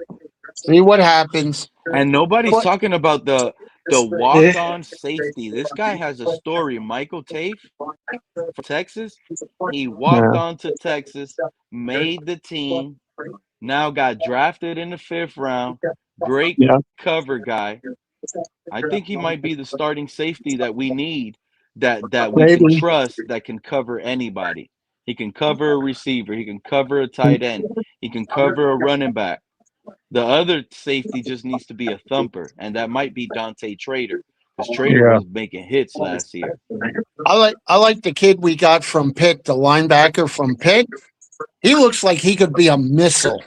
See what happens. And nobody's talking about the The walk-on safety. This guy has a story. Michael Tafe from Texas. He walked on to Texas, made the team, now got drafted in the 5th round. Great Yeah, cover guy. I think he might be the starting safety that we need, that we can Maybe. trust, that can cover anybody. He can cover a receiver, he can cover a tight end, he can cover a running back. The other safety just needs to be a thumper, and that might be Dante Trader, because Trader Yeah. was making hits last year. I like the kid we got from Pitt, the linebacker from Pitt. He looks like he could be a missile.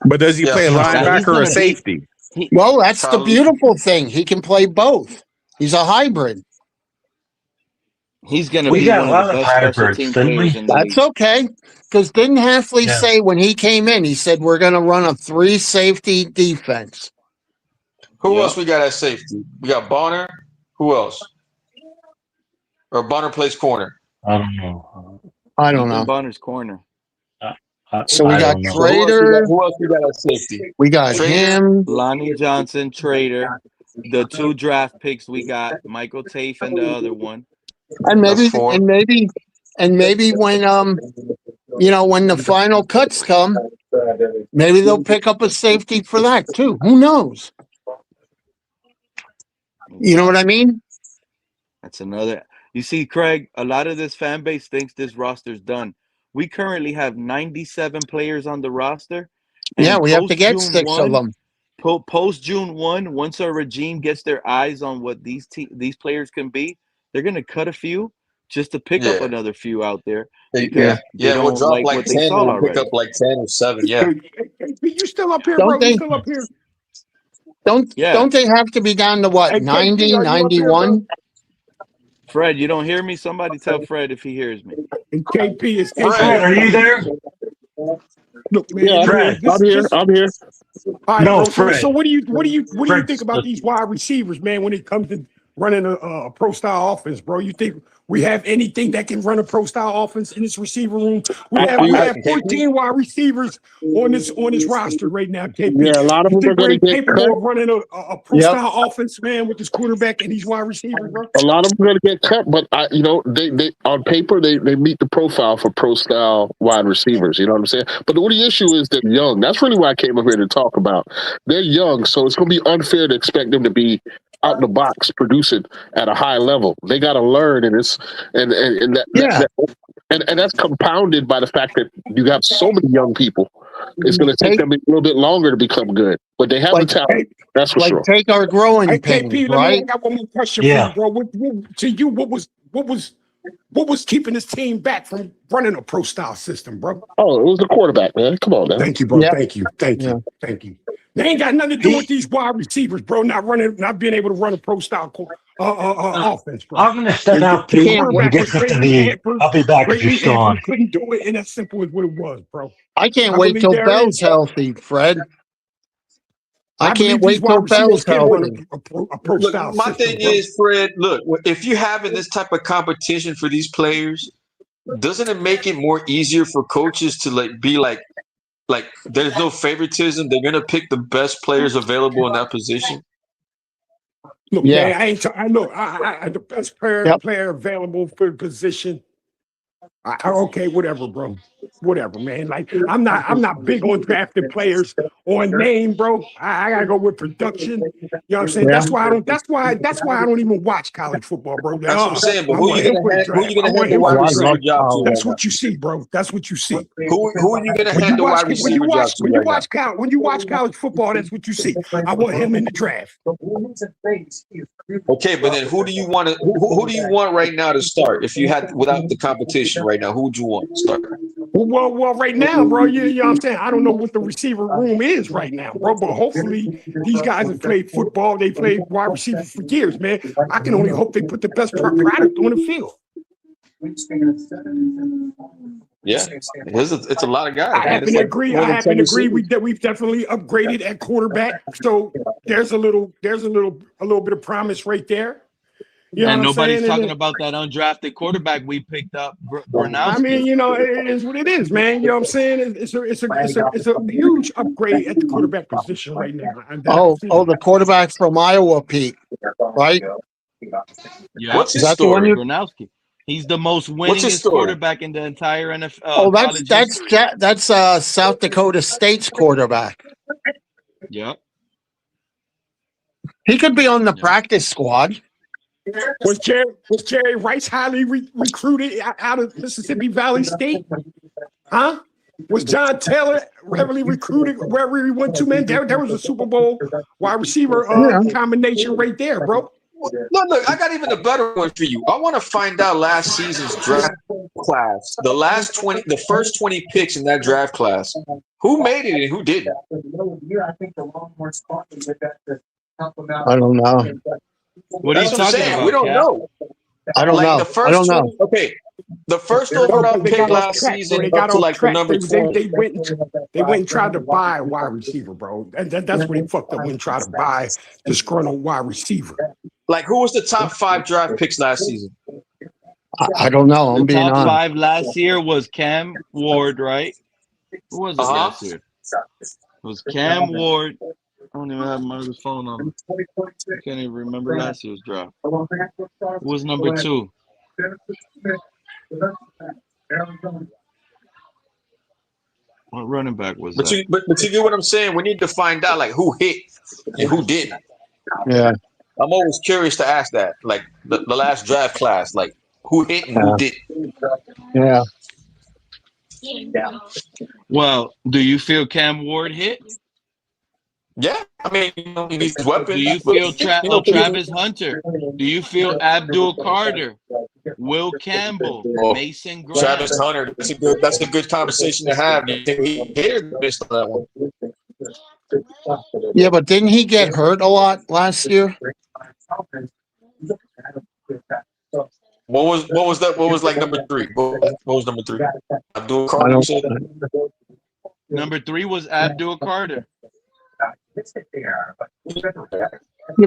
But does he play a Yeah, he's linebacker or gonna be. safety? Well, that's the beautiful thing. He can play both. He's a hybrid. He's gonna We be got one a of the lot of best special hybrids, team didn't players we? in the That's league. okay. Because didn't Halfley Yeah. say when he came in, he said, we're going to run a 3-safety defense. Who else we got at safety? We got Bonner. Who else? Or Bonner plays corner. I don't know. I don't He's in know. Bonner's corner. So we I got don't know. Trader. Who else we got at safety? We got Trader. him. Lonnie Johnson, Trader. The 2 draft picks we got, Michael Tafe and the other one. And That's maybe 4. and maybe when when the final cuts come, maybe they'll pick up a safety for that too. Who knows? You know what I mean? That's another. You see, Craig, a lot of this fan base thinks this roster's done. We currently have 97 players on the roster. Yeah, And we have to post get June 6 of 1, them. post June 1, once our regime gets their eyes on what these players can be, they're going to cut a few just to pick up Yeah. another few out there Yeah. because they Yeah, we'll don't drop like like what they 10 saw and we'll pick already. up like 10 or 7. Yeah. You still up here, Don't bro? they- You still up here? Yeah. Don't they have to be down to what, Hey, KP, 90, are you up here, 91? Fred, you don't hear me? Somebody tell Fred if he hears me. And KP is KP. Fred, are you there? Look, man. yeah, Fred. I'm here. I'm here. All right, No, bro. Fred. So what do you Fred, think about these wide receivers, man? When it comes to running a pro style offense, bro, you think we have anything that can run a pro style offense in this receiver room? We have 14 wide receivers on this roster right now, KP. Yeah, a lot of You them are think we're going to get capable cut. of running a pro style offense, man, with this quarterback and these wide receivers, bro? A lot of them are going to get cut, but they on paper they meet the profile for pro style wide receivers. You know what I'm saying? But the only issue is they're young. That's really why I came up here to talk about. They're young, so it's going to be unfair to expect them to be out in the box producing at a high level. They got to learn, and that's compounded by the fact that you have so many young people. It's going to take them a little bit longer to become good, but they have the talent. That's for sure. Take our growing pains, KP, right? I got one more question for you, bro. What was keeping this team back from running a pro style system, bro? Oh, it was the quarterback, man. Come on, man. Thank you, bro. Yeah. Thank you. They ain't got nothing to do with these wide receivers, bro. Not being able to run a pro style offense, bro. I'm going to step out too and get to the. I'll be back if you're still on. Couldn't do it, and that's simple as what it was, bro. I can't wait till Bell's healthy, Fred. I can't wait till Bell's healthy. Look, my thing is, Fred, look, if you're having this type of competition for these players, doesn't it make it more easier for coaches to be like there's no favoritism? They're gonna pick the best players available in that position. Look, man, I the best player available for the position. Okay, whatever, bro. Whatever, man. Like I'm not big on drafting players on name, bro. I gotta go with production. You know what I'm saying? Yeah. That's why I don't even watch college football, bro. That's what I'm saying. But who are you gonna hand the wide receiver job to? That's what you see, bro. That's what you see. Who are you gonna hand the wide receiver job to? When you watch college football, that's what you see. I want him in the draft. Okay, but then who do you want right now to start? If you had without the competition right now, who would you want to start? Well, right now, bro, you know what I'm saying? I don't know what the receiver room is right now, bro, but hopefully these guys have played football. They played wide receiver for years, man. I can only hope they put the best product on the field. Yeah, it's a lot of guys. I happen to agree that we've definitely upgraded at quarterback. So there's a little bit of promise right there. You know what And I'm nobody's saying? talking about that undrafted quarterback we picked up, I mean, Bronowski. it is what it is, man. You know what I'm saying? It's a huge upgrade at the quarterback position right now. And that I'm seeing. The quarterback from Iowa, Pete, right? Yeah, What's Is his that the one story? you? Bronowski. He's the most What's his winningest story? quarterback in the entire NFL Oh, college history. that's South Dakota State's quarterback. Yep. He could be on the Yep. practice squad. Was Jerry Rice highly recruited out of Mississippi Valley State? Huh? Was John Taylor heavily recruited wherever he went to, man? There was a Super Bowl wide receiver combination right there, bro. Look, I got even a better one for you. I want to find out last season's draft class, the first 20 picks in that draft class. Who made it and who didn't? I don't know. What are you That's what I'm talking saying. We about, don't Cap? know. I don't Like know. the I first don't know. 20, okay. The first No, overall because they pick got off last track, bro. season They up got to off like the track. number 20. They went and tried to buy a wide receiver, bro. And that's what he fucked up when he tried to buy disgruntled wide receiver. Like who was the top 5 draft picks last season? I don't know. The I'm being top honest. 5 last year was Cam Ward, right? Who was it last year? It was Cam Ward. I don't even have my phone on me. I can't even remember last year's draft. Who was number 2? What running back was But that? you get what I'm saying? We need to find out like who hit and who didn't. Yeah. I'm always curious to ask that. Like the last draft class, like who hit and who didn't. Yeah. Well, do you feel Cam Ward hit? Yeah, I mean, he needs his weapons. Do you But, feel Travis Hunter? Do you feel Abdul Carter, Will Campbell, Mason Graham? Travis Hunter, that's a good conversation to have. You think he hit or missed on that one? Yeah, but didn't he get hurt a lot last year? What was that? What was like number 3? What was number 3? Abdul Carter, you said? Number 3 was Abdul Carter. Yeah,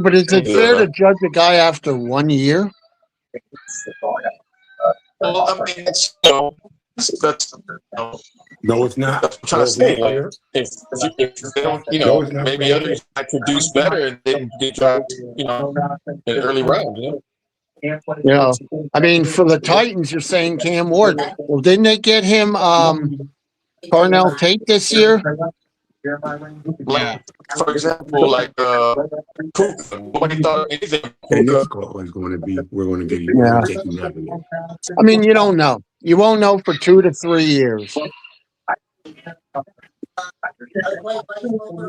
but is it fair to judge a guy after 1 year? Well, I mean, that's No, it's not. I'm trying to say, like, if they don't, maybe others might produce better and they get drafted, in early rounds, Yeah. I mean, for the Titans, you're saying Cam Ward. Well, didn't they get him Carnell Tate this year? Like, for example, like Puka. Nobody thought anything of And Puka. this call is going to be, we're going to get you, Yeah. take you out of here. I mean, you don't know. You won't know for 2 to 3 years.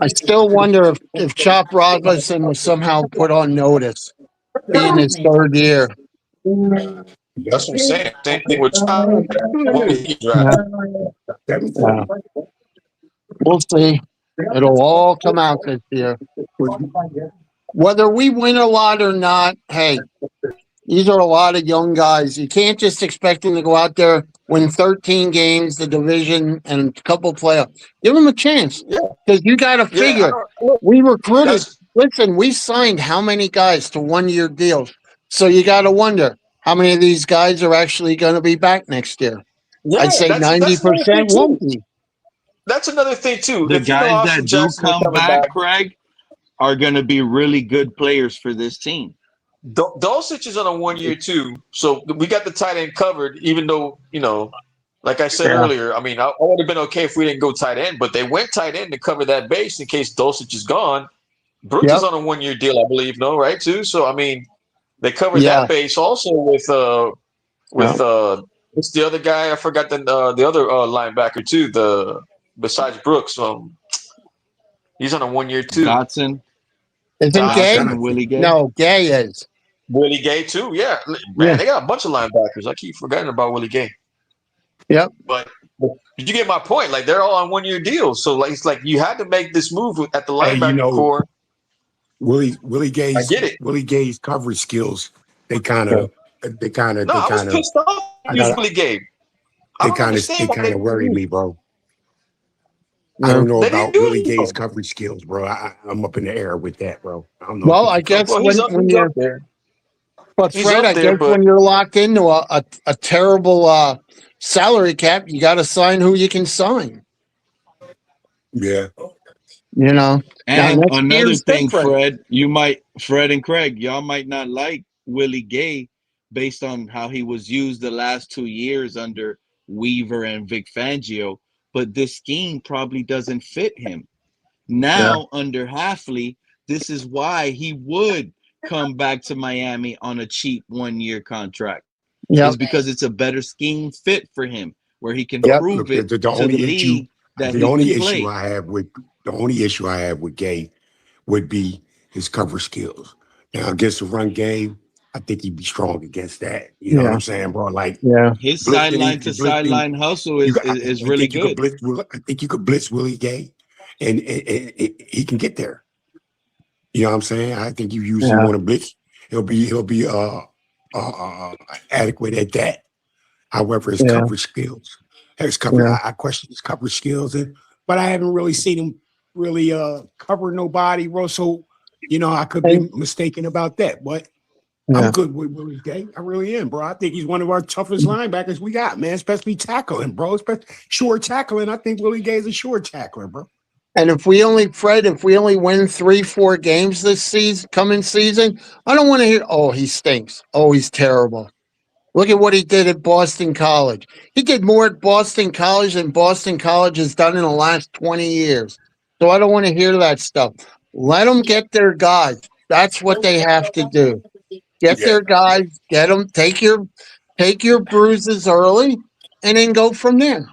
I still wonder if Chop Robinson was somehow put on notice, being his 3rd year. That's what I'm saying. Same thing with Chop. What did he draft? Yeah. We'll see. It'll all come out this year. Whether we win a lot or not, hey, these are a lot of young guys. You can't just expect them to go out there, win 13 games, the division, and a couple playoffs. Give them a chance. Because you got to figure, we recruited. Listen, we signed how many guys to 1-year deals? So you got to wonder, how many of these guys are actually going to be back next year? Yeah, I'd say that's 90% won't be. That's another thing, too. The If guys Austin that do Jackson is come coming back, Craig, are going to be really good players for this team. Dulcich is on a 1-year too, so we got the tight end covered. Even though like I said earlier, I mean, I would have been okay if we didn't go tight end, but they went tight end to cover that base in case Dulcich is gone. Brooks is on a 1-year deal, I believe, right too. So I mean, they covered that base also with what's the other guy? I forgot the other linebacker too. Besides Brooks, he's on a 1-year too. Dotson. Isn't Gay? Willie Gay? No, Gay is. Willie Gay too. Yeah, man, they got a bunch of linebackers. I keep forgetting about Willie Gay. Yep. But did you get my point? Like they're all on 1-year deals, so like it's like you had to make this move at the linebacker core. Willie Gay's, I get it. Willie Gay's coverage skills. They kind of. I was pissed off. Willie Gay. They kind of worry me, bro. I don't know about Willie Gay's coverage skills, bro. I'm up in the air with that, bro. I don't know. Well, I guess when you But He's Fred, up I there, guess but when you're locked into a terrible salary cap, you got to sign who you can sign. Yeah. You know. Now And next another year's thing, different. Fred and Craig, y'all might not like Willie Gay based on how he was used the last 2 years under Weaver and Vic Fangio, but this scheme probably doesn't fit him. Yeah. Now, under Halfley, this is why he would come back to Miami on a cheap 1 year contract, is Yep. because it's a better scheme fit for him, where he can Yep. prove Look, it the to the only issue, league that the he only can issue play. I have with the only issue I have with Gay would be his cover skills. Now against the run game, I think he'd be strong against that. You know what Yeah. I'm saying, bro? Like Yeah. His blitzing, sideline to blitzing. sideline hustle You is got, is, I is I really think you could good. blitz. I think you could blitz Willie Gay, and he can get there. You know what I'm saying? I think you use him Yeah. on a blitz, he'll be adequate at that. However, his Yeah. coverage skills, his coverage, Yeah. I question his coverage skills, but I haven't really seen him really cover nobody, bro. So I could be And, mistaken about that, but I'm yeah. good with Willie Gay. I really am, bro. I think he's one of our toughest linebackers we got, man. Especially tackling, bro. Especially short tackling. I think Willie Gay is a short tackler, bro. And if we only win 3-4 games this coming season, I don't want to hear, oh, he stinks. Oh, he's terrible. Look at what he did at Boston College. He did more at Boston College than Boston College has done in the last 20 years. So I don't want to hear that stuff. Let them get their guys. That's what they have to do. Get Yeah, their guys, get them, take your bruises early, and then go from there.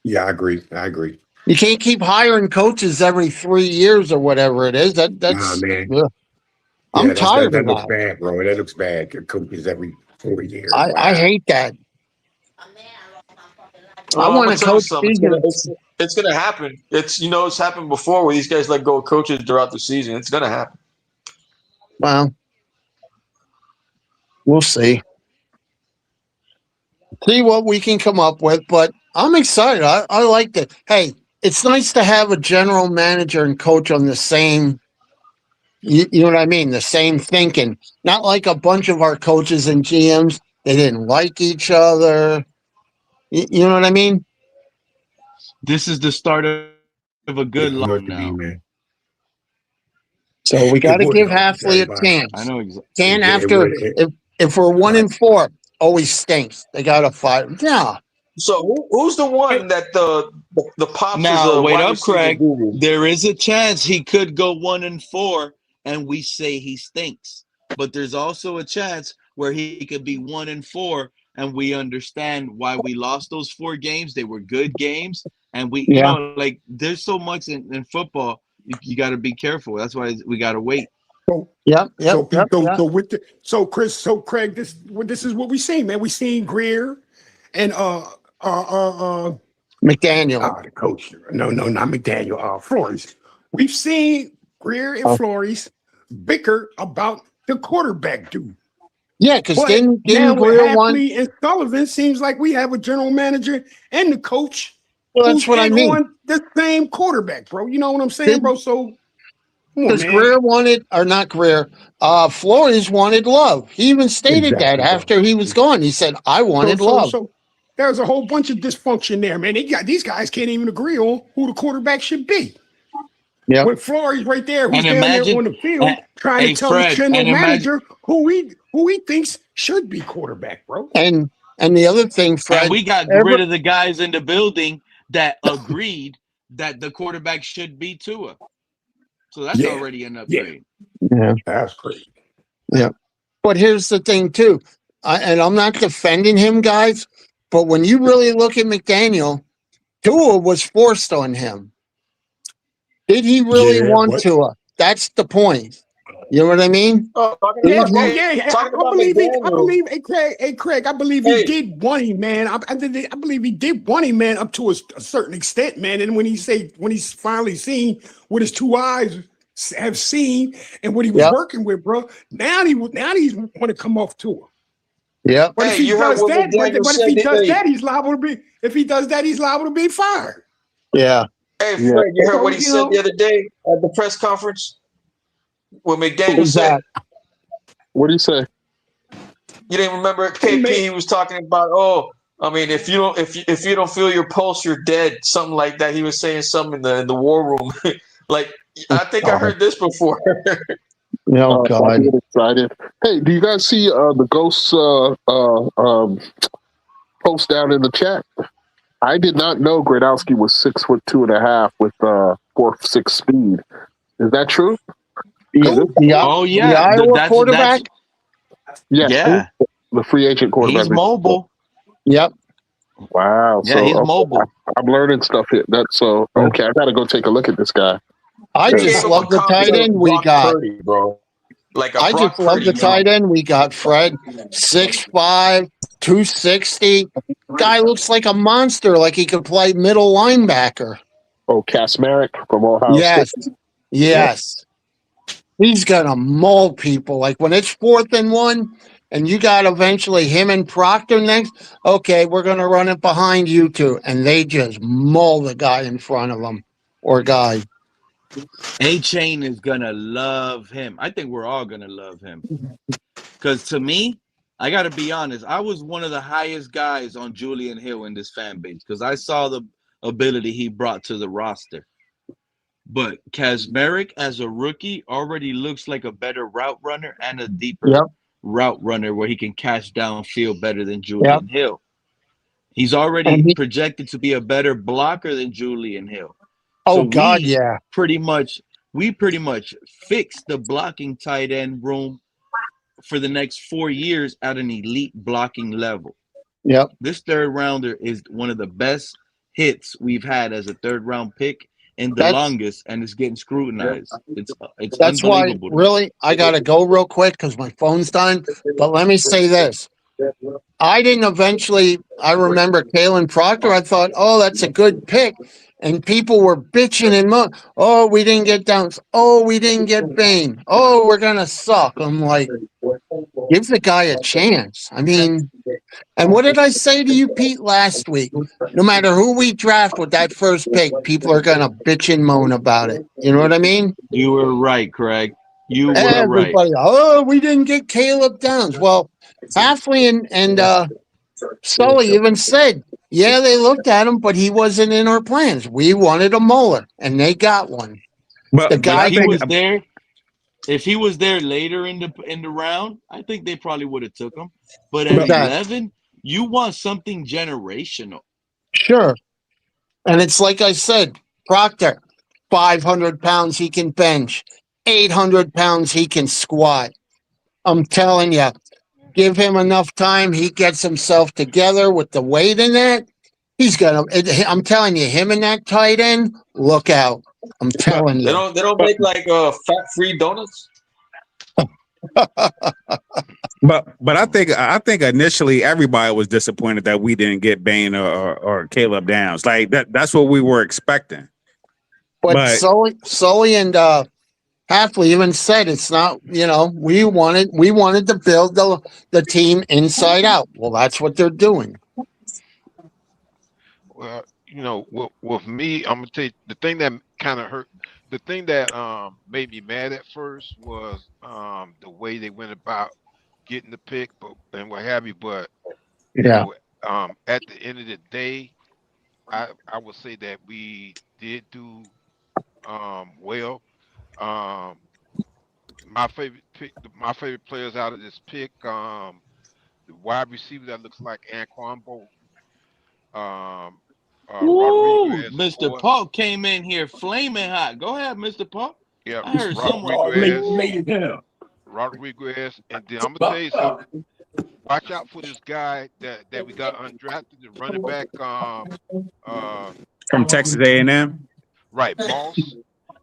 yeah, I agree. I agree. You can't keep hiring coaches every 3 years or whatever it is. Nah, That's man. ugh. I'm Yeah, tired that of looks that. bad, bro. That looks bad. Coaches every 4 years. I Wow. hate that. I I'm want gonna to tell you coach something. seasons. It's gonna happen. It's happened before where these guys let go of coaches throughout the season. It's gonna happen. Well, we'll see. See what we can come up with, but I'm excited. I like that. Hey, it's nice to have a general manager and coach on the same, you know what I mean? The same thinking. Not like a bunch of our coaches and GMs, they didn't like each other. You know what I mean? This is the start of a good long I run know what now. you mean, man. So we got It to would give help Halfley a everybody. I chance. know Can It after would. if we're one Right. and four, always stinks. They got to fight. Yeah. So who's the one that the pops is Now, a wait wide up, receiver Craig. guru? There is a chance he could go 1-4 and we say he stinks. But there's also a chance where he could be 1-4 and we understand why we lost those 4 games. They were good games. And Yeah. like there's so much in football. You got to be careful. That's why we got to wait. So, Yep. so, Yep. Yep. so, Yep. so with the, so Chris, so Craig, this is what we seen, man. We seen Greer and McDaniel. the coach. No, not McDaniel. Flores. We've seen Greer and Oh. Flores bicker about the quarterback dude. Yeah, because But didn't now with Greer want? Hafley and Sullivan, seems like we have a general manager and the coach Well, who's that's what I in mean. on the same quarterback, bro. You know what I'm saying, Did bro? So come on, Because man. Greer wanted, or not Greer, Flores wanted Love. He even stated that Exactly, bro. after he was gone. He said, "I So, wanted so, Love." so there's a whole bunch of dysfunction there, man. These guys can't even agree on who the quarterback should be. Yeah. With Flores right there, who's And down there imagine, on the field trying to hey, tell the Fred, general and imagine, manager who he thinks should be quarterback, bro. And the other thing, and Fred, we got rid of the guys in the building that agreed that the quarterback should be Tua. So that's Yeah, already an yeah, upgrade. yeah, that's crazy. yeah. But here's the thing, too, and I'm not defending him, guys, but when you really look at McDaniel, Tua was forced on him. Did he really Yeah, want what? Tua? That's the point. You know what I mean? Oh, talking Did about Oh he? yeah, talking I about believe he. I McDaniel. believe, hey Craig, I believe he Hey, did want him, man. I believe he did want him, man, up to a certain extent, man. And when he's finally seen what his two eyes have seen and what he was Yep. working with, bro. Now he's want to come off to him. Yep. But if hey, he you heard does what that, but McDaniel if said? he does Hey, that, he's liable to be. If he does that, he's liable to be fired. Yeah. hey, Yeah. Fred, you heard So what he said the other day at the press conference? What McDaniel Who's said? that? What do you say? You didn't remember KP? He was talking about, oh, I mean, if you don't feel your pulse, you're dead. Something like that. He was saying something in the war room. Like, I think I heard this before. Oh I God! get excited. Hey, do you guys see the Ghosts post down in the chat? I did not know Gradowski was 6'2.5" with 4.6 speed. Is that true? Oh The yeah, Iowa that's quarterback. Yes, yeah. the free agent quarterback. He's mobile. Yep. Wow. Yeah, So he's mobile. I'm learning stuff here. That's so okay. I got to go take a look at this guy. I They gave just him a love the comp tight to end we Brock got. Purdy, bro. Like a I just Brock love Purdy the tight comp. end we got. Fred, 6'5", 260. Guy looks like a monster. Like he could play middle linebacker. Oh, Kasmerick from Ohio State. Yes. He's gonna maul people. Like when it's 4th and 1, and you got eventually him and Proctor next. Okay, we're gonna run it behind you two, and they just maul the guy in front of them or guy. Achane is gonna love him. I think we're all gonna love him. Because to me, I got to be honest, I was one of the highest guys on Julian Hill in this fan base because I saw the ability he brought to the roster. But Kasmerick, as a rookie, already looks like a better route runner and a deeper route runner where he can catch downfield better than Julian Hill. He's already projected to be a better blocker than Julian Hill. Oh So God, we pretty much fixed the blocking tight end room for the next 4 years at an elite blocking level. Yep. This third rounder is one of the best hits we've had as a third round pick in the longest, and it's getting scrutinized. It's That's why, unbelievable. really, I gotta go real quick because my phone's dying. But let me say this: I didn't eventually. I remember Kalen Proctor. I thought, oh, that's a good pick, and people were bitching and oh, we didn't get Downs. Oh, we didn't get Bain. Oh, we're gonna suck. I'm like, give the guy a chance. I mean, and what did I say to you, Pete, last week? No matter who we draft with that first pick, people are gonna bitch and moan about it. You know what I mean? You were right, Craig. You were right. Everybody, oh, we didn't get Caleb Downs. Well, Halfley and Sully even said, yeah, they looked at him, but he wasn't in our plans. We wanted a Moeller, and they got one. But the guy if he was there, if he was there later in the round, I think they probably would have took him. But at 11, you want something generational. Sure. And it's like I said, Proctor, 500 pounds he can bench, 800 pounds he can squat. I'm telling you, give him enough time, he gets himself together with the weight in that. He's gonna. I'm telling you, him and that tight end, look out. I'm telling you. They don't make like fat-free donuts. But I think initially everybody was disappointed that we didn't get Bain or Caleb Downs. Like that's what we were expecting. But Sully and Halfley even said it's not. We wanted to build the team inside out. Well, that's what they're doing. Well, with me, I'm gonna tell you the thing that kind of hurt. The thing that made me mad at first was the way they went about getting the pick, and what have you. But at the end of the day, I would say that we did do well. My favorite players out of this pick, the wide receiver that looks like Anquan Bolt. Woo! Rodriguez, Mr. Paul came in here flaming hot. Go ahead, Mr. Paul. Yeah, I heard someone. Rodriguez, and then I'm gonna tell you something. Watch out for this guy that we got undrafted, the running back. From Texas A&M. Right, Boss.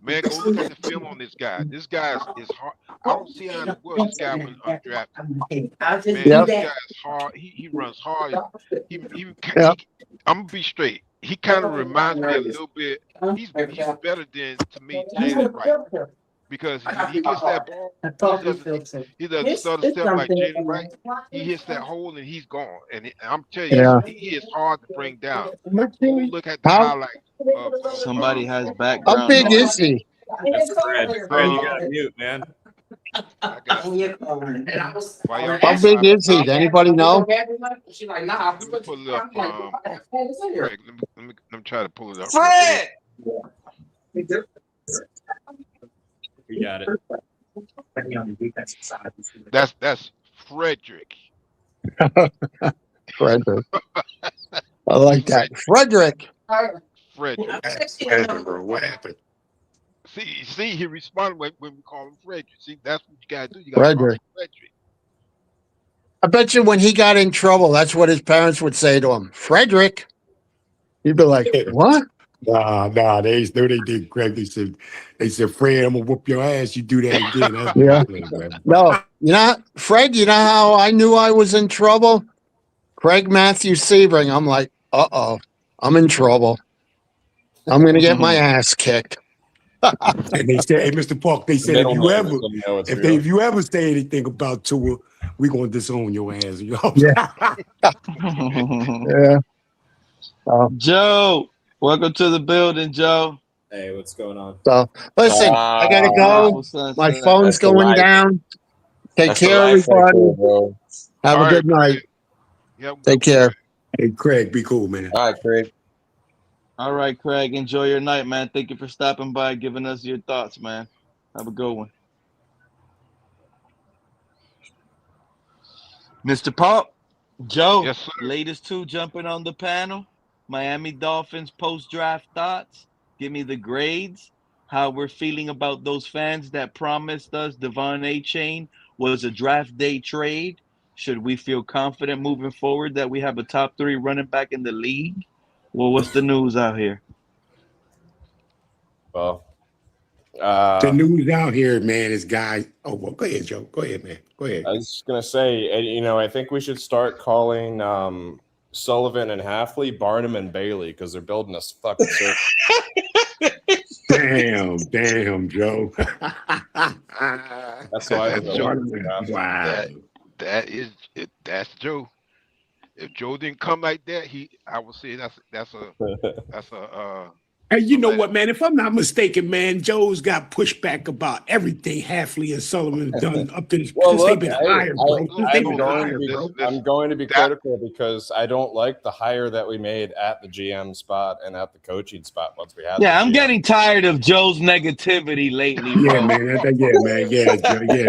Man, go look at the film on this guy. This guy is hard. I don't see how in the world this guy went undrafted. Man, this guy is hard. He runs hard. I'm gonna be straight. He kind of reminds me a little bit. He's better than, to me, Jalen Wright, because when he gets that ball, he doesn't stutter step like Jalen Wright. He hits that hole and he's gone. And I'm telling you, he is hard to bring down. Go look at the highlights. Somebody has background. How big is he? Fred, you got to mute, man. How big is he? Does anybody know? Let me pull it up. Greg, let me try to pull it up real quick. Fred. We got it. That's Frederick. Frederick. I like that. Frederick. Frederick. Bro, what happened? See, he responded when we call him Frederick. See, that's what you gotta do. You gotta call him Frederick. Frederick. I bet you when he got in trouble, that's what his parents would say to him. Frederick. He'd be like, what? Nah, they did, Greg. They said, Fred, I'm gonna whoop your ass. You do that again. That's Yeah. No, Fred, you know how I knew I was in trouble? Craig Matthew Sebring. I'm like, uh-oh, I'm in trouble. I'm going to get my ass kicked. And they said, hey, Mr. Park, they said, if you ever say anything about Tua, we're going to disown your ass. You know? Yeah. Joe, welcome to the building, Joe. Hey, what's going on? So, listen, I got to go. My phone's going down. Take care, everybody. Have a good night. Take care. Hey, Craig, be cool, man. All right, Craig. All right, Craig. Enjoy your night, man. Thank you for stopping by, giving us your thoughts, man. Have a good one. Mr. Pop, Joe, Yes, sir. latest two jumping on the panel. Miami Dolphins post-draft thoughts. Give me the grades. How we're feeling about those fans that promised us Devon Achane was a draft day trade. Should we feel confident moving forward that we have a top 3 running back in the league? Well, what's the news out here? Well, the news out here, man, is guys. Oh, well, go ahead, Joe. Go ahead, man. Go ahead. I was gonna say, I think we should start calling Sullivan and Halfley Barnum and Bailey because they're building us fucking circle. Damn, Joe. That's why. Wow. That's Joe. If Joe didn't come like that, I would say that's a. Hey, you know what, man? If I'm not mistaken, man, Joe's got pushback about everything Halfley and Sullivan have done up to this since they've been hired, bro. I'm going to be critical because I don't like the hire that we made at the GM spot and at the coaching spot once we had. Yeah, I'm getting tired of Joe's negativity lately. Yeah, bro. man.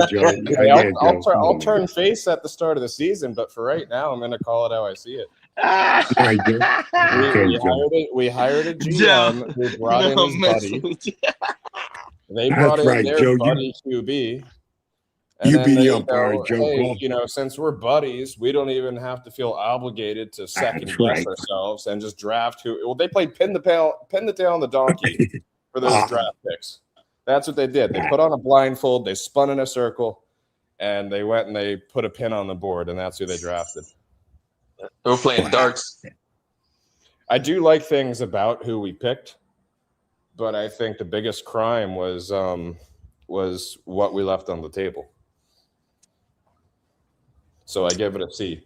Joe. I'll turn face at the start of the season, but for right now, I'm going to call it how I see it. We hired a GM who brought in his buddy. They brought in their buddy QB. You be the umpire, Joe. Hey, since we're buddies, we don't even have to feel obligated to second guess ourselves and just draft who. Well, they played pin the tail on the donkey for those draft picks. That's what they did. They put on a blindfold, they spun in a circle, and they went and they put a pin on the board, and that's who they drafted. They were playing darts. I do like things about who we picked, but I think the biggest crime was what we left on the table. So I give it a C.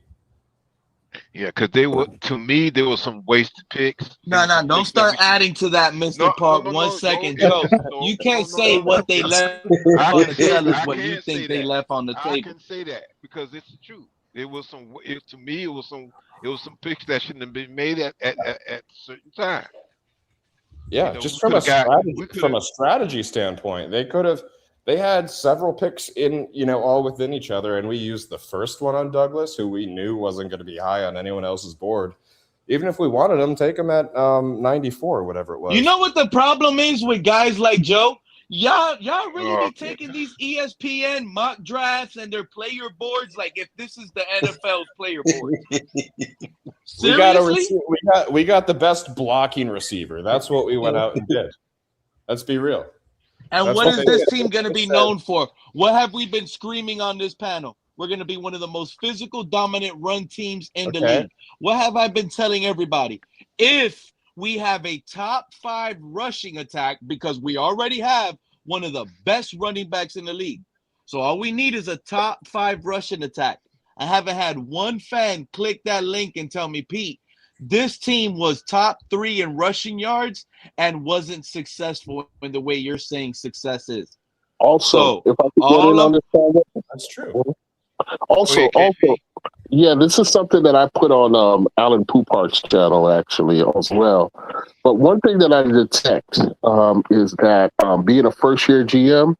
Yeah, because to me, there was some wasted picks. No, don't start adding to that, Mr. Park. 1 second, Joe. You can't say what they left on the table is what you think they left on the table. I can say that because it's the truth. To me, it was some picks that shouldn't have been made at a certain time. Yeah, just from a strategy standpoint, they had several picks in, all within each other, and we used the first one on Douglas, who we knew wasn't going to be high on anyone else's board. Even if we wanted him, take him at 94 or whatever it was. You know what the problem is with guys like Joe? Y'all really be taking these ESPN mock drafts and their player boards like if this is the NFL's player board. Seriously? We got the best blocking receiver. That's what we went out and did. Let's be real. And what is this team going to be known for? What have we been screaming on this panel? We're going to be one of the most physical, dominant run teams in the league. What have I been telling everybody? If we have a top 5 rushing attack, because we already have one of the best running backs in the league. So all we need is a top 5 rushing attack. I haven't had one fan click that link and tell me, Pete, this team was top 3 in rushing yards and wasn't successful in the way you're saying success is. Also, So if I could get all in on of this comment, That's true. also, yeah, this is something that I put on Alan Poupart's channel actually as well. But one thing that I detect is that being a first-year GM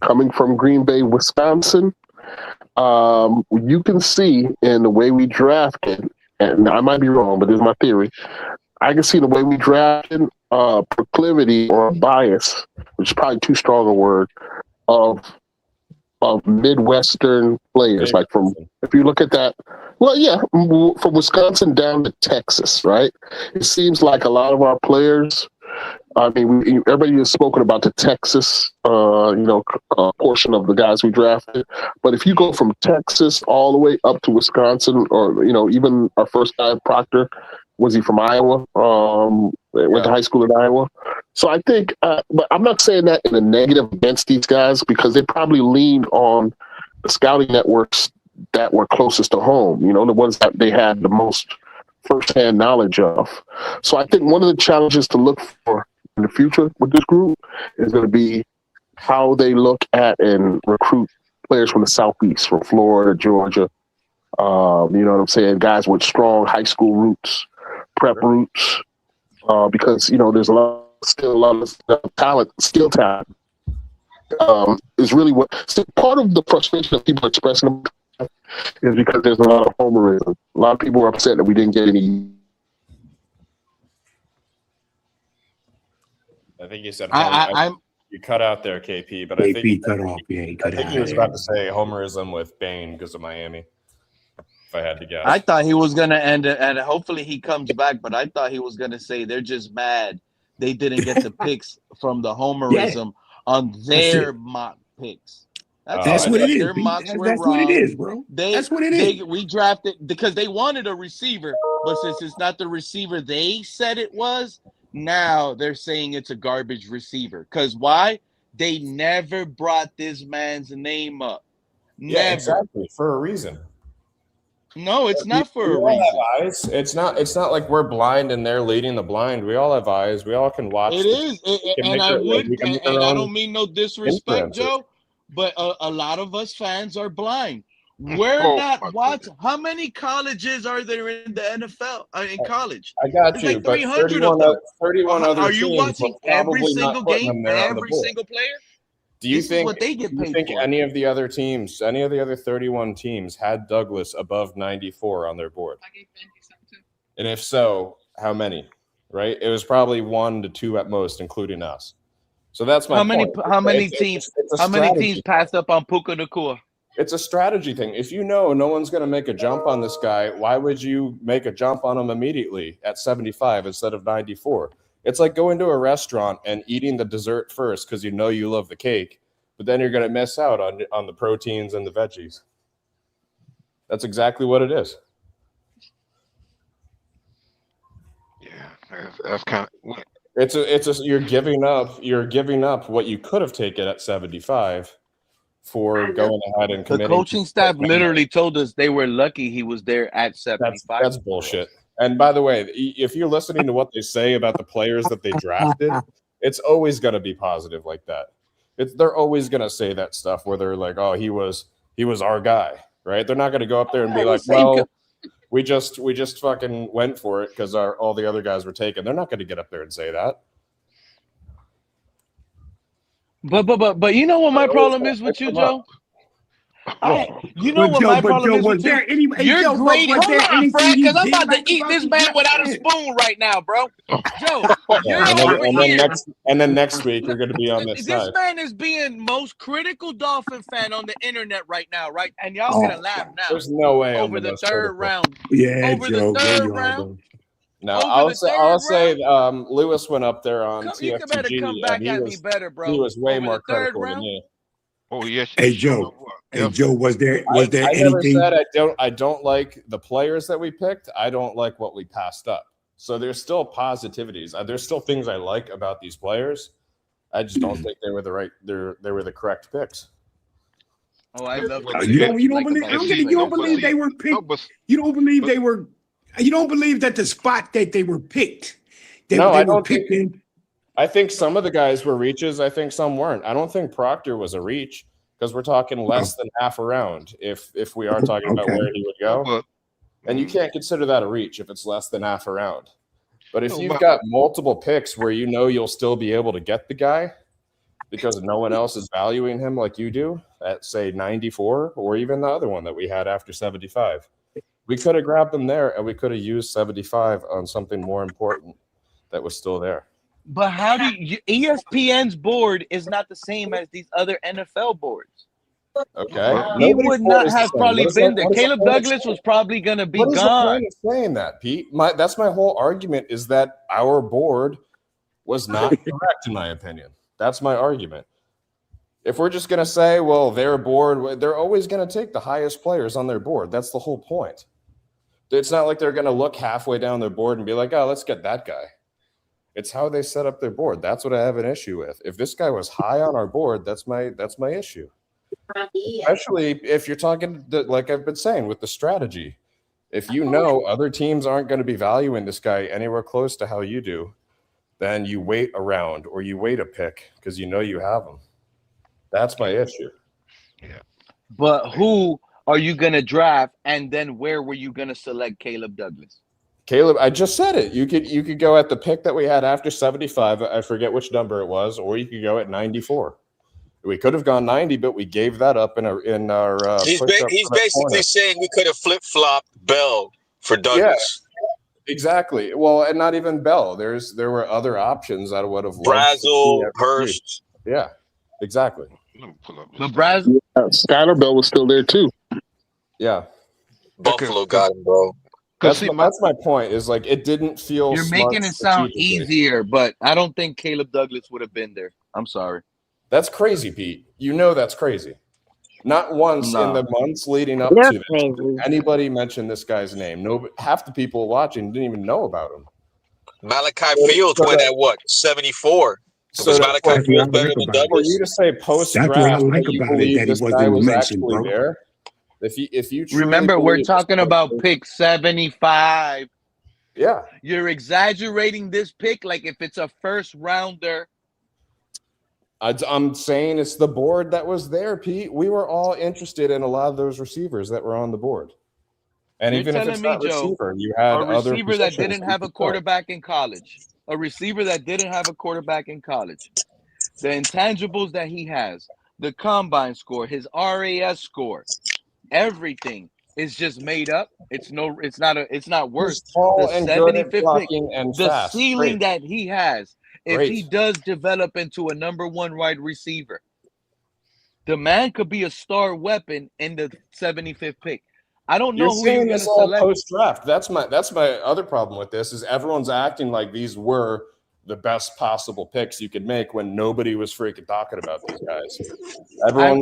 coming from Green Bay, Wisconsin, you can see in the way we drafted, and I might be wrong, but this is my theory. I can see the way we drafted proclivity or bias, which is probably too strong a word, of Midwestern players. Like from, if you look at that, well, yeah, from Wisconsin down to Texas, right? It seems like a lot of our players. I mean, everybody has spoken about the Texas, portion of the guys we drafted. But if you go from Texas all the way up to Wisconsin, or even our first guy, Proctor, was he from Iowa? Went to high school in Iowa. So I think, but I'm not saying that in a negative against these guys because they probably leaned on the scouting networks that were closest to home. The ones that they had the most firsthand knowledge of. So I think one of the challenges to look for in the future with this group is going to be how they look at and recruit players from the Southeast, from Florida, Georgia. You know what I'm saying? Guys with strong high school roots, prep roots, because there's still a lot of talent, skill talent. Is really part of the frustration that people are expressing is because there's a lot of homerism. A lot of people are upset that we didn't get any. I think you said you cut out there, KP, but I think KP cut off. Yeah, he cut I think out he was there. about to say homerism with Bane because of Miami. If I had to guess, I thought he was gonna end it, and hopefully he comes back. But I thought he was gonna say they're just mad they didn't get the picks from the homerism on their mock picks. That's what it is. Their mocks were That's wrong. what it is, bro. That's what it is. We drafted because they wanted a receiver, but since it's not the receiver they said it was, now they're saying it's a garbage receiver. Because why? They never brought this man's name up. Never. Yeah, exactly, for a reason. No, it's not for a all reason. Have eyes. It's not like we're blind and they're leading the blind. We all have eyes. We all can watch. It is, and I don't mean no disrespect, Joe, but a lot of us fans are blind. We're not watching. How many colleges are there in the NFL? In college, I got There's you. Like but 300 of them. 31 other are you teams watching every single game, every single player? Do you think what they get paid for? any of the other teams, any of the other 31 teams, had Douglas above 94 on their board? And if so, how many? Right? It was probably 1 to 2 at most, including us. So that's my point. How many teams passed up on Puka Nacua? It's a strategy thing. If you know no one's going to make a jump on this guy, why would you make a jump on him immediately at 75 instead of 94? It's like going to a restaurant and eating the dessert first because you know you love the cake, but then you're going to miss out on the proteins and the veggies. That's exactly what it is. Yeah, that's kind of. You're giving up what you could have taken at 75 for going ahead and committing. The coaching staff literally told us they were lucky he was there at 75. That's bullshit. And by the way, if you're listening to what they say about the players that they drafted, it's always going to be positive like that. They're always going to say that stuff where they're like, "Oh, he was our guy," right? They're not going to go up there and be like, "Well, we just fucking went for it because all the other guys were taken." They're not going to get up there and say that. But you know what my problem is with you, Joe? You know what my problem is with you? You're great. Hold on, Frank, because I'm about to eat this man without a spoon right now, bro. Joe, you're over here. And then next week you're going to be on this side. This man is being most critical Dolphin fan on the internet right now, right? And y'all gonna laugh now. There's no way over the third round. Yeah, over Joe, the third round. No, I'll say Lewis went up there on TFTG. You better come back at me better, bro. He was way more critical than me. Oh yes. Hey Joe. Hey Joe, was there I anything? Never said I don't like the players that we picked. I don't like what we passed up. So there's still positivities. There's still things I like about these players. I just don't think they were they were the correct picks. Oh, I love you don't believe they were picked. You don't believe they were. You don't believe that the spot that they were picked. I I think some of the guys were reaches. I think some weren't. I don't think Proctor was a reach because we're talking less than half a round if we are talking about where he would go. And you can't consider that a reach if it's less than half a round. But if you've got multiple picks where you know you'll still be able to get the guy because no one else is valuing him like you do at, say, 94 or even the other one that we had after 75, we could have grabbed him there and we could have used 75 on something more important that was still there. But how do you ESPN's board is not the same as these other NFL boards. Okay. He would not have probably been there. Caleb Douglas was probably going to be gone. What is the point of saying that, Pete? That's my whole argument is that our board was not correct, in my opinion. That's my argument. If we're just going to say, well, their board, they're always going to take the highest players on their board. That's the whole point. It's not like they're going to look halfway down their board and be like, oh, let's get that guy. It's how they set up their board. That's what I have an issue with. If this guy was high on our board, that's my issue. Especially if you're talking, like I've been saying, with the strategy. If you know other teams aren't going to be valuing this guy anywhere close to how you do, then you wait around or you wait a pick because you know you have him. That's my issue. Yeah. But who are you going to draft, and then where were you going to select Caleb Douglas? Caleb, I just said it. You could go at the pick that we had after 75. I forget which number it was, or you could go at 94. We could have gone 90, but we gave that up in our. He's basically saying we could have flip-flopped Bell for Douglas. Yeah, exactly. Well, and not even Bell. There were other options that would have. Brazel, Hurst. Yeah, exactly. But Brazel, Skylar Bell was still there too. Yeah, Buffalo got him, bro. That's my point. Is like it didn't feel. You're making it sound easier, but I don't think Caleb Douglas would have been there. I'm sorry. That's crazy, Pete. You know that's crazy. Not once in the months leading up to this did anybody mention this guy's name. No, half the people watching didn't even know about him. Malachi Fields went at what? 74. So was Malachi Fields better than Douglas? For you to say post-draft, that's what I like about it, that he wasn't even mentioned, bro. There. If you remember, we're talking about pick 75. Yeah, you're exaggerating this pick like if it's a first rounder. I'm saying it's the board that was there, Pete. We were all interested in a lot of those receivers that were on the board. And You're even if it's not Joe, receiver, you had a other receiver that didn't have a positions. quarterback in college. A receiver that didn't have a quarterback in college. The intangibles that he has, the combine score, his RAS score, everything is just made up. It's not worth the 75th pick. The ceiling that he has. If he does develop into a number one wide receiver, the man could be a star weapon in the 75th pick. I don't know who you're going to select. Post-draft. That's my other problem with this is everyone's acting like these were the best possible picks you could make when nobody was freaking talking about these guys.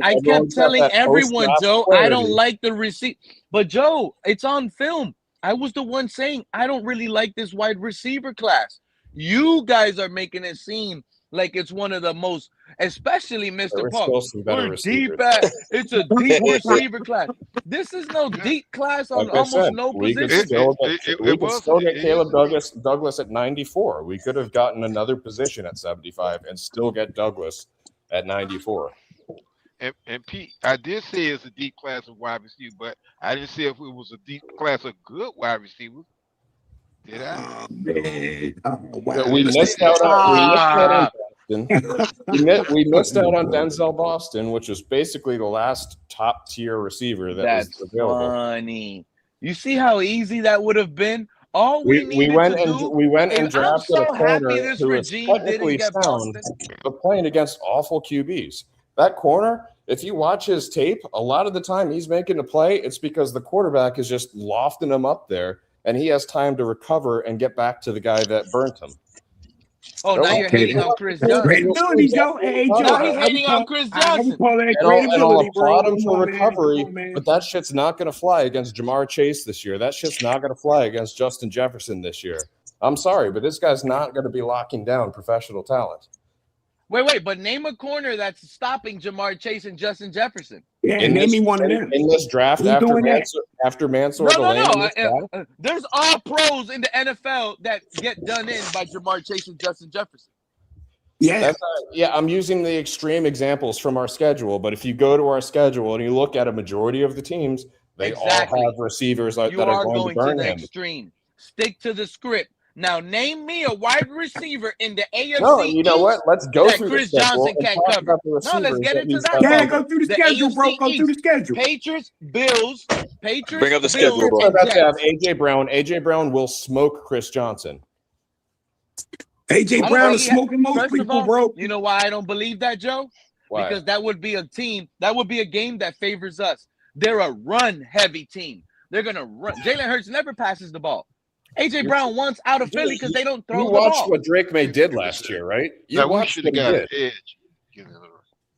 I kept telling everyone, Joe, I don't like the receiver. But Joe, it's on film. I was the one saying I don't really like this wide receiver class. You guys are making it seem like it's one of the most, especially Mr. Paul. We're deep at, it's a deep receiver class. This is no deep class on almost no position. We could still get Caleb Douglas at 94. We could have gotten another position at 75 and still get Douglas at 94. And Pete, I did say it's a deep class of wide receiver, but I didn't say if it was a deep class of good wide receivers. Did I? Oh, man. Oh, wow. We missed out on Denzel Boston, which was basically the last top tier receiver that was available. That's funny. You see how easy that would have been? All we went and drafted a corner who was technically sound, but playing against awful QBs. That corner, if you watch his tape, a lot of the time he's making a play, it's because the quarterback is just lofting him up there. And he has time to recover and get back to the guy that burnt him. Oh, now you're hating on Chris Johnson. Credibility, Joe. Hey, Joe. Now he's hating on Chris Johnson. And I'll applaud him for recovery, but that shit's not going to fly against Jamar Chase this year. That shit's not going to fly against Justin Jefferson this year. I'm sorry, but this guy's not going to be locking down professional talent. Wait, but name a corner that's stopping Jamar Chase and Justin Jefferson. Yeah, name me one of them. In this draft after Mansour. No. There's all pros in the NFL that get done in by Jamar Chase and Justin Jefferson. Yeah. I'm using the extreme examples from our schedule, but if you go to our schedule and you look at a majority of the teams, they all have receivers that You are are going to going to burn the him. extreme. Stick to the script. Now, name me a wide receiver in the AFC No, you know what? East Let's go that through the Chris schedule Johnson and can't talk cover. about the No, let's receivers get that into he's that got. Yeah, part. go through the The schedule, bro. AFC Go through the East: schedule. Patriots, Bills, Bring up the schedule, Bills, bro. We're and about to have Jets. AJ Brown. AJ Brown will smoke Chris Johnson. AJ Brown is smoking most First of people, all, bro. you know why I don't believe that, Joe? Why? Because that would be a team, that would be a game that favors us. They're a run-heavy team. They're going to run. Jalen Hurts never passes the ball. AJ Brown wants out of Philly because they don't throw You the watched ball. what Drake May did last year, right? You Now, we watched should what have he got did. an edge.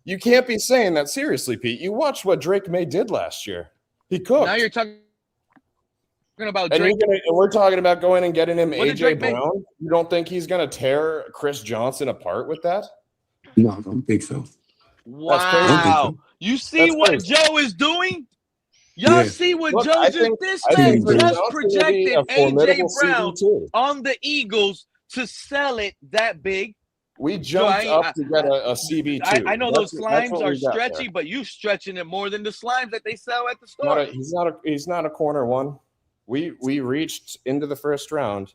You can't be saying that seriously, Pete. You watched what Drake May did last year. He cooked. Now you're talking about and, Drake. and we're talking about going and getting him What did AJ Drake make? Brown. You don't think he's going to tear Chris Johnson apart with that? No, I don't think so. Wow. You see what Joe is doing? Y'all see what Joe just this man just projected AJ Brown on the Eagles to sell it that big. We jumped up to get a CB2. I know those slimes are stretchy, but you stretching it more than the slimes that they sell at the store. He's not a corner one. We reached into the first round,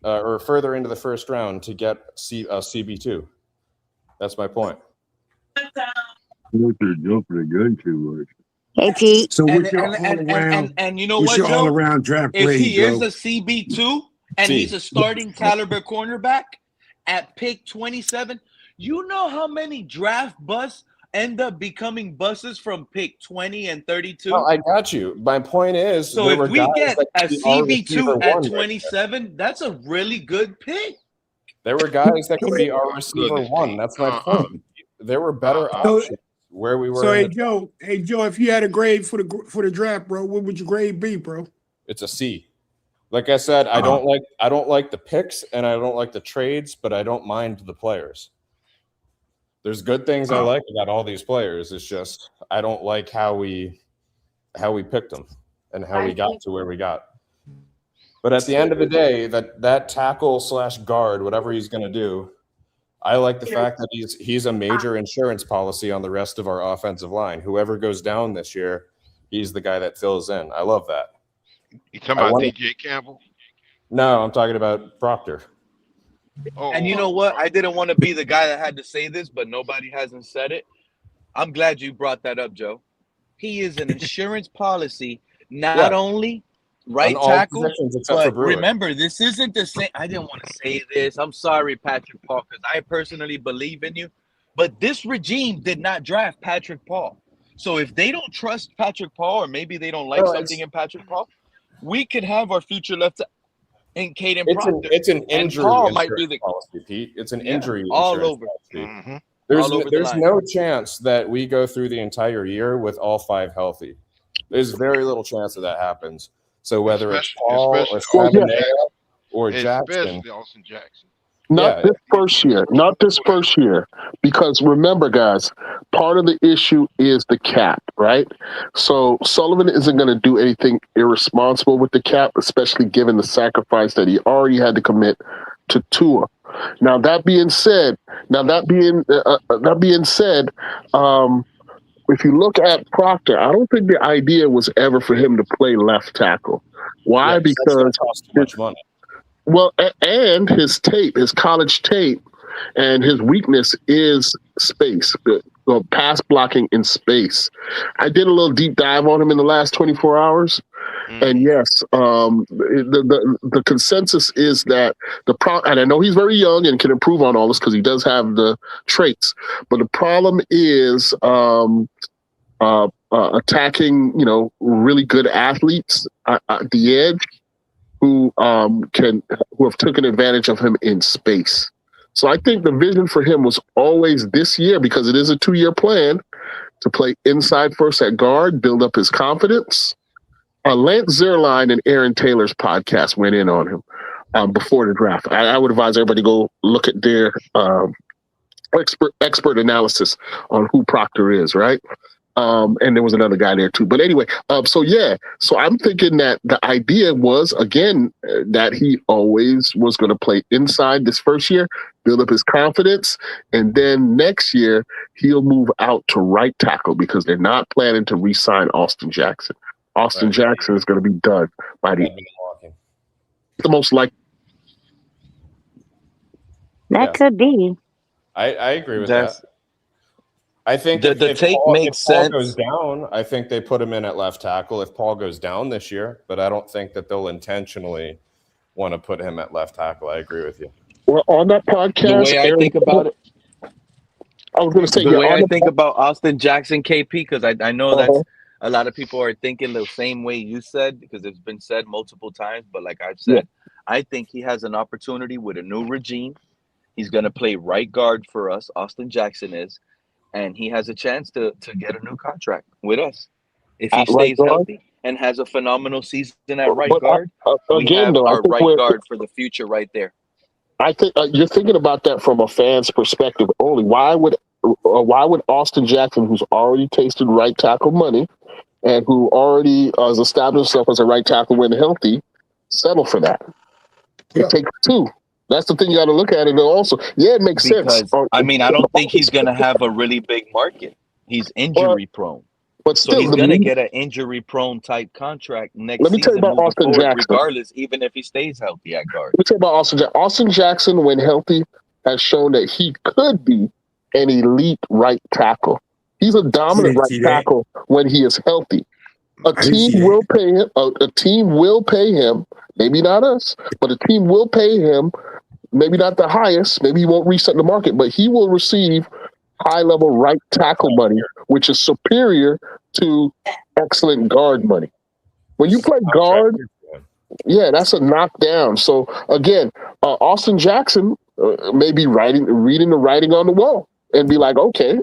or further into the first round to get CB2. That's my point. Hey, Pete. So and you know what, Joe? all-around draft if grade, he is Joe? a CB2 and he's a starting caliber cornerback at pick 27, you know how many draft busts end up becoming buses from pick 20 and 32? Well, I got you. My point is, so if we get a CB2 at 27, that's a really good pick. There were guys that could be our receiver one. That's my point. There were better options where we were. So, hey Joe, if you had a grade for the draft, bro, what would your grade be, bro? It's a C. Like I said, I don't like the picks and I don't like the trades, but I don't mind the players. There's good things I like about all these players. It's just I don't like how we picked them and how we got to where we got. But at the end of the day, that tackle / guard, whatever he's going to do, I like the fact that he's a major insurance policy on the rest of our offensive line. Whoever goes down this year, he's the guy that fills in. I love that. You talking about DJ Campbell? No, I'm talking about Proctor. And you know what? I didn't want to be the guy that had to say this, but nobody hasn't said it. I'm glad you brought that up, Joe. He is an insurance policy, not only right tackle, but remember, this isn't the same. I didn't want to say this. I'm sorry, Patrick Paul, because I personally believe in you. But this regime did not draft Patrick Paul. So if they don't trust Patrick Paul, or maybe they don't like something in Patrick Paul, we could have our future left in Caden Proctor. It's an injury Paul might be the policy, Pete. It's an injury all over. There's no chance that we go through the entire year with all 5 healthy. There's very little chance that happens. So whether it's Paul or Sabanea or Jackson, Austin Jackson. Not this first year. Because remember, guys, part of the issue is the cap, right? So Sullivan isn't going to do anything irresponsible with the cap, especially given the sacrifice that he already had to commit to Tua. Now that being said, if you look at Proctor, I don't think the idea was ever for him to play left tackle. Why? Yes, because cost too much money. Well, and his college tape, and his weakness is space, pass blocking in space. I did a little deep dive on him in the last 24 hours. And yes, the consensus is that and I know he's very young and can improve on all this because he does have the traits, but the problem is attacking, really good athletes at the edge who have taken advantage of him in space. So I think the vision for him was always this year, because it is a 2-year plan, to play inside first at guard, build up his confidence. Lance Zierlein and Aaron Taylor's podcast went in on him before the draft. I would advise everybody to go look at their expert analysis on who Proctor is, right? And there was another guy there too. But anyway, so I'm thinking that the idea was, again, that he always was going to play inside this first year, build up his confidence, and then next year he'll move out to right tackle because they're not planning to re-sign Austin Jackson. Austin Jackson is going to be done by the most likely. That could be. I agree with That's that. I think the if take Paul makes goes sense. down, I think they put him in at left tackle if Paul goes down this year, but I don't think that they'll intentionally want to put him at left tackle. I agree with you. Well, on that The podcast, way I think about it, I was going to say, the way on I the think about Austin Jackson, KP, because I know uh-huh. that's a lot of people are thinking the same way you said, because it's been said multiple times. But like I've Yeah. said, I think he has an opportunity with a new regime. He's going to play right guard for us. Austin Jackson is, and he has a chance to get a new contract with us if he At right stays guard. healthy and has a phenomenal season at right But guard. We again, have though, I our think right guard for the future right there. I think you're thinking about that from a fan's perspective only. Why would Austin Jackson, who's already tasted right tackle money and who already has established himself as a right tackle when healthy, settle for that? It takes two. That's the thing you got to look at it also. Yeah, it makes sense. Because I mean, I don't think he's going to have a really big market. He's injury prone. But So still, he's going to get an injury prone type contract next let me tell you season about moving Austin forward, Jackson. regardless, even if he stays healthy at guard. Let me tell you about Austin Jackson. Austin Jackson, when healthy, has shown that he could be an elite right tackle. He's a dominant right tackle when he is healthy. A team will pay him. A team will pay him. Maybe not us, but a team will pay him. Maybe not the highest. Maybe he won't reset the market, but he will receive high-level right tackle money, which is superior to excellent guard money. When you play guard, yeah, that's a knockdown. So again, Austin Jackson may be reading the writing on the wall and be like, okay,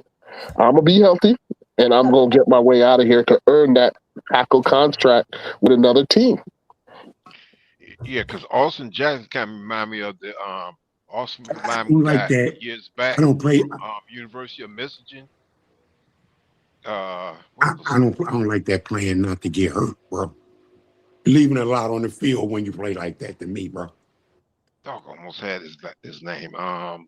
I'm gonna be healthy and I'm gonna get my way out of here to earn that tackle contract with another team. Yeah, because Austin Jackson kind of remind me of the Austin I lineman don't like guy that. years back. I don't play. University of Michigan. I don't like that playing not to get hurt, bro. Leaving a lot on the field when you play like that to me, bro. Dog almost had his name. What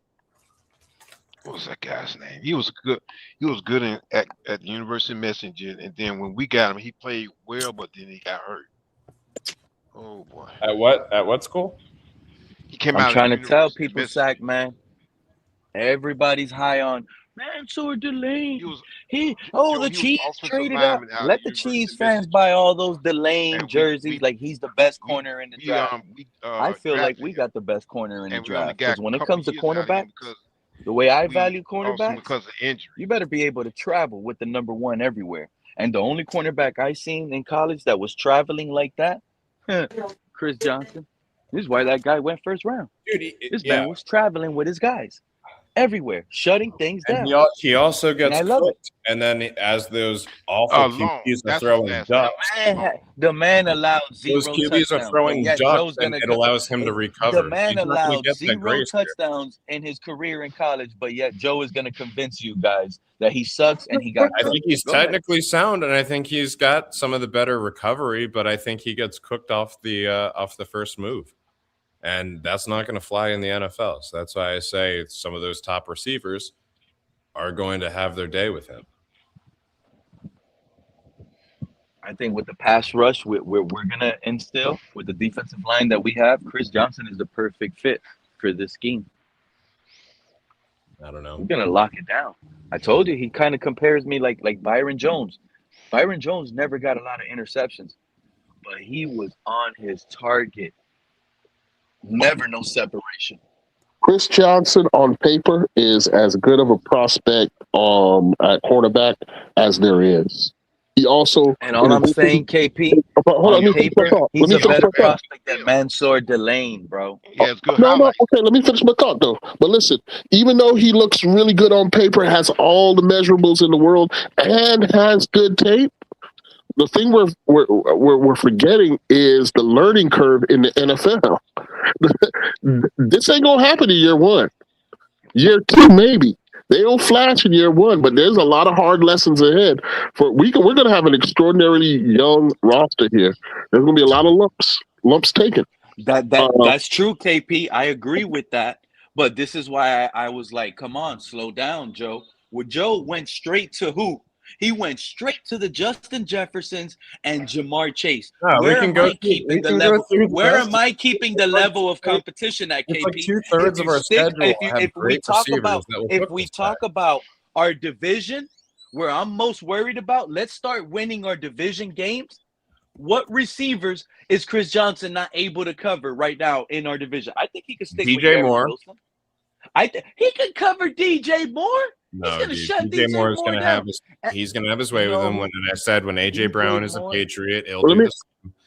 was that guy's name? He was good. He was good at the University of Michigan, and then when we got him, he played well, but then he got hurt. Oh boy! At what school? He came I'm out trying of to tell University of people, Michigan. Sack, man. Everybody's high on Mansour Delane. The Joe, he was Chiefs offensive traded up. lineman out of Let the University Chiefs of fans Michigan. buy all those Delane And jerseys like he's the best corner in the draft. we I feel like drafted we him, got the best corner in the and we only draft. got Because when a it couple comes to years out of him cornerbacks, because the way I we value lost him cornerbacks, because of injury. you better be able to travel with the number one everywhere. And the only cornerback I seen in college that was traveling like that, Chris Johnson. This is why that guy went first round. Dude, This man was traveling with his guys everywhere, shutting things And down. he also And gets I love it. cooked, and then as those awful Long. QBs are That's his throwing last name. ducks, The man allowed those zero QBs are touchdowns, throwing and yet ducks, Joe's and gonna. it allows him to The recover. man He's not going to allowed get that zero grace here. touchdowns in his career in college, but yet Joe is gonna convince you guys that he sucks and he got I cooked. think he's Go ahead. technically sound, and I think he's got some of the better recovery, but I think he gets cooked off the first move. And that's not going to fly in the NFL. So that's why I say some of those top receivers are going to have their day with him. I think with the pass rush we're going to instill with the defensive line that we have, Chris Johnson is the perfect fit for this scheme. I don't know. We're going to lock it down. I told you, he kind of compares me like Byron Jones. Byron Jones never got a lot of interceptions, but he was on his target. Never no separation. Chris Johnson on paper is as good of a prospect at cornerback as there is. He also, and all I'm saying, KP, on paper, he's a better prospect than Mansour Delane, bro. Yeah, it's good. No, okay, let me finish my thought though. But listen, even though he looks really good on paper, has all the measurables in the world, and has good tape, the thing we're forgetting is the learning curve in the NFL. This ain't gonna happen in year one. Year two, maybe. They don't flash in year one, but there's a lot of hard lessons ahead. We're going to have an extraordinarily young roster here. There's going to be a lot of lumps taken. That's true, KP. I agree with that. But this is why I was like, come on, slow down, Joe. Well, Joe went straight to who? He went straight to the Justin Jeffersons and Jamar Chase. Where am I keeping the level? Where am I keeping the level of competition at, KP? It's like 2/3 of our schedule have great receivers. If we talk about our division, where I'm most worried about, let's start winning our division games. What receivers is Chris Johnson not able to cover right now in our division? I think he could stick with Garrett Wilson. He could cover DJ Moore. No, he's going to shut DJ Moore is going to have his way with him. When I said when AJ Brown is a Patriot,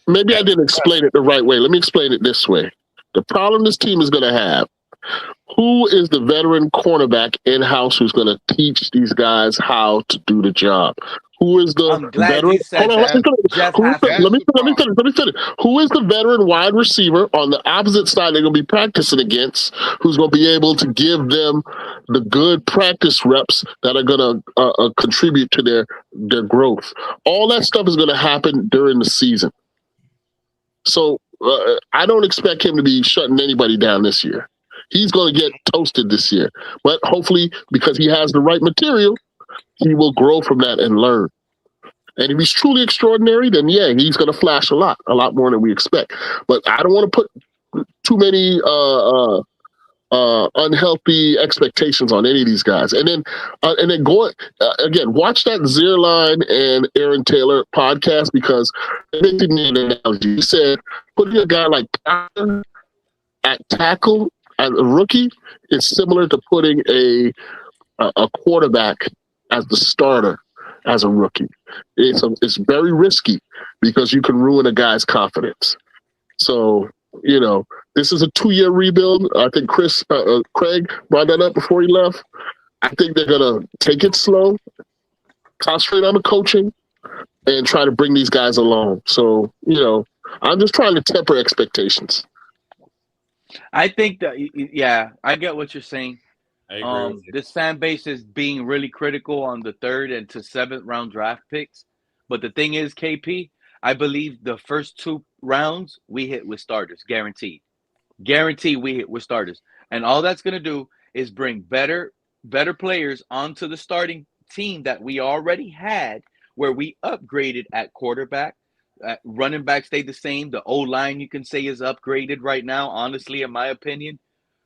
maybe I didn't explain it the right way. Let me explain it this way. The problem this team is going to have: who is the veteran cornerback in-house who's going to teach these guys how to do the job? Who is the veteran? Let me finish. Who is the veteran wide receiver on the opposite side they're going to be practicing against, who's going to be able to give them the good practice reps that are going to contribute to their growth? All that stuff is going to happen during the season. So I don't expect him to be shutting anybody down this year. He's going to get toasted this year. But hopefully, because he has the right material, he will grow from that and learn. And if he's truly extraordinary, then yeah, he's going to flash a lot more than we expect. But I don't want to put too many unhealthy expectations on any of these guys. And then going again, watch that Zierlein and Aaron Taylor podcast, because they did an analogy. He said putting a guy like Tyler at tackle as a rookie is similar to putting a quarterback as the starter as a rookie. It's very risky because you can ruin a guy's confidence. So, this is a 2-year rebuild. I think Craig brought that up before he left. I think they're going to take it slow, concentrate on the coaching, and try to bring these guys along. So, I'm just trying to temper expectations. I think that, yeah, I get what you're saying. I agree with you. This fan base is being really critical on the 3rd and to 7th round draft picks. But the thing is, KP, I believe the first 2 rounds we hit with starters, guaranteed. Guaranteed we hit with starters. And all that's going to do is bring better players onto the starting team that we already had, where we upgraded at quarterback. Running back stayed the same. The O-line, you can say, is upgraded right now, honestly, in my opinion.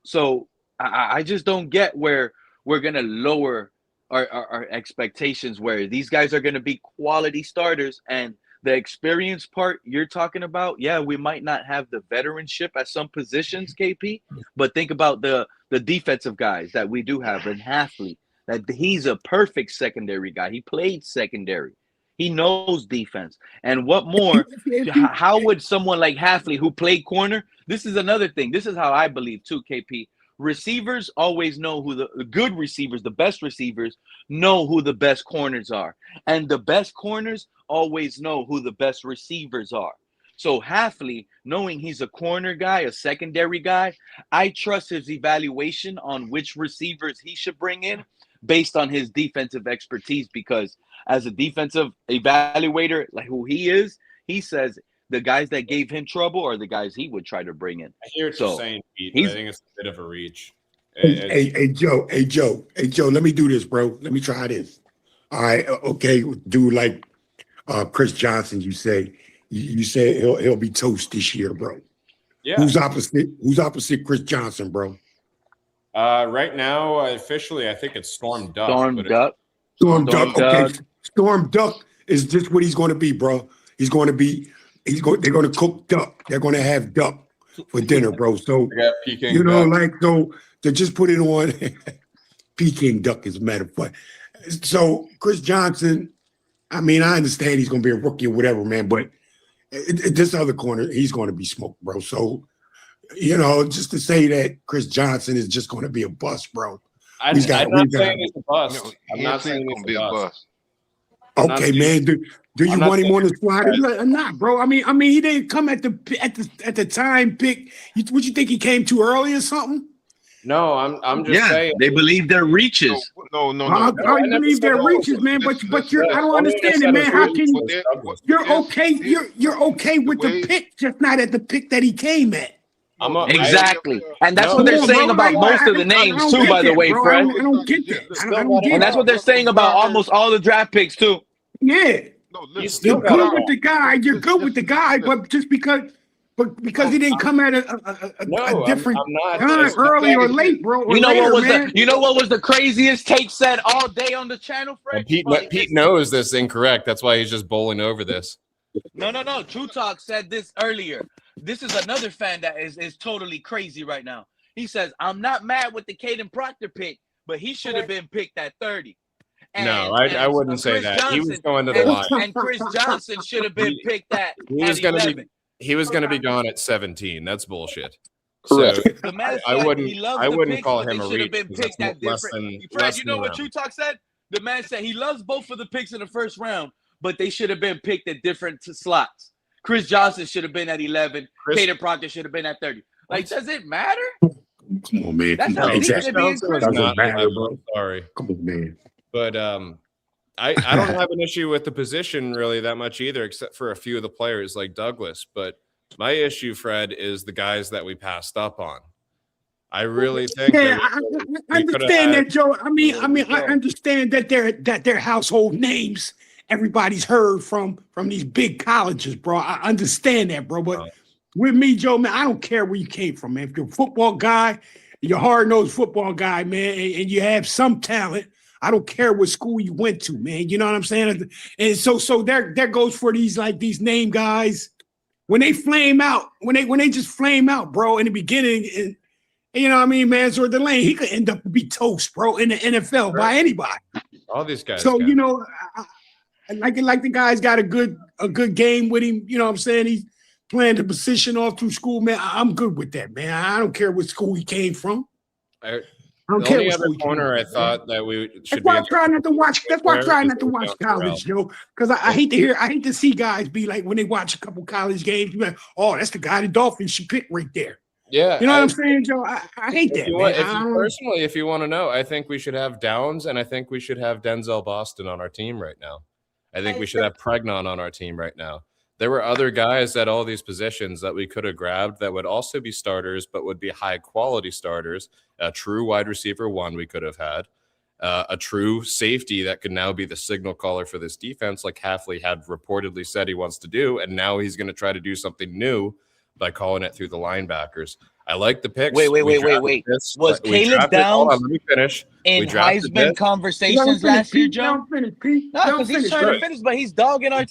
So I just don't get where we're going to lower our expectations, where these guys are going to be quality starters. And the experience part you're talking about, yeah, we might not have the veteranship at some positions, KP, but think about the defensive guys that we do have. And Hafley, that he's a perfect secondary guy. He played secondary. He knows defense. And what more, how would someone like Hafley, who played corner, this is another thing. This is how I believe too, KP. Receivers always know who the good receivers, the best receivers, know who the best corners are. And the best corners always know who the best receivers are. So Hafley, knowing he's a corner guy, a secondary guy, I trust his evaluation on which receivers he should bring in based on his defensive expertise, because as a defensive evaluator, like who he is, he says the guys that gave him trouble are the guys he would try to bring in. I hear what you're saying, Pete, but I think it's a bit of a reach. Hey, Joe, let me do this, bro. Let me try this. All right, okay, do like Chris Johnson, you say he'll be toast this year, bro. Yeah. Who's opposite Chris Johnson, bro? Right now, officially, I think it's Storm Duck. Storm Duck. Okay, Storm Duck is just what he's going to be, bro. They're going to cook duck. They're going to have duck for dinner, bro. So so to just put it on, Peking duck is a matter of fact. So Chris Johnson, I mean, I understand he's going to be a rookie or whatever, man, but this other corner, he's going to be smoked, bro. So, just to say that Chris Johnson is just going to be a bust, bro. I'm not saying it's a bust. I'm not saying it's a bust. Okay, man. Do you want him on the squad? Like, not, bro. I mean, he didn't come at the time pick. What you think, he came too early or something? No, I'm just saying. They believe their reaches. No. I believe their reaches, man. But you're I don't understand it, man. How can you? You're okay. You're okay with the pick, just not at the pick that he came at. Exactly. And that's what they're saying about most of the names too, by the way, Fred. I don't get that. And that's what they're saying about almost all the draft picks too. Yeah. You're good with the guy. You're good with the guy, but just because he didn't come at a different time, early or late, bro. Or You know later, what was man. what was the craziest take said all day on the channel, Fred? Pete knows this incorrect. That's why he's just bowling over this. No. True Talk said this earlier. This is another fan that is totally crazy right now. He says, I'm not mad with the Caden Proctor pick, but he should have been picked at 30. I wouldn't say that. He was going to the line. And Chris Johnson should have been picked at 11. He was going to be gone at 17. That's bullshit. Correct. So The man I said wouldn't. he loves I the wouldn't picks, call but him they a should have reach. been because picked at that's different. Fred, you know what True Talk said? The man said he loves both of the picks in the first round, but they should have been picked at different slots. Chris Johnson should have been at 11. Caden Proctor should have been at 30. Like, does it matter? Come on, man. That's how deep it is. Doesn't matter, bro. Sorry. Come on, man. But I don't have an issue with the position really that much either, except for a few of the players like Douglas. But my issue, Fred, is the guys that we passed up on. I really think. Yeah, I understand that, Joe. I mean, I understand that they're household names. Everybody's heard from these big colleges, bro. I understand that, bro. But with me, Joe, man, I don't care where you came from, man. If you're a football guy, you're a hard-nosed football guy, man, and you have some talent, I don't care what school you went to, man. You know what I'm saying? And so there goes for these name guys. When they flame out, when they just flame out, bro, in the beginning, and you know what I mean, man, Zor Delane, he could end up to be toast, bro, in the NFL by anybody. All these guys. So, you know, like the guy's got a good game with him. You know what I'm saying? He's playing the position all through school, man. I'm good with that, man. I don't care what school he came from. The only other corner I thought that we should. That's why I try not to watch. That's why I try not to watch college, Joe. Because I hate to see guys be like when they watch a couple college games, be like, "Oh, that's the guy the Dolphins should pick right there." Yeah, you know what I'm saying, Joe. I hate that. Personally, if you want to know, I think we should have Downs, and I think we should have Denzel Boston on our team right now. I think we should have Pregnon on our team right now. There were other guys at all these positions that we could have grabbed that would also be starters, but would be high quality starters. A true wide receiver one we could have had. A true safety that could now be the signal caller for this defense, like Hafley had reportedly said he wants to do, and now he's going to try to do something new by calling it through the linebackers. I like the picks. Wait. Was Caleb Downs hold on, let me finish. in Heisman conversations last year, Joe? No, because he's trying to finish, but he's dogging our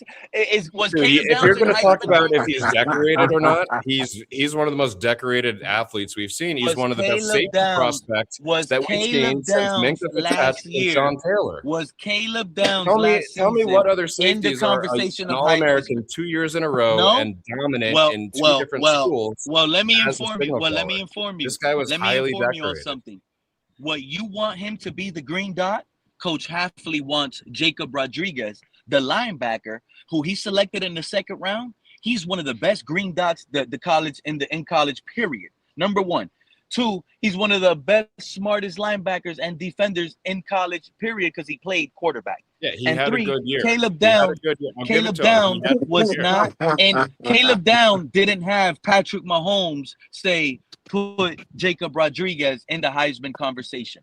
was Caleb Downs. If you're going to talk about if he's decorated or not, he's one of the most decorated athletes we've seen. He's one of the best safety prospects that we've seen since Minkah Fitzpatrick and Sean Taylor. Was Caleb Downs Tell me what other safeties are an All-American 2 years in a row and dominant in two different schools? Well, let me inform you. Let me inform you. This guy was highly decorated. On something. What you want him to be the green dot, Coach Hafley wants Jacob Rodriguez, the linebacker, who he selected in the second round. He's one of the best green dots in college, period. Number one. Two, he's one of the best, smartest linebackers and defenders in college, period, because he played quarterback. Yeah, he had a good year. Caleb Downs was not, and Caleb Downs didn't have Patrick Mahomes say, put Jacob Rodriguez in the Heisman conversation.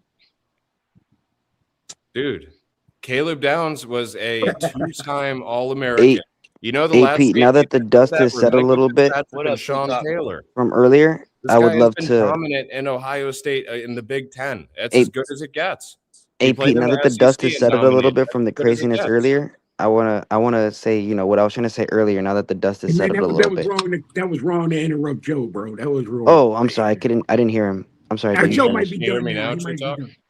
Dude, Caleb Downs was a two-time All-American. You know, the last Pete, now that the dust has settled a little bit Sean Taylor from earlier, I would love to dominant in Ohio State in the Big Ten. It's as good as it gets. Pete, now that the dust has settled a little bit from the craziness earlier, I wanna say, you know, what I was trying to say earlier. Now that the dust has settled a little bit, that was wrong to interrupt Joe, bro. That was wrong. Oh, I'm sorry. I didn't hear him. I'm sorry. Joe might be hear me now.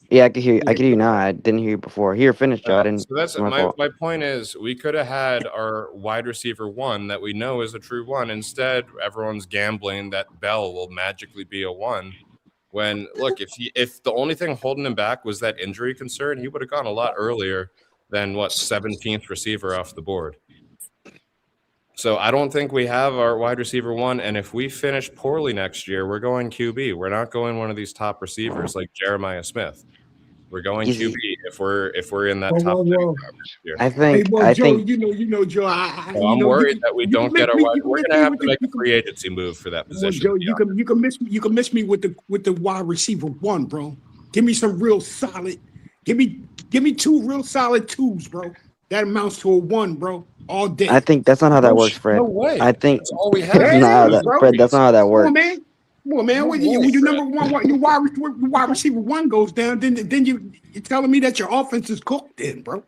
Yeah, I can hear you. I can hear you now. I didn't hear you before. Here, finish, Joe. I didn't. So that's my point is we could have had our wide receiver one that we know is a true one. Instead, everyone's gambling that Bell will magically be a one. When look, if the only thing holding him back was that injury concern, he would have gone a lot earlier than 17th receiver off the board. So I don't think we have our wide receiver one. And if we finish poorly next year, we're going QB. We're not going one of these top receivers like Jeremiah Smith. We're going QB if we're in that top 30 this year. I Hey, think well, I Joe, think Joe, So I'm worried that we don't get our wide. you can We're miss going to me have with to the, make a free agency move for that well, position. Joe, you can miss me with the wide receiver one, bro. Give me some real solid. Give me two real solid twos, bro. That amounts to a one, bro. All day. I think that's not how that works, Fred. No way. I think That's all we that's have. not how that, bro. Fred. That's not how that Come works. on, man. Come on, man. No When way, your Fred. number one, your wide receiver one goes down, then you're telling me that your offense is cooked, then, bro.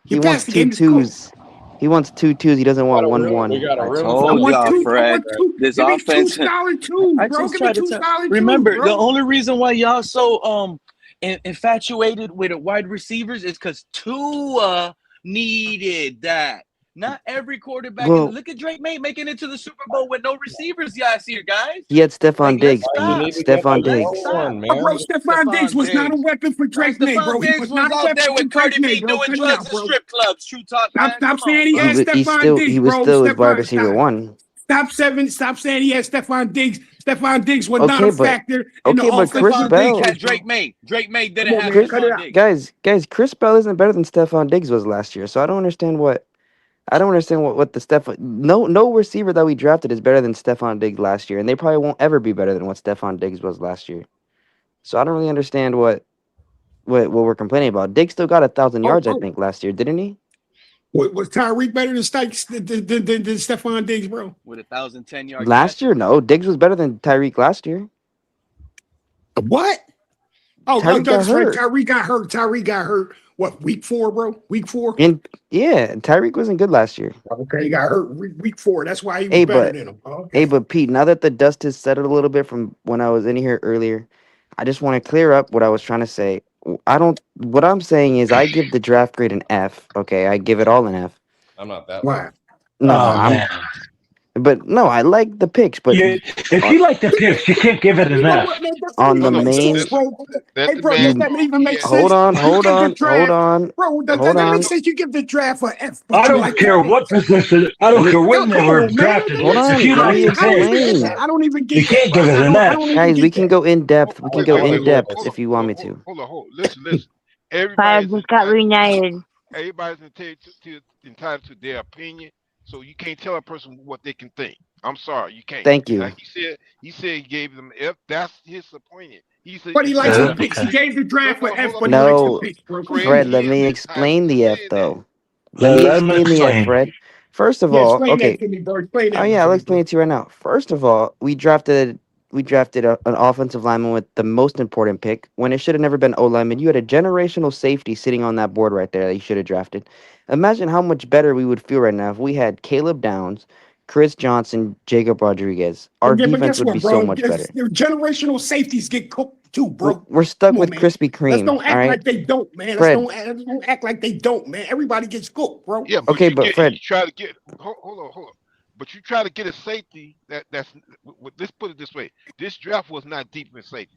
He Your wants passing two game is cooked. twos. He wants two twos. He doesn't want one one. We got a I room I full told of want y'all, two. I Fred. want two. This Give me two offense. solid twos, I bro. just Give me try to two tell. solid Remember, twos, the bro. only reason why y'all so infatuated with the wide receivers is because Tua needed that. Not every quarterback. Well, Look at Drake May making it to the Super Bowl with no receivers last year, guys. he had Stephon Like, let's Diggs, You Pete. stop. need to get the Stephon Let's Diggs. stop. Bro, man. Stephon Diggs was not a weapon for Bro, Drake May, bro. Stephon He Diggs was was not a out weapon there for with Drake Cardi May, B bro. doing Cut it drugs out, in bro. strip clubs. True talk, man. Stop Come on, saying he bro. had Stephon Diggs, He was bro. still his wide receiver one. Stop saying he had Stephon Diggs. Stephon Diggs was not Okay, a but factor in the offense Chris of the Stephon Diggs Bell, had Patriots, bro. Drake May. Drake May Come didn't on, have man. Cut it Stephon out. Diggs. guys, Chris Bell isn't better than Stephon Diggs was last year. So I don't understand what the Stephon no receiver that we drafted is better than Stephon Diggs last year, and they probably won't ever be better than what Stephon Diggs was last year. So I don't really understand what we're complaining about. Diggs still got 1,000 yards, I think, last year, didn't he? Was Tyreek better than Stephon Diggs, bro? With 1,010-yard Last year, catches. no. Diggs was better than Tyreek last year. What? Oh, Tyreek got that's right. hurt. Tyreek got hurt. What, week 4, bro? Week 4? And yeah, Tyreek wasn't good last year. Okay, he got hurt week 4. That's why he was better than him. Okay. Hey, but Pete, now that the dust has settled a little bit from when I was in here earlier, I just want to clear up what I was trying to say. What I'm saying is I give the draft grade an F. Okay, I give it all an F. I'm not that. Why? No, but no, I like the picks. But if you like the picks, you can't give it an F. On the main, Hey, bro, does that even make sense? hold on. Bro, does Hold that on. make sense? You give the draft an F. I don't care what position. I don't care when they were drafted. Hold on, If you let like me the explain. picks, I don't even get you can't give it an F. Guys, we can go in depth. We can go in depth if you want me to. Hold on. Listen. Fire Everybody's just got reunited. Everybody's entitled to their opinion, so you can't tell a person what they can think. I'm sorry, you can't. Thank you. Like he said he gave them F. That's his opinion. He said, but he likes the picks. He gave the draft for F, but he likes the picks, bro. Fred, let me explain the F though. Let me explain. Fred. First of Yeah, all, explain okay. that to me, bro. Explain that. Oh yeah, I'll explain it to you right now. First of all, we drafted an offensive lineman with the most important pick when it should have never been O lineman. You had a generational safety sitting on that board right there that you should have drafted. Imagine how much better we would feel right now if we had Caleb Downs, Chris Johnson, Jacob Rodriguez. Our defense would be so much better. Their generational safeties get cooked too, bro. We're stuck with Krispy Kreme. Let's don't act all right? like they don't, man. Fred. Let's don't act like they don't, man. Everybody gets cooked, bro. Yeah, okay, but Fred, you try to get hold on. But you try to get a safety that's. Let's put it this way: this draft was not deep in safety,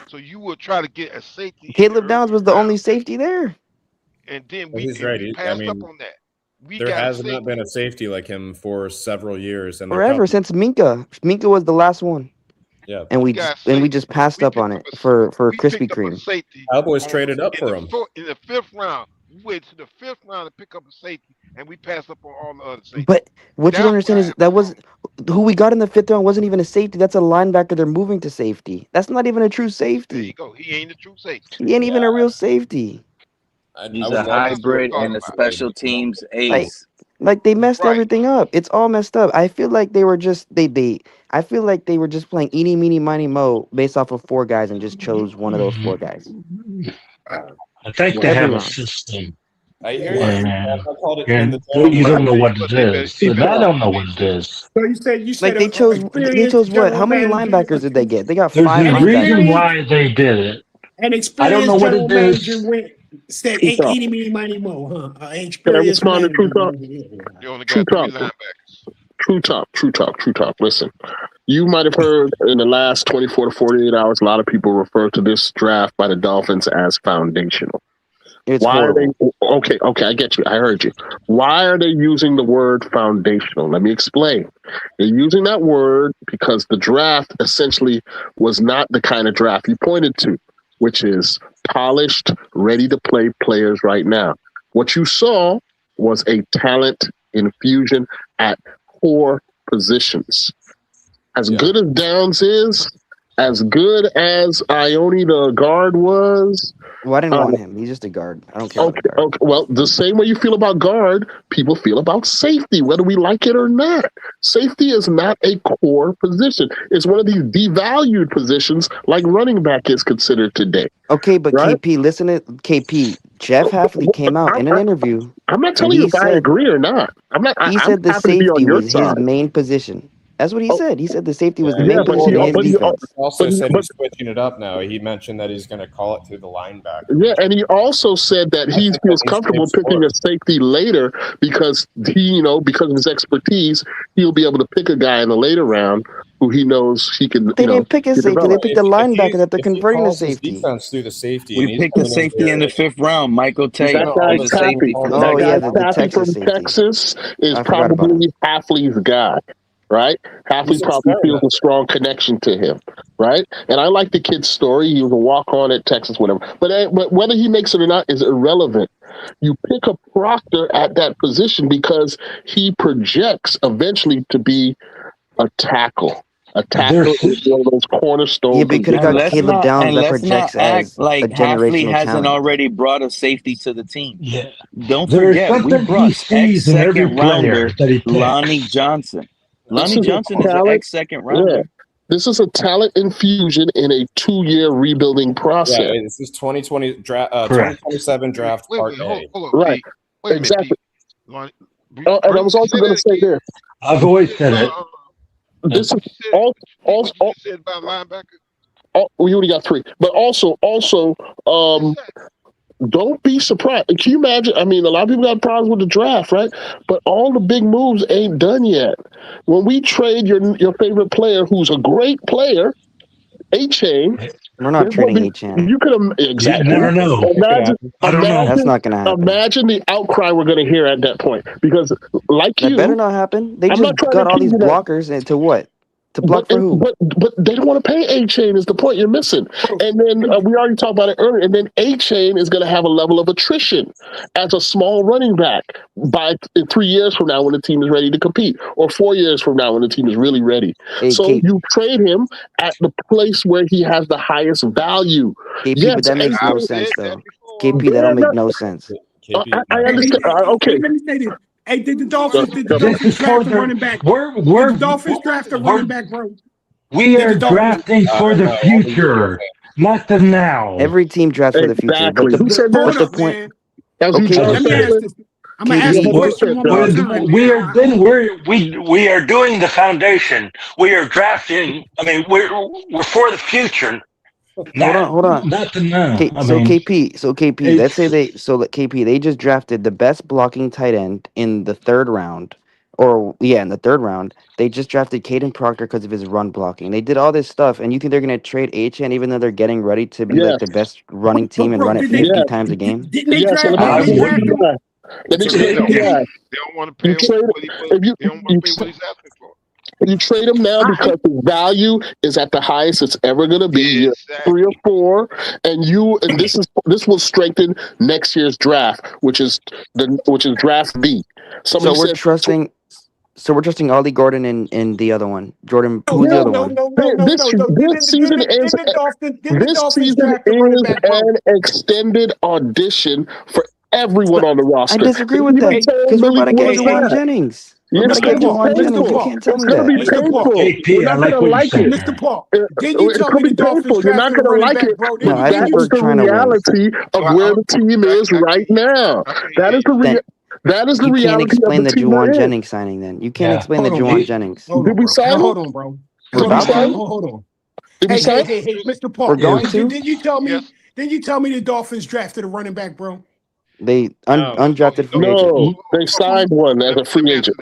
so you will try to get a safety. Caleb Downs was the only safety there, and then he's right. we passed up on that. There has not been a safety like him for several years, and forever since Minka. Minka was the last one. Yeah, and we just passed up on it for Krispy Kreme. Cowboys traded up for him in the 5th round. We went to the 5th round to pick up a safety, and we passed up on all the other safeties. But what you don't understand is that was who we got in the 5th round wasn't even a safety. That's a linebacker. They're moving to safety. That's not even a true safety. There you go. He ain't a true safety. He ain't even a real safety. He's a hybrid and a special teams ace. Like they messed everything up. It's all messed up. I feel like they were just I feel like they were just playing eeny, meeny, miny, mo based off of 4 guys and just chose one of those 4 guys. I think they have a system. I hear you don't know what it is. And I don't know what it is. So you said like they chose what? How many linebackers did they get? They got 5 There's a linebackers. reason why they did it. And I don't know what general it is. manager went said True talk. eeny, meeny, miny, mo, huh? Can I respond to True Talk? You only True got 3 Talk. linebackers. True Talk. Listen, you might have heard in the last 24 to 48 hours, a lot of people refer to this draft by the Dolphins as foundational. It's Why are they? horrible. Okay, I get you. I heard you. Why are they using the word foundational? Let me explain. They're using that word because the draft essentially was not the kind of draft you pointed to, which is polished, ready to play players right now. What you saw was a talent infusion at core positions. As good as Downs is, as good as Ione the guard was. Well, I didn't want him. He's just a guard. I don't care about a guard. Okay. Well, the same way you feel about guard, people feel about safety, whether we like it or not. Safety is not a core position. It's one of these devalued positions like running back is considered today. Okay, but right? KP, listen to KP. Jeff Hafley came out in an interview. I'm not telling you if I agree or not. I'm not. He I'm said the happy to be on safety your was his side. main position. That's what he said. He said the safety was the Yeah, main but position in his he defense. Also said he's switching it up now. He mentioned that he's going to call it to the linebacker. Yeah, and he also said that he feels comfortable picking a safety later because because of his expertise, he'll be able to pick a guy in the later round who he knows he can. They didn't pick a safety. They picked a linebacker that they're converting to If he calls his safety. defense through the safety, and We he's picked a coming in safety here in the like- 5th round. Michael Tate That was guy's a safety Taffy. for That Oh, yeah, guy the Taffy Texas from safety. Texas is I forgot about him. probably Hafley's guy, right? Hafley He's probably feels experimental. a strong connection to him, right? And I like the kid's story. He was a walk-on at Texas, whatever. But whether he makes it or not is irrelevant. You pick a Proctor at that position because he projects eventually to be a tackle. A tackle is one of those cornerstone Yeah, but you could have And got let's Caleb not Downs and that let's not projects act as a like Hafley generational hasn't talent. already brought a safety to the team. Yeah. Don't There's forget, we something he brought sees in every ex-second player rounder that he Lonnie picks. Johnson. This Lonnie is a Johnson is an talent. ex-second Yeah. rounder. This is a talent infusion in a 2-year rebuilding process. Yeah, this is 2020 Correct. 2027 draft Wait a part minute, hold, A. hold up, Right. Pete. Wait a minute, Exactly. Pete. Lonnie, And I was also going to say this. I've always said it. This is all. What you said about linebacker? We only got 3, but also, don't be surprised. Can you imagine? I mean, a lot of people got problems with the draft, right? But all the big moves ain't done yet. When we trade your favorite player, who's a great player, Achane. We're not trading Achane. You could exactly. You never know. Imagine, I don't know. That's not going to happen. Imagine the outcry we're going to hear at that point, because like That you, better not happen. They I'm just not trying got to all these accuse you that- blockers and to what? To block for who? But they don't want to pay A-Chain is the point you're missing. And then we already talked about it earlier. And then A-Chain is going to have a level of attrition as a small running back in 3 years from now when the team is ready to compete, or 4 years from now when the team is really ready. Hey, So Kate. you trade him at the place where he has the highest value. KP, Yes, but that makes no I've sense, said though. that before. KP, that don't make no sense. I understand. Okay. Let me say this. Hey, did the Dolphins This is draft a for running back? We're Did the Dolphins draft a running back, bro? We Did are the Dolphins- drafting for the future, not the now. Every team drafts for the future. But Exactly. Who said that? Hold the up, point. man. Okay, Let me ask this. I'm gonna ask you a question one more time. We are then we are doing the foundation. We are drafting. I mean, we're for the future. Hold on. Not the now. Okay, I so mean, KP, let's say KP, they just drafted the best blocking tight end in the 3rd round. In the 3rd round. They just drafted Caden Proctor because of his run blocking. They did all this stuff, and you think they're going to trade Achane even though they're getting ready to be like the best running team and run it 50 times a game? Didn't they Yeah, so draft? let me Didn't they draft him? Let me So they explain don't, why. they don't want to pay him what he's asking for. You trade him now because his value is at the highest it's ever going to be, year 3 or 4, and this will strengthen next year's draft, which is draft B. So we're trusting Ollie Gordon and the other one, Jordan. Who's the other one? This season is an extended audition for everyone on the roster. I disagree with that because we're about to get Juwan Jennings. We're about to get Juwan Jennings. You can't tell me It's going to be that. painful. You're not going to like it. Mr. Paul, didn't It's you tell going me to the be Dolphins painful. You're not drafted a going to running like back, it. bro? No, I That think is we're the trying to win. reality of where the team is right now. That is the You can't reality explain of the the team. Juwan Jennings signing then. You can't explain the Juwan Jennings. Did we sign him? Hold on, bro. We're about to. Hold on. Did we sign him? Hey, Mr. Paul. We're going to? Didn't you tell me? Didn't you tell me the Dolphins drafted a running back, bro? They undrafted free agent. No, they signed one as a free agent.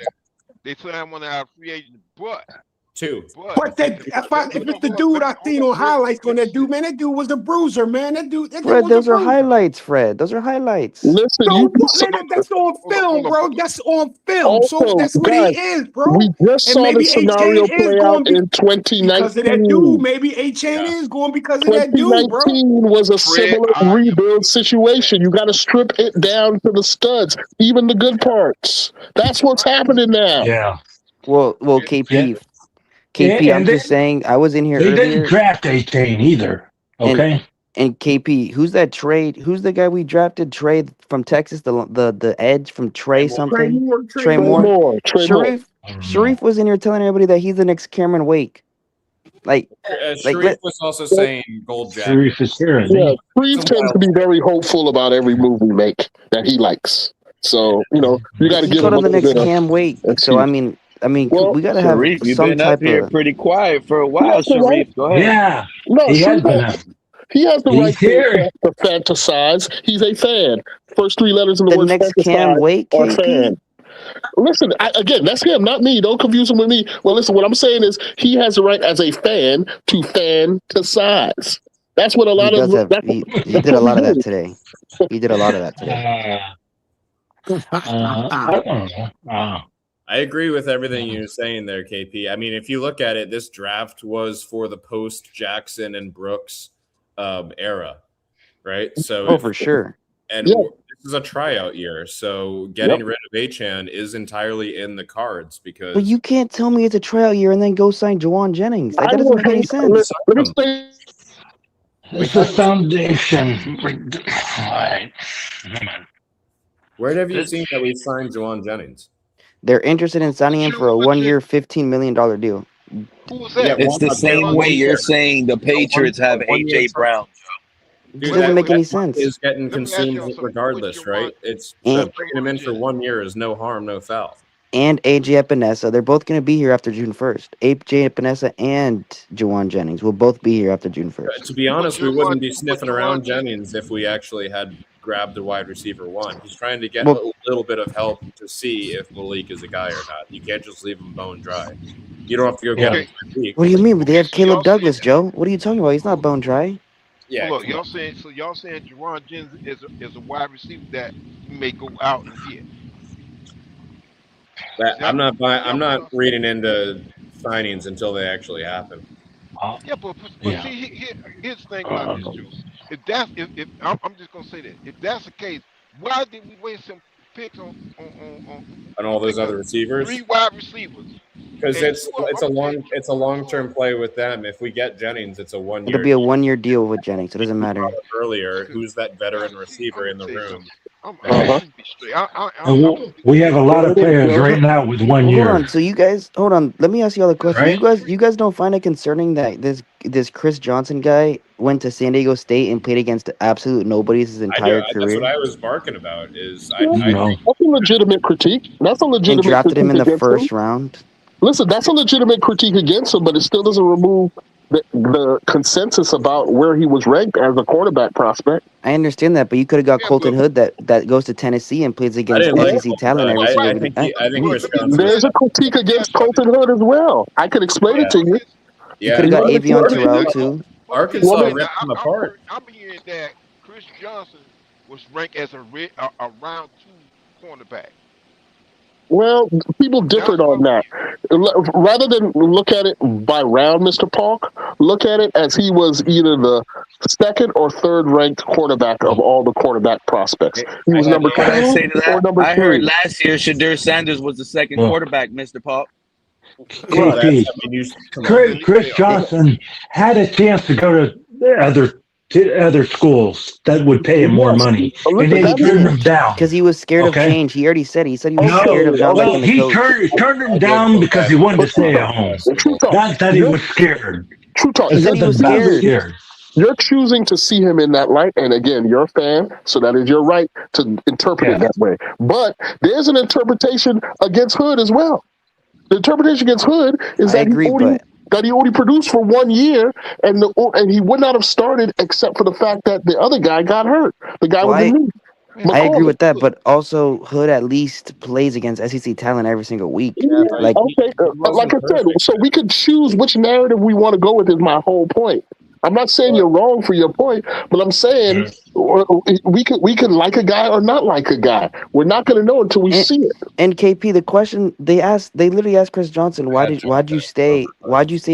They signed one out of free agent, but 2. But if it's the dude I seen on highlights on that dude, man, that dude was a bruiser, man. That dude Fred, was those a are bruiser. highlights, Fred. Those are highlights. Listen, So what, man? That's on film, bro. That's on film. So also, that's what guys, he is, bro. we just And saw the maybe scenario Achane is play out going in because of that 2019. dude. Maybe Achane is going because of that dude, bro. 2019 was a similar rebuild situation. You got to strip it down to the studs, even the good parts. That's what's happening now. Yeah. Well, KP, KP. I'm And just saying. I was in here they didn't earlier. draft 18 either. Okay. And KP, who's that trade? Who's the guy we drafted? Trey from Texas, the edge from Trey something. Trey Moore. Sharif was in here telling everybody that he's the next Cameron Wake. Sharif was also saying gold jacket. Sharif is here, isn't Yeah, he? Sharif tends to be very hopeful about every move we make that he likes. So, you got to He give called him a him the little next bit of Cam Wake. So I mean, we got to have Sharif, you've some been up type here of. pretty quiet for a while, Sharif. Go ahead. Yeah. No, He has Sharif been. he has the He's right here. to fantasize. He's a fan. First 3 letters in the, The word next Cam fantasize Wake, are KP? fan. Listen, again, that's him, not me. Don't confuse him with me. Well, listen, what I'm saying is he has the right as a fan to fantasize. That's what a lot He of does have. He did a lot of that today. He did a lot of that today. I don't know. I agree with everything you're saying there, KP. I mean, if you look at it, this draft was for the post Jackson and Brooks era, right? So For sure. And this is a tryout year, so getting rid of Achane is entirely in the cards because. But you can't tell me it's a tryout year and then go sign Juwan Jennings. Like, that doesn't make any sense. Let me say. It's the foundation. All right. Where have you seen that we signed Juwan Jennings? They're interested in signing him for a 1-year, $15 million deal. It's the same way you're saying the Patriots have AJ Brown. It doesn't make any sense. Is getting consumed regardless, right? It's bringing him in for 1 year is no harm, no foul. And AJ Epinesa, they're both going to be here after June 1st. AJ Epinesa and Juwan Jennings will both be here after June 1st. To be honest, we wouldn't be sniffing around Jennings if we actually had grabbed the wide receiver 1. He's trying to get a little bit of help to see if Malik is a guy or not. You can't just leave him bone dry. You don't have to go get him. What do you mean? They have Caleb Douglas, Joe. What are you talking about? He's not bone dry. Yeah. Look, y'all saying Juwan Jennings is a wide receiver that you may go out and get. I'm not reading into signings until they actually happen. Yeah, but see, here's the thing about this, Joe. If I'm just gonna say that if that's the case, why did we waste some picks on all those other receivers? 3 wide receivers. Because it's a long-term play with them. If we get Jennings, it's a 1 year. It'll be a 1-year deal with Jennings. It doesn't matter. Earlier, who's that veteran receiver in the room? We have a lot of players right now with 1 year. Hold on. So you guys, hold on. Let me ask you all a question. Right? You guys don't find it concerning that this Chris Johnson guy went to San Diego State and played against absolute nobodies his entire career? That's what I was barking about. Is That's a legitimate critique. That's a legitimate. And drafted him in the critique first against him. round. Listen, that's a legitimate critique against him, but it still doesn't remove the consensus about where he was ranked as a quarterback prospect. I understand that, but you could have got Colton Hood that goes to Tennessee and plays against SEC talent every single week. I think Chris Johnson. There's a critique against Colton Hood as well. I can explain it to you. You could have got Avion Terrell too. Arkansas ripped him apart. I'm hearing that Chris Johnson was ranked as a round 2 cornerback. Well, people differed on that. Rather than look at it by round, Mr. Polk, look at it as he was either the 2nd or 3rd ranked quarterback of all the quarterback prospects. He was number 2 or number 3. I heard last year Shadur Sanders was the 2nd quarterback, Mr. Polk. Chris Johnson had a chance to go to other schools that would pay him more money, and they turned him down because he was scared of change. He already said he was scared of not liking the coach. He turned him down because he wanted to stay at home. Not that he was scared. True talk. He said he was scared. You're choosing to see him in that light, and again, you're a fan, so that is your right to interpret it that way. But there's an interpretation against Hood as well. The interpretation against Hood is that he only produced for 1 year, and he would not have started except for the fact that the other guy got hurt. The guy with the knee. Man, I agree McCall, with that, but also Hood at least plays against SEC talent every single week. yeah, Like okay. He Like wasn't I said, perfect. so we could choose which narrative we want to go with. Is my whole point. I'm not saying you're wrong for your point, but I'm saying we could like a guy or not like a guy. We're not going to know until we and, see it. and KP, the question they literally asked Chris Johnson, why'd you stay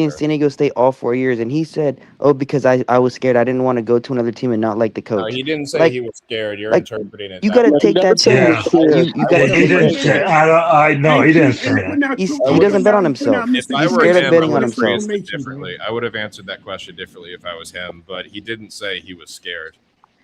in San Diego State all 4 years? And he said, oh, because I was scared. I didn't want to go to another team and not like the No, coach. he didn't say Like he was scared. You're like interpreting it you that gotta way. He take never that said he was Yeah, scared. you gotta He take didn't that say. serious. No, he didn't say that. He doesn't bet on himself. If I He's were scared of him, I betting on would have himself. phrased it differently. I would have answered that question differently if I was him, but he didn't say he was scared.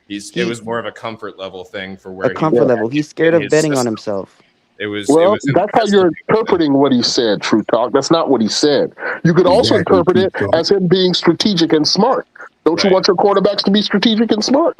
It was more of a comfort level thing for A where he comfort was level. He's scared in of his betting on system. himself. It was Well, in the that's how you're interpreting what he said, True Talk. That's not what he said. You could also Exactly, interpret it True Talk. as him being strategic and smart. Don't you Right. want your quarterbacks to be strategic and smart?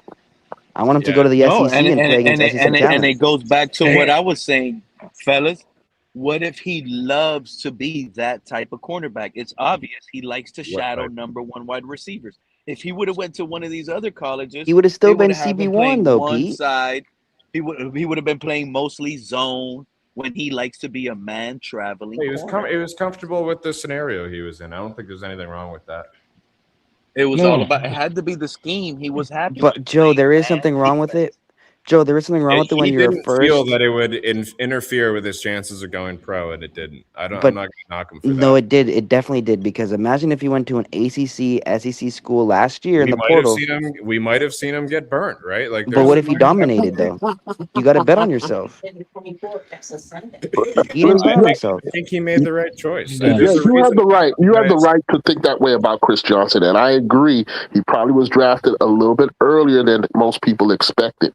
I want him to Yeah. go to the No, SEC and play against SEC and talent. it goes back to what Hey, I was saying, fellas. What if he loves to be that type of cornerback? It's obvious he likes to What shadow type? number one wide receivers. If he would have went to one of these other colleges, He would have they still would been have him CB1 playing though, one Pete. side. He would have been playing mostly zone when he likes to be a man traveling He corner. was comfortable with the scenario he was in. I don't think there's anything wrong with that. It was all no. about. It had to be the scheme. He was happy with But Joe, playing there is man something wrong with it. Joe, there is something wrong with it when He you're a didn't feel first. that it would interfere with his chances of going pro, and it didn't. I'm But not going to knock him for no, that. it did. It definitely did. Because imagine if he went to an ACC, SEC school last year in the portal. We might have seen him get burnt, right? Like But there's what if he dominated though? You got to bet on yourself. He didn't bet on himself. I think he made the right choice. Yeah, There's a you have reason the right. You have the guys- right to think that way about Chris Johnson, and I agree. He probably was drafted a little bit earlier than most people expected.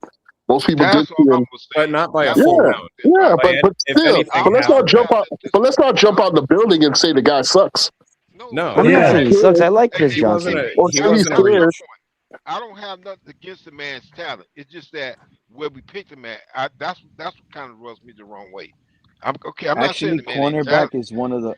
Most people did That's see all I him. was saying. but not by a That's full all I Yeah, round. was saying. yeah, By but if still, anything, but let's half not a jump round. out. But let's not jump out in the building and say the guy sucks. No, I'm not Yeah. saying he hey, sucks. I like Chris hey, He wasn't Johnson. a Or he say he's wasn't a that's my scared. point. I don't have nothing against the man's talent. It's just that where we picked him at, that's what kind of rubs me the wrong way. I'm okay. I'm not saying actually the man ain't talented. cornerback is one of the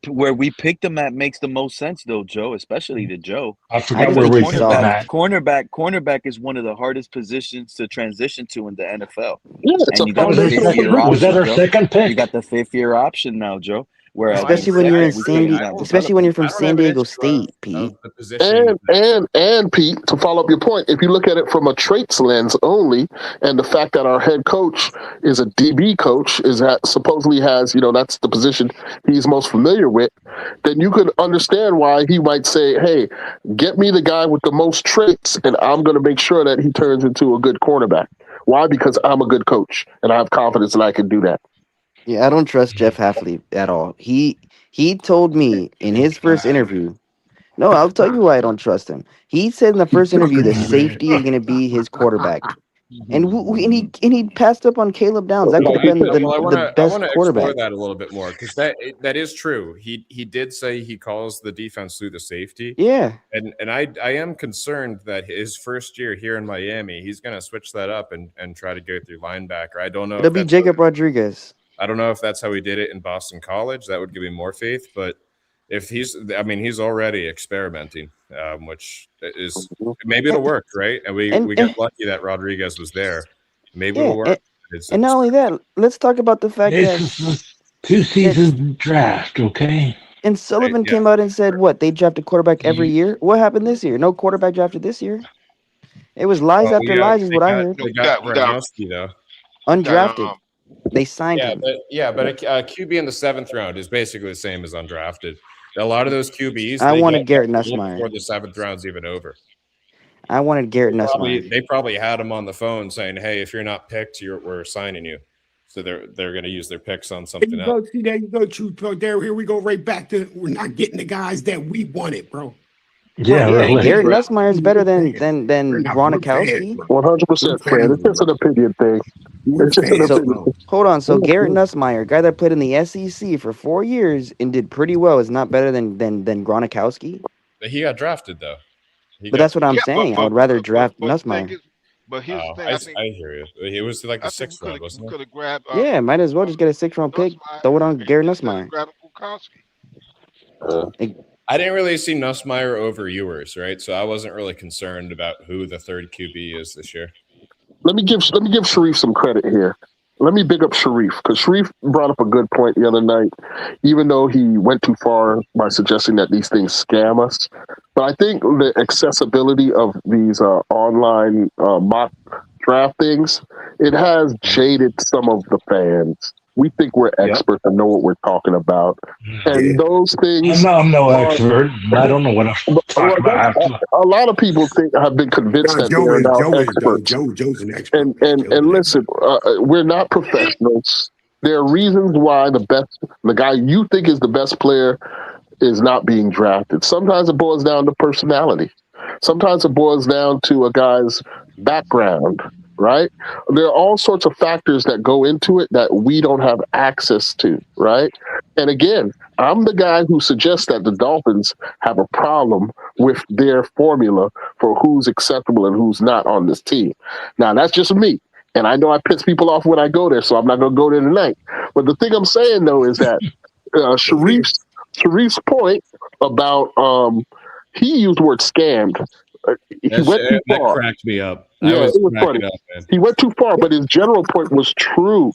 where we picked him at makes the most sense though, Joe, especially to Joe. I I forgot just where think we he's picked him soft. at. Cornerback is one of the hardest positions to transition to in the NFL. Yeah, it's a And you That got was the our fifth foundational second. year position. Was that option, our Joe. second You pick? got the fifth year option now, Joe. no, Whereas I with Especially when Zach, you're in we figured San out especially when development. you're from don't San have an Diego issue State, Pete. of the position. And Pete, to follow up your point, if you look at it from a traits lens only, and the fact that our head coach is a DB coach, is that supposedly has, that's the position he's most familiar with, then you could understand why he might say, "Hey, get me the guy with the most traits, and I'm going to make sure that he turns into a good cornerback." Why? Because I'm a good coach, and I have confidence that I can do that. Yeah, I don't trust Jeff Halfley at all. He told me in his first interview. No, I'll tell you why I don't trust him. He said in the first interview the safety is going to be his quarterback, and he passed up on Caleb Downs. That could have been Well, the I best want to explore quarterback. that a little bit more because that is true. He did say he calls the defense through the safety. Yeah, And I am concerned that his first year here in Miami, he's going to switch that up and try to go through linebacker. I don't know it'll if be that's Jacob Rodriguez. I don't know if that's how he did it in Boston College. That would give me more faith. But if he's already experimenting, which is maybe it'll work, right? And we And got lucky that Rodriguez was there. Maybe yeah, it'll work. and not only that, let's talk about the fact This that is a two-season draft, okay? and Sullivan yeah. came out and said what they draft a quarterback every year. What happened this year? No quarterback drafted this year. It was lies Well, after lies, is what I heard. No, they got we got Gronowski though. Undrafted. They signed him. But a QB in the 7th round is basically the same as undrafted. A lot of those QBs I they wanted get Garrett drafted Nussmeier. before the 7th round's even over. I wanted Garrett Nussmeier. They probably had him on the phone saying, "Hey, if you're not picked, we're signing you." So they're going to use their picks on There something you else. go. See, there you go, True Talk. Here we go right back to we're not getting the guys that we wanted, bro. Yeah, Yeah, really. Garrett Nussmeier is better than We're Gronkowski. bro. 100%, Fred. It's just an opinion thing. We're It's just an fans, So opinion. bro. hold on. So Garrett Nussmeier, guy that played in the SEC for 4 years and did pretty well, is not better than Gronkowski. But he got drafted though. But that's what I'm saying. I would rather draft Nussmeier. But here's the thing. I think I hear you. It was like the 6th round, we wasn't could it? have grabbed. Yeah, might as well just get a 6th-round pick. Throw it on Garrett Nussmeier. I didn't really see Nussmeier over Ewers, right? So I wasn't really concerned about who the third QB is this year. let me give Sharif some credit here. Let me big up Sharif because Sharif brought up a good point the other night, even though he went too far by suggesting that these things scam us. But I think the accessibility of these online mock draft things, it has jaded some of the fans. We think we're experts and know what we're talking about, and those things. I'm no expert. I don't know what I'm talking about. A lot of people have been convinced that they are now experts. Joe's an expert. And listen, we're not professionals. There are reasons why the guy you think is the best player is not being drafted. Sometimes it boils down to personality. Sometimes it boils down to a guy's background, right? There are all sorts of factors that go into it that we don't have access to, right? And again, I'm the guy who suggests that the Dolphins have a problem with their formula for who's acceptable and who's not on this team. Now, that's just me. And I know I piss people off when I go there, so I'm not going to go there tonight. But the thing I'm saying, though, is that Sharif's point about he used the word scammed. He went too far. That cracked me up. Yeah, it was funny. He went too far, but his general point was true.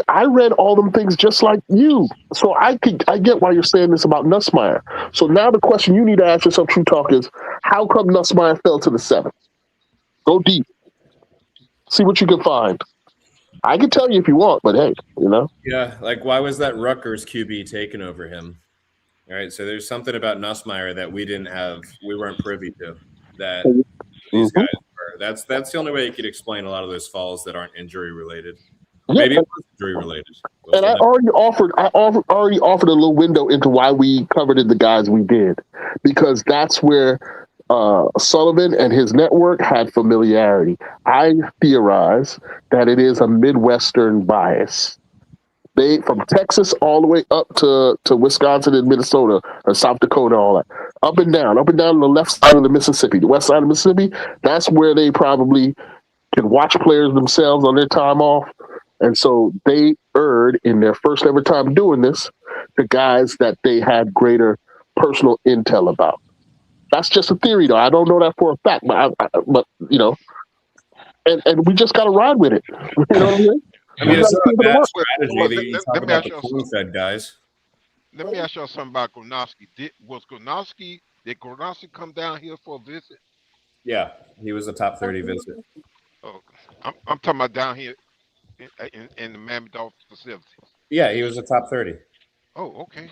I read all them things just like you, so I get why you're saying this about Nussmeier. So now the question you need to ask yourself, True Talk, is how come Nussmeier fell to the 7th? Go deep, see what you can find. I can tell you if you want, but hey, you know. Yeah, like why was that Rutgers QB taken over him? All right, so there's something about Nussmeier that we weren't privy to. That these guys were. That's the only way you could explain a lot of those falls that aren't injury related. Maybe it was injury related. And I already offered a little window into why we covered the guys we did, because that's where Sullivan and his network had familiarity. I theorize that it is a Midwestern bias. They from Texas all the way up to Wisconsin and Minnesota or South Dakota, all that. Up and down on the left side of the Mississippi, the west side of Mississippi, that's where they probably can watch players themselves on their time off. And so they erred in their first ever time doing this to guys that they had greater personal intel about. That's just a theory, though. I don't know that for a fact, but you know, and we just got to ride with it. You know what I mean? I mean, it's not a bad strategy that you talk about the corn-fed guys. Let me ask y'all something about Gronowski. Did Gronowski come down here for a visit? Yeah, he was a top 30 visit. Oh, I'm talking about down here in the Miami Dolphins facility. Yeah, he was a top 30. Oh, okay.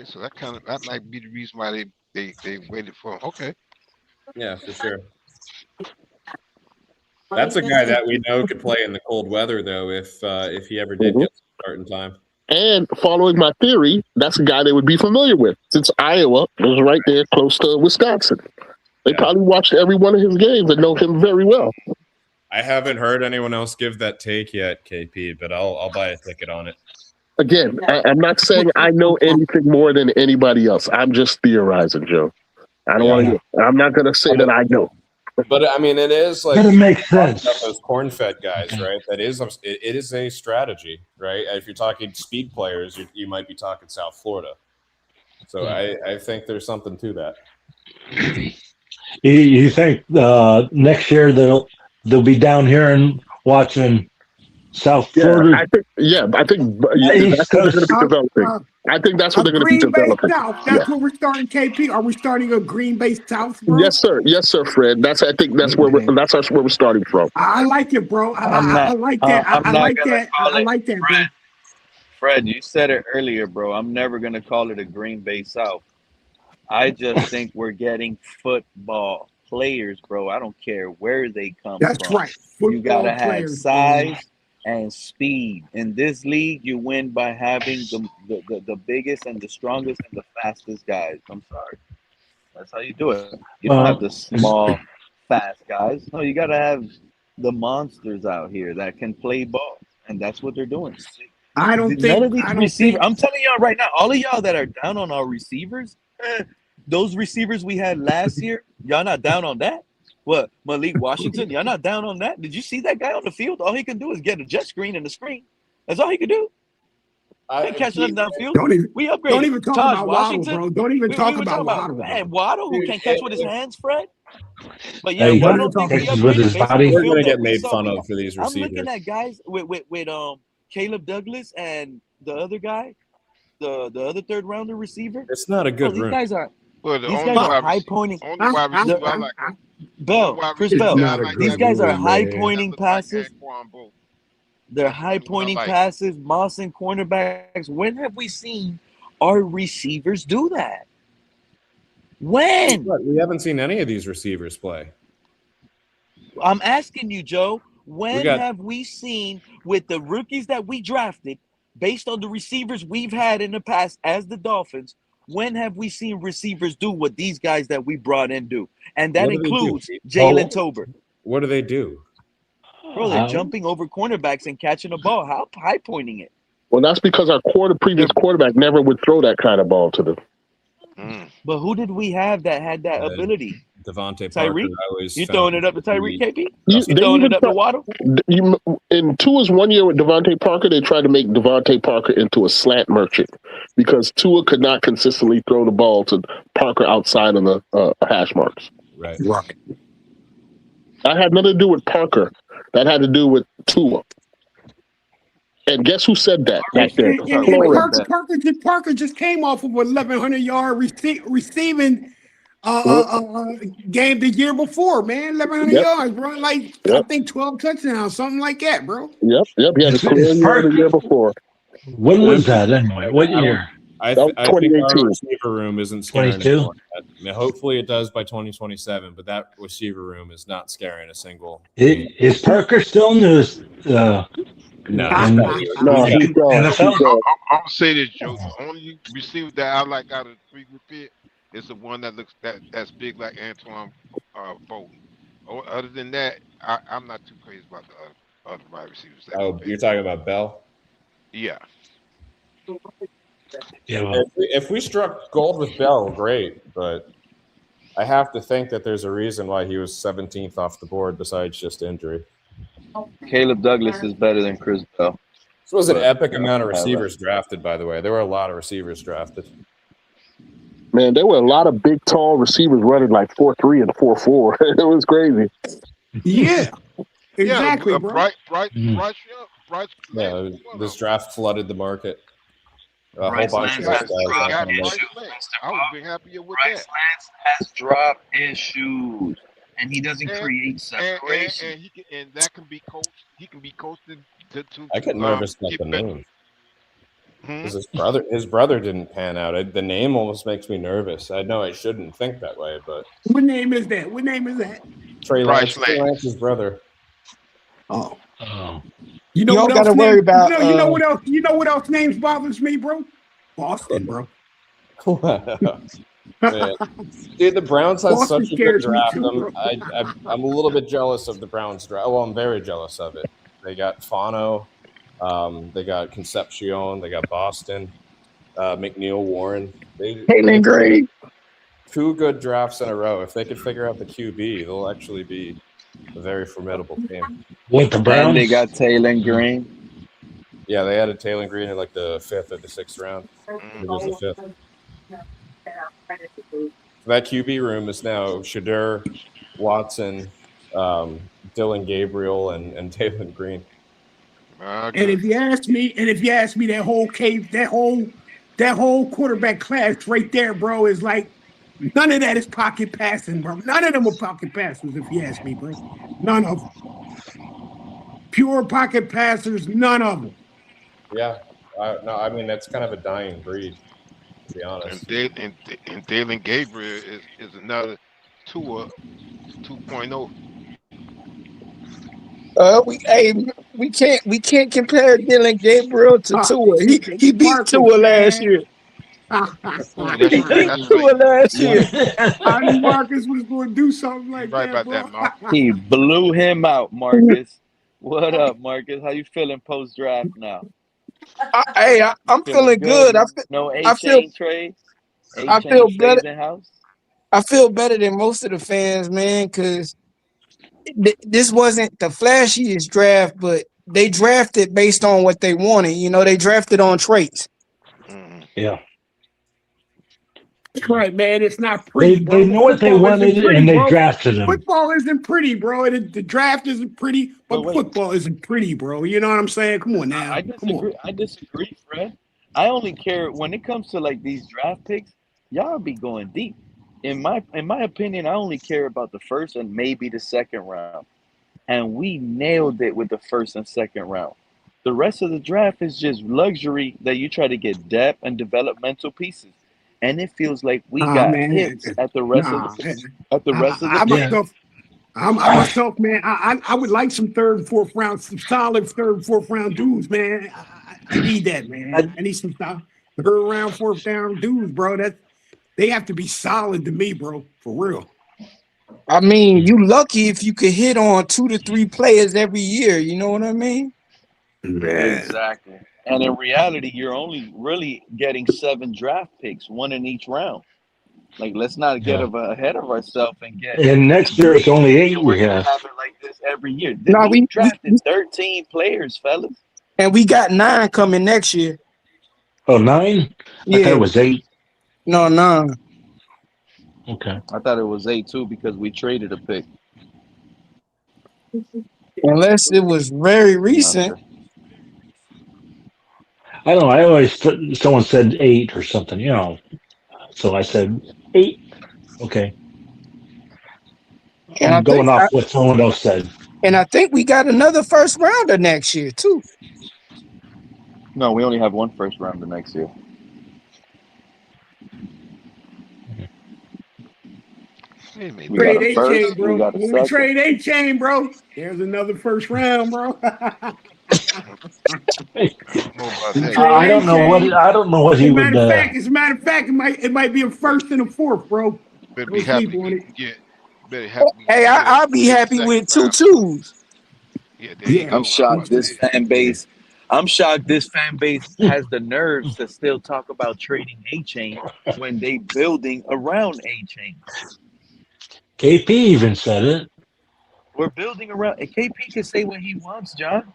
So that might be the reason why they waited for him. Okay. Yeah, for sure. That's a guy that we know could play in the cold weather, though, if he ever did get to start in time. And following my theory, that's a guy they would be familiar with, since Iowa was right there close to Wisconsin. They probably watched every one of his games and know him very well. I haven't heard anyone else give that take yet, KP, but I'll buy a ticket on it. Again, I'm not saying I know anything more than anybody else. I'm just theorizing, Joe. I don't want to. I'm not going to say that I know. But I mean, it is like it makes sense. Those corn-fed guys, right? It is a strategy, right? If you're talking speed players, you might be talking South Florida. So I think there's something to that. You think next year they'll be down here and watching South Florida? I think that's what they're going to be developing. I think that's what they're going to be developing. That's what we're starting, KP. Are we starting a Green Bay South, bro? Yes, sir, Fred. I think that's where we're starting from. I like it, bro. I like that. I like that, bro. Fred, you said it earlier, bro. I'm never going to call it a Green Bay South. I just think we're getting football players, bro. I don't care where they come from. That's right. You got to have size and speed. In this league, you win by having the biggest and the strongest and the fastest guys. I'm sorry. That's how you do it. You don't have the small, fast guys. No, you got to have the monsters out here that can play ball. And that's what they're doing. I don't None of think. these receivers. I'm telling y'all right now, all of y'all that are down on our receivers, those receivers we had last year, y'all not down on that? What, Malik Washington? Y'all not down on that? Did you see that guy on the field? All he can do is get a jet screen and a screen. That's all he can do. Can't catch nothing downfield. We upgraded. Don't even talk Taj about Washington. Waddle, bro. Don't even talk about Waddle. Man, Waddle, who can't catch with his hands, Fred? But yeah, Hey, I don't think we Texas with upgraded his based on the body. We're film gonna that get we made saw. fun of for these I'm looking receivers. at guys with Caleb Douglas and the other guy, the other third rounder receiver. It's not a Bro, good these room. guys are Well, the these only guys are wide high receiver, pointing. only wide receiver I like, only Bell, wide Chris receiver Bell. that I like These that look guys are like high that pointing look like passes. Anquan Bolt. They're That's the high only one I pointing like. passes, Moss and cornerbacks. When have we seen our receivers do that? When? What? We haven't seen any of these receivers play. I'm asking you, Joe. We When got have we seen with the rookies that we drafted, based on the receivers we've had in the past as the Dolphins, when have we seen receivers do what these guys that we brought in do? And that what do they do? includes Jalen Tolbert. What do they do? Bro, they're jumping over cornerbacks and catching the ball. How high pointing it? Well, that's because our previous quarterback never would throw that kind of ball to them. But who did we have that had that ability? Devontae Parker. Tyreek? I always You found throwing it up him to Tyreek, be- KP? You You throwing it up to Waddle? In Tua's 1 year with Devontae Parker, they tried to make Devontae Parker into a slant merchant because Tua could not consistently throw the ball to Parker outside of the hash marks. Right. That had nothing to do with Parker. That had to do with Tua. And guess who said that back then? And Parker just came off of a 1,100-yard receiving game the year before, man. 1,100 yards, bro. Like I think 12 touchdowns, something like that, bro. Yep. He had a career year the year before. When was that anyway? What year? I think our 2018. receiver room isn't scaring 22? anyone. I mean, hopefully it does by 2027, but that receiver room is not scaring a single. Is Parker still in his? No, I'm gonna say this, Joe. The only receiver that I like out of the three-group here is the one that looks that's big like Antoine Bolton. Other than that, I'm not too crazy about the other wide receivers. You're talking about Bell? Yeah. If we struck gold with Bell, great, but I have to think that there's a reason why he was 17th off the board besides just injury. Caleb Douglas is better than Chris Bell. This was an epic amount of receivers drafted, by the way. There were a lot of receivers drafted. Man, there were a lot of big, tall receivers running like 4.3 and 4.4. It was crazy. Yeah, exactly, bro. Yeah, this draft flooded the market. A whole Bryce bunch of Lance guys. I would be happier with Bryce Lance has drop issues, and he doesn't create separation. And that can be coached. He can be coached to I get nervous about the name. His brother didn't pan out. The name almost makes me nervous. I know I shouldn't think that way, but What name is that? Trey Lance's brother. Oh. You don't got to worry about. You know what else? You know what else names bothers me, bro? Boston, bro. Man. Dude, the Browns had Boston such a good scares me draft. too, I'm a little bit jealous of the Browns draft. Well, I'm very jealous of it. They got Fano, they got Concepcion, they got Boston, McNeil, Warren. Caitlin Gray. 2 good drafts in a row. If they could figure out the QB, they'll actually be a very formidable team. With the Browns, and they got Taylor Green. Yeah, they added Taylor Green in like the 5th or the 6th round. It was the 5th. That QB room is now Shadur, Watson, Dylan Gabriel, and Taylor Green. And if you ask me, that whole quarterback class right there, bro, is like none of that is pocket passing, bro. None of them are pocket passers, if you ask me, bro. None of them. Pure pocket passers, none of them. Yeah, no, I mean that's kind of a dying breed, to be honest. And Dalen Gabriel is another Tua 2.0. We can't compare Dylan Gabriel to Tua. He beat Tua last year. He beat Tua last year. I knew Marcus was going to do something like that, bro. He blew him out, Marcus. What up, Marcus? How you feeling post draft now? I'm feeling good. No I feel A-Chain trade. I feel better. In house. I feel better than most of the fans, man, because this wasn't the flashiest draft, but they drafted based on what they wanted. You know, they drafted on traits. Yeah. Right, man. It's not pretty, bro. They know what they Football wanted isn't pretty, and they bro. drafted him. Football isn't pretty, bro. The draft isn't pretty, but But wait, football isn't pretty, bro. You know what I'm saying? Come on now. I Come on. disagree. I disagree, Fred. I only care when it comes to like these draft picks. Y'all be going deep. In my opinion, I only care about the first and maybe the second round. And we nailed it with the first and second round. The rest of the draft is just luxury that you try to get depth and developmental pieces. And it feels like we Nah, got man. hits at the rest of Nah. the I picks. myself, I myself, man. I would like some third and fourth round, some solid third and fourth round dudes, man. I need that, man. I need some third round, fourth down dudes, bro. They have to be solid to me, bro. For real. I mean, you lucky if you could hit on 2 to 3 players every year. You know what I mean? Exactly. And in reality, you're only really getting 7 draft picks, one in each round. Like, let's not get ahead of ourselves and get. And next year it's only 8 We're we gonna have. have it like this every year. No, We drafted 13 players, fellas. and we got 9 coming next year. Oh, 9? I Yeah. thought it was 8. No, 9. Okay. I thought it was 8 too because we traded a pick. Unless it was very recent. I don't know. I always someone said 8 or something, you know. So I said 8. Okay. And I'm going off what someone else said. And I think we got another first rounder next year too. No, we only have 1 first rounder next year. We got Trade a first. Achane, bro. We got a When we second. trade Achane, bro, there's another first round, bro. I don't know what he would. As a matter of fact, it might be a first and a fourth, bro. Better Don't be happy sleep on we it. can get. Better happy. Hey, I'll be happy with 2 2s. Yeah, there you go. I'm shocked this fan base. I'm shocked this fan base has the nerves to still talk about trading Achane when they building around Achane. KP even said it. We're building around. And KP can say what he wants, John.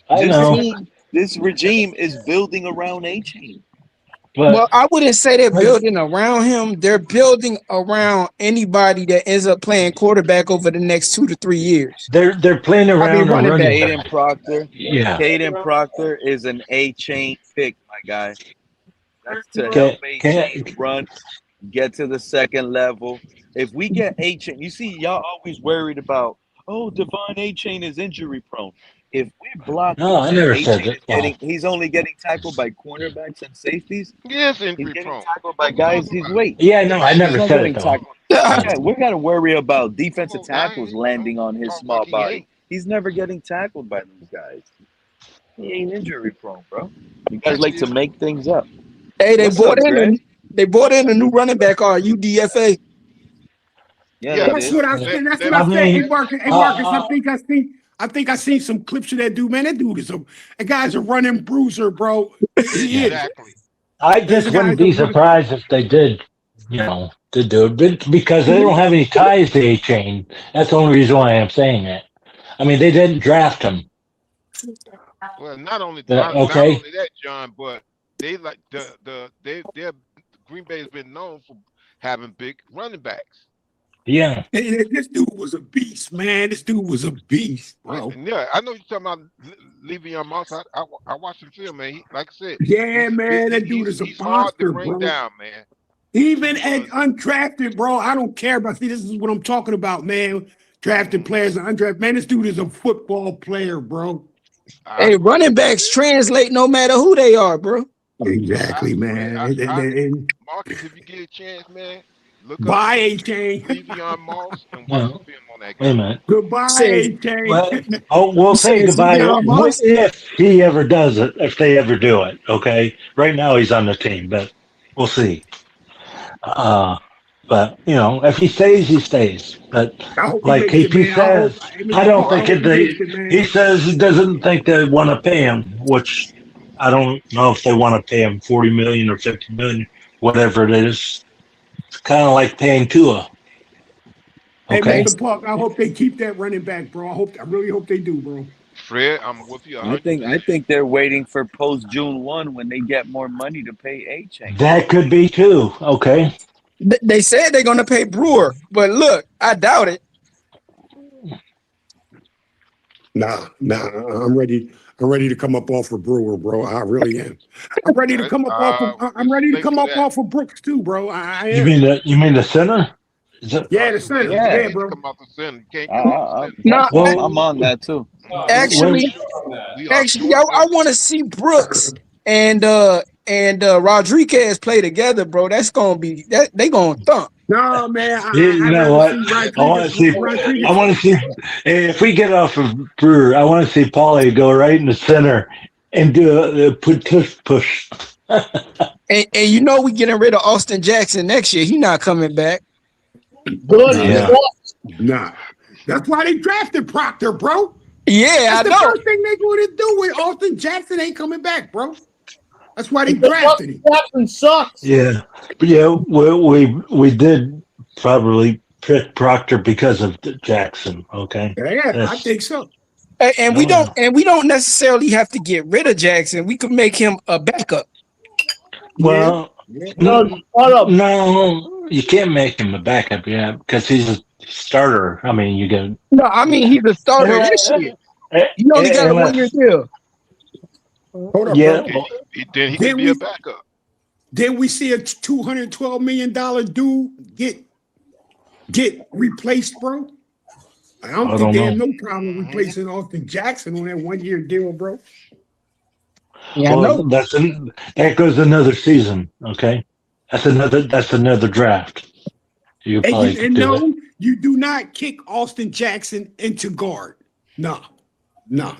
I know. This regime is building around Achane. Well, I wouldn't say they're building around him. They're building around anybody that ends up playing quarterback over the next 2 to 3 years. They're playing around running back. Caden Proctor. Yeah. Caden Proctor is an Achane pick, my guy. That's to help Achane run, get to the second level. If we get Achane, you see, y'all always worried about, Devon Achane is injury prone. If we block No, I never said that. He's only getting tackled by cornerbacks and safeties. Yes, He's injury getting prone. tackled by guys his weight. Yeah, no, I never said it though. We got to worry about defensive tackles landing on his small body. He's never getting tackled by those guys. He ain't injury prone, bro. You guys like to make things up. Hey, they brought in a new running back on UDFA. Yeah, That's what I said. That's what I said. Hey, Marcus, I think I seen some clips of that dude, man. That dude that guy's a running bruiser, bro. Exactly. I just wouldn't be surprised if they did, to do it because they don't have any ties to Achane. That's the only reason why I'm saying that. I mean, they didn't draft him. Well, not only Okay. that, John, but they like their Green Bay has been known for having big running backs. Yeah. This dude was a beast, man. This dude was a beast, bro. Yeah, I know you're talking about Le'Veon Moss. I watched him film, man. Like I said, yeah, man, that dude is a he's hard monster, to bring bro. down, man. Even at undrafted, bro, I don't care about. See, this is what I'm talking about, man. Drafted players and undrafted, man. This dude is a football player, bro. Hey, running backs translate no matter who they are, bro. Exactly, man. Marcus, if you get a chance, man, look Bye, up Achane. Le'Veon Moss and watch the film on that guy. Wait a minute. Goodbye, Achane. We'll say goodbye if he ever does it, if they ever do it. Okay. Right now he's on the team, but we'll see. But if he stays, he stays. But like KP says, I don't think he says he doesn't think they want to pay him, which I don't know if they want to pay him $40 million or $50 million, whatever it is. It's kind of like paying Tua. Hey, Okay. Mr. Park, I hope they keep that running back, bro. I really hope they do, bro. Fred, I'm with you. I think they're waiting for post June 1 when they get more money to pay Achane. That could be too. Okay. They said they're gonna pay Brewer, but look, I doubt it. Nah, I'm ready. I'm ready to come up off of Brewer, bro. I really am. I'm ready to come up off of. I'm ready to come up off of Brooks too, bro. I You am. mean the center? Is that, Yeah, the center. Yeah. Yeah, bro. Come out the center. You can't come out the center. No, I'm on that too. actually, We are I short. want to see Brooks and Rodriguez play together, bro. That's gonna be that they gonna thump. No, man. you I'd know rather what? see I want to see. Rodriguez. I want to see. If we get off of Brewer, I want to see Paulie go right in the center and do a push. And you know we getting rid of Austin Jackson next year. He not coming back. Good. Yeah. Nah. That's why they drafted Proctor, bro. Yeah, That's the first thing they going to do with Austin Jackson ain't coming back, bro. That's why they drafted him. Jackson sucks. Yeah, but yeah, we did probably pick Proctor because of Jackson. Okay. Yeah, I think so. And we don't necessarily have to get rid of Jackson. We could make him a backup. Well, no, you can't make him a backup, because he's a starter. I mean, you get. No, I mean he's a starter this year. He only got a 1 year deal. Hold up, Yeah, bro. Then he can be a backup. Then we see a $212 million dude get replaced, bro. I don't think they have no problem replacing Austin Jackson on that 1 year deal, bro. Yeah, well, that goes another season. Okay, that's another draft. You probably And do it. no, you do not kick Austin Jackson into guard. No. Nah,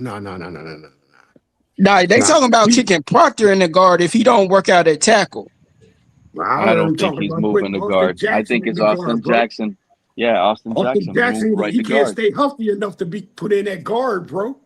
they talking about kicking Proctor in the guard if he don't work out at tackle. I don't think he's moving to guard. I think it's Austin Jackson. Yeah, Austin Jackson move right he to can't guard. stay healthy enough to be put in that guard, bro.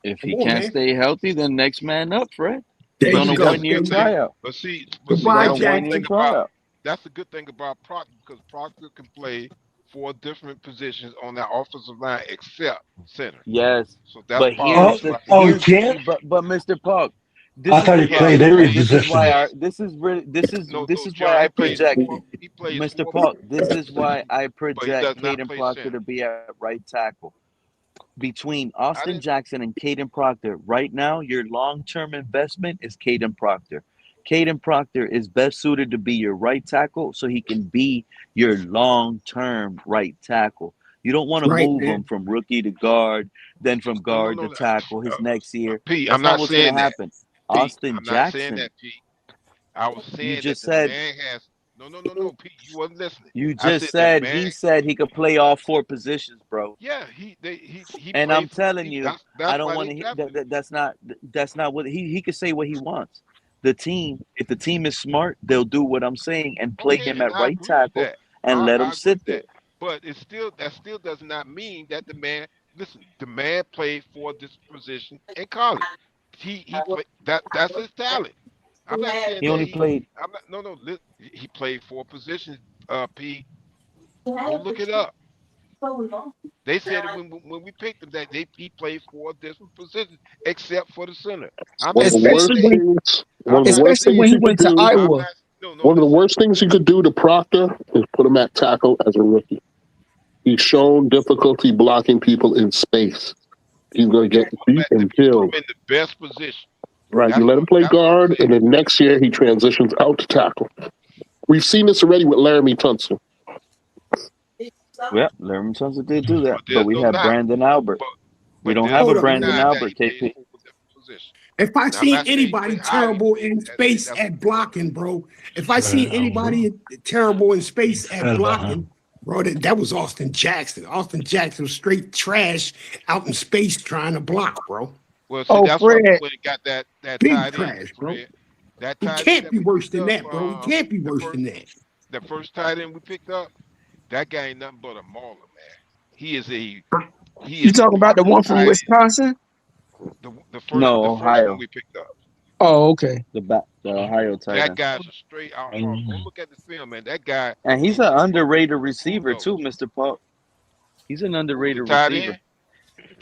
If he Come on, can't man. stay healthy, then next man up, Fred. There He's on you a go. 1 year tryout. But see, Goodbye, that's the Jackson. good thing about that's the good thing about Proctor, because Proctor can play 4 different positions on that offensive line except center. Yes, So that's but part here's of the it. Jan? but Mr. Park, this I is thought the he played problem. every This is why position. this is John, why I he plays project he plays Mr. 4 Park. This is why I but he project does not Caden play Proctor center. to be at right tackle. Between Austin Jackson and Caden Proctor, right now, your long-term investment is Caden Proctor. Caden Proctor is best suited to be your right tackle so he can be your long-term right tackle. You don't want to Right, move man. him from rookie to guard, then from guard to tackle his next year. That's not what's going to happen. Austin I'm not saying Jackson, that, Pete. I was saying you that just the said man has no, Pete. You wasn't listening. you I just said the said man. he said he could play all 4 positions, bro. Yeah, he And played I'm telling you, that's I don't why want they to. drafted him. That's not what he could say what he wants. The team, if the team is smart, they'll do what I'm saying and play Okay, him and at I right agree with tackle that. and let I him agree sit with there. that. But that still does not mean that the man. Listen, the man played for this position in college. He played that's his talent. I'm not saying He that only played. I'm not. No. He played 4 positions. Pete, go look it up. They said when we picked him that he played 4 different positions except for the center. I'm One of not the saying worst Especially that. things. One of the worst especially things when he you could went to do. I'm Iowa. not. No. One of the Listen. worst things you could do to Proctor is put him at tackle as a rookie. He's shown difficulty blocking people in space. He's going to get beat and Put him killed. in the best position. Right? You let him play That's what I'm guard, saying. and then next year he transitions out to tackle. We've seen this already with Laramie Tunsil. Well, Lerman Tunsil did do that, But but there's we no have knocking. Brandon Albert. We don't There's have a Hold no up, Brandon denying that Albert, he played KP. 4 different positions. If I Now, I'm seen not saying he anybody played highly. terrible in space That's at blocking, bro. If I seen anybody terrible in space at blocking, bro, that was Austin Jackson. Austin Jackson was straight trash out in space trying to block, bro. Well, see, that's why we Fred, went and got that Big tight end, trash, bro. Fred. That He tight end can't that be we worse picked than up. that, bro. He can't be worse than that. The first tight end we picked up, that guy ain't nothing but a mauler, man. He is you a talking about the one from tight end. Wisconsin? The first Ohio. one we picked up. Oh, okay. The Ohio tight That end. guy's a straight out hard. Go look at the film, man. That guy. And he's an underrated receiver too, Mr. Park. He's an underrated tight receiver. end.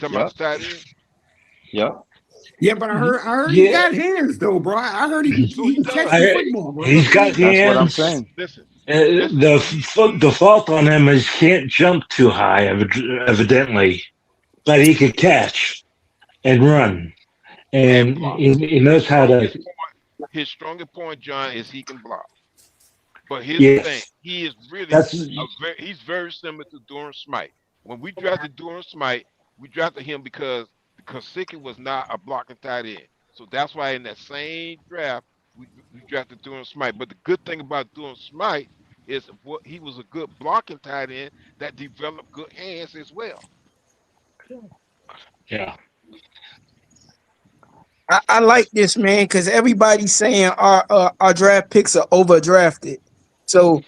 Talking about the tight end. Yep. Yeah, but I heard he got hands though, bro. I heard he can catch the football, bro. He's got That's what I'm hands. saying. Listen, The fault on him is he can't jump too high, evidently, but he could catch and run, and he knows how to. His strongest point, John, is he can block. But here's the thing: he is really he's very similar to Durham Smythe. When we drafted Durham Smythe, we drafted him because Kosicki was not a blocking tight end. So that's why in that same draft we drafted Durham Smythe. But the good thing about Durham Smythe is what he was a good blocking tight end that developed good hands as well. Yeah. I like this, man, because everybody's saying our draft picks are overdrafted. So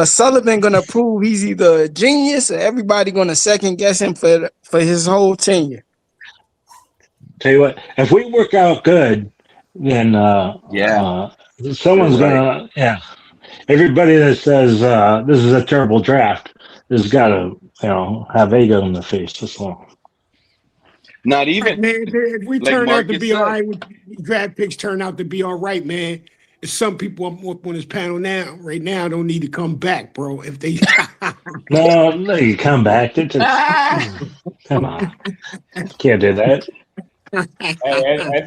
Sullivan gonna prove he's either a genius or everybody gonna second guess him for his whole tenure. Tell you what, if we work out good, then someone's gonna Everybody that says this is a terrible draft has got to have egg on their face. So. Not even. Man, if we like turn out to Marcus be said. all right, draft picks turn out to be all right, man. Some people up on this panel right now don't need to come back, bro. If they no, you come back. Come on, can't do that. I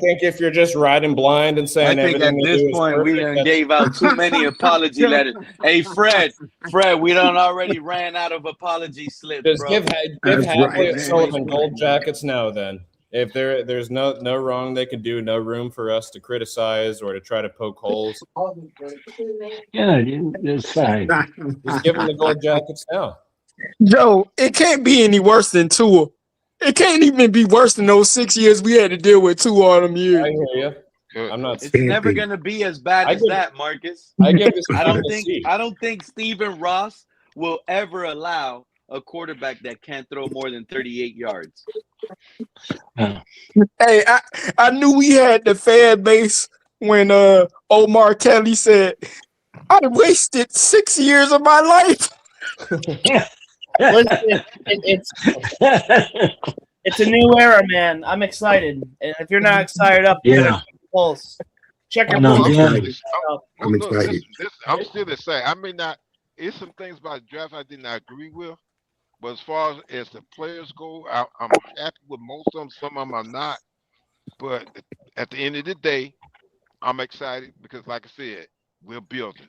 think if you're just riding blind and saying I think at everything this point we done gave out too many apology letters. Hey, Fred, we done already ran out of apology slips, Just bro. give Hadley Sullivan gold jackets now. Then, if there's no wrong they can do, no room for us to criticize or to try to poke holes. Yeah, it's fine. Just give them the gold jackets now. Joe, it can't be any worse than Tua. It can't even be worse than those 6 years we had to deal with Tua all them years. I hear you. I'm not. It's never gonna be as bad as that, Marcus. I give this. I don't think Stephen Ross will ever allow a quarterback that can't throw more than 38 yards. Hey, I knew we had the fan base when Omar Kelly said, "I wasted 6 years of my life." Listen, it's a new era, man. I'm excited, and if you're not excited up, pulse. Check your pulse. I'm excited. I'm still excited. I may not. It's some things about the draft I did not agree with, but as far as the players go, I'm happy with most of them. Some of them I'm not. But at the end of the day, I'm excited because, like I said, we're building.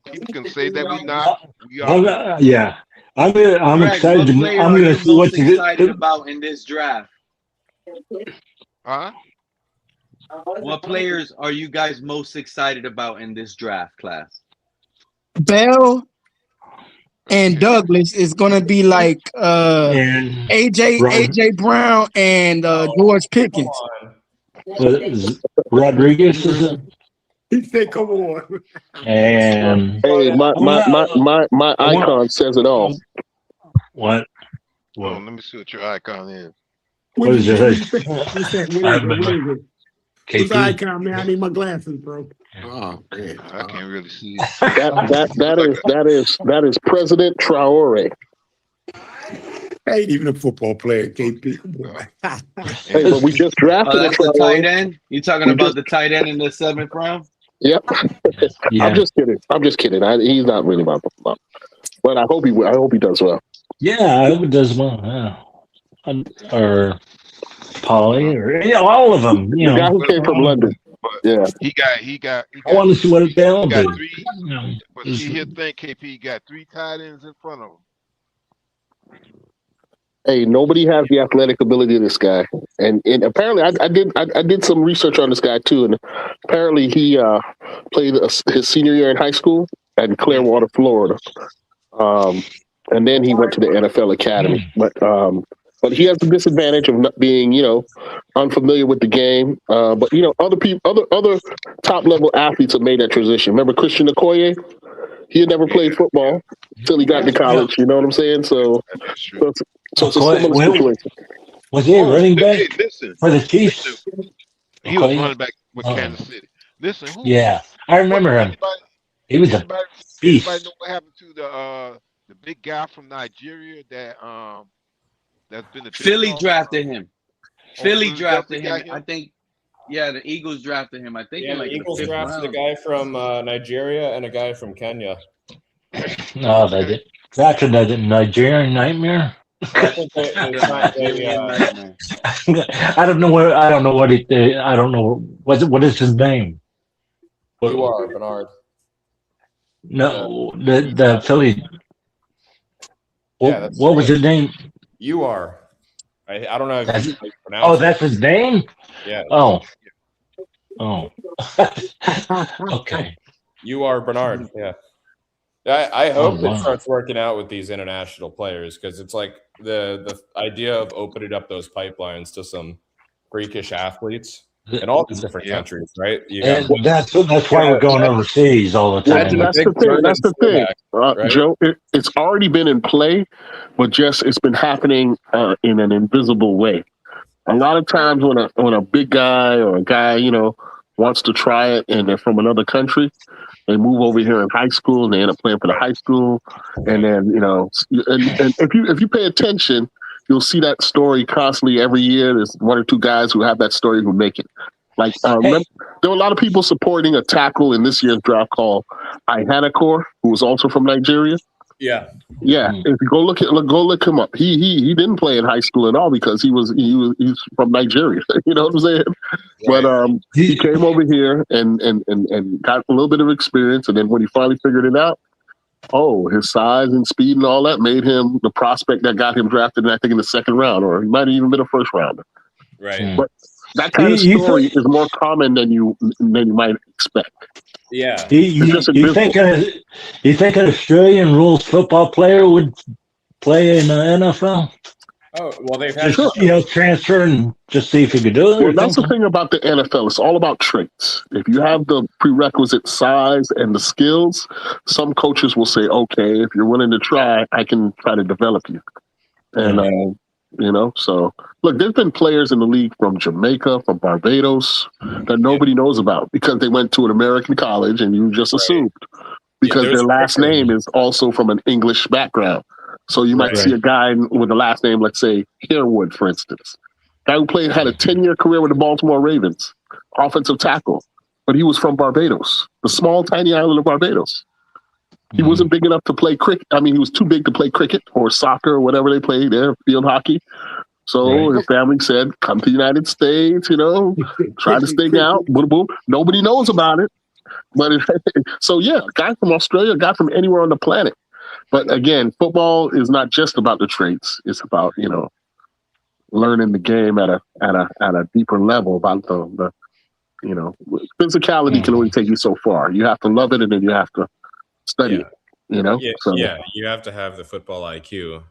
People can say that we're not. We are. Yeah. I'm Greg, excited. I'm going to see what you excited about in this draft. Huh? What players are you guys most excited about in this draft class? Bell and Douglas is gonna be like AJ Brown and George Pickens. Rodriguez is He said, "Come on." And hey, my icon says it all. What? Well, let me see what your icon is. What is it? What's icon, man? I need my glasses, bro. Oh man, I can't really see. That is President Traore. Ain't even a football player, KP. Hey, but we just drafted that's the tight end. You talking about the tight end in the 7th round? Yep. Yeah. I'm just kidding. He's not really my problem. But I hope he does well. Yeah, I hope it does well. Yeah. Or Polly, or all of them. The guy who came from London. Yeah. He got. I want to see what they'll do. But see, here, think KP got 3 tight ends in front of him. Hey, nobody has the athletic ability of this guy, and apparently I did some research on this guy too, and apparently he played his senior year in high school at Clearwater, Florida, and then he went to the NFL Academy. But he has the disadvantage of not being unfamiliar with the game. But other top level athletes have made that transition. Remember Christian Okoye? He had never played football until he got to college. You know what I'm saying? So it's a similar situation. Was he a running back for the Chiefs? Listen, he was running back with Kansas City. Listen, I remember him. He was a beast. Anybody know what happened to the big guy from Nigeria that's been the Philly drafted him. Philly drafted him. him? I think. Yeah, the Eagles drafted him. I think. Yeah, the Eagles drafted a guy from Nigeria and a guy from Kenya. No, that's a Nigerian nightmare. I think they The signed Nigerian a. nightmare. I don't know where. I don't know what he. I don't know what is his name. You are Bernard. No, the Philly. Yeah, What was his name? You are. I don't know if That's, you pronounce oh, it. that's his name. Yeah. Oh. Okay. You are Bernard. Yeah. I hope wow. it starts working out with these international players because it's like the idea of opening up those pipelines to some freakish athletes in all these different countries, right? You got And that's why we're going overseas all the Well, time. that's the thing. That's the thing, Joe. It's already been in play, but just it's been happening in an invisible way. A lot of times when a big guy or a guy wants to try it and they're from another country, they move over here in high school and they end up playing for the high school, and then and if you pay attention, you'll see that story constantly every year. There's one or two guys who have that story who make it. Like remember, there were a lot of people supporting a tackle in this year's draft called Ihanakor, who was also from Nigeria. Yeah. Yeah, if you go look him up. He didn't play in high school at all because he's from Nigeria. You know what I'm saying? Right. But he came over here and got a little bit of experience, and then when he finally figured it out, his size and speed and all that made him the prospect that got him drafted, I think, in the second round, or he might have even been a first rounder. Right. But that kind of story is more common than you might expect. Yeah. You think an Australian rules football player would play in the NFL? Oh, well, they've had transfer and just see if he could do it. Well, that's the thing about the NFL. It's all about traits. If you have the prerequisite size and the skills, some coaches will say, "Okay, if you're willing to try, I can try to develop you." And so look, there's been players in the league from Jamaica, from Barbados that nobody knows about because they went to an American college and you just assumed because their last name is also from an English background. So you might see a guy with a last name, let's say Harewood, for instance. Guy who had a 10-year career with the Baltimore Ravens, offensive tackle, but he was from Barbados, the small, tiny island of Barbados. He wasn't big enough to play cricket. I mean, he was too big to play cricket or soccer or whatever they play there, field hockey. So his family said, come to the United States, try to stay out. Boom, boom. Nobody knows about it. But a guy from Australia, a guy from anywhere on the planet. But again, football is not just about the traits. It's about, learning the game at a deeper level about the physicality can only take you so far. You have to love it and then you have to study it, you have to have the football IQ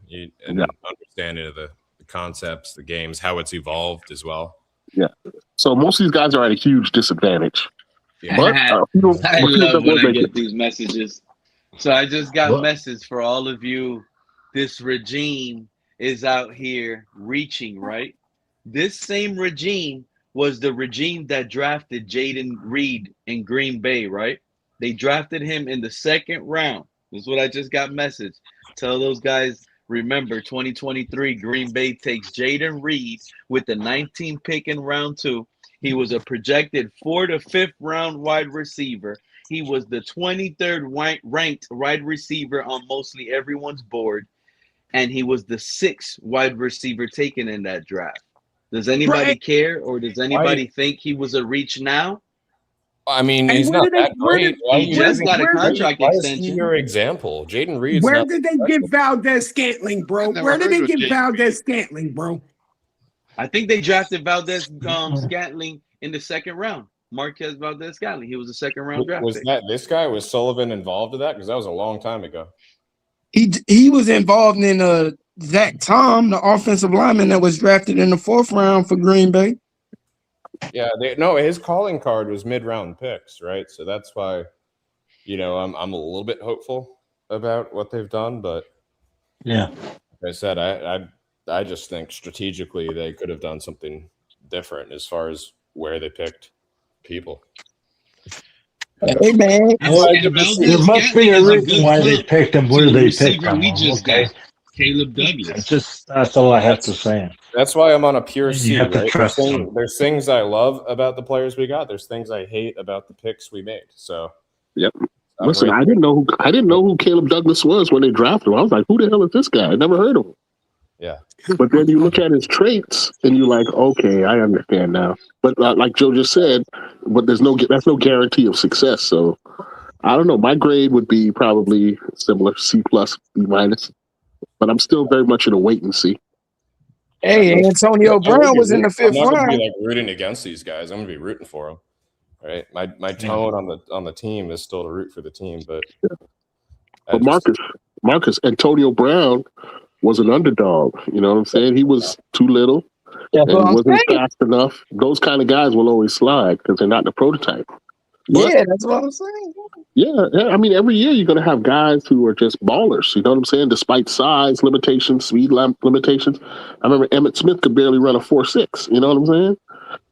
and understanding of the concepts, the games, how it's evolved as well. Yeah. So most of these guys are at a huge disadvantage. Yeah. But I love when I get these messages. So I just got a message for all of you. This regime is out here reaching, right? This same regime was the regime that drafted Jaden Reed in Green Bay, right? They drafted him in the second round. This is what I just got message. Tell those guys, remember 2023, Green Bay takes Jaden Reed with the 19th pick in round 2. He was a projected 4th to 5th round wide receiver. He was the 23rd ranked wide receiver on mostly everyone's board. And he was the 6th wide receiver taken in that draft. Does anybody care, or does anybody think he was a reach now? I mean, he's not that great. He just got a contract extension. Your example, Jaden Reed. Where did they get Valdez-Scantling, bro? Where did they get Valdez-Scantling, bro? I think they drafted Valdez-Scantling in the second round. Marquez Valdez-Scantling. He was a second round draft pick. This guy? Was Sullivan involved in that? Because that was a long time ago. He was involved in Zach Tom, the offensive lineman that was drafted in the 4th round for Green Bay. Yeah, his calling card was mid-round picks, right? So that's why, I'm a little bit hopeful about what they've done. But like I said, I just think strategically they could have done something different as far as where they picked people. Hey man, there must be a reason why they picked him where they picked him. Okay, Caleb Douglas. That's all I have to say. That's why I'm on a pure C. Right? There's things I love about the players we got. There's things I hate about the picks we made. So, Listen, I didn't know who Caleb Douglas was when they drafted him. I was like, who the hell is this guy? I never heard of him. Yeah. But then you look at his traits and you're like, okay, I understand now. But like Joe just said, but that's no guarantee of success. So I don't know. My grade would be probably similar, C plus, B minus. But I'm still very much in a wait and see. Hey, Antonio Brown was in the I'm fifth not gonna be round. like rooting against these guys. I'm gonna be rooting for them. Right? My tone on the team is still to root for the team, but But Marcus Antonio Brown was an underdog. You know what I'm saying? He was too little That's and what I'm wasn't saying. fast enough. Those kind of guys will always slide because they're not the prototype. But, Yeah, that's what I'm saying. yeah. I mean, every year you're going to have guys who are just ballers. You know what I'm saying? Despite size limitations, speed limitations. I remember Emmitt Smith could barely run a 4.6. You know what I'm saying?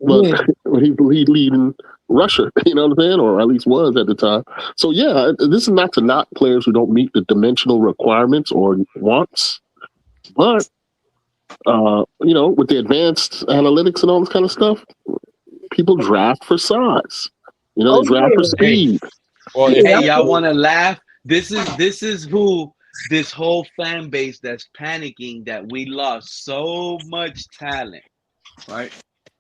But he's leading rusher. You know what I'm saying? Or at least was at the time. So yeah, this is not to knock players who don't meet the dimensional requirements or wants, but you know, with the advanced analytics and all this kind of stuff, people draft for size. You know, they draft for speed. Well, hey, y'all want to laugh? This is who this whole fan base that's panicking that we lost so much talent, right?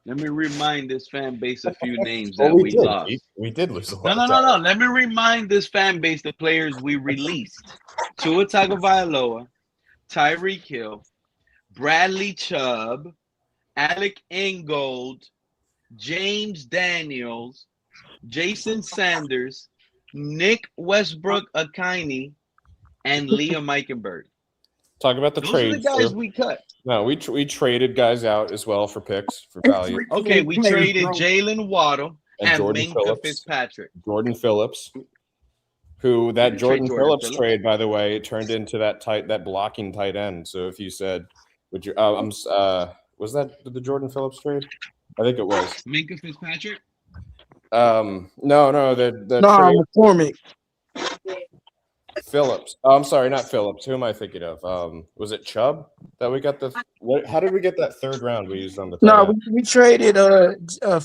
Let me remind this fan base a few names that we lost. We did lose a lot. No. Let me remind this fan base the players we released: Tua Tagovailoa, Tyreek Hill, Bradley Chubb, Alec Ingold, James Daniels, Jason Sanders, Nick Westbrook-Akine, and Liam Eichenberg. Talk about the Those trades. are the guys we cut. No, we traded guys out as well for picks for value. Okay, we traded Jalen Waddle and Jordan Minka Phillips. Fitzpatrick. Jordan Phillips, who that Jordan Jordan Phillips Phillips? trade, by the way, turned into that blocking tight end. So if you said, would you was that the Jordan Phillips trade? I think it was. Minka Fitzpatrick? No, the trade. McCormick. Phillips. Oh, I'm sorry, not Phillips. Who am I thinking of? Was it Chubb that we got how did we get that third round we used on the tight No, end? we traded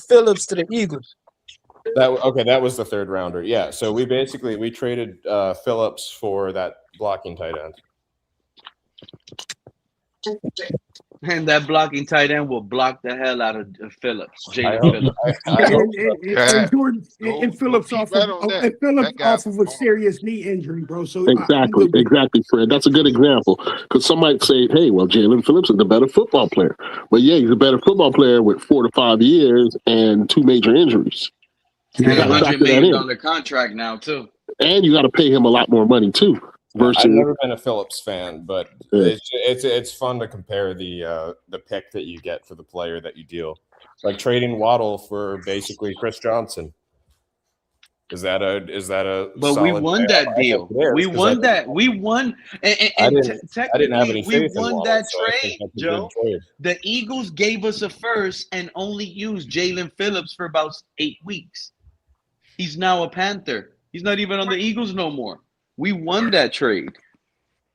Phillips to the Eagles. That was the third rounder. Yeah. So we traded Phillips for that blocking tight end. And that blocking tight end will block the hell out of Phillips, Jalen Phillips. And Jordan and Phillips off of a serious knee injury, bro. So Exactly, Fred. That's a good example because some might say, "Hey, well, Jalen Phillips is the better football player," but yeah, he's a better football player with 4 to 5 years and 2 major injuries. And $100 million contract now too. And you got to pay him a lot more money too. I've never been a Phillips fan, but it's fun to compare the pick that you get for the player that you deal. Like trading Waddle for basically Chris Johnson. Is that a? But we won that deal. We won that. We won. I didn't have any faith we won in Waddle, that so trade, Joe. The Eagles gave us a first and only used Jalen Phillips for about 8 weeks. He's now a Panther. He's not even on the Eagles no more. We won that trade.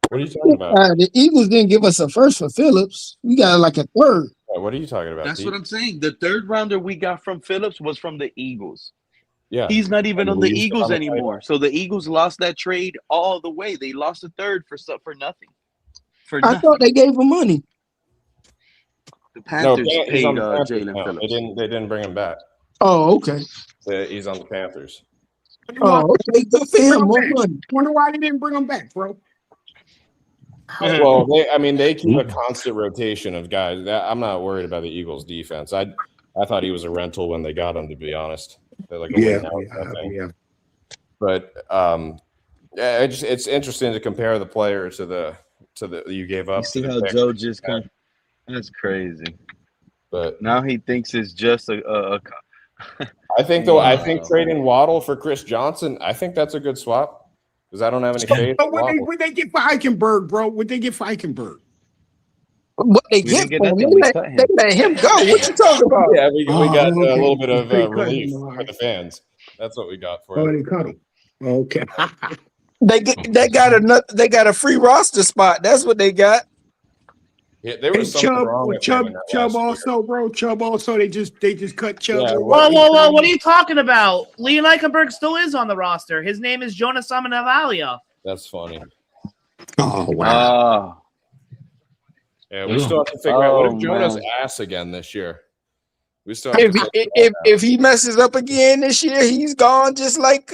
What are you talking about? The Eagles didn't give us a first for Phillips. We got like a third. What are you talking about? That's what I'm saying. The third rounder we got from Phillips was from the Eagles. Yeah, he's not even on the Eagles anymore. So the Eagles lost that trade all the way. They lost a third for nothing. I thought they gave him money. The Panthers paid Jalen Phillips. They didn't bring him back. Oh, okay. He's on the Panthers. Oh, okay. Good for him. More money. Wonder why they didn't bring him back, bro. Well, they keep a constant rotation of guys. I'm not worried about the Eagles' defense. I thought he was a rental when they got him, to be honest. They're like a But it's interesting to compare the player to the you gave up. You see how Joe just come? That's crazy. But now he thinks it's just a I think trading Waddle for Chris Johnson, I think that's a good swap because I don't have any faith. But what they get for Eichenberg, bro? What they get for Eichenberg? What they get for him? They let him go. What you talking about? Yeah, we got a little bit of relief for the fans. That's what we got for him. They cut him. Okay. They got a free roster spot. That's what they got. Yeah, there was something wrong with him in that Chubb last year. also, bro. Chubb also. They just cut Chubb. Yeah, Whoa! What are you talking about? Leon Eichenberg still is on the roster. His name is Jonas Amanavalia. That's funny. Oh wow. Yeah, we still have to figure out what if Jonah's ass again this year. We still have to figure that out. If he messes up again this year, he's gone just like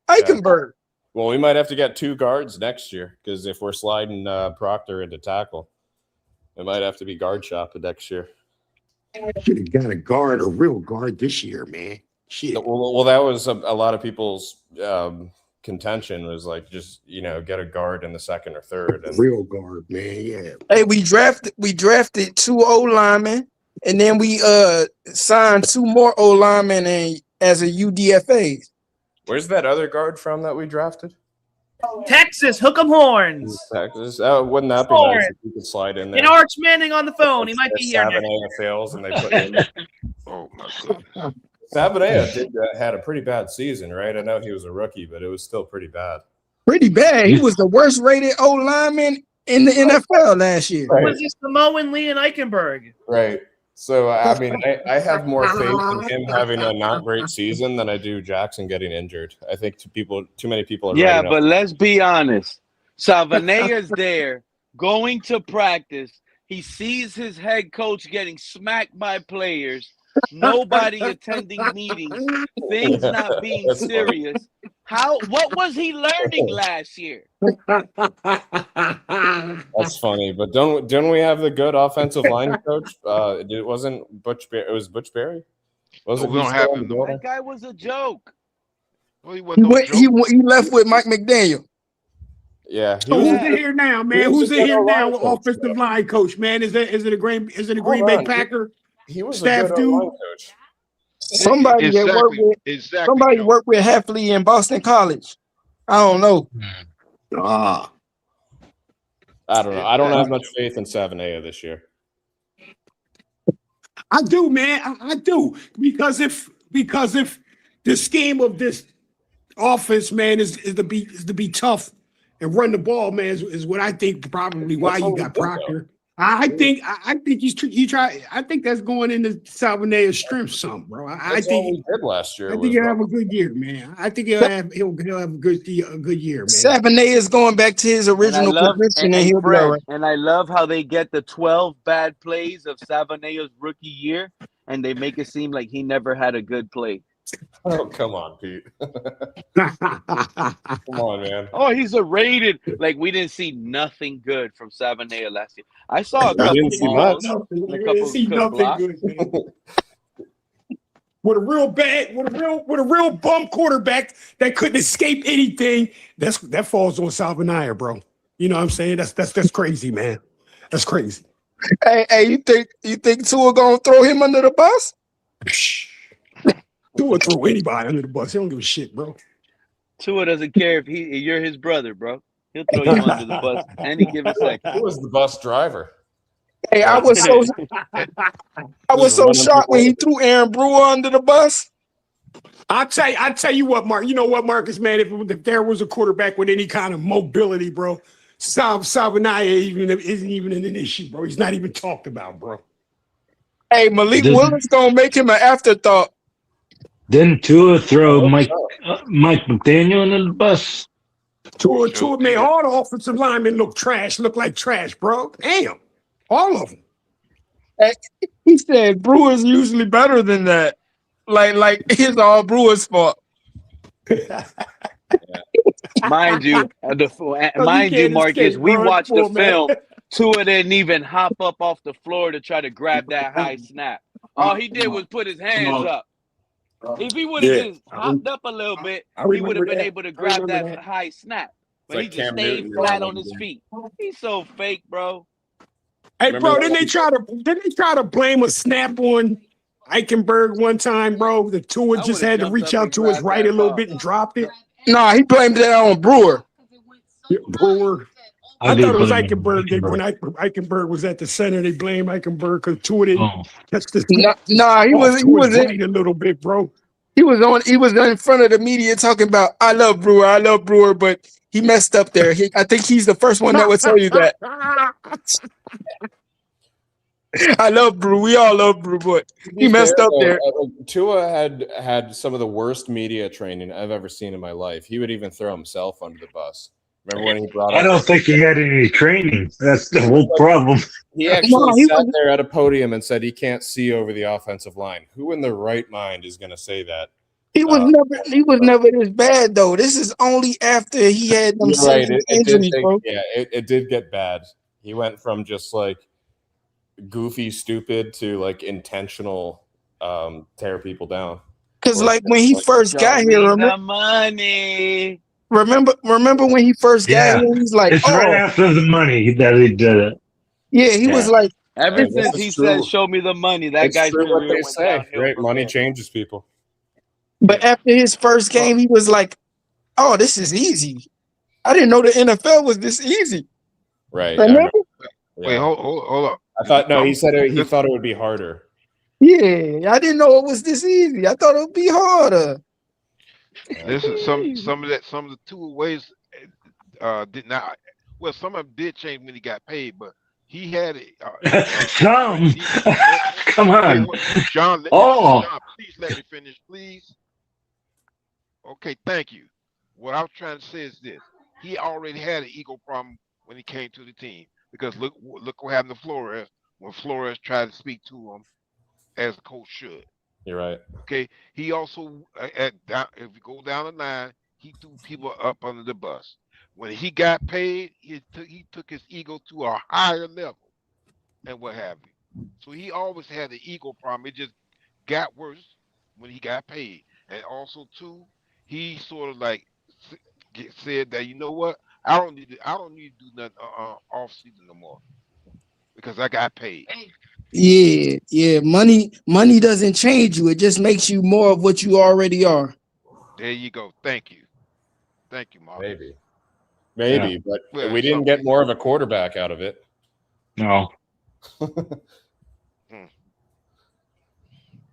Eichenberg. Well, we might have to get 2 guards next year because if we're sliding Proctor into tackle, it might have to be guard shop next year. Should have got a real guard this year, man. Shit. Well, that was a lot of people's contention was like just get a guard in the second or third. And real guard, man. Yeah. Hey, we drafted 2 O linemen, and then we signed 2 more O linemen as a UDFA. Where's that other guard from that we drafted? Texas, hook 'em horns. Texas. Wouldn't that be nice if you could slide in there? And Arch Manning on the phone. He might be here next. Sabanea fails and they put him in. Oh my goodness. Sabanea had a pretty bad season, right? I know he was a rookie, but it was still pretty bad. Pretty bad. He was the worst rated O lineman in the NFL last year. Right. It was just Samoan Leon Eichenberg. Right. So, I mean, I have more faith in him having a not great season than I do Jackson getting injured. I think too many people are. Yeah, but let's be honest. Salvanea's there going to practice. He sees his head coach getting smacked by players. Nobody attending meetings. Things not being serious. What was he learning last year? That's funny, but don't we have the good offensive line coach? It wasn't Butch Berry. It was Butch Berry. Wasn't we don't have him. That guy was a joke. Well, he left with Mike McDaniel. Yeah. Who's in here now, man? Who's in here now with offensive line coach, man? Is it a Green Bay Packer? He was staff a good dude. line coach. Somebody worked with Heffley in Boston College. I don't know. I don't know. I don't have much faith in Sabanea this year. I do, man. I do because if the scheme of this offense, man, is to be tough and run the ball, man, is what I think probably why you got Proctor. I think you try. I think that's going into Salvanea's strength, some bro. I think he did last year. I think he'll have a good year, man. I think he'll have a good year, man. Sabanea is going back to his original position, and he'll be all right. And I love how they get the 12 bad plays of Savanea's rookie year, and they make it seem like he never had a good play. Oh, come on, Pete. Come on, man. Oh, he's a rated. Like, we didn't see nothing good from Sabanea last year. I saw a couple balls, a couple good blocks. With a real bum quarterback that couldn't escape anything, that falls on Salvanaya, bro. You know what I'm saying? That's crazy, man. That's crazy. Hey, you think Tua gonna throw him under the bus? Tua throw anybody under the bus. He don't give a shit, bro. Tua doesn't care if you're his brother, bro. He'll throw you under the bus any given second. Who was the bus driver? Hey, I was so shocked when he threw Aaron Brewer under the bus. I'll tell you what, Mark. You know what, Marcus, man? If there was a quarterback with any kind of mobility, bro, Salvanaya isn't even an issue, bro. He's not even talked about, bro. Hey, Malik Willis gonna make him an afterthought. Didn't Tua throw Mike McDaniel under the bus? Tua made all the offensive linemen look like trash, bro. Damn, all of them. Hey, he said Brewer's usually better than that. Like it's all Brewer's fault. Mind you, Marcus, we watched the film. Tua didn't even hop up off the floor to try to grab that high snap. All he did was put his hands up. If he would have just hopped up a little bit, he would have been able to grab that high snap. But he just stayed flat on his feet. He's so fake, bro. Hey, bro, didn't they try to blame a snap on Eichenberg one time, bro? The Tua just had to reach out to his right a little bit and dropped it. Nah, he blamed that on Brewer. Yeah, Brewer. I thought it was Eichenberg. When Eichenberg was at the center, they blamed Eichenberg because Tua didn't catch the. Nah, he was right a little bit, bro. He was in front of the media talking about I love Brewer, but he messed up there. I think he's the first one that would tell you that. I love Brewer. We all love Brewer, but he messed up there. Tua had some of the worst media training I've ever seen in my life. He would even throw himself under the bus. Remember when he brought I don't think he had any training. That's the whole problem. He actually sat there at a podium and said he can't see over the offensive line. Who in their right mind is going to say that? He was never this bad though. This is only after he had them injuries, bro. Yeah, it did get bad. He went from just like goofy, stupid to like intentional tear people down. Because like when he first got here, the money. Remember when he first got here, he's like, it's right after the money that he did it. Yeah, he was like, ever since he said, "Show me the money," that guy's career went downhill. Right, money changes people. But after his first game, he was like, "Oh, this is easy. I didn't know the NFL was this easy." Right. Remember? Wait, hold up. I thought he said he thought it would be harder. Yeah, I didn't know it was this easy. I thought it would be harder. Listen, some of the two ways did not. Well, some of them did change when he got paid, but he had it. Some. Come on, John. John, please let me finish, please. Okay, thank you. What I was trying to say is this: he already had an ego problem when he came to the team, because look what happened to Flores when Flores tried to speak to him as a coach should. You're right. Okay. He also, if you go down the line, he threw people up under the bus. When he got paid, he took his ego to a higher level, and what have you. So he always had an ego problem. It just got worse when he got paid, and also too, he sort of like said that, you know what, I don't need to do nothing off season no more because I got paid. Yeah. Money doesn't change you. It just makes you more of what you already are. There you go. Thank you, Mark. Maybe, but we didn't get more of a quarterback out of it. No.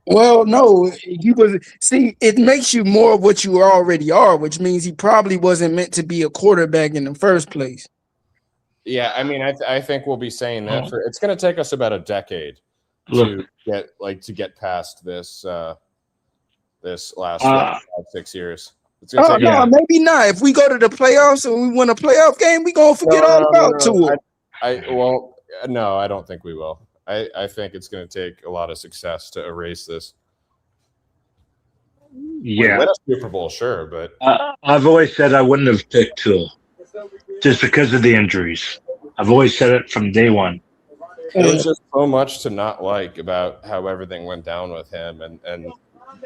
Well, no, he was. See, it makes you more of what you already are, which means he probably wasn't meant to be a quarterback in the first place. Yeah, I mean, I think we'll be saying that for it's going to take us about a decade to get past this this last 5-6 years. It's gonna take maybe not. If we go to the playoffs and we win a playoff game, we gonna forget all about Tua. No, I don't think we will. I think it's going to take a lot of success to erase this. Yeah, win a Super Bowl, sure, but I've always said I wouldn't have picked Tua just because of the injuries. I've always said it from day one. There was just so much to not like about how everything went down with him, and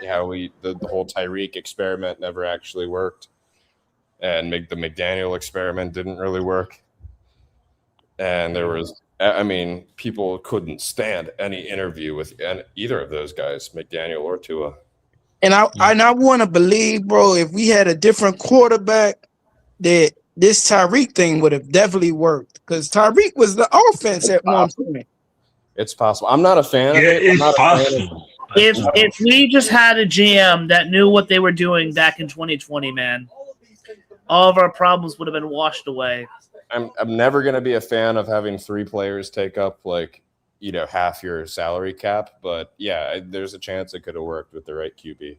how the whole Tyreek experiment never actually worked, and the McDaniel experiment didn't really work, and there was. I mean, people couldn't stand any interview with either of those guys, McDaniel or Tua. And I want to believe, bro, if we had a different quarterback, that this Tyreek thing would have definitely worked, because Tyreek was the offense at one point. It's possible. I'm not a fan of it. It's possible. If we just had a GM that knew what they were doing back in 2020, man, all of our problems would have been washed away. I'm never going to be a fan of having 3 players take up half your salary cap, but yeah, there's a chance it could have worked with the right QB.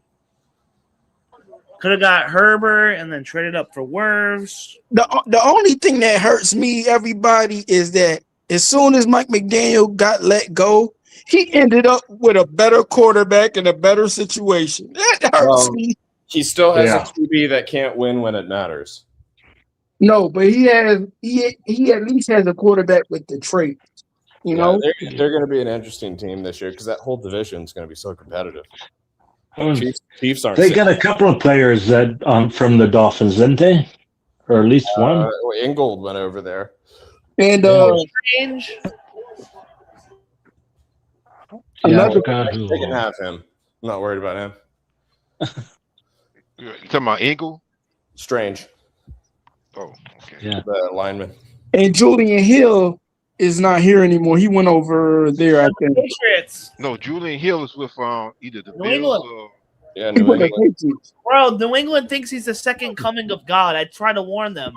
Could have got Herbert and then traded up for Wirfs. The only thing that hurts me, everybody, is that as soon as Mike McDaniel got let go, he ended up with a better quarterback in a better situation. That hurts me. He still has a QB that can't win when it matters. No, but he at least has a quarterback with the traits. You know, they're going to be an interesting team this year because that whole division is going to be so competitive. Chiefs aren't. They got a couple of players that from the Dolphins, didn't they? Or at least one. Ingold went over there, and Strange. they can have him. I'm not worried about him. You talking about Ingle? Strange. Oh, okay. Yeah, the lineman. And Julian Hill is not here anymore. He went over there, I think. Patriots. No, Julian Hill is with either the New Bills England. or Yeah, He New put the England. Patriots. Bro, New England thinks he's the second coming of God. I try to warn them.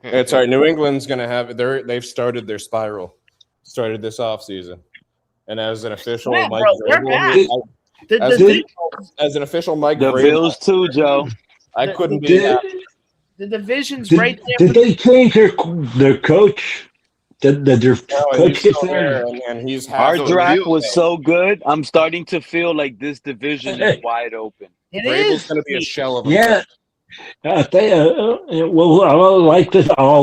It's all right. New England's gonna have they've started their spiral. Started this offseason. And as an official Yeah, Mike bro, they're Vrabel, bad. as an official Mike The Vrabel, Bills too, Joe. I couldn't be happy. The division's right there. Did they change their coach? Did their No, and coach he's get still there, there? and he's Our half draft was so good. I'm starting to feel like this division is wide open. Vrabel's going to be a shell of Yeah. himself. Well, I'll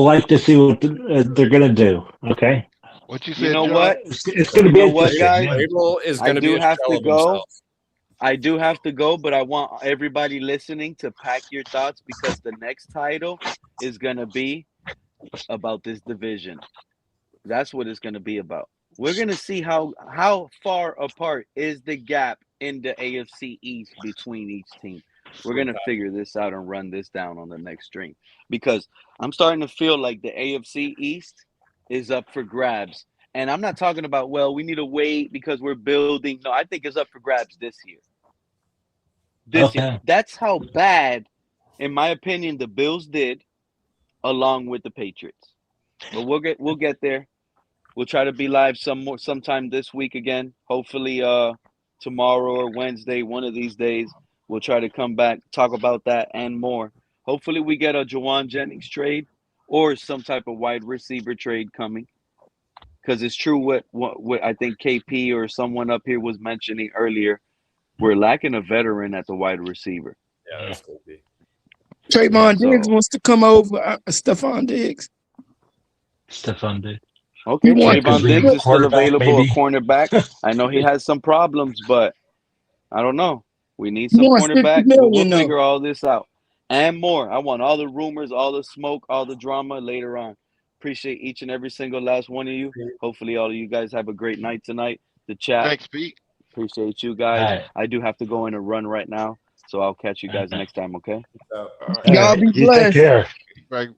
like to see what they're going to do. Okay. What you You said, know Joe? what? It's going to You be know what, interesting. guys? Vrabel is I going to be do a have shell to of go. himself. I do have to go, but I want everybody listening to pack your thoughts because the next title is going to be about this division. That's what it's going to be about. We're going to see how far apart is the gap in the AFC East between each team. We're going to figure this out and run this down on the next stream because I'm starting to feel like the AFC East is up for grabs. And I'm not talking about, well, we need to wait because we're building. No, I think it's up for grabs this year. This year. That's how bad, in my opinion, the Bills did along with the Patriots. But we'll get there. We'll try to be live sometime this week again. Hopefully tomorrow or Wednesday, one of these days. We'll try to come back, talk about that and more. Hopefully we get a Jawan Jennings trade or some type of wide receiver trade coming. Because it's true what I think KP or someone up here was mentioning earlier. We're lacking a veteran at the wide receiver. Yeah, that's KP. Trayvon Diggs wants to come over. Stephon Diggs. Stephon Diggs. Okay, Trayvon Diggs is still available, maybe. a cornerback. I know he has some problems, but I don't know. We need He some wants $50 cornerback. million, We'll though. figure all this out and more. I want all the rumors, all the smoke, all the drama later on. Appreciate each and every single last one of you. Hopefully all of you guys have a great night tonight. The chat. Thanks, Pete. Appreciate you guys. All right. I do have to go in a run right now, so I'll catch you guys next time, okay? Y'all be blessed. Take care. Right.